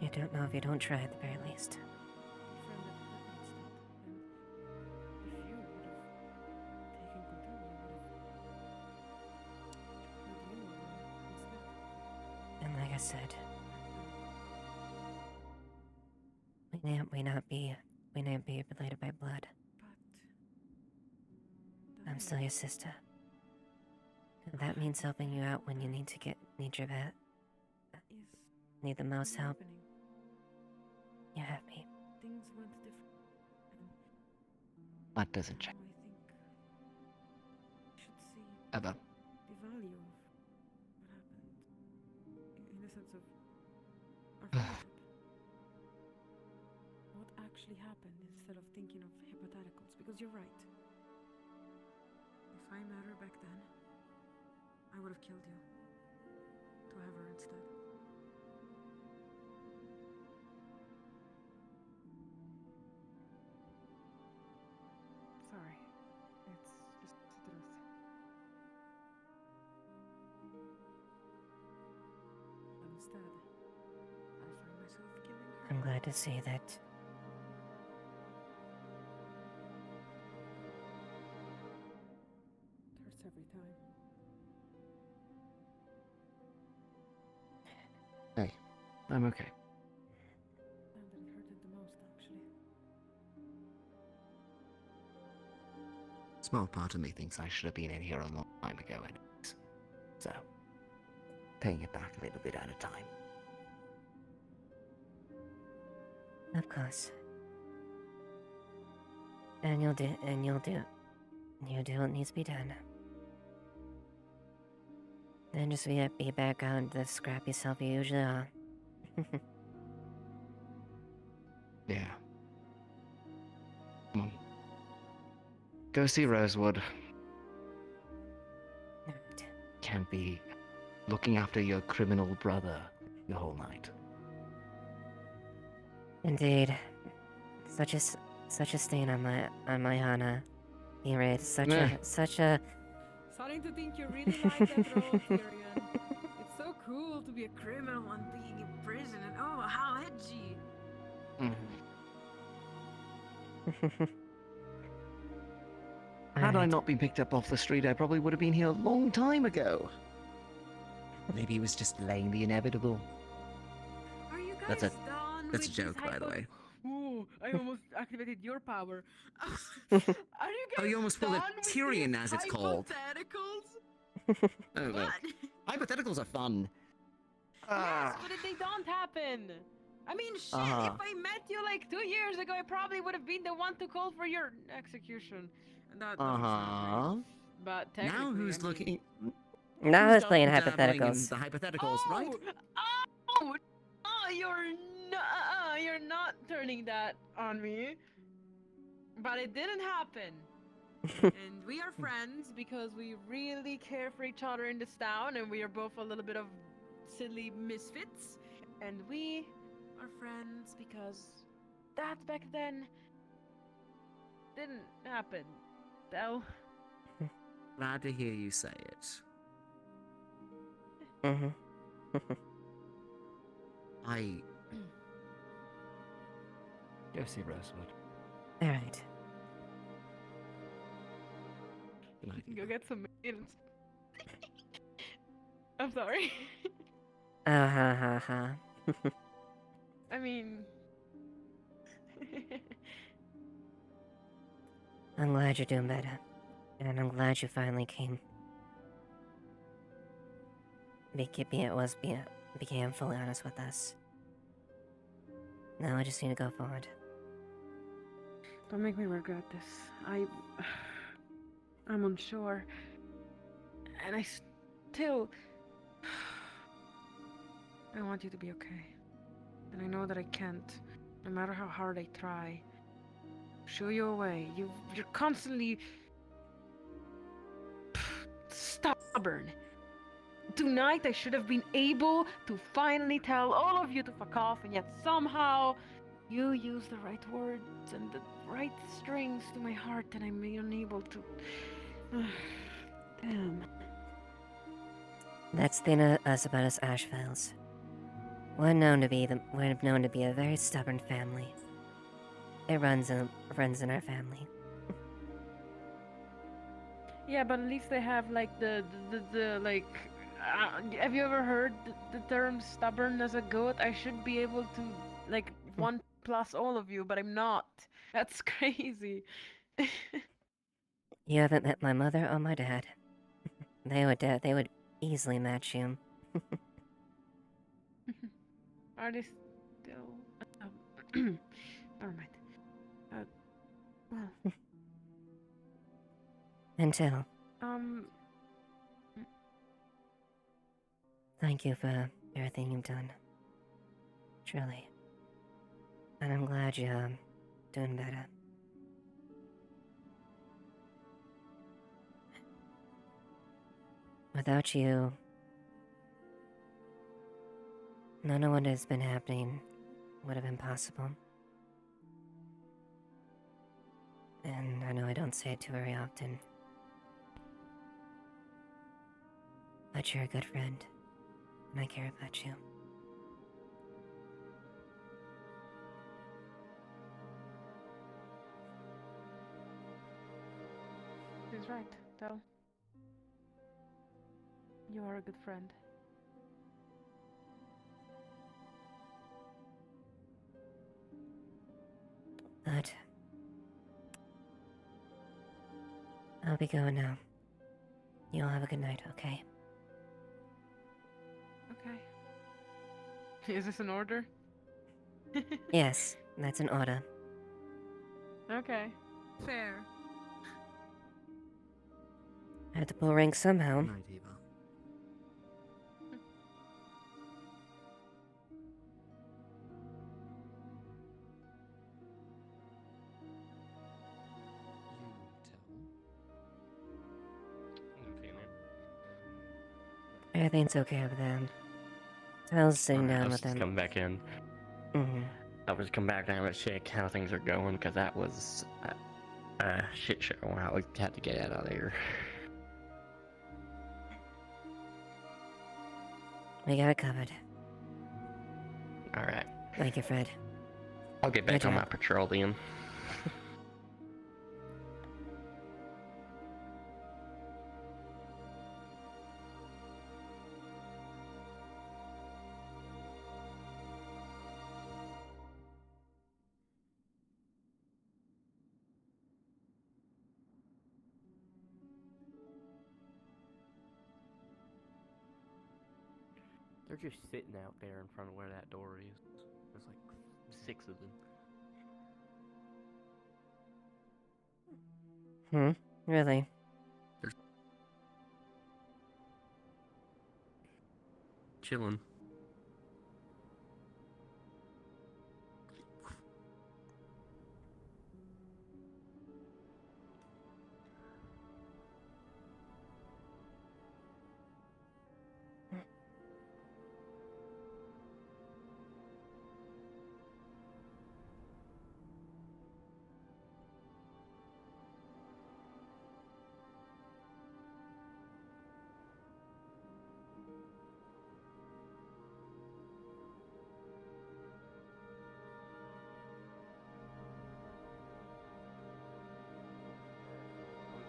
You don't know if you don't try at the very least. And like I said, we not be related by blood. I'm still your sister. And that means helping you out when you need your vet. Need the most help. You have me. Things went different. That doesn't change. I think you should see Ever. the value of what happened in the sense of our friendship. actually happened instead of thinking of hypotheticals, because you're right. If I met her back then, I would have killed you. To have her instead. Sorry. It's just the truth. But instead, I find myself killing her. I'm glad to see that. It hurts every time. Hey, I'm okay. And that it hurted the most, actually. Small part of me thinks I should have been in here a long time ago anyways. So, paying it back a little bit at a time. Of course. And you'll do what needs to be done. Then just be back on the scrappy self you usually are. Yeah. Come on. Go see Rosewood. Can't be looking after your criminal brother the whole night. Indeed. Such a stain on my honor. Be such a Starting to think you really like that role, Tyrion. It's so cool to be a criminal and being in prison, and oh, how edgy! Had I not been picked up off the street, I probably would have been here a long time ago. Maybe it was just delaying the inevitable. Are you guys done That's a with joke, this by the way. Ooh, I almost activated your power. Are you guys Oh, you almost pulled a done with Tyrion, these as it's called. hypotheticals? Oh, look. Hypotheticals are fun. Yes, but they don't happen. I mean, shit, if I met you like 2 years ago, I probably would have been the one to call for your execution. And that doesn't sound great. But technically, Now who's I mean... looking... Now who's playing dabbling in hypotheticals? the hypotheticals, right? You're not turning that on me. But it didn't happen. And we are friends because we really care for each other in this town, and we are both a little bit of silly misfits. And we are friends because that back then didn't happen. So Glad to hear you say it. Go see Rosewood. Alright. go get some meals. I'm sorry. Ha. I mean... I'm glad you're doing better. And I'm glad you finally came. Became fully honest with us. Now I just need to go forward. Don't make me regret this. I'm unsure. And I still... I want you to be okay. And I know that I can't, no matter how hard I try, shoo you away. You're constantly... stubborn. Tonight I should have been able to finally tell all of you to fuck off, and yet somehow you use the right words and the right strings to my heart, and I'm unable to... Damn. That's the thing us about us Ashevails. We're known to be a very stubborn family. It runs in our family. Yeah, but at least they have like the like. Have you ever heard the term "stubborn as a goat"? I should be able to like 1+ all of you, but I'm not. That's crazy. You haven't met my mother or my dad. They would easily match you. Are they still? Never mind. Well. Until. Thank you for everything you've done. Truly. And I'm glad you Doing better. Without you, none of what has been happening would have been possible. And I know I don't say it too very often, but you're a good friend, and I care about you. He's right, Del. You are a good friend. But I'll be going now. You'll have a good night, okay? Okay. Is this an order? Yes, that's an order. Okay. Fair. I have to pull rank somehow. Good night, Eva. Everything's okay over there. I was sitting down I with was just them. come back in. I was come back down to check how things are going, because that was a shit show. I had to get out of there. We got it covered. Alright. Thank you, Fred. I'll get back Good on my job. patrol then. They're just sitting out there in front of where that door is. There's like 6 of them. Really? Chilling.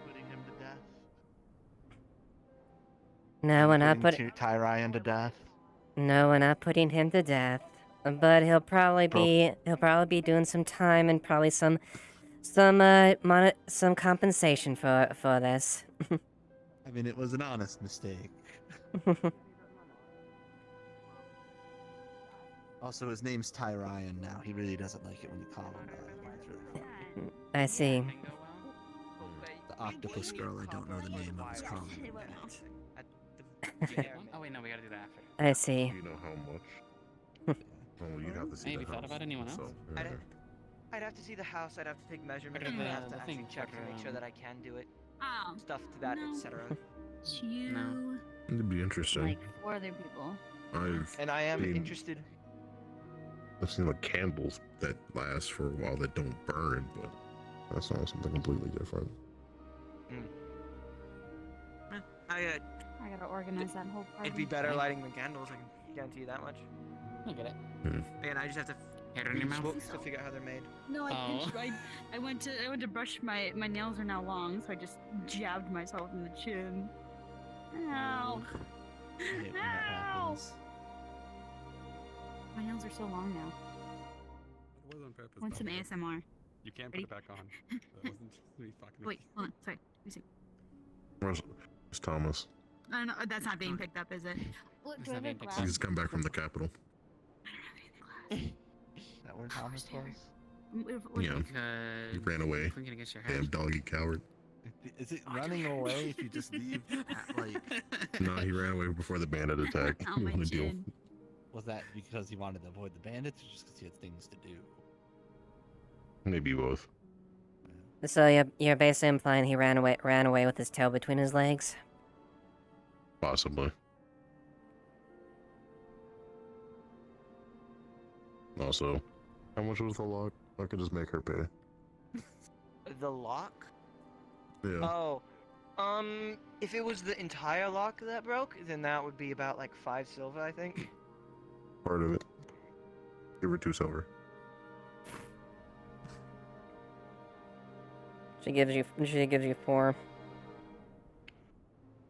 Putting him to death. No, we're not Putting Tyrion to death. No, we're not putting him to death. But he'll probably be doing some time and probably some compensation for this. I mean, it was an honest mistake. Also, his name's Tyrion now. He really doesn't like it when you call him that. I see. The octopus girl, I don't know the name of his calling. Oh wait, no, we gotta do that after. I see. You know how much? Oh, you'd have to see Hey, have the you thought house about anyone else? itself. I'd have to see the house. I'd have to take measurements. Better I'd the- have to the actually thing check to for, make sure that I can do it. Oh. Stuff to that, etc. You It'd be interesting. like 4 other people. And I am seen- interested. I've seen like candles that last for a while that don't burn, but that's not something completely different. I I gotta organize that whole party. it'd be better lighting than candles. I can guarantee you that much. I get it. Again, I just have to Hair in your mouth? books to figure out how they're made. No, Oh. I went to brush my nails are now long, so I just jabbed myself in the chin. Ow. I hate when that Ow. happens. My nails are so long now. It was on purpose. I want some though. ASMR. You can't put Ready? it back on. That wasn't just me fucking with Wait, you. hold on. Sorry. Let me see. Where's Thomas? No, that's not being picked up, is it? Look, do I have a glass? He's come back from the capital. Is that where Thomas was? Yeah, he ran away. Clinking against your Damn head. doggy coward. Is it running away if you just leave at, like... No, he ran away before the bandit attack. Ow, He my wanted to deal. chin. Was that because he wanted to avoid the bandits or just because he had things to do? Maybe both. So you're basically implying he ran away with his tail between his legs? Possibly. Also, how much was the lock? I could just make her pay. The lock? Yeah. Oh, if it was the entire lock that broke, then that would be about like 5 silver, I think. Part of it. Give her 2 silver. She gives you 4.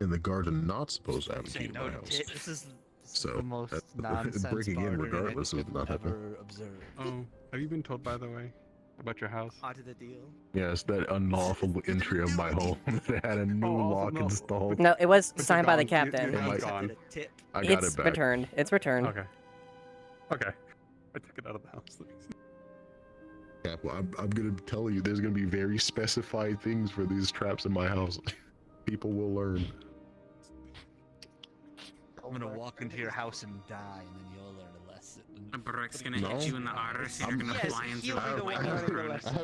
And the guards are not supposed to have a key to no my house. This is So, the most that- nonsense breaking in bartering regardless I is think not I've happening. ever observed. Oh, have you been told, by the way, about your house? Out of the deal. Yes, that unlawful entry of my home. They had a new lock installed. No, it was But you're signed by the gone. captain. Your Oh my house God. gone. I got It's it back. returned. It's returned. Okay. Okay. I took it out of the house. Yeah, well, I'm gonna tell you, there's gonna be very specified things for these traps in my house. People will learn. I'm gonna walk into your house and die, and then you'll learn a lesson. Brick's gonna hit you in the arse, and you're gonna Yes, fly into he'll be a the one lightning learning the rune. lesson.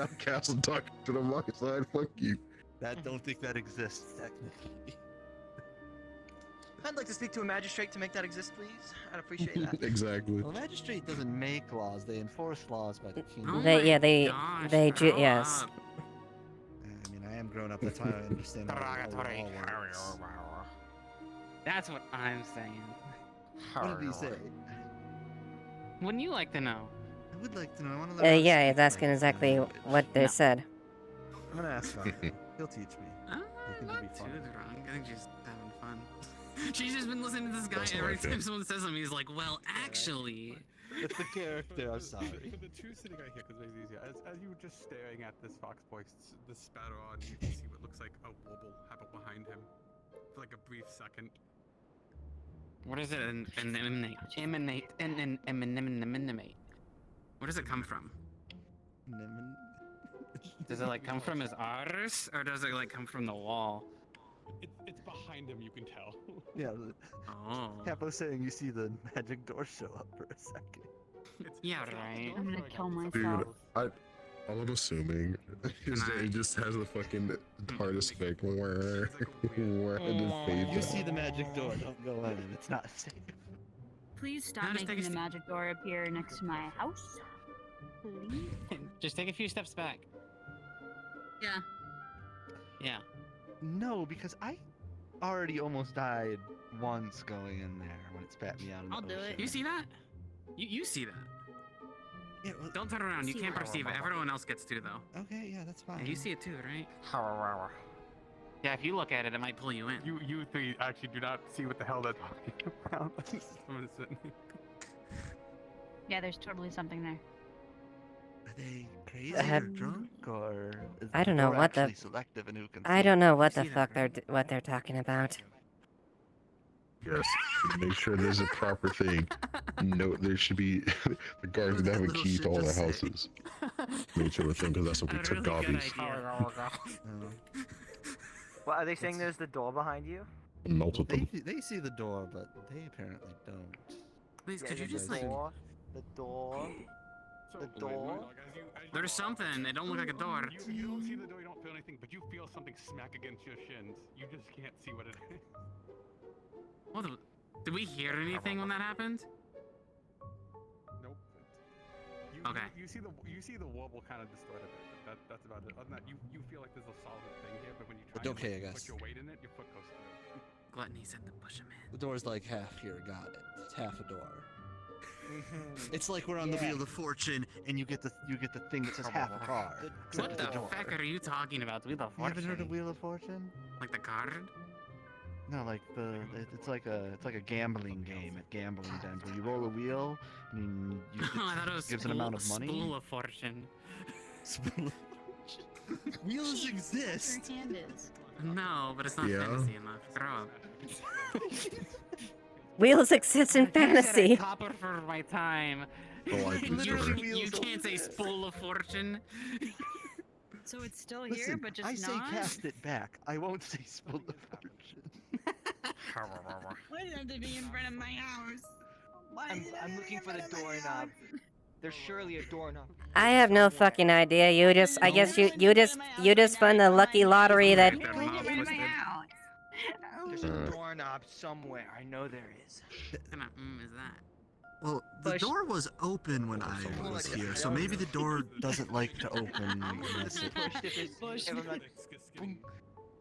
I'm Castle talking to the my side. Fuck you. That don't think that exists technically. I'd like to speak to a magistrate to make that exist, please. I'd appreciate that. Exactly. Well, the magistrate doesn't make laws; they enforce laws by the king. Oh They my yeah they gosh, they grow yes. up. I mean, I am grown up. That's why I understand how it all works. That's what I'm saying. What did he say? Wouldn't you like to know? I would like to know. I want to learn. How to Yeah, speak he's asking like exactly language. what they No. said. I'm gonna ask Ryan. He'll teach me. I think it'll be Not fun. too drunk. I think she's having fun. She's just been listening to this guy That's every okay. time someone says something. He's like, well, actually. It's the character. I'm sorry. For the two sitting right here, because it's easier. As you were just staring at this fox boy, this spatter on, you can see what looks like a wobble happen behind him for like a brief second. What is it? Emanate. Where does it come from? Does it like come from his arse, or does it like come from the wall? It's behind him, you can tell. Yeah. Oh. Capo saying you see the magic door show up for a second. Yeah, right. I'm gonna kill Dude, myself. all I'm assuming it just has the fucking TARDIS effect where You see the magic door. Don't go in it. It's not safe. Please stop Now just making take the a magic door appear next to my house. Please. Just take a few steps back. Yeah. Yeah. No, because I already almost died once going in there when it spat me out. In I'll the do ocean. it. You see that? You see that? Yeah, well, Don't turn around. You See can't what? perceive it. Everyone else gets to though. okay, yeah, that's fine. Yeah, you see it too, right? Yeah, if you look at it, it might pull you in. You three actually do not see what the hell they're talking about. Someone's sitting here. Yeah, there's totally something there. Are they crazy Uh, or drunk or? Is I don't the know door what the- actually selective in who can I see? don't know what You the see that, fuck what they're talking about. Yes, make sure there's a proper thing. No, there should be the guards would have a Little key shit to all the just say. houses. Make sure the thing, because that's what we took Dobby's. What are they saying? There's the door behind you. Melted them. They see the door, but they apparently don't. Please, Yeah, could you the just like? door, the door, the door. There's something. It don't look like a door. You don't see the door, you don't feel anything, but you feel something smack against your shins. You just can't see what it is. What the? Did we hear anything when that happened? Nope. Okay. You see the wobble kind of distort a bit, but that's about it. Other than that, you feel like there's a solid thing here, but when you try But and okay, I like, guess. put your weight in it, your foot goes through. Gluttony said to push him in. The door's like half here. Got it. It's half a door. It's like we're on the Wheel of Fortune, and you get the thing that says half a car. What except the door. fuck are you talking about? Wheel of You haven't heard Fortune? of Wheel of Fortune? Like the card? No, like it's like a gambling game at gambling dens where you roll a wheel and you I thought it was gives an amount of money. Spool of Fortune. Wheels exist. Your hand is. No, but it's not Yeah. fantasy enough. Grow up. Wheels exist in I said fantasy. a copper for my time. Oh, I can you, sure. you can't say spool of fortune. So it's still Listen, here, but just I not. say cast it back. I won't say Spool of Fortune. Why did it have to be in front of my house? Why I'm did it have to be looking in for the front of my doorknob. house? There's surely a doorknob. I have no fucking idea. I guess you just won the lucky lottery that. There's a doorknob somewhere. I know there is. What kind of is that? Well, the door was open when I was here, so maybe the door doesn't like to open. unless it-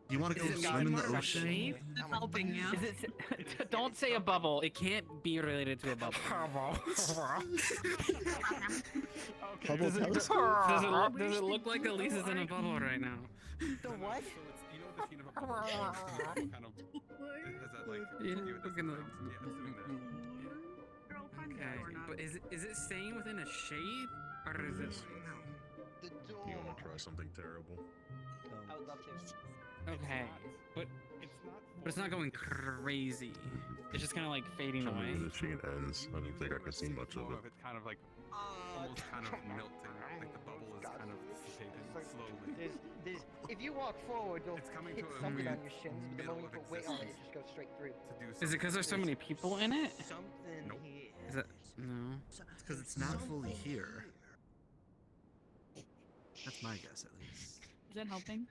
You want to go swim in the ocean? Helping you. Don't say a bubble. It can't be related to a bubble. Does it look like Elisa's in a bubble right now? The what? Okay, but is it staying within a shade, or is it? The door. You want to try something terrible? I would love to. Okay, but it's not going crazy. It's just kind of like fading Tell me away. when the chain ends. I don't think I can see much of it. It's kind of like almost kind of melting. Like the bubble is kind of dissipating slowly. If you walk forward, you'll coming hit to a something on your shins, but the middle moment you of put weight on it, it existence. just goes straight through. Is it because there's so many people in it? Something here. Is it? No. It's because it's not fully here. That's my guess, at least. Is that helping?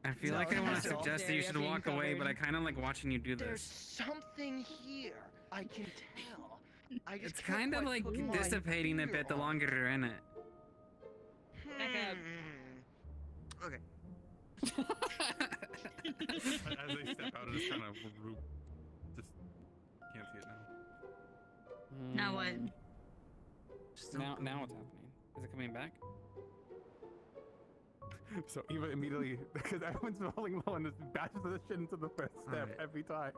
I feel like I want to suggest that you should walk away, but I kind of like watching you do There's this. something here. I can tell. I just It's can't kind of quite like put my dissipating a finger bit the on it. longer you're in it. Okay. As they step out, it just kind of just can't see it now. Now what? Now what's happening? Is it coming back? So Eva immediately, because everyone's rolling low and just bashes the shit into the first step Alright. every time.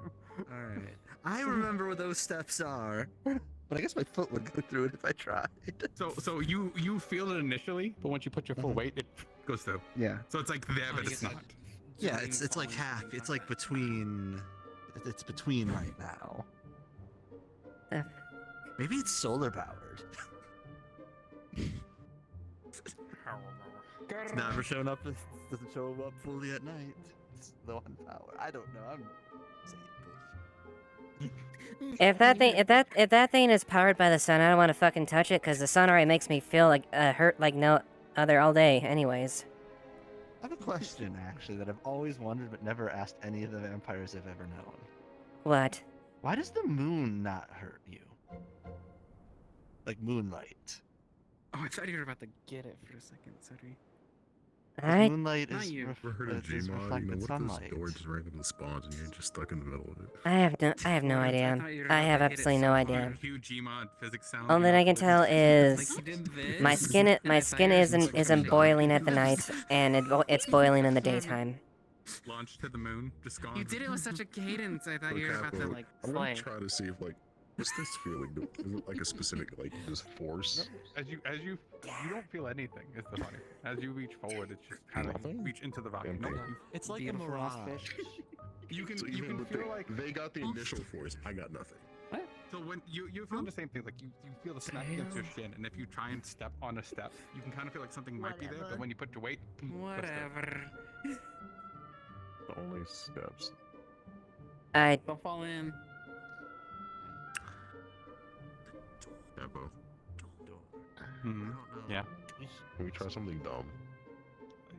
Alright. I remember where those steps are. But I guess my foot would go through it if I tried. So you feel it initially, but once you put your full weight, it goes through. Yeah. So it's like there, but it's not. Yeah, it's like half. It's like between. It's between right now. Maybe it's solar powered. It's never shown up. It doesn't show up fully at night. It's the one power. I don't know. I'm saying If that thing is powered by the sun, I don't want to fucking touch it because the sun already makes me feel like hurt like no other all day. Anyways. I have a question actually that I've always wondered but never asked any of the vampires I've ever known. What? Why does the moon not hurt you? Like moonlight. Oh, I thought you were about to get it for a second. Sorry. Moonlight Not is, you. Ever heard of is Gmod? You know, reflected what if sunlight. this door just randomly spawns and you're just stuck in the middle of it? I have no idea. I have absolutely no idea. Huge Gmod physics sound. All that I can tell is Like you did this, my skin isn't boiling at the night, and it's boiling in the daytime. Launched to the moon, just gone. You did it with such a cadence. I thought you were about to like I'm slay. gonna try to see if what's this feeling? Is it like a specific just force? As you don't feel anything. Is the funny. As you reach forward, it's just kind of reach into the vacuum. Empty. It's like Beautiful. a mirage. You can So you even can with feel like they got the initial force, I got nothing. so when you feel the same thing. Like you feel the smack against your shin, and if you try and step on a step, you can kind of feel like something might be there. But when you put your weight, Whatever. Only steps. Don't fall in. Evo. Hmm. Yeah. Can we try something dumb?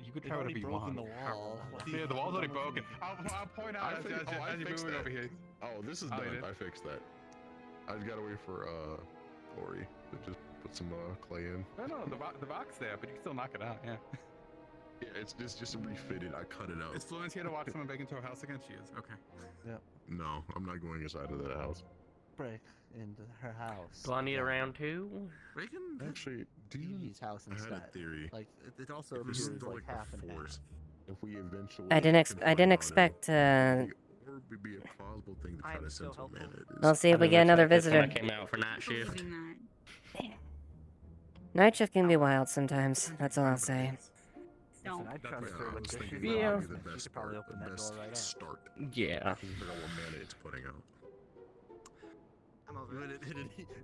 You could They've try already whatever you broken want. the wall. Yeah, the wall's already broken. I'll point out as I you fixed move it that. over here. Oh, this is Oh, done. you did? I fixed that. I just gotta wait for Lori to just put some clay in. No, the rock's there, but you can still knock it out. Yeah. Yeah, it's just refitted. I cut it out. Is Florence here to watch someone break into her house again? She is. Okay. Yep. No, I'm not going inside of that house. Break into her house. Do I need a round two? Reagan? Actually, do you? Evie's house I instead. had a theory. Like it also If this appears is like half and force, half. if we eventually I didn't expect. or would be a plausible thing to try to sense what mana it is. We'll see if we get another visitor. I came out for night shift. Night shift can be wild sometimes. That's all I'll say. Don't. I was thinking Yeah. that would be the best start. The best start. Yeah. Figure out what mana it's putting out. I'm over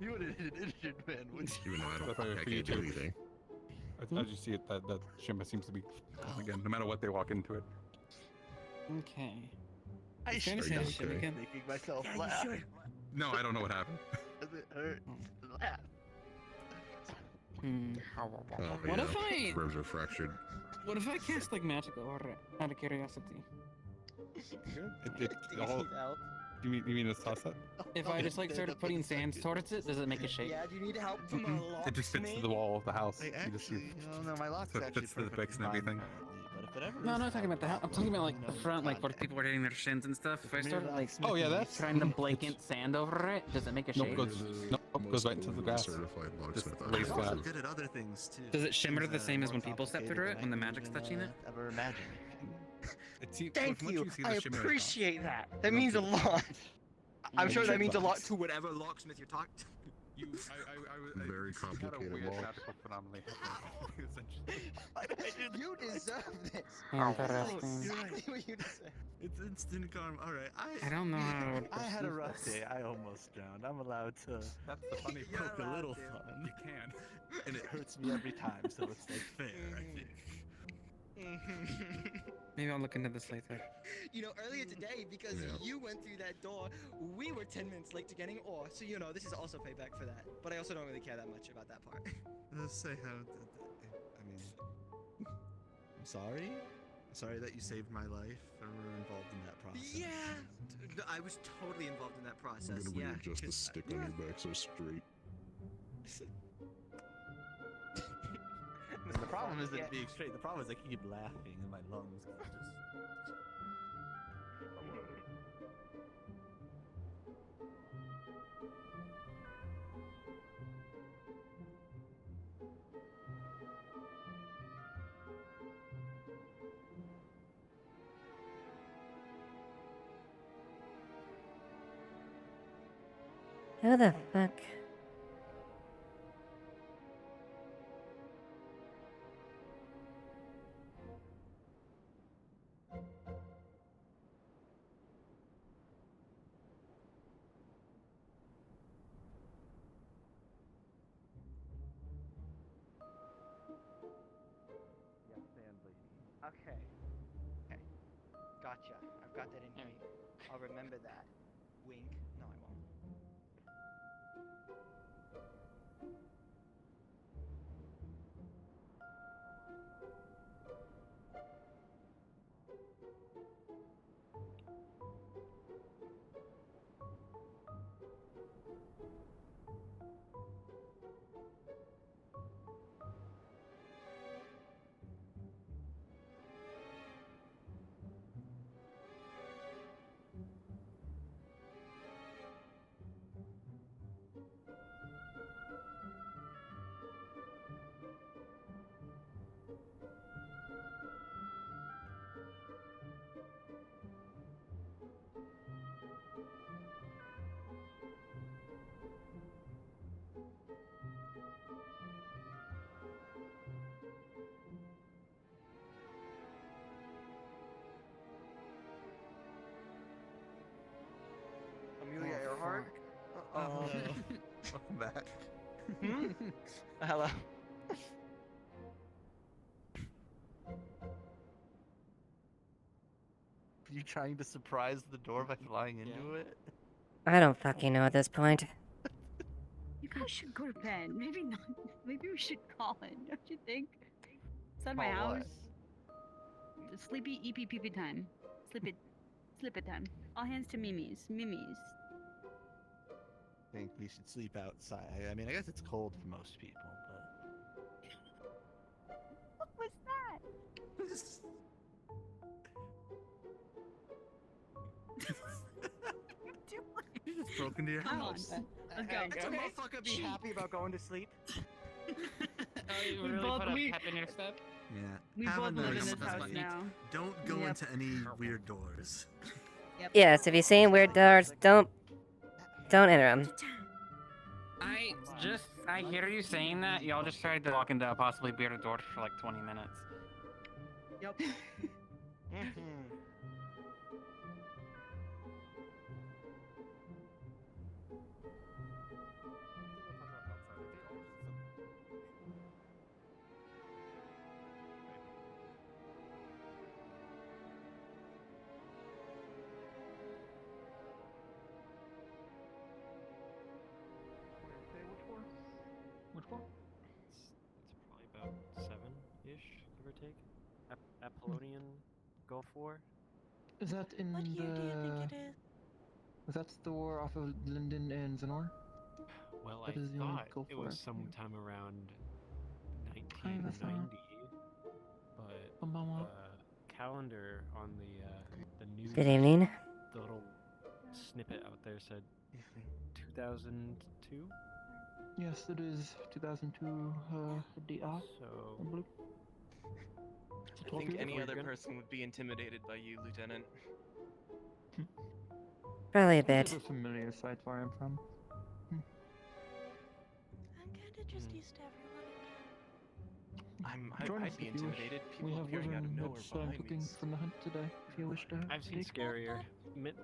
You wouldn't hit an injured man, would you? Even though I That's why don't, I for can't you do too. anything. As you see it, that Shimba seems to be again. No matter what they walk into it. Okay. I Trying to should say be shit again. making myself laugh. No, I don't know what happened. Does it hurt to laugh? Oh, What yeah. if I? Ribs are fractured. What if I cast like magic aura out of curiosity? All, you mean a toss-up? If I just like started putting sand towards it, does it make a shape? Yeah, do you need help from a locksmith? It just fits to the wall of the house. I You just actually, no, my lock's so it actually fits to the perfectly bricks and fine everything. currently, but if it ever No, I'm is not talking about the house. I'm talking about like the front, like where contact people are hitting their shins and stuff. If I started like, Oh yeah, that's trying to blanket sand over it, does it make a shape? Goes right into the grass. Certified Just locksmith. lays flat. I'm good at other things too. Does it shimmer Things the that are same as more when people step through it, complicated when the than I magic's can touching even, it? Ever imagine. Thank once you. see the I shimmer, it's appreciate that. That You means a don't see the lot. I'm Yeah, sure you that should means a lot box. to whatever locksmith you're talking to. Very complicated weird wall. magical phenomenon happening, essentially. You deserve this. Interesting. Exactly what you deserve. It's instant karma. All right, I don't know how to I had a perceive rough this. day. I almost drowned. I'm allowed to. That's the funny You're part. allowed A little to. fun. You can. And it hurts me every time, so it's like fair, I think. Maybe I'll look into this later. You know, earlier today, because Yeah. you went through that door, we were 10 minutes late to getting ore. So, you know, this is also payback for that. But I also don't really care that much about that part. Let's say how. I mean, I'm sorry. I'm sorry that you saved my life and were involved in that process. Yeah, I was totally involved in that I'm process. gonna Yeah. readjust the 'cause, stick on your back so it's straight. And the problem isn't it being straight. The problem is I keep laughing in my lungs. Who the fuck? Yeah, sand lady. Okay. Okay. Gotcha. I've got that in here. I'll remember that. Wink. No, I won't. Amelia Earhart? Welcome back. Hmm? Hello. Are you trying to surprise the door by flying into it? I don't fucking know at this point. You guys should go to bed. Maybe not. Maybe we should call it. Don't you think? It's at my Call what? house. Sleepy EPPP time. Sleep it time. All hands to Mimi's. Mimi's. I think we should sleep outside. I mean, I guess it's cold for most people, but. What was that? You just broke into your Come on, house. let's go. That's a motherfucker be happy about going to sleep. Oh, you We really both- put a we- pep in your step? Yeah. We have both a live in nice this house night. now. Don't go Yep. into any weird doors. Yes, if you're seeing weird doors, don't enter them. I hear you saying that. Y'all just tried to walk into a possibly bearded door for like 20 minutes. Yep. Which one? or take? Apollonian Gulf War? Is that in What year do you think it is? That's the war off of Linden and Zenor? Well, That I is the only thought Gulf it War. was sometime around Hi, that's 1990, but Konbanwa. calendar on the news. Good evening. The little snippet out there said 2002. Yes, it is 2002 DA. So I believe. I think any We're other gonna- person would be intimidated by you, Lieutenant. Probably a It's bit. a familiar site where I'm from. I'm kinda just used to everyone again. Join us I'd be if you wish. intimidated. We People have appearing out of Wyvern nowhere that's behind me. cooking from the hunt today. If you wish to I've seen take. scarier.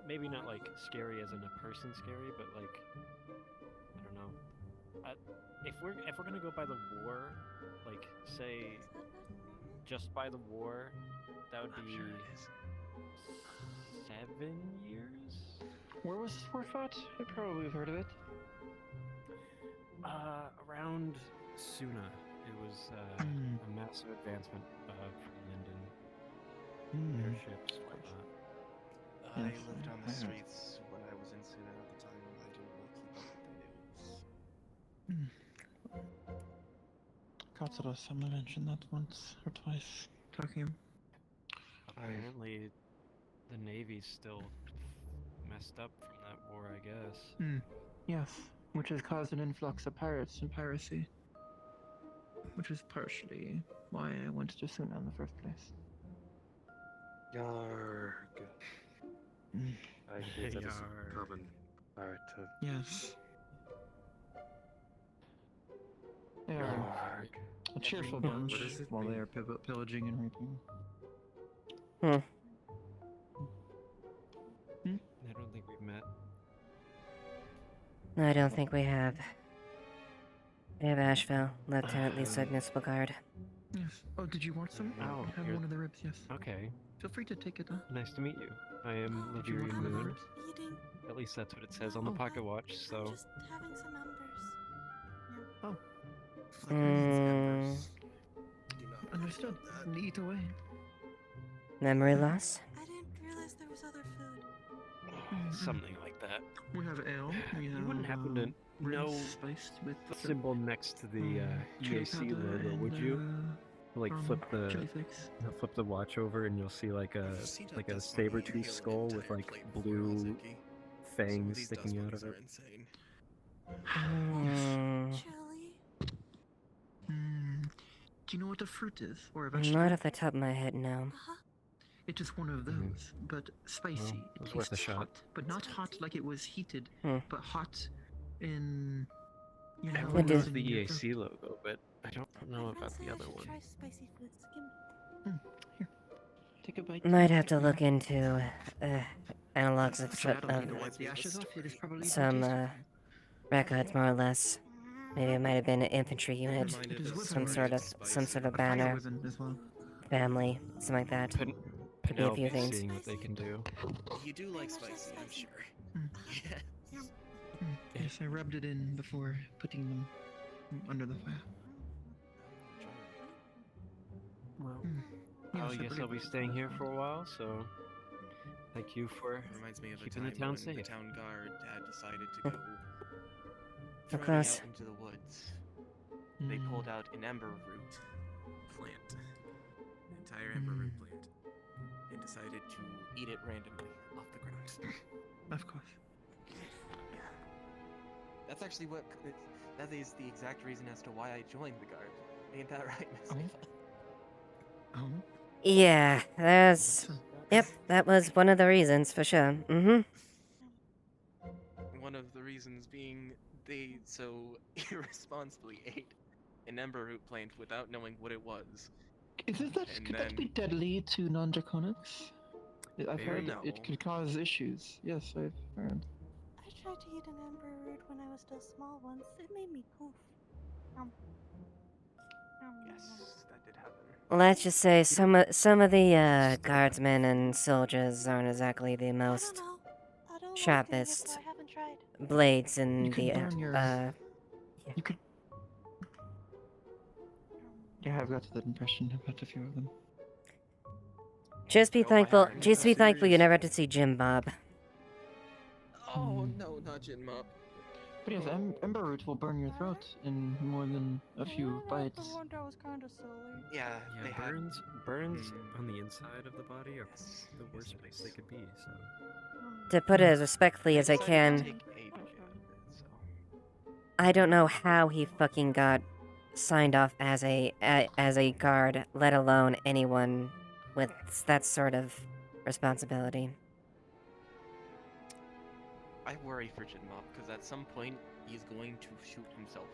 Maybe not like scary as in a person scary, but like I don't know. If we're gonna go by the war, like say just by the war, that would be 7 years. Where was this war fought? I probably have heard of it. Around Suna. It was a massive advancement from Linden. Airships, whatnot. I Yes, lived on I the have. streets when I was in Suna at the time. I didn't really keep up with the news. Katsura Sama mentioned that once or twice. Talking. Apparently, the Navy's still messed up from that war, I guess. Yes, which has caused an influx of pirates and piracy. Which is partially why I went to Suna in the first place. Yarg. I hate that as Yarg. a common part of. Yes. They are a cheerful Everyone- bunch What does it while they mean? are pillaging and raping. I don't think we've met. No, I don't think we have. We have Ashevail, Lieutenant Lisa Gnispelgard. Yes. Oh, did you want some? Oh, I have you're- one of the ribs, yes. Okay. Feel free to take it. Nice to meet you. I am Did you want Lavirian one of the Moon. ribs? Eating. At least that's what it says on the pocket watch, so. Just having some embers. Oh. Mm, Understood. Eat away. memory loss? I didn't realize there was other food. Something like that. We have ale. We have, You wouldn't happen to know rice spiced with the symbol next to the chili EAC powder logo, would and, you? Like flip chili the flakes. flip the watch over and you'll see like a saber-tooth skull with like blue fangs sticking out of it. Chili. Do you know what a fruit is? Or a vegetable? Not off the top of my head, no. It is one of those, but spicy. Well, it was worth a Tastes shot. hot, but not hot like it was heated, Hmm. but hot in, you know. Everyone do. knows the EAC logo, but I don't know about the other one. Try spicy foods. Take a bite. Might have to look into analogs of, Actually, I don't need to wipe the ashes off. It is probably some records, more or less. Maybe it might have been an infantry unit, It is with some a sort of banner, weapon as well. family, something like that. Could be a few Penelope's things. seeing what they can do. You do like spicy, I'm sure. Yes, I rubbed it in before putting them under the fire. Well, Yes, I guess believe I'll be it. staying here for a while, so thank you for Reminds me of a keeping time the town when safe. the town guard had decided to go Of driving course. out into the woods. They pulled out an ember root plant, an entire ember root plant, and decided to eat it randomly off the ground. Of course. That's actually that is the exact reason as to why I joined the guard. Ain't that right, Miss Ava? Oh. Yeah, yep, that was one of the reasons for sure. One of the reasons being they so irresponsibly ate an ember root plant without knowing what it was. Could that be deadly to non-draconics? I've heard No. it could cause issues. Yes, I've heard. I tried to eat an ember root when I was still small once. It made me poof. Yes, that did happen. Let's just say some of the guardsmen and soldiers aren't exactly the most sharpest blades in You could the burn your- You could. Yeah, I've got that impression. I've got a few of them. Just be I hope I thankful. haven't Just be missed thankful you serious- never had to see Jim Bob. Oh no, not Jin Mop. But yes, ember root will burn your throat in more than a few bites. The one that was kind of silly. Yeah, Yeah, they had. burns on the inside of the body are the worst place they could be. So To put it as respectfully as I decided to can, take a bit out of it, so. I don't know how he fucking got signed off as a guard, let alone anyone with that sort of responsibility. I worry for Jin Mop because at some point he's going to shoot himself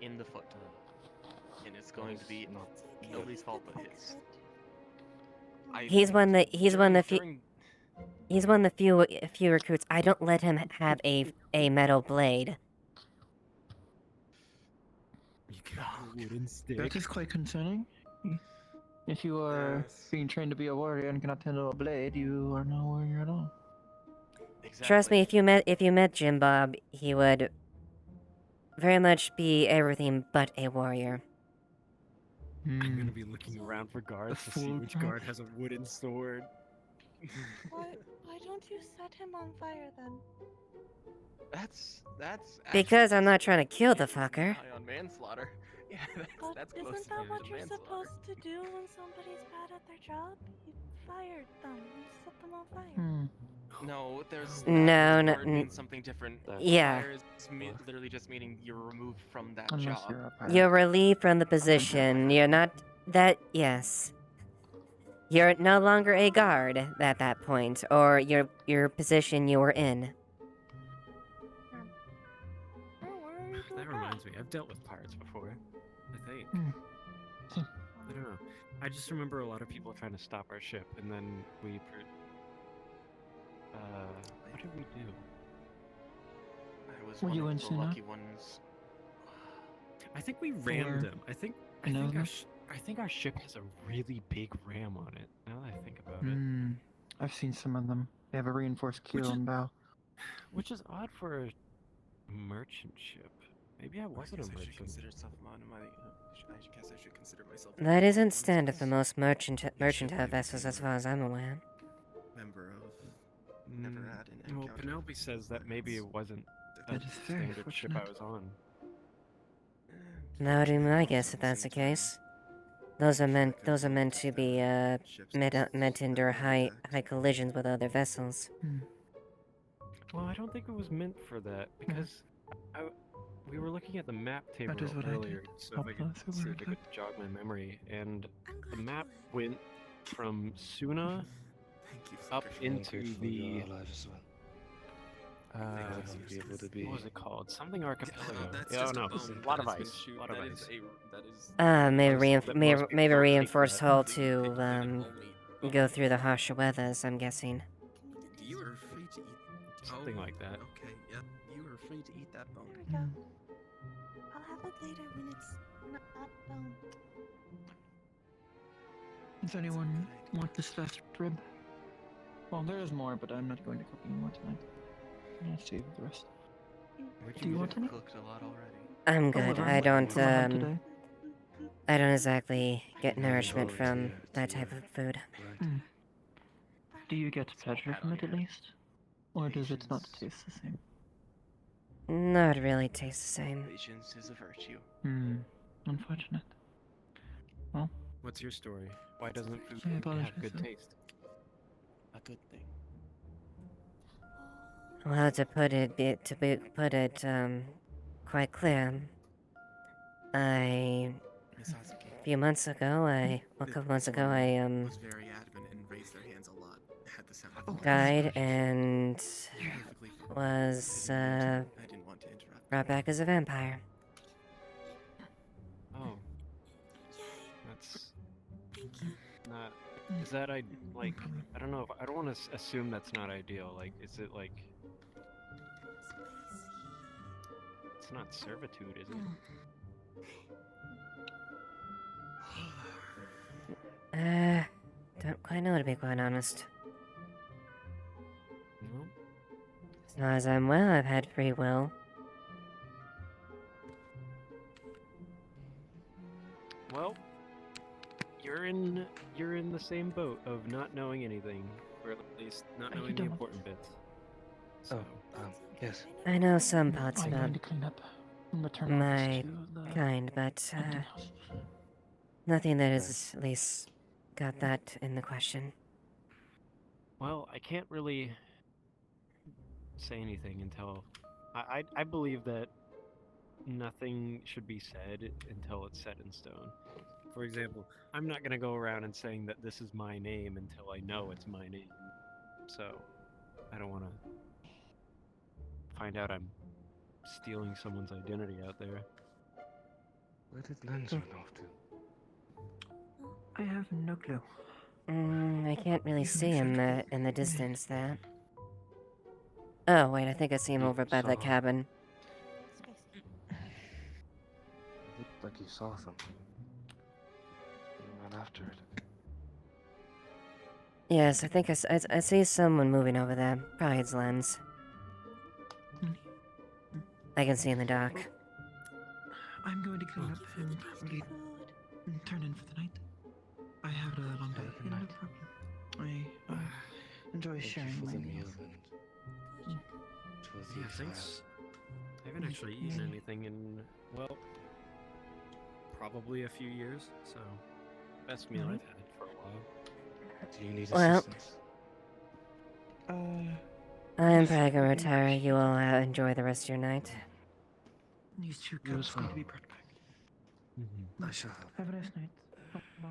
in the foot, and it's going to be nobody's fault but his. He's one of the few recruits. I don't let him have a metal blade. That is quite concerning. If you are being trained to be a warrior and cannot handle a blade, you are no warrior at all. Exactly. Trust me, if you met Jim Bob, he would very much be everything but a warrior. I'm gonna be looking around for guards to see which guard has a wooden sword. Why don't you set him on fire then? That's Because I'm not trying to kill the fucker. high on manslaughter. Yeah, that's close. Isn't that what to you're manslaughter. supposed to do when somebody's bad at their job? You fired them. You set them on fire. No, there's No, means something different. Yeah. Fire is literally just meaning you're removed from that Unless job. you're a pirate. You're relieved from the position. You're not that. Yes. You're no longer a guard at that point, or your position you were in. That reminds me, I've dealt with pirates before. I think. I don't know. I just remember a lot of people trying to stop our ship, and then we. What did we do? I was Were one you of in the Suna? lucky ones. I think we rammed them. I think our Anonymous? I think our ship has a really big ram on it. Now that I think about it, Hmm. I've seen some of them. They have a reinforced keel and bow. which is odd for a merchant ship. Maybe I wasn't a I should merchant. consider myself I guess I should consider myself. That isn't standard for most merchant vessels, as far as I'm aware. Member of. Never had an Well, encounter. Penelope says that maybe it wasn't a That is very standard ship I was on. That would be my guess if that's the case. Those are meant to be meant to endure high collisions with other vessels. Well, I don't think it was meant for that because we were looking at the map table That is what I earlier, did. so if I could Upload see through if I could jog my memory, and the map went from Suna up into the. What was it called? Something archipelago. Oh no, a lot of ice. A lot of ice. Maybe reinforced hull to go through the harsher weathers. I'm guessing. You were free to eat. Something like that. Okay, yep. You were free to eat that bone. There we go. I'll have it later when it's not bone. Does anyone want this last rib? Well, there is more, but I'm not going to cook any more tonight. I'm gonna save the rest. Do you want any? Cooked a lot already. I'm good. I'm I don't today. I don't exactly get nourishment from that type of food. Do you get pleasure from it at least? Or does it not taste the same? Not really tastes the same. Patience is a virtue. Unfortunate. Well, What's your story? Why doesn't food I apologize, have good sir. taste? A good thing. Well, to put it quite clear, a couple months ago, I was very adamant and raised their hands a lot at the sound of died and was I didn't want to interrupt. brought back as a vampire. Oh. That's not. Is that like? I don't know. I don't want to assume that's not ideal. Like, is it like? It's not servitude, is it? Don't quite know, to be quite honest. No. As long as I'm well, I've had free will. Well, you're in the same boat of not knowing anything, or at least not knowing the important bits. So, yes. I know some parts I'm about going to clean up and return all this my to the kind, but hunting house. nothing that has at least got that in the question. well, I can't really say anything until I believe that nothing should be said until it's set in stone. For example, I'm not gonna go around and saying that this is my name until I know it's my name. So, I don't want to find out I'm stealing someone's identity out there. Where did Lens run off to? I have no clue. I can't really You can see him check. in the distance there. Oh, wait, I think I see him over by the cabin. It looked like you saw something. You ran after it. Yes, I think I see someone moving over there. Probably it's Lens. I can see in the dark. I'm going to clean up and probably turn in for the night. I had a long day. Good night. No problem. I enjoy sharing my meals. Yeah, thanks. I haven't actually eaten anything in, well, probably a few years, so best meal I've had for a while. Do you need Well, assistance? I am probably gonna retire. You all enjoy the rest of your night. These 2 cups going to be brought back. I shall help. Have a nice night. Bye.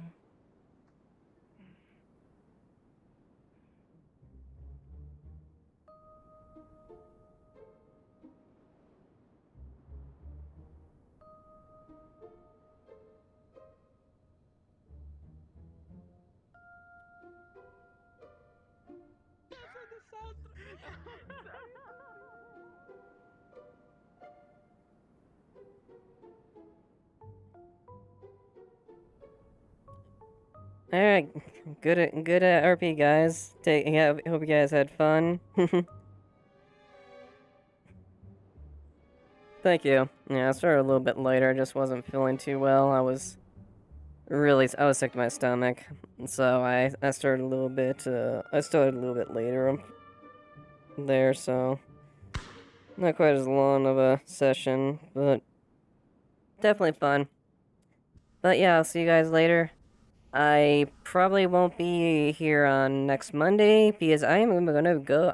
All right, good RP, guys. Hope you guys had fun. Thank you. Yeah, I started a little bit later. I just wasn't feeling too well. I was sick to my stomach, so I started a little bit. I started a little bit later there, so not quite as long of a session, but definitely fun. But yeah, I'll see you guys later. I probably won't be here on next Monday because I'm gonna go